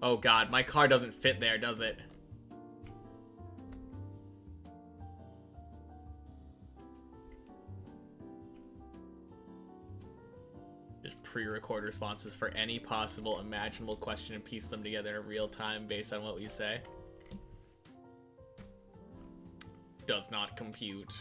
A: Oh god, my car doesn't fit there, does it? Just pre-record responses for any possible imaginable question and piece them together in real time based on what we say. Does not compute.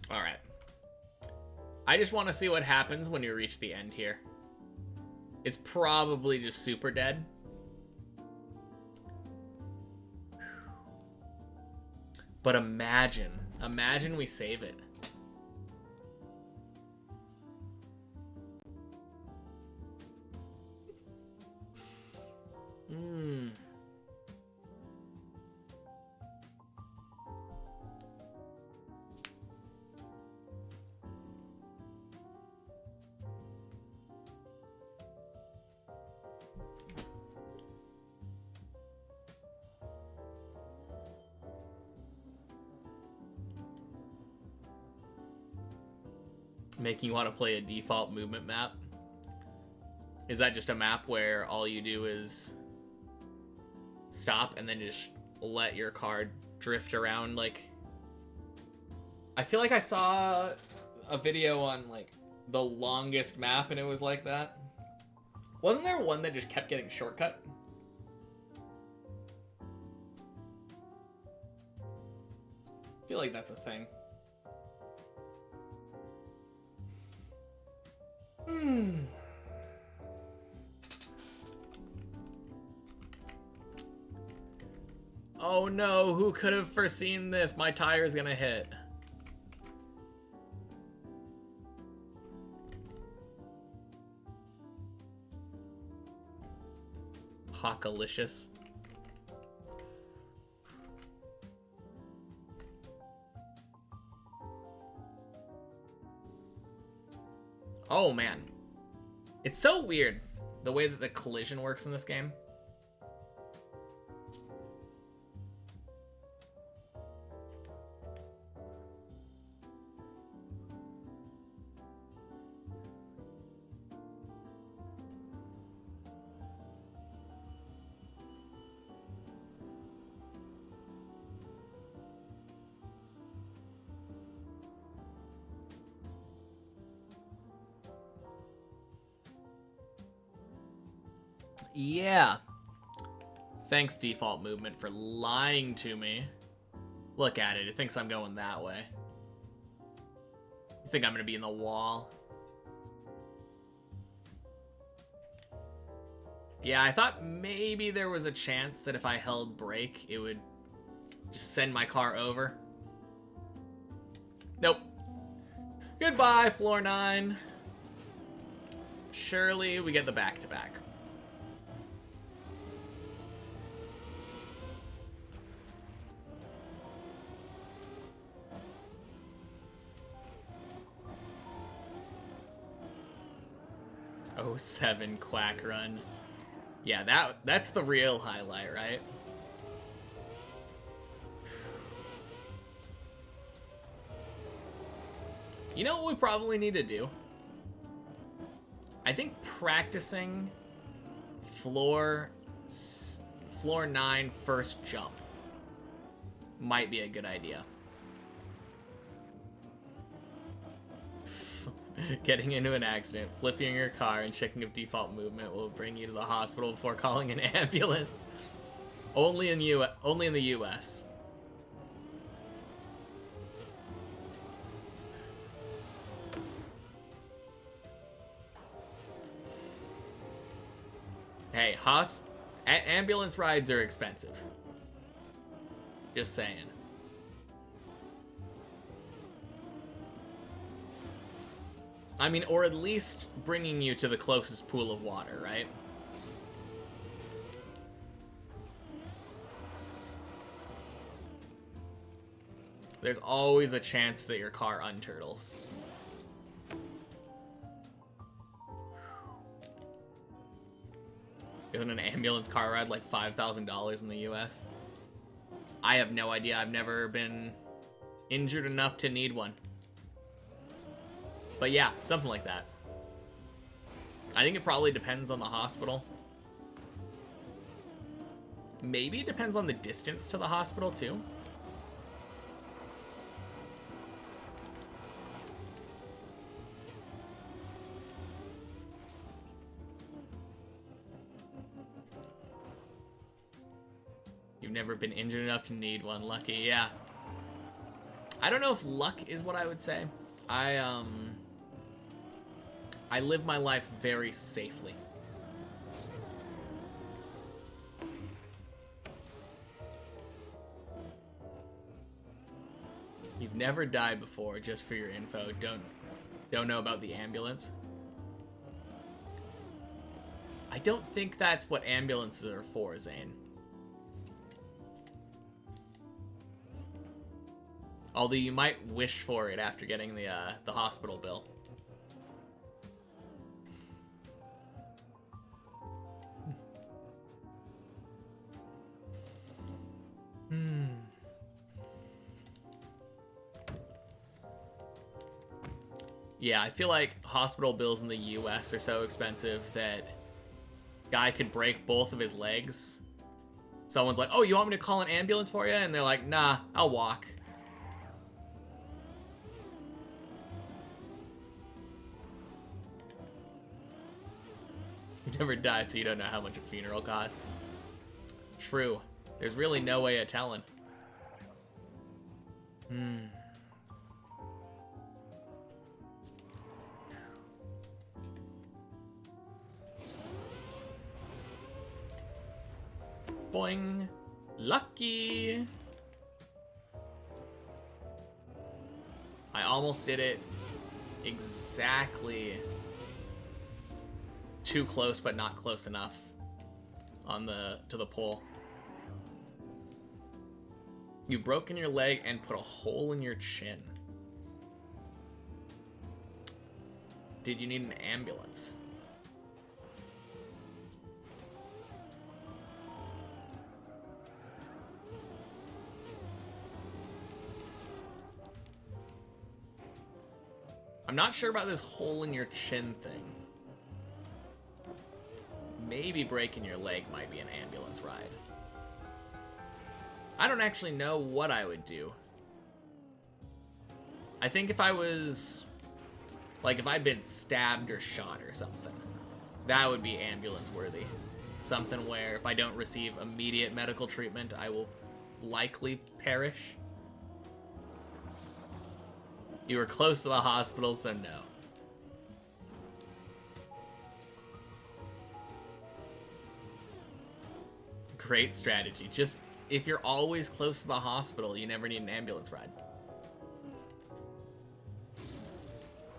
A: Alright. I just want to see what happens when you reach the end here. It's probably just super dead. But imagine we save it. Making you want to play a default movement map? Is that just a map where all you do is stop and then just let your car drift around? Like, I feel like I saw a video on like the longest map and it was like that. Wasn't there one that just kept getting shortcut? I feel like that's a thing. Oh no, who could have foreseen this? My tire's gonna hit. Hawkalicious. Oh man. It's so weird the way that the collision works in this game. Yeah. Thanks, default movement, for lying to me. Look at it. It thinks I'm going that way. You think I'm going to be in the wall? Yeah, I thought maybe there was a chance that if I held brake, it would just send my car over. Nope. Goodbye, floor 9. Surely we get the back-to-back. Oh, 07 quack run. Yeah, that's the real highlight, right? You know what we probably need to do? I think practicing floor 9 first jump might be a good idea. Getting into an accident, flipping your car, and checking if default movement will bring you to the hospital before calling an ambulance. Only in the US. Hey, ambulance rides are expensive. Just saying. I mean, or at least bringing you to the closest pool of water, right? There's always a chance that your car unturtles. Isn't an ambulance car ride like $5,000 in the US? I have no idea. I've never been injured enough to need one. But yeah, something like that. I think it probably depends on the hospital. Maybe it depends on the distance to the hospital too. You've never been injured enough to need one. Lucky, yeah. I don't know if luck is what I would say. I live my life very safely. You've never died before, just for your info. Don't know about the ambulance. I don't think that's what ambulances are for, Zane. Although you might wish for it after getting the hospital bill. Yeah, I feel like hospital bills in the US are so expensive that guy could break both of his legs. Someone's like, oh, you want me to call an ambulance for you? And they're like, nah, I'll walk. You never died, so you don't know how much a funeral costs. True. There's really no way of telling. Boing. Lucky. I almost did it exactly too close, but not close enough to the pole. You've broken your leg and put a hole in your chin. Did you need an ambulance? I'm not sure about this hole in your chin thing. Maybe breaking your leg might be an ambulance ride. I don't actually know what I would do. I think if I was... like, if I'd been stabbed or shot or something, that would be ambulance worthy. Something where if I don't receive immediate medical treatment, I will likely perish. You were close to the hospital, so no. Great strategy. Just, if you're always close to the hospital, you never need an ambulance ride.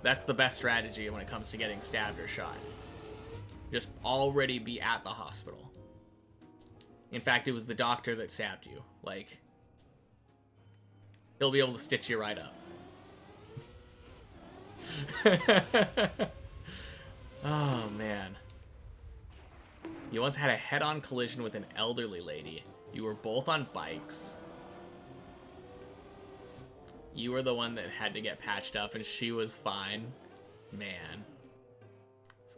A: That's the best strategy when it comes to getting stabbed or shot. Just already be at the hospital. In fact, it was the doctor that stabbed you. Like, he'll be able to stitch you right up. Oh, man. You once had a head-on collision with an elderly lady. You were both on bikes. You were the one that had to get patched up, and she was fine. Man.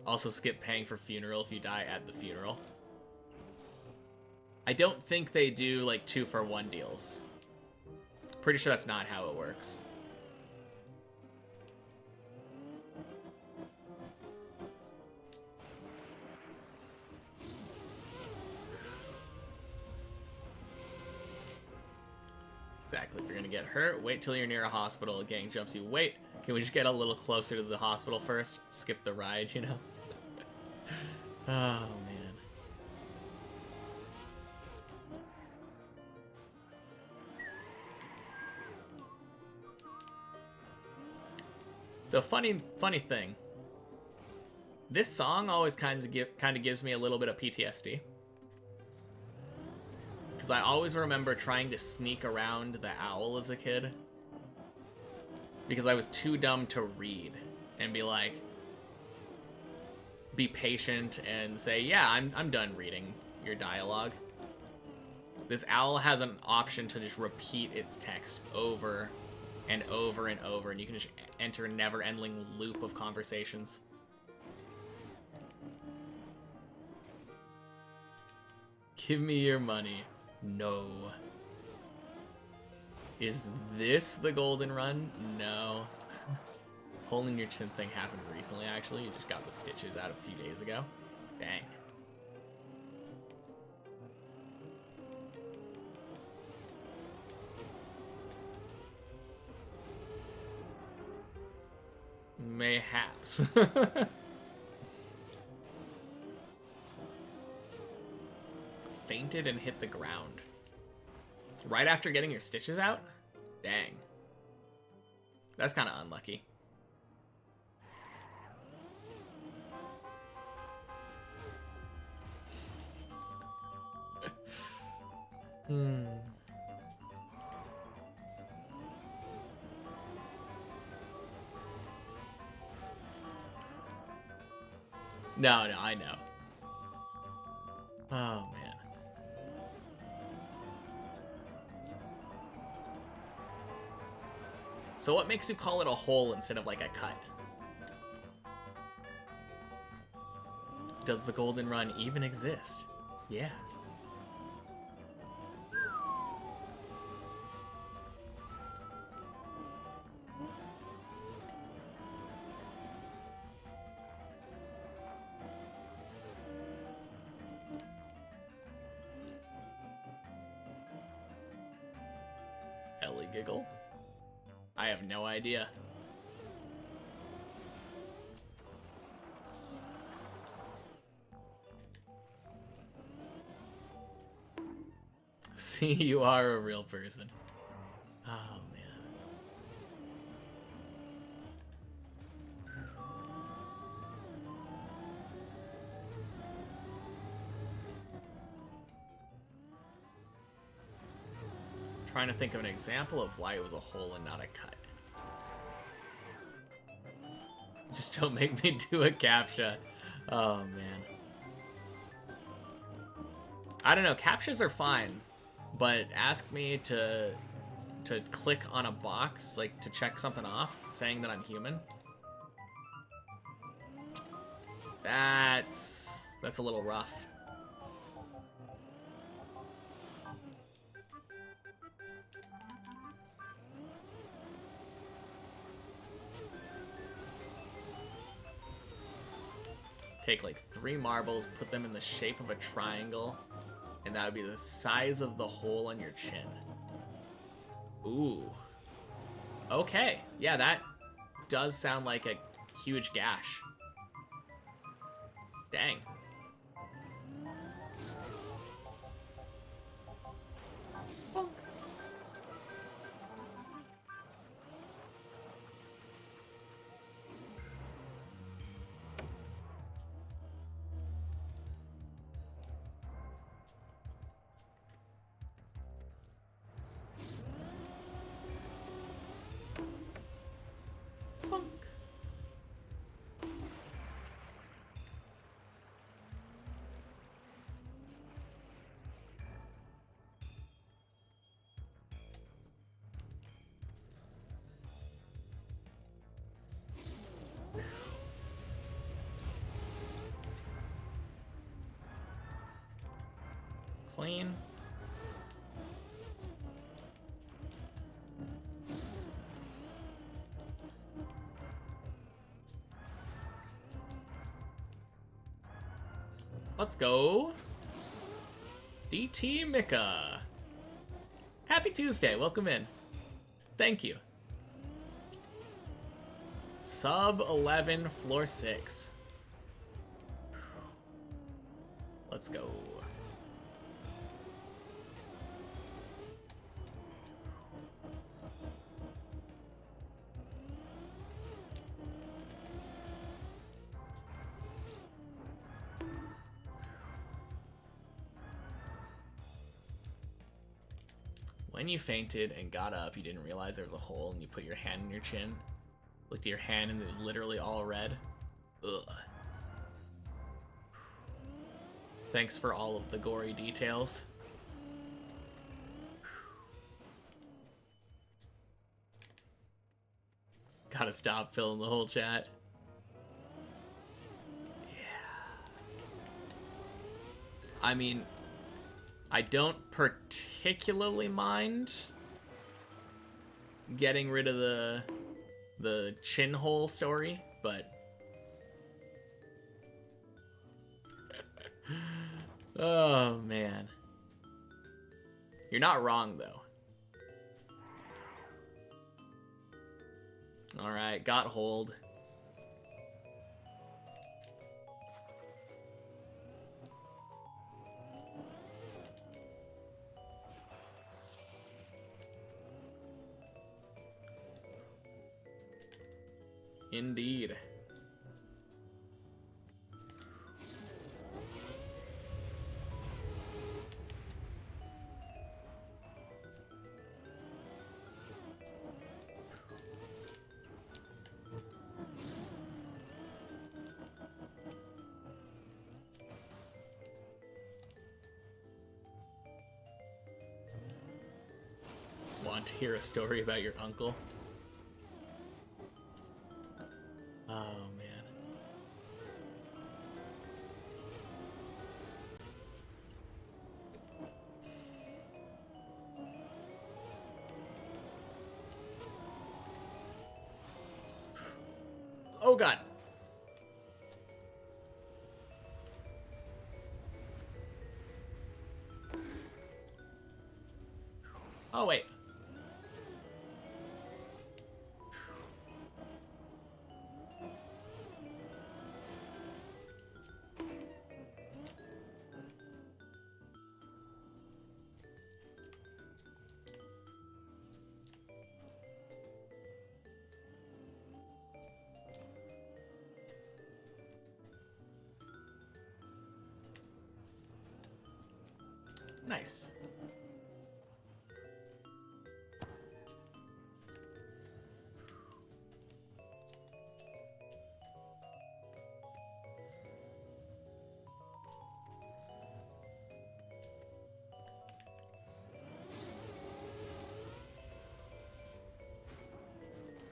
A: Also skip paying for funeral if you die at the funeral. I don't think they do, like, 2-for-1 deals. Pretty sure that's not how it works. Exactly. If you're gonna get hurt, wait till you're near a hospital. A gang jumps you. Wait, can we just get a little closer to the hospital first? Skip the ride, you know? Oh, man. So funny thing. This song always kind of gives me a little bit of PTSD. Because I always remember trying to sneak around the owl as a kid. Because I was too dumb to read and be like, be patient and say, yeah, I'm done reading your dialogue. This owl has an option to just repeat its text over and over and over, and you can just enter a never-ending loop of conversations. Give me your money. No. Is this the golden run? No. Holding your chin thing happened recently, actually. You just got the stitches out a few days ago. Dang. Mayhaps. Fainted and hit the ground. Right after getting your stitches out? Dang. That's kind of unlucky. No, I know. Oh, man. So what makes you call it a hole instead of like a cut? Does the golden run even exist? Yeah. Ellie giggle? I have no idea. See, you are a real person. Oh, man. Trying to think of an example of why it was a hole and not a cut. Just don't make me do a CAPTCHA. Oh, man. I don't know, CAPTCHAs are fine, but ask me to click on a box, like to check something off, saying that I'm human. That's a little rough. Take like 3 marbles, put them in the shape of a triangle, and that would be the size of the hole on your chin. Ooh. Okay. Yeah, that does sound like a huge gash. Dang. Bonk. Bonk. Clean. Let's go. DT Mika. Happy Tuesday. Welcome in. Thank you. Sub 11, floor 6. Let's go. When you fainted and got up, you didn't realize there was a hole and you put your hand in your chin. Looked at your hand and it was literally all red. Ugh. Thanks for all of the gory details. Gotta stop filling the whole chat. Yeah. I mean, I don't particularly mind getting rid of the chin hole story, but oh man. You're not wrong though. All right, got hold. Indeed. Want to hear a story about your uncle? Oh, man. Oh, God. Oh, wait. Nice.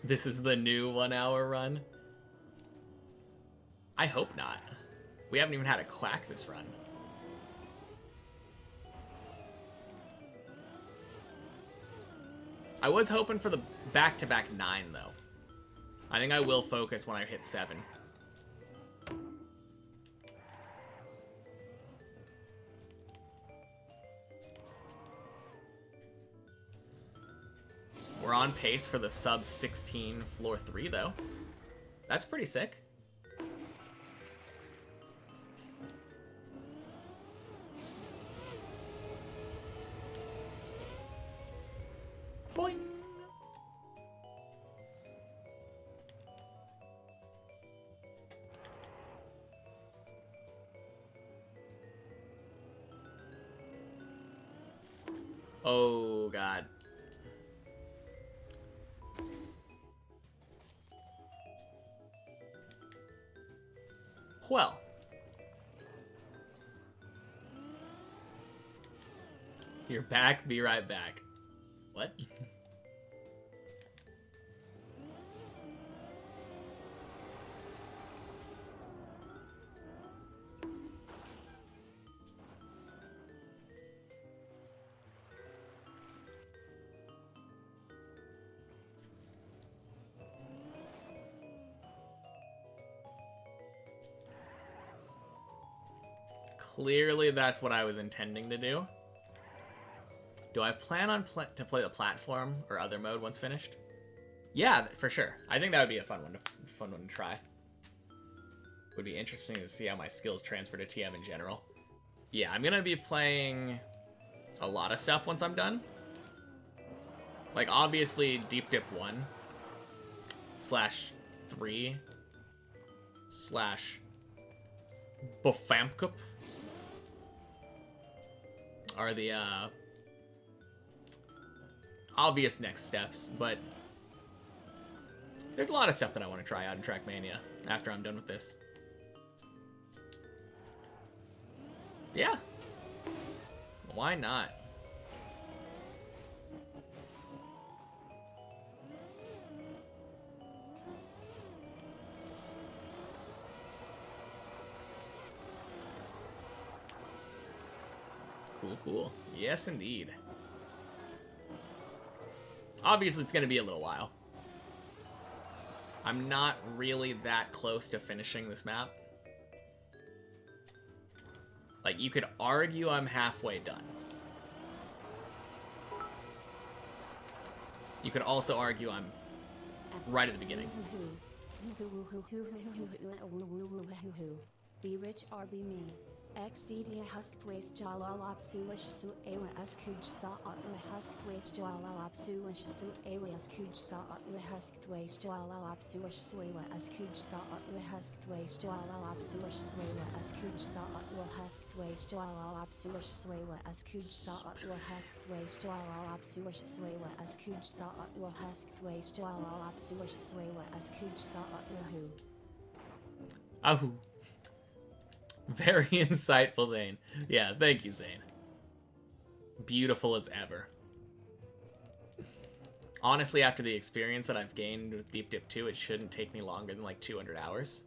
A: This is the new 1 hour run? I hope not. We haven't even had a quack this run. I was hoping for the back-to-back 9, though. I think I will focus when I hit 7. We're on pace for the sub 16 floor 3, though. That's pretty sick. Boing! Oh, God. Well. You're back, be right back. What? Clearly, that's what I was intending to do. Do I plan on to play the platform or other mode once finished? Yeah, for sure. I think that would be a fun one to try. Would be interesting to see how my skills transfer to TM in general. Yeah, I'm gonna be playing a lot of stuff once I'm done. Like, obviously, Deep Dip 1 / 3 / Bofamkup are the obvious next steps, but there's a lot of stuff that I want to try out in Trackmania after I'm done with this. Yeah. Why not? Cool, cool. Yes, indeed. Obviously, it's going to be a little while. I'm not really that close to finishing this map. Like, you could argue I'm halfway done. You could also argue I'm right at the beginning.
B: Be rich or be me. XDD hustways jalalopsuishisu awas kujza hustways jalalopsuishisu awas kujza hustways jalalopsuishisu awas kujza hustways jalalopsuishisu awas kujza hustways jalalopsuishisu awas kujza hustways jalalopsuishisu awas kujza hustways jalalopsuishisu awas kujza
A: Ahu. Very insightful, Zane. Yeah, thank you, Zane. Beautiful as ever. Honestly, after the experience that I've gained with Deep Dip 2, it shouldn't take me longer than like 200 hours.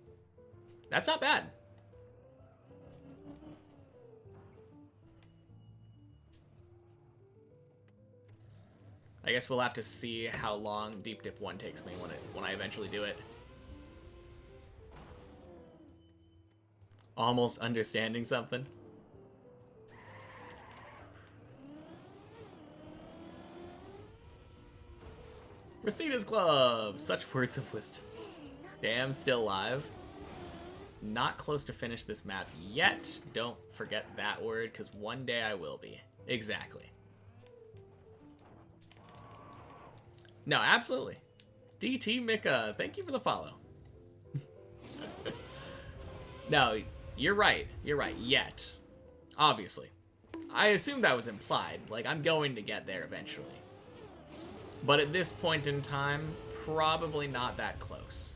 A: That's not bad. I guess we'll have to see how long Deep Dip 1 takes me when I eventually do it. Almost understanding something. Rosita's Club! Such words of wisdom. Damn, still live. Not close to finish this map yet. Don't forget that word, because one day I will be. Exactly. No, absolutely. DT Mika, thank you for the follow. No, you're right. You're right. Yet. Obviously. I assume that was implied. Like, I'm going to get there eventually. But at this point in time, probably not that close.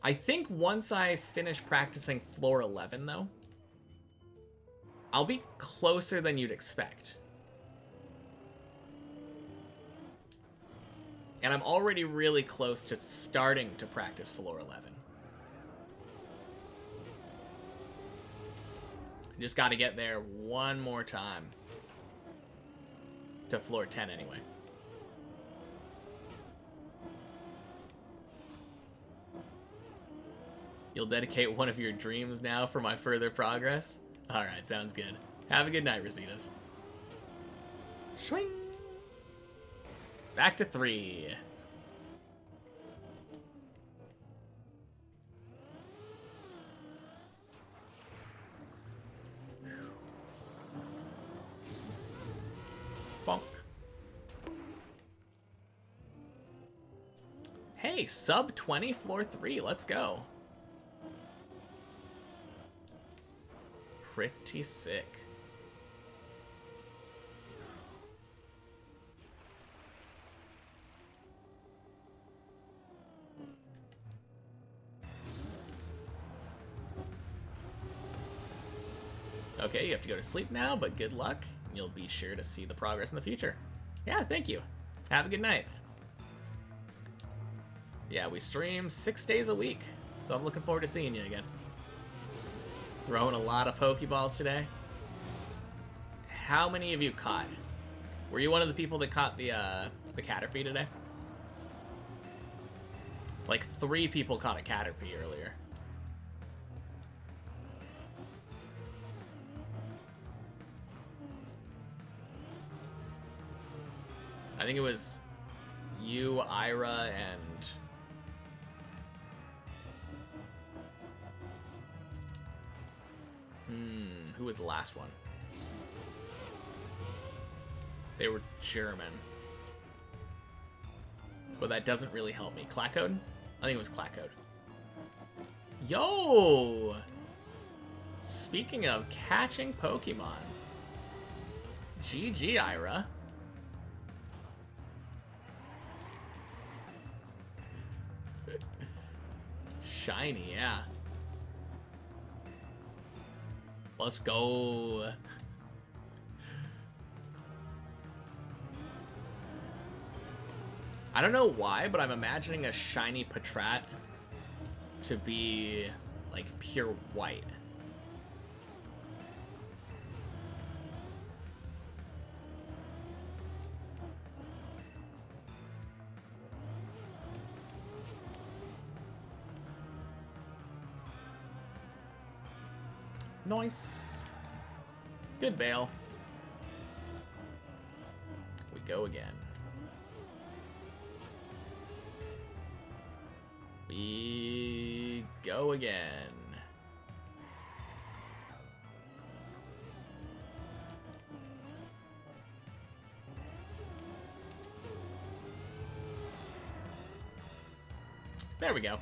A: I think once I finish practicing floor 11, though, I'll be closer than you'd expect. And I'm already really close to starting to practice floor 11. Just got to get there one more time. To floor 10 anyway. You'll dedicate one of your dreams now for my further progress? Alright, sounds good. Have a good night, Rositas. Swing. Back to 3. Bonk. Hey, sub 20, floor 3. Let's go. Pretty sick. Okay, you have to go to sleep now, but good luck. You'll be sure to see the progress in the future. Yeah, thank you. Have a good night. Yeah, we stream 6 days a week, so I'm looking forward to seeing you again. Throwing a lot of Pokeballs today. How many of you caught? Were you one of the people that caught the Caterpie today? Like 3 people caught a Caterpie earlier. I think it was you, Ira, and... who was the last one? They were German. But that doesn't really help me. Clackode? I think it was Clackode. Yo! Speaking of catching Pokemon. GG, Ira. Shiny, yeah. Let's go. I don't know why, but I'm imagining a shiny Patrat to be like pure white. Nice. Good bail. We go again. We go again. There we go.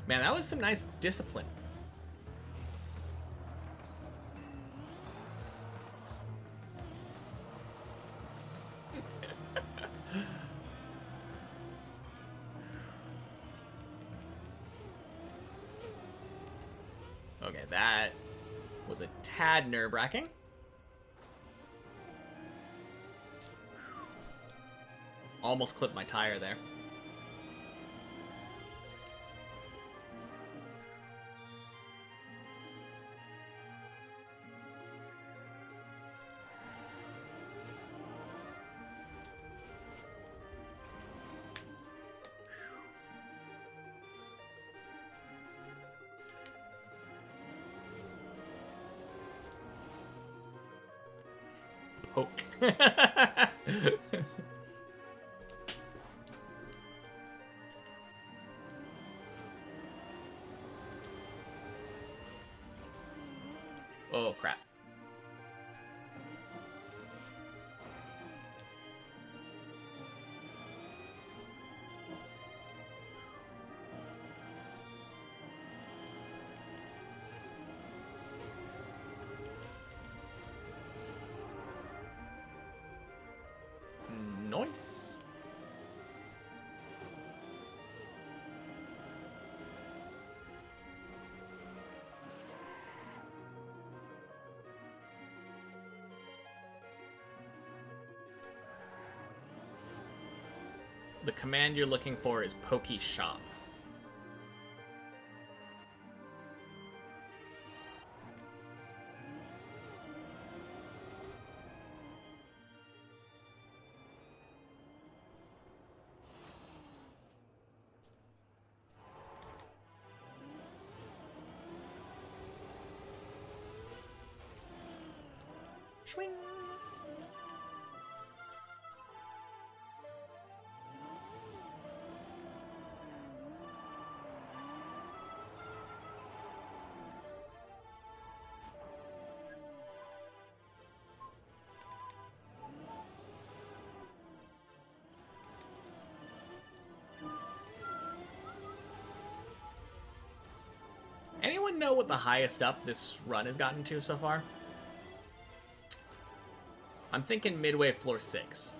A: Man, that was some nice discipline. Okay, that was a tad nerve-wracking. Almost clipped my tire there. Poke. Oh, crap. Nice. The command you're looking for is Poke Shop. Swing. Anyone know what the highest up this run has gotten to so far? I'm thinking midway floor 6.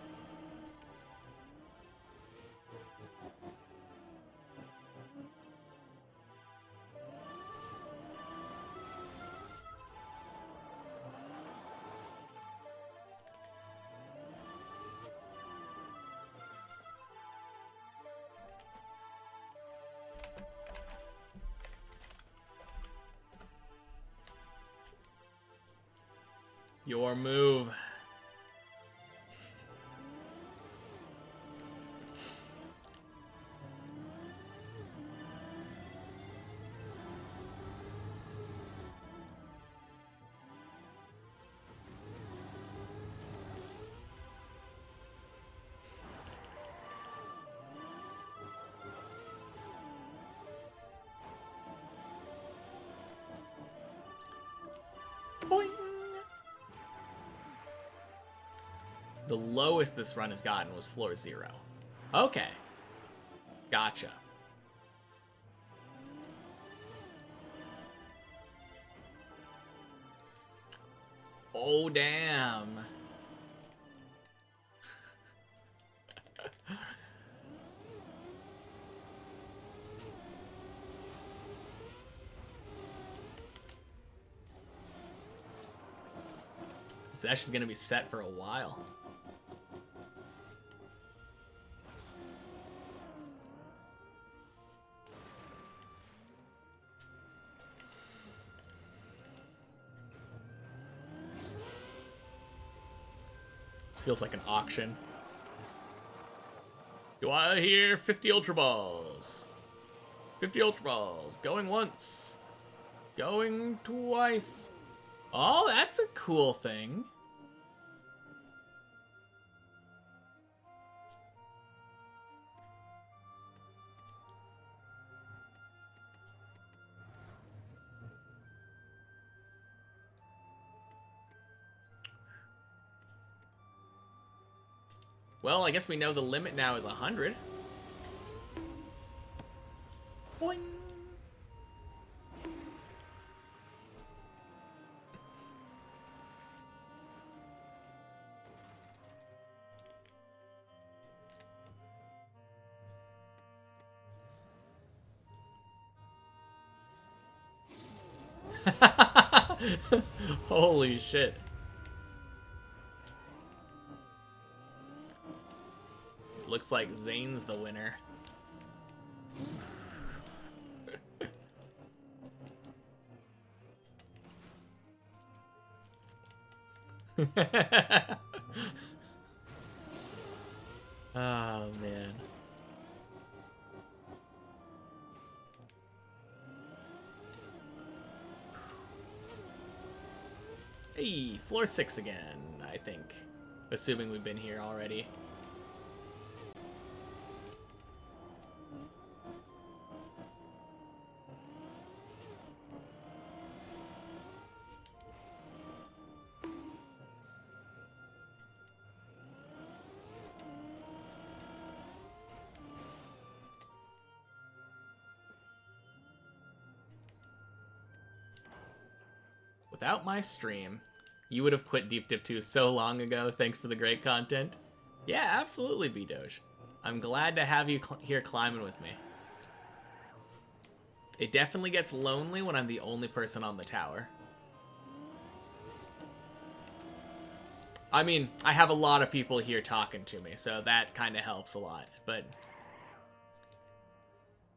A: Your move. Boing. The lowest this run has gotten was floor 0. Okay. Gotcha. Oh, damn. Zesh is going to be set for a while. This feels like an auction. Do I hear 50 Ultra Balls? 50 Ultra Balls. Going once. Going twice. Oh, that's a cool thing. Well, I guess we know the limit now is 100. Boing. Holy shit. Looks like Zane's the winner. Oh, man. Hey, floor 6 again, I think. Assuming we've been here already. Without my stream, you would have quit Deep Dip 2 so long ago. Thanks for the great content. Yeah, absolutely, B-Doge. I'm glad to have you here climbing with me. It definitely gets lonely when I'm the only person on the tower. I mean, I have a lot of people here talking to me, so that kind of helps a lot. But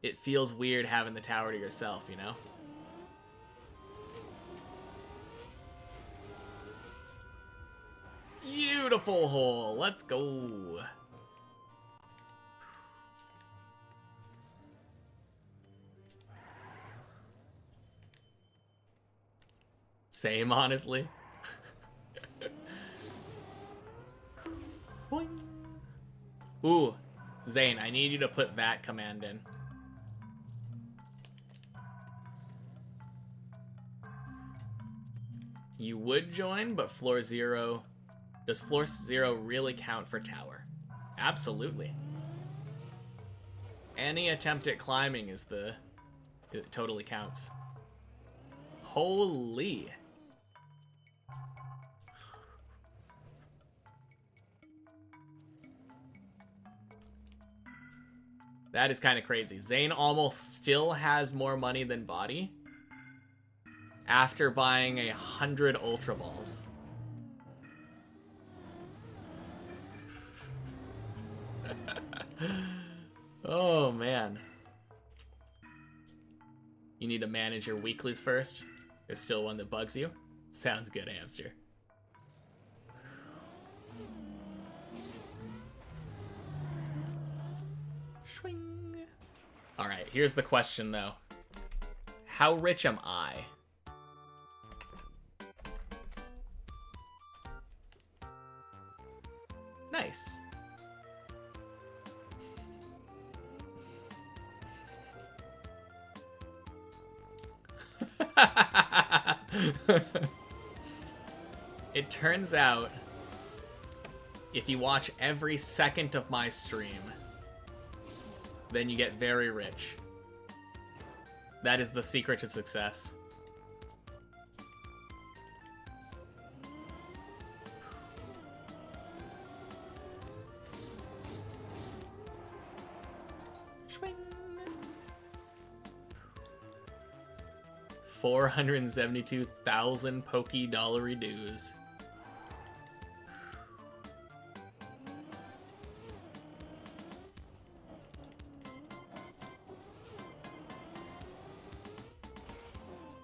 A: it feels weird having the tower to yourself, you know? Beautiful hole. Let's go. Same, honestly. Boing. Ooh, Zane, I need you to put that command in. You would join, but floor 0... Does floor 0 really count for tower? Absolutely. Any attempt at climbing is the... It totally counts. Holy. That is kind of crazy. Zane almost still has more money than Body after buying 100 Ultra Balls. Oh, man. You need to manage your weeklies first. There's still one that bugs you. Sounds good, hamster. Swing. All right, here's the question, though. How rich am I? Nice. It turns out, if you watch every second of my stream, then you get very rich. That is the secret to success. Swing. 472,000 Poké Dollary dues.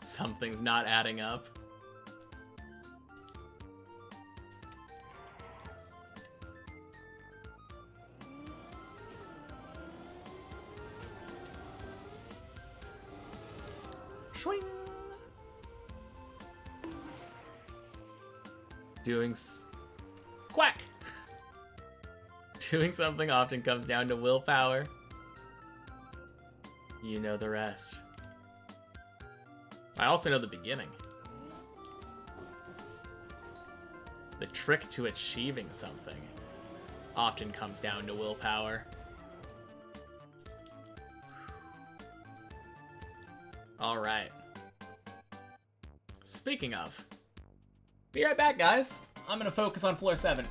A: Something's not adding up. Swing. Quack. Doing something often comes down to willpower. You know the rest. I also know the beginning. The trick to achieving something often comes down to willpower. Alright. Speaking of, be right back, guys. I'm gonna focus on floor 7.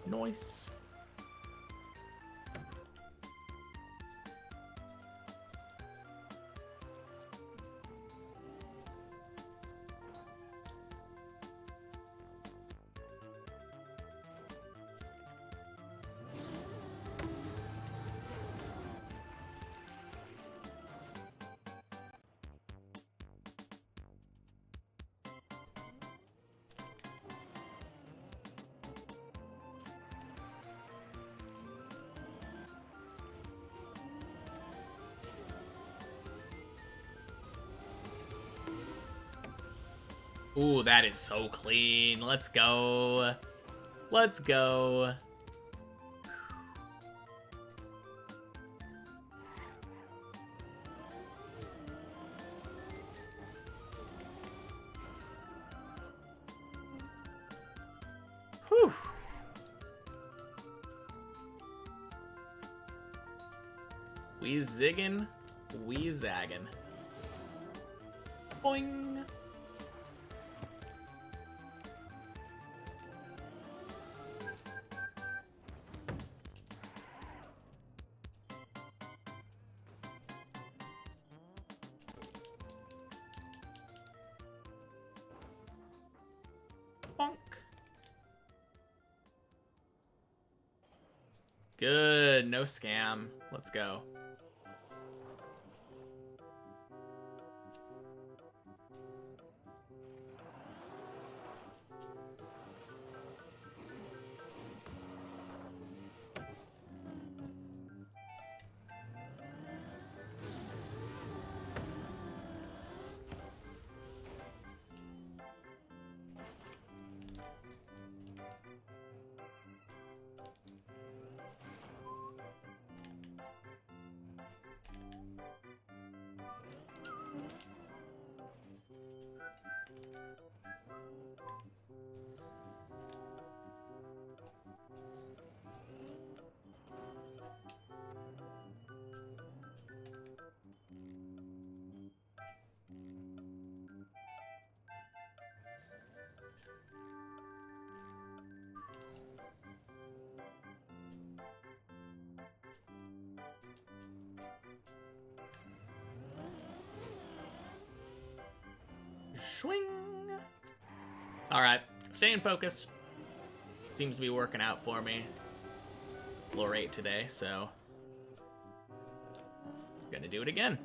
A: Nice. Ooh, that is so clean. Let's go. Let's go. Whew. We ziggin', we zaggin'. Boing. Bonk. Good, no scam. Let's go. Swing. Alright, staying focused. Seems to be working out for me. Floor 8 today, so gonna do it again.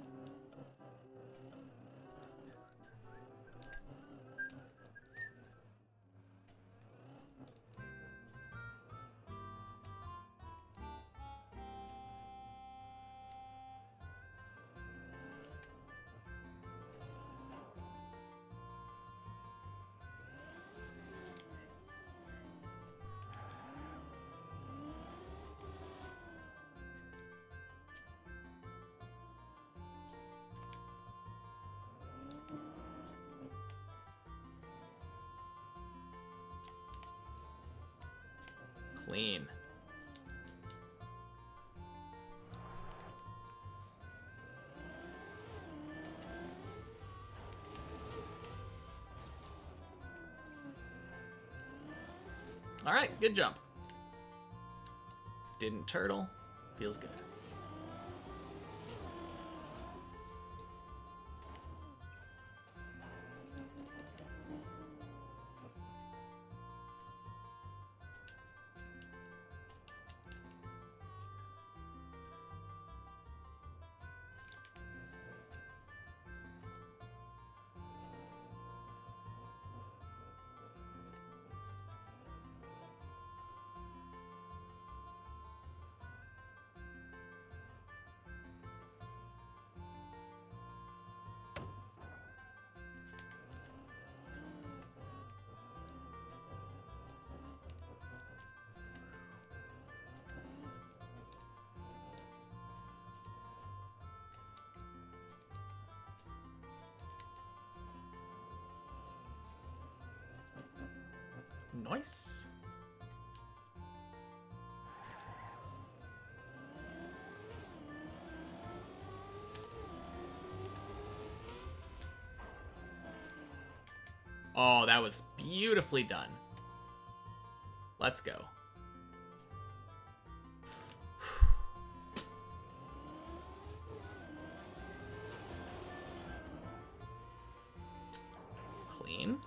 A: Clean. All right, good jump. Didn't turtle. Feels good. Nice. Oh, that was beautifully done. Let's go. Clean.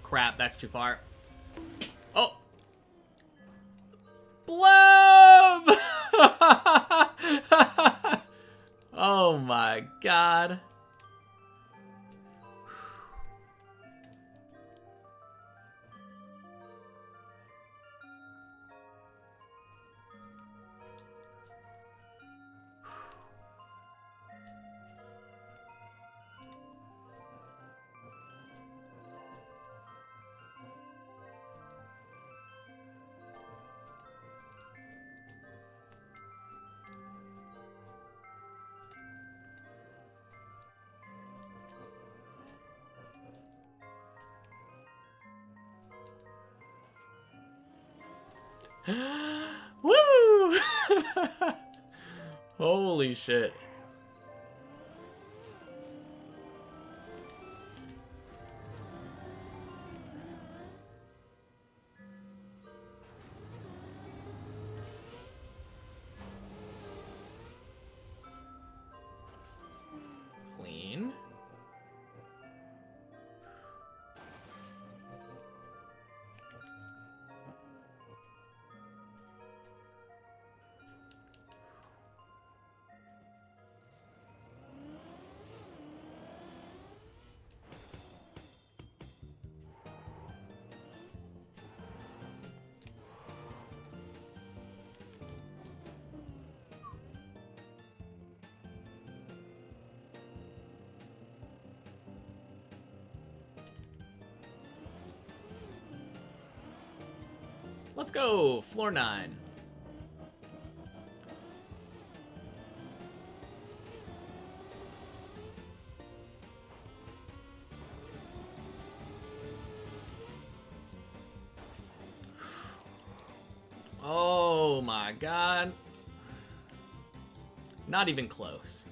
A: Crap, that's too far. Oh! Blow! Oh my god. Woo! Holy shit. Clean. Let's go, floor 9. Oh my god. Not even close.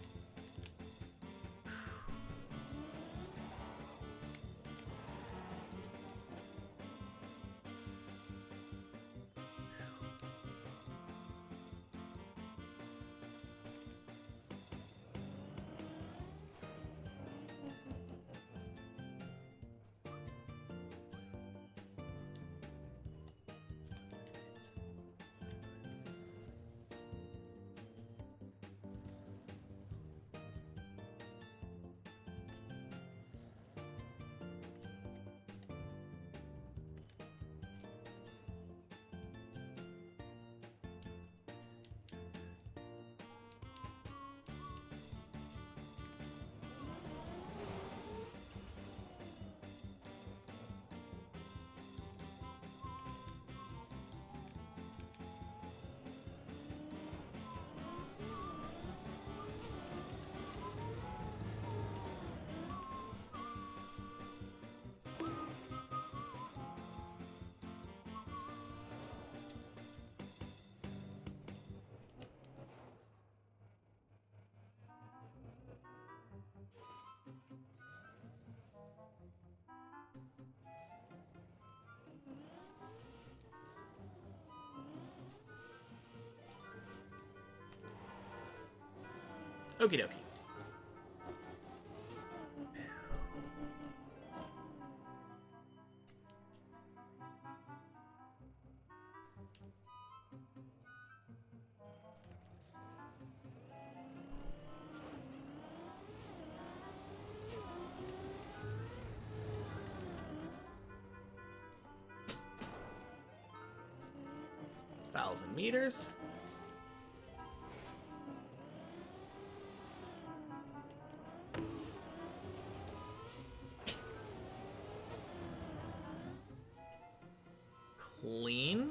A: Okie dokie. Thousand meters. Clean.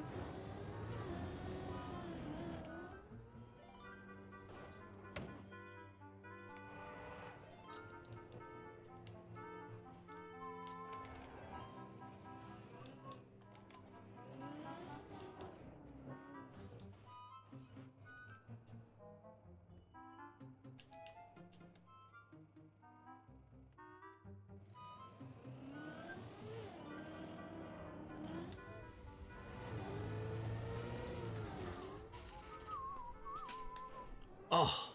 A: Oh.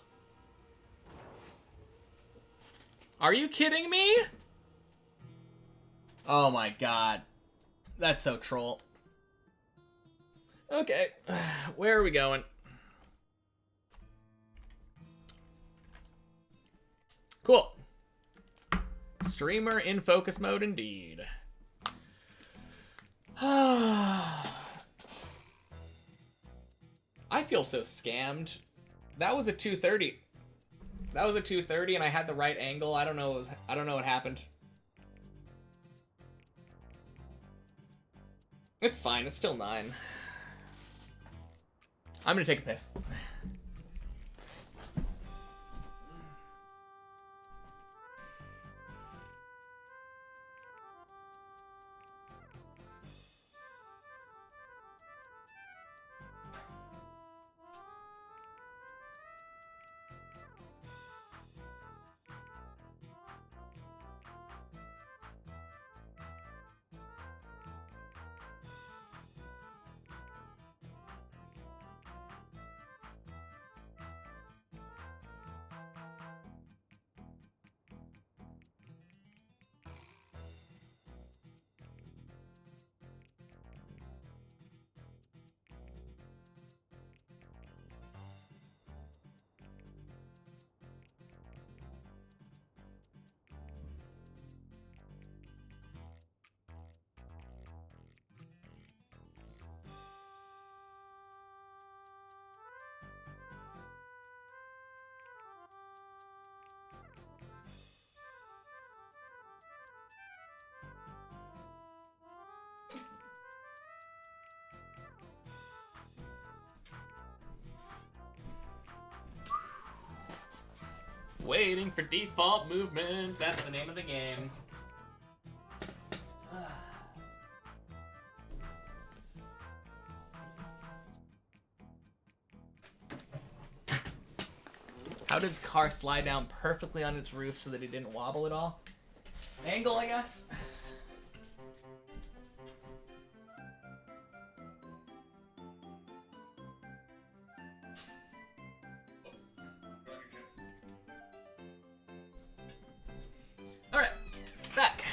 A: Are you kidding me? Oh my god. That's so troll. Okay. Where are we going? Cool. Streamer in focus mode indeed. I feel so scammed. That was a 230. That was a 230 and I had the right angle. I don't know what happened. It's fine. It's still 9. I'm gonna take a piss. Waiting for default movement. That's the name of the game. How did the car slide down perfectly on its roof so that it didn't wobble at all? Angle, I guess. Alright, back.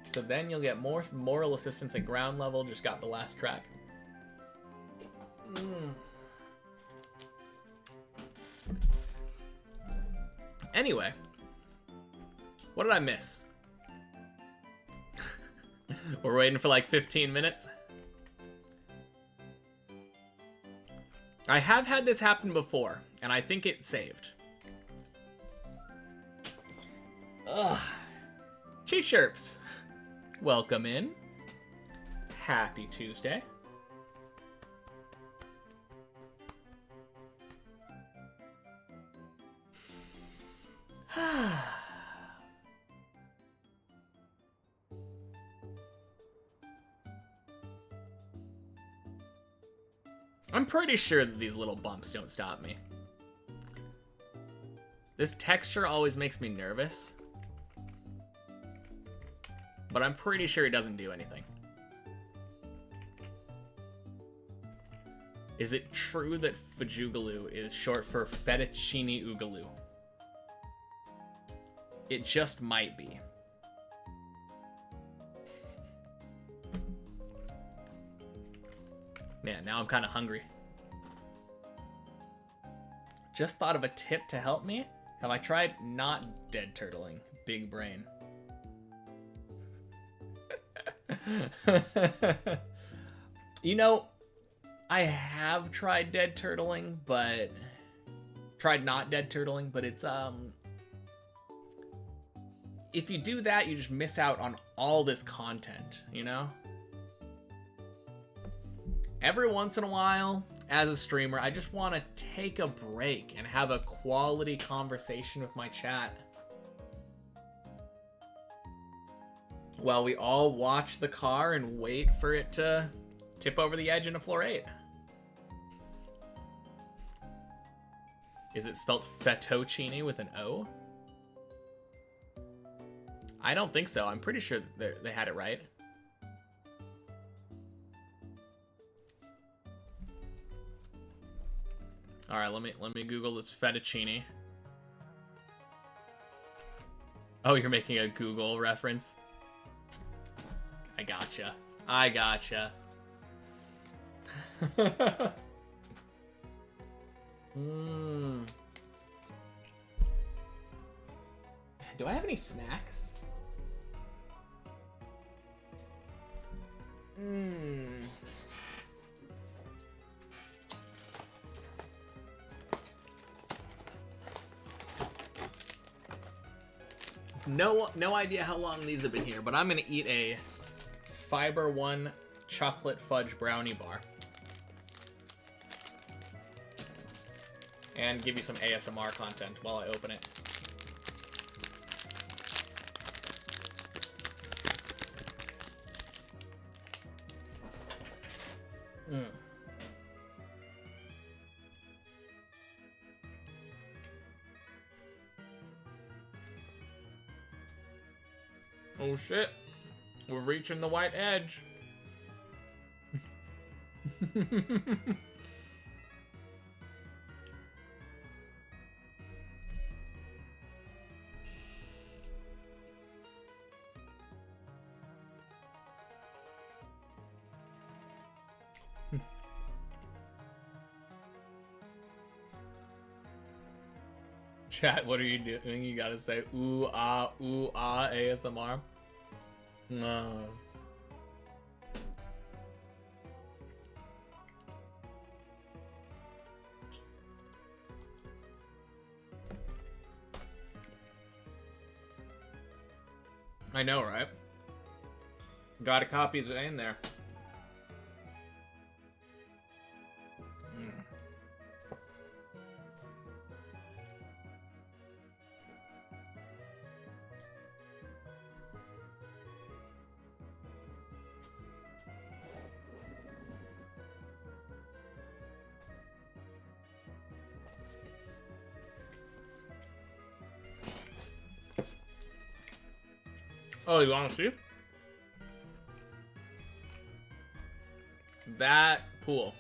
A: So then you'll get more moral assistance at ground level. Just got the last track. Anyway, what did I miss? We're waiting for like 15 minutes. I have had this happen before, and I think it saved. Ugh. Cheat Sherps. Welcome in. Happy Tuesday. I'm pretty sure that these little bumps don't stop me. This texture always makes me nervous. But I'm pretty sure it doesn't do anything. Is it true that Fajugaloo is short for Fettuccine Oogaloo? It just might be. Man, now I'm kind of hungry. Just thought of a tip to help me. Have I tried not dead turtling? Big brain. You know, I have tried dead turtling, but tried not dead turtling, but it's if you do that, you just miss out on all this content, you know? Every once in a while, as a streamer, I just want to take a break and have a quality conversation with my chat. While we all watch the car and wait for it to tip over the edge into floor 8. Is it spelt fettuccine with an O? I don't think so. I'm pretty sure they had it right. All right, let me Google this fettuccine. Oh, you're making a Google reference? I gotcha. I gotcha. Do I have any snacks? No idea how long these have been here, but I'm gonna eat a Fiber One chocolate fudge brownie bar. And give you some ASMR content while I open it. Oh shit, we're reaching the white edge. Chat, what are you doing? You gotta say ooh ah ASMR. No. I know, right? Got a copy of it in there. Oh, you want to see? That pool.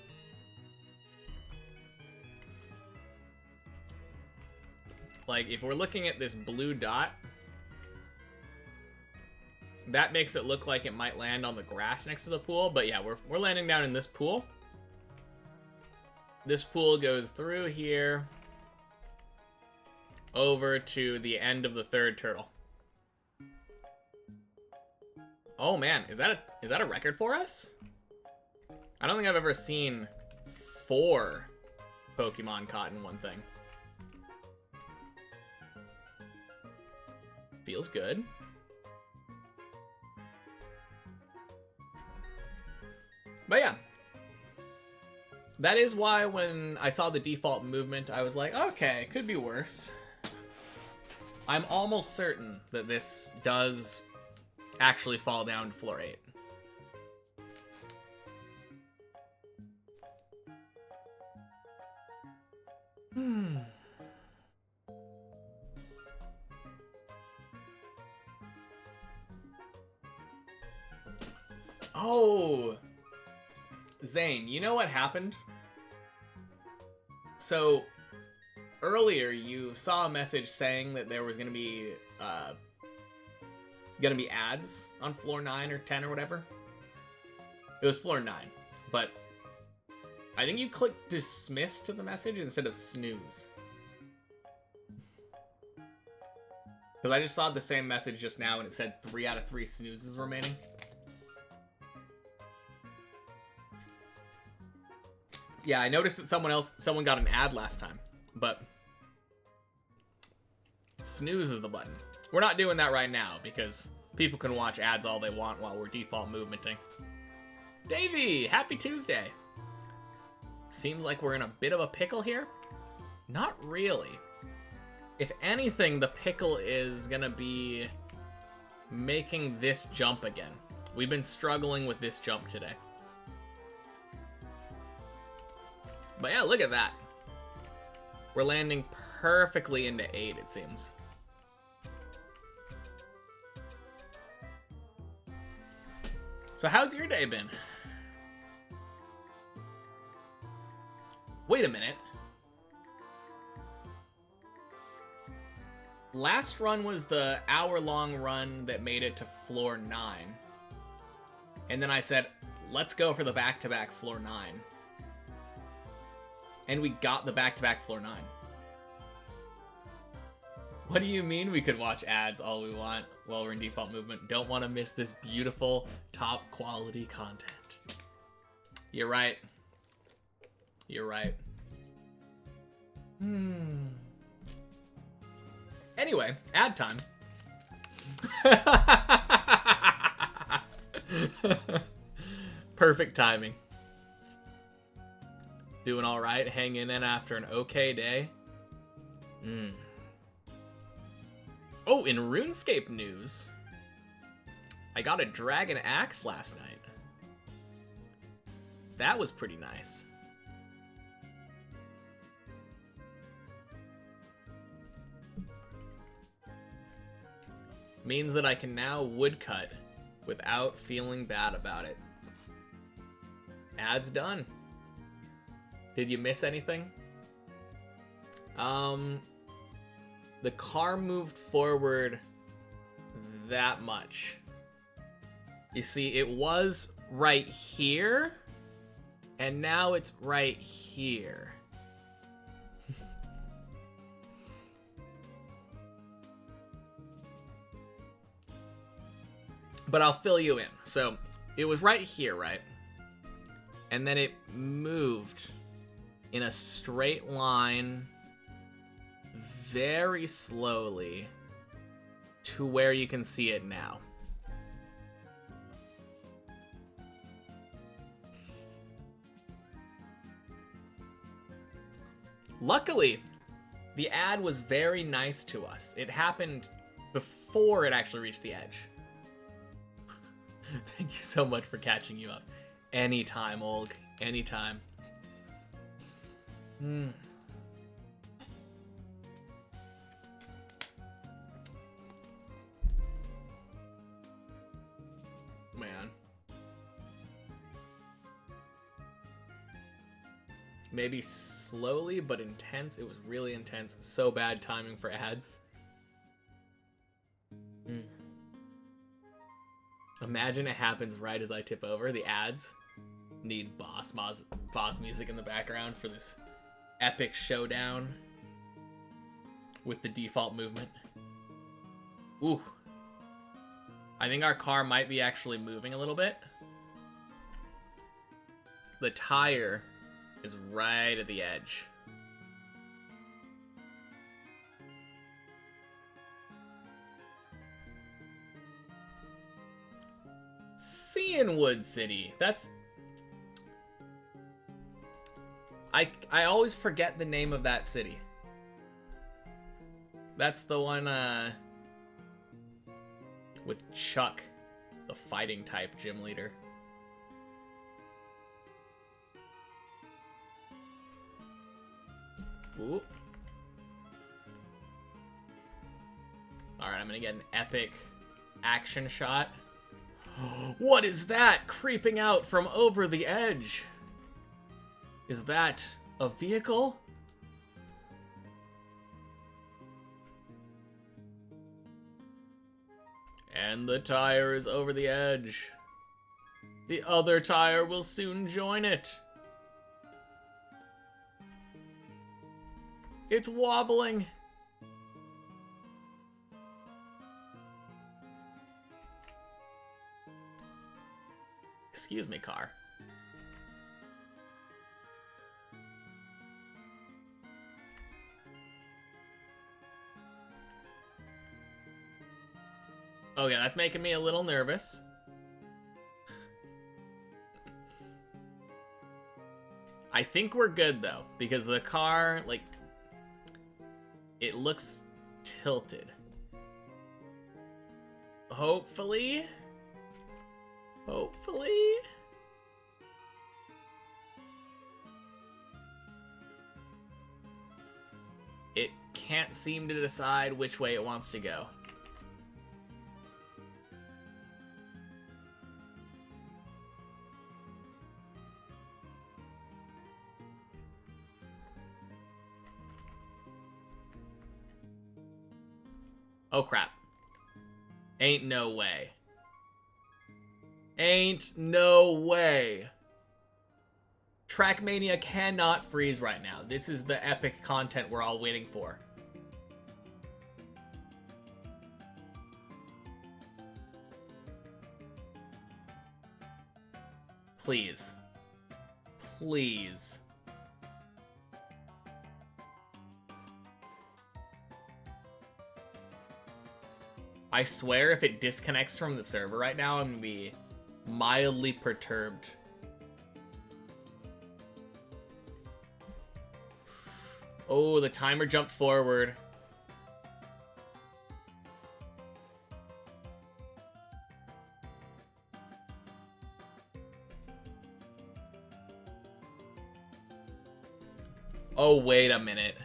A: Like, if we're looking at this blue dot, that makes it look like it might land on the grass next to the pool. But yeah, we're landing down in this pool. This pool goes through here over to the end of the third turtle. Oh man, is that a record for us? I don't think I've ever seen 4 Pokemon caught in one thing. Feels good. But yeah. That is why when I saw the default movement, I was like, okay, it could be worse. I'm almost certain that this does actually fall down to floor 8. Oh, Zane, you know what happened? So earlier you saw a message saying that there was gonna be ads on floor 9 or 10 or whatever. It was floor 9, but I think you clicked dismiss to the message instead of snooze. Because I just saw the same message just now and it said 3 out of 3 snoozes remaining. Yeah, I noticed that someone got an ad last time, but snooze is the button. We're not doing that right now because people can watch ads all they want while we're default movementing. Davey, happy Tuesday. Seems like we're in a bit of a pickle here. Not really. If anything, the pickle is gonna be making this jump again. We've been struggling with this jump today. But yeah, look at that. We're landing perfectly into 8, it seems. So how's your day been? Wait a minute. Last run was the hour-long run that made it to floor 9. And then I said, let's go for the back-to-back floor 9. And we got the back-to-back floor 9. What do you mean we could watch ads all we want while we're in default movement? Don't want to miss this beautiful, top-quality content. You're right. You're right. Anyway, ad time. Perfect timing. Doing all right, hanging in after an okay day. Oh, in RuneScape news, I got a dragon axe last night. That was pretty nice. Means that I can now woodcut without feeling bad about it. Ad's done. Did you miss anything? The car moved forward that much. You see, it was right here, and now it's right here. But I'll fill you in. So it was right here, right? And then it moved in a straight line very slowly to where you can see it now. Luckily, the ad was very nice to us. It happened before it actually reached the edge. Thank you so much for catching you up. Anytime, Olg. Anytime. Man. Maybe slowly, but intense. It was really intense. So bad timing for ads. Imagine it happens right as I tip over. The ads need boss music in the background for this epic showdown with the default movement. Ooh. I think our car might be actually moving a little bit. The tire is right at the edge. Cianwood City. That's... I always forget the name of that city. That's the one with Chuck, the fighting type gym leader. Ooh. Alright, I'm gonna get an epic action shot. What is that creeping out from over the edge? Is that a vehicle? And the tire is over the edge. The other tire will soon join it. It's wobbling. Excuse me, car. Okay, that's making me a little nervous. I think we're good, though, because the car, like, it looks tilted. Hopefully. It can't seem to decide which way it wants to go. Oh, crap. Ain't no way. Ain't no way. Trackmania cannot freeze right now. This is the epic content we're all waiting for. Please. Please. I swear if it disconnects from the server right now, I'm gonna be mildly perturbed. Oh, the timer jumped forward. Oh, wait a minute.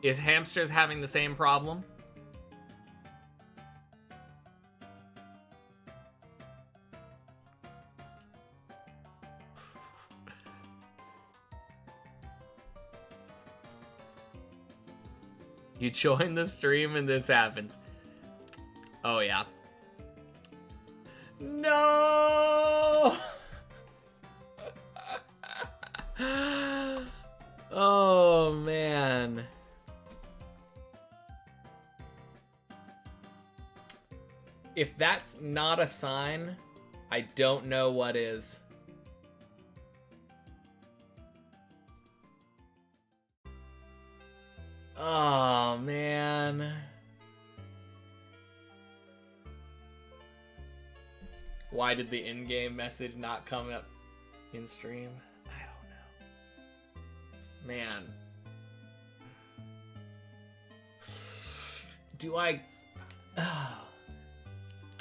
A: Is Hamsters having the same problem? You join the stream and this happens. Oh, yeah. No! Oh, man. If that's not a sign, I don't know what is. Oh, man. Why did the in-game message not come up in stream? I don't know. Man. Do I... Oh.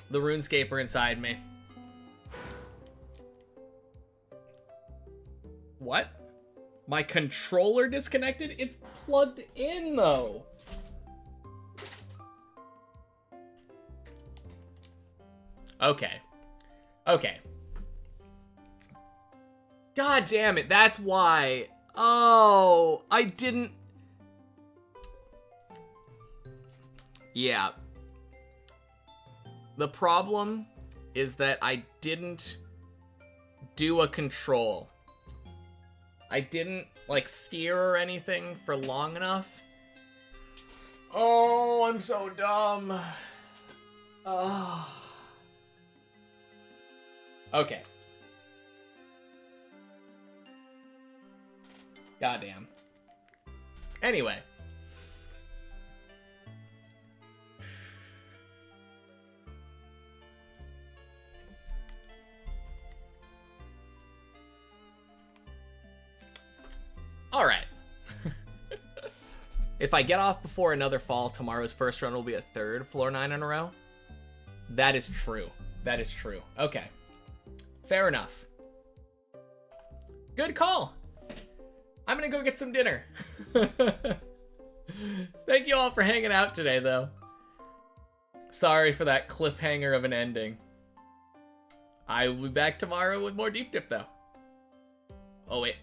A: The RuneScaper inside me. What? My controller disconnected? It's plugged in, though. Okay. Okay. God damn it, that's why. Oh, I didn't... Yeah. The problem is that I didn't do a control. I didn't, like, steer or anything for long enough. Oh, I'm so dumb. Oh. Okay. Goddamn. Anyway. All right. If I get off before another fall, tomorrow's first run will be a third floor 9 in a row. That is true. That is true. Okay. Fair enough. Good call. I'm gonna go get some dinner. Thank you all for hanging out today, though. Sorry for that cliffhanger of an ending. I will be back tomorrow with more Deep Dip, though. Oh, wait.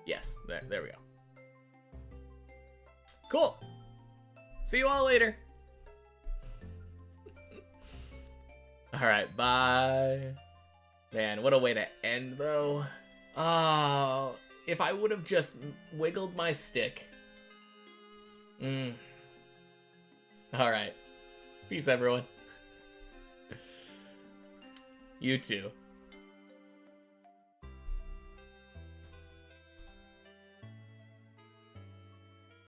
A: Yes, there we go. Cool. See you all later. Alright, bye. Man, what a way to end, though. Oh, if I would have just wiggled my stick. Alright. Peace, everyone. You too.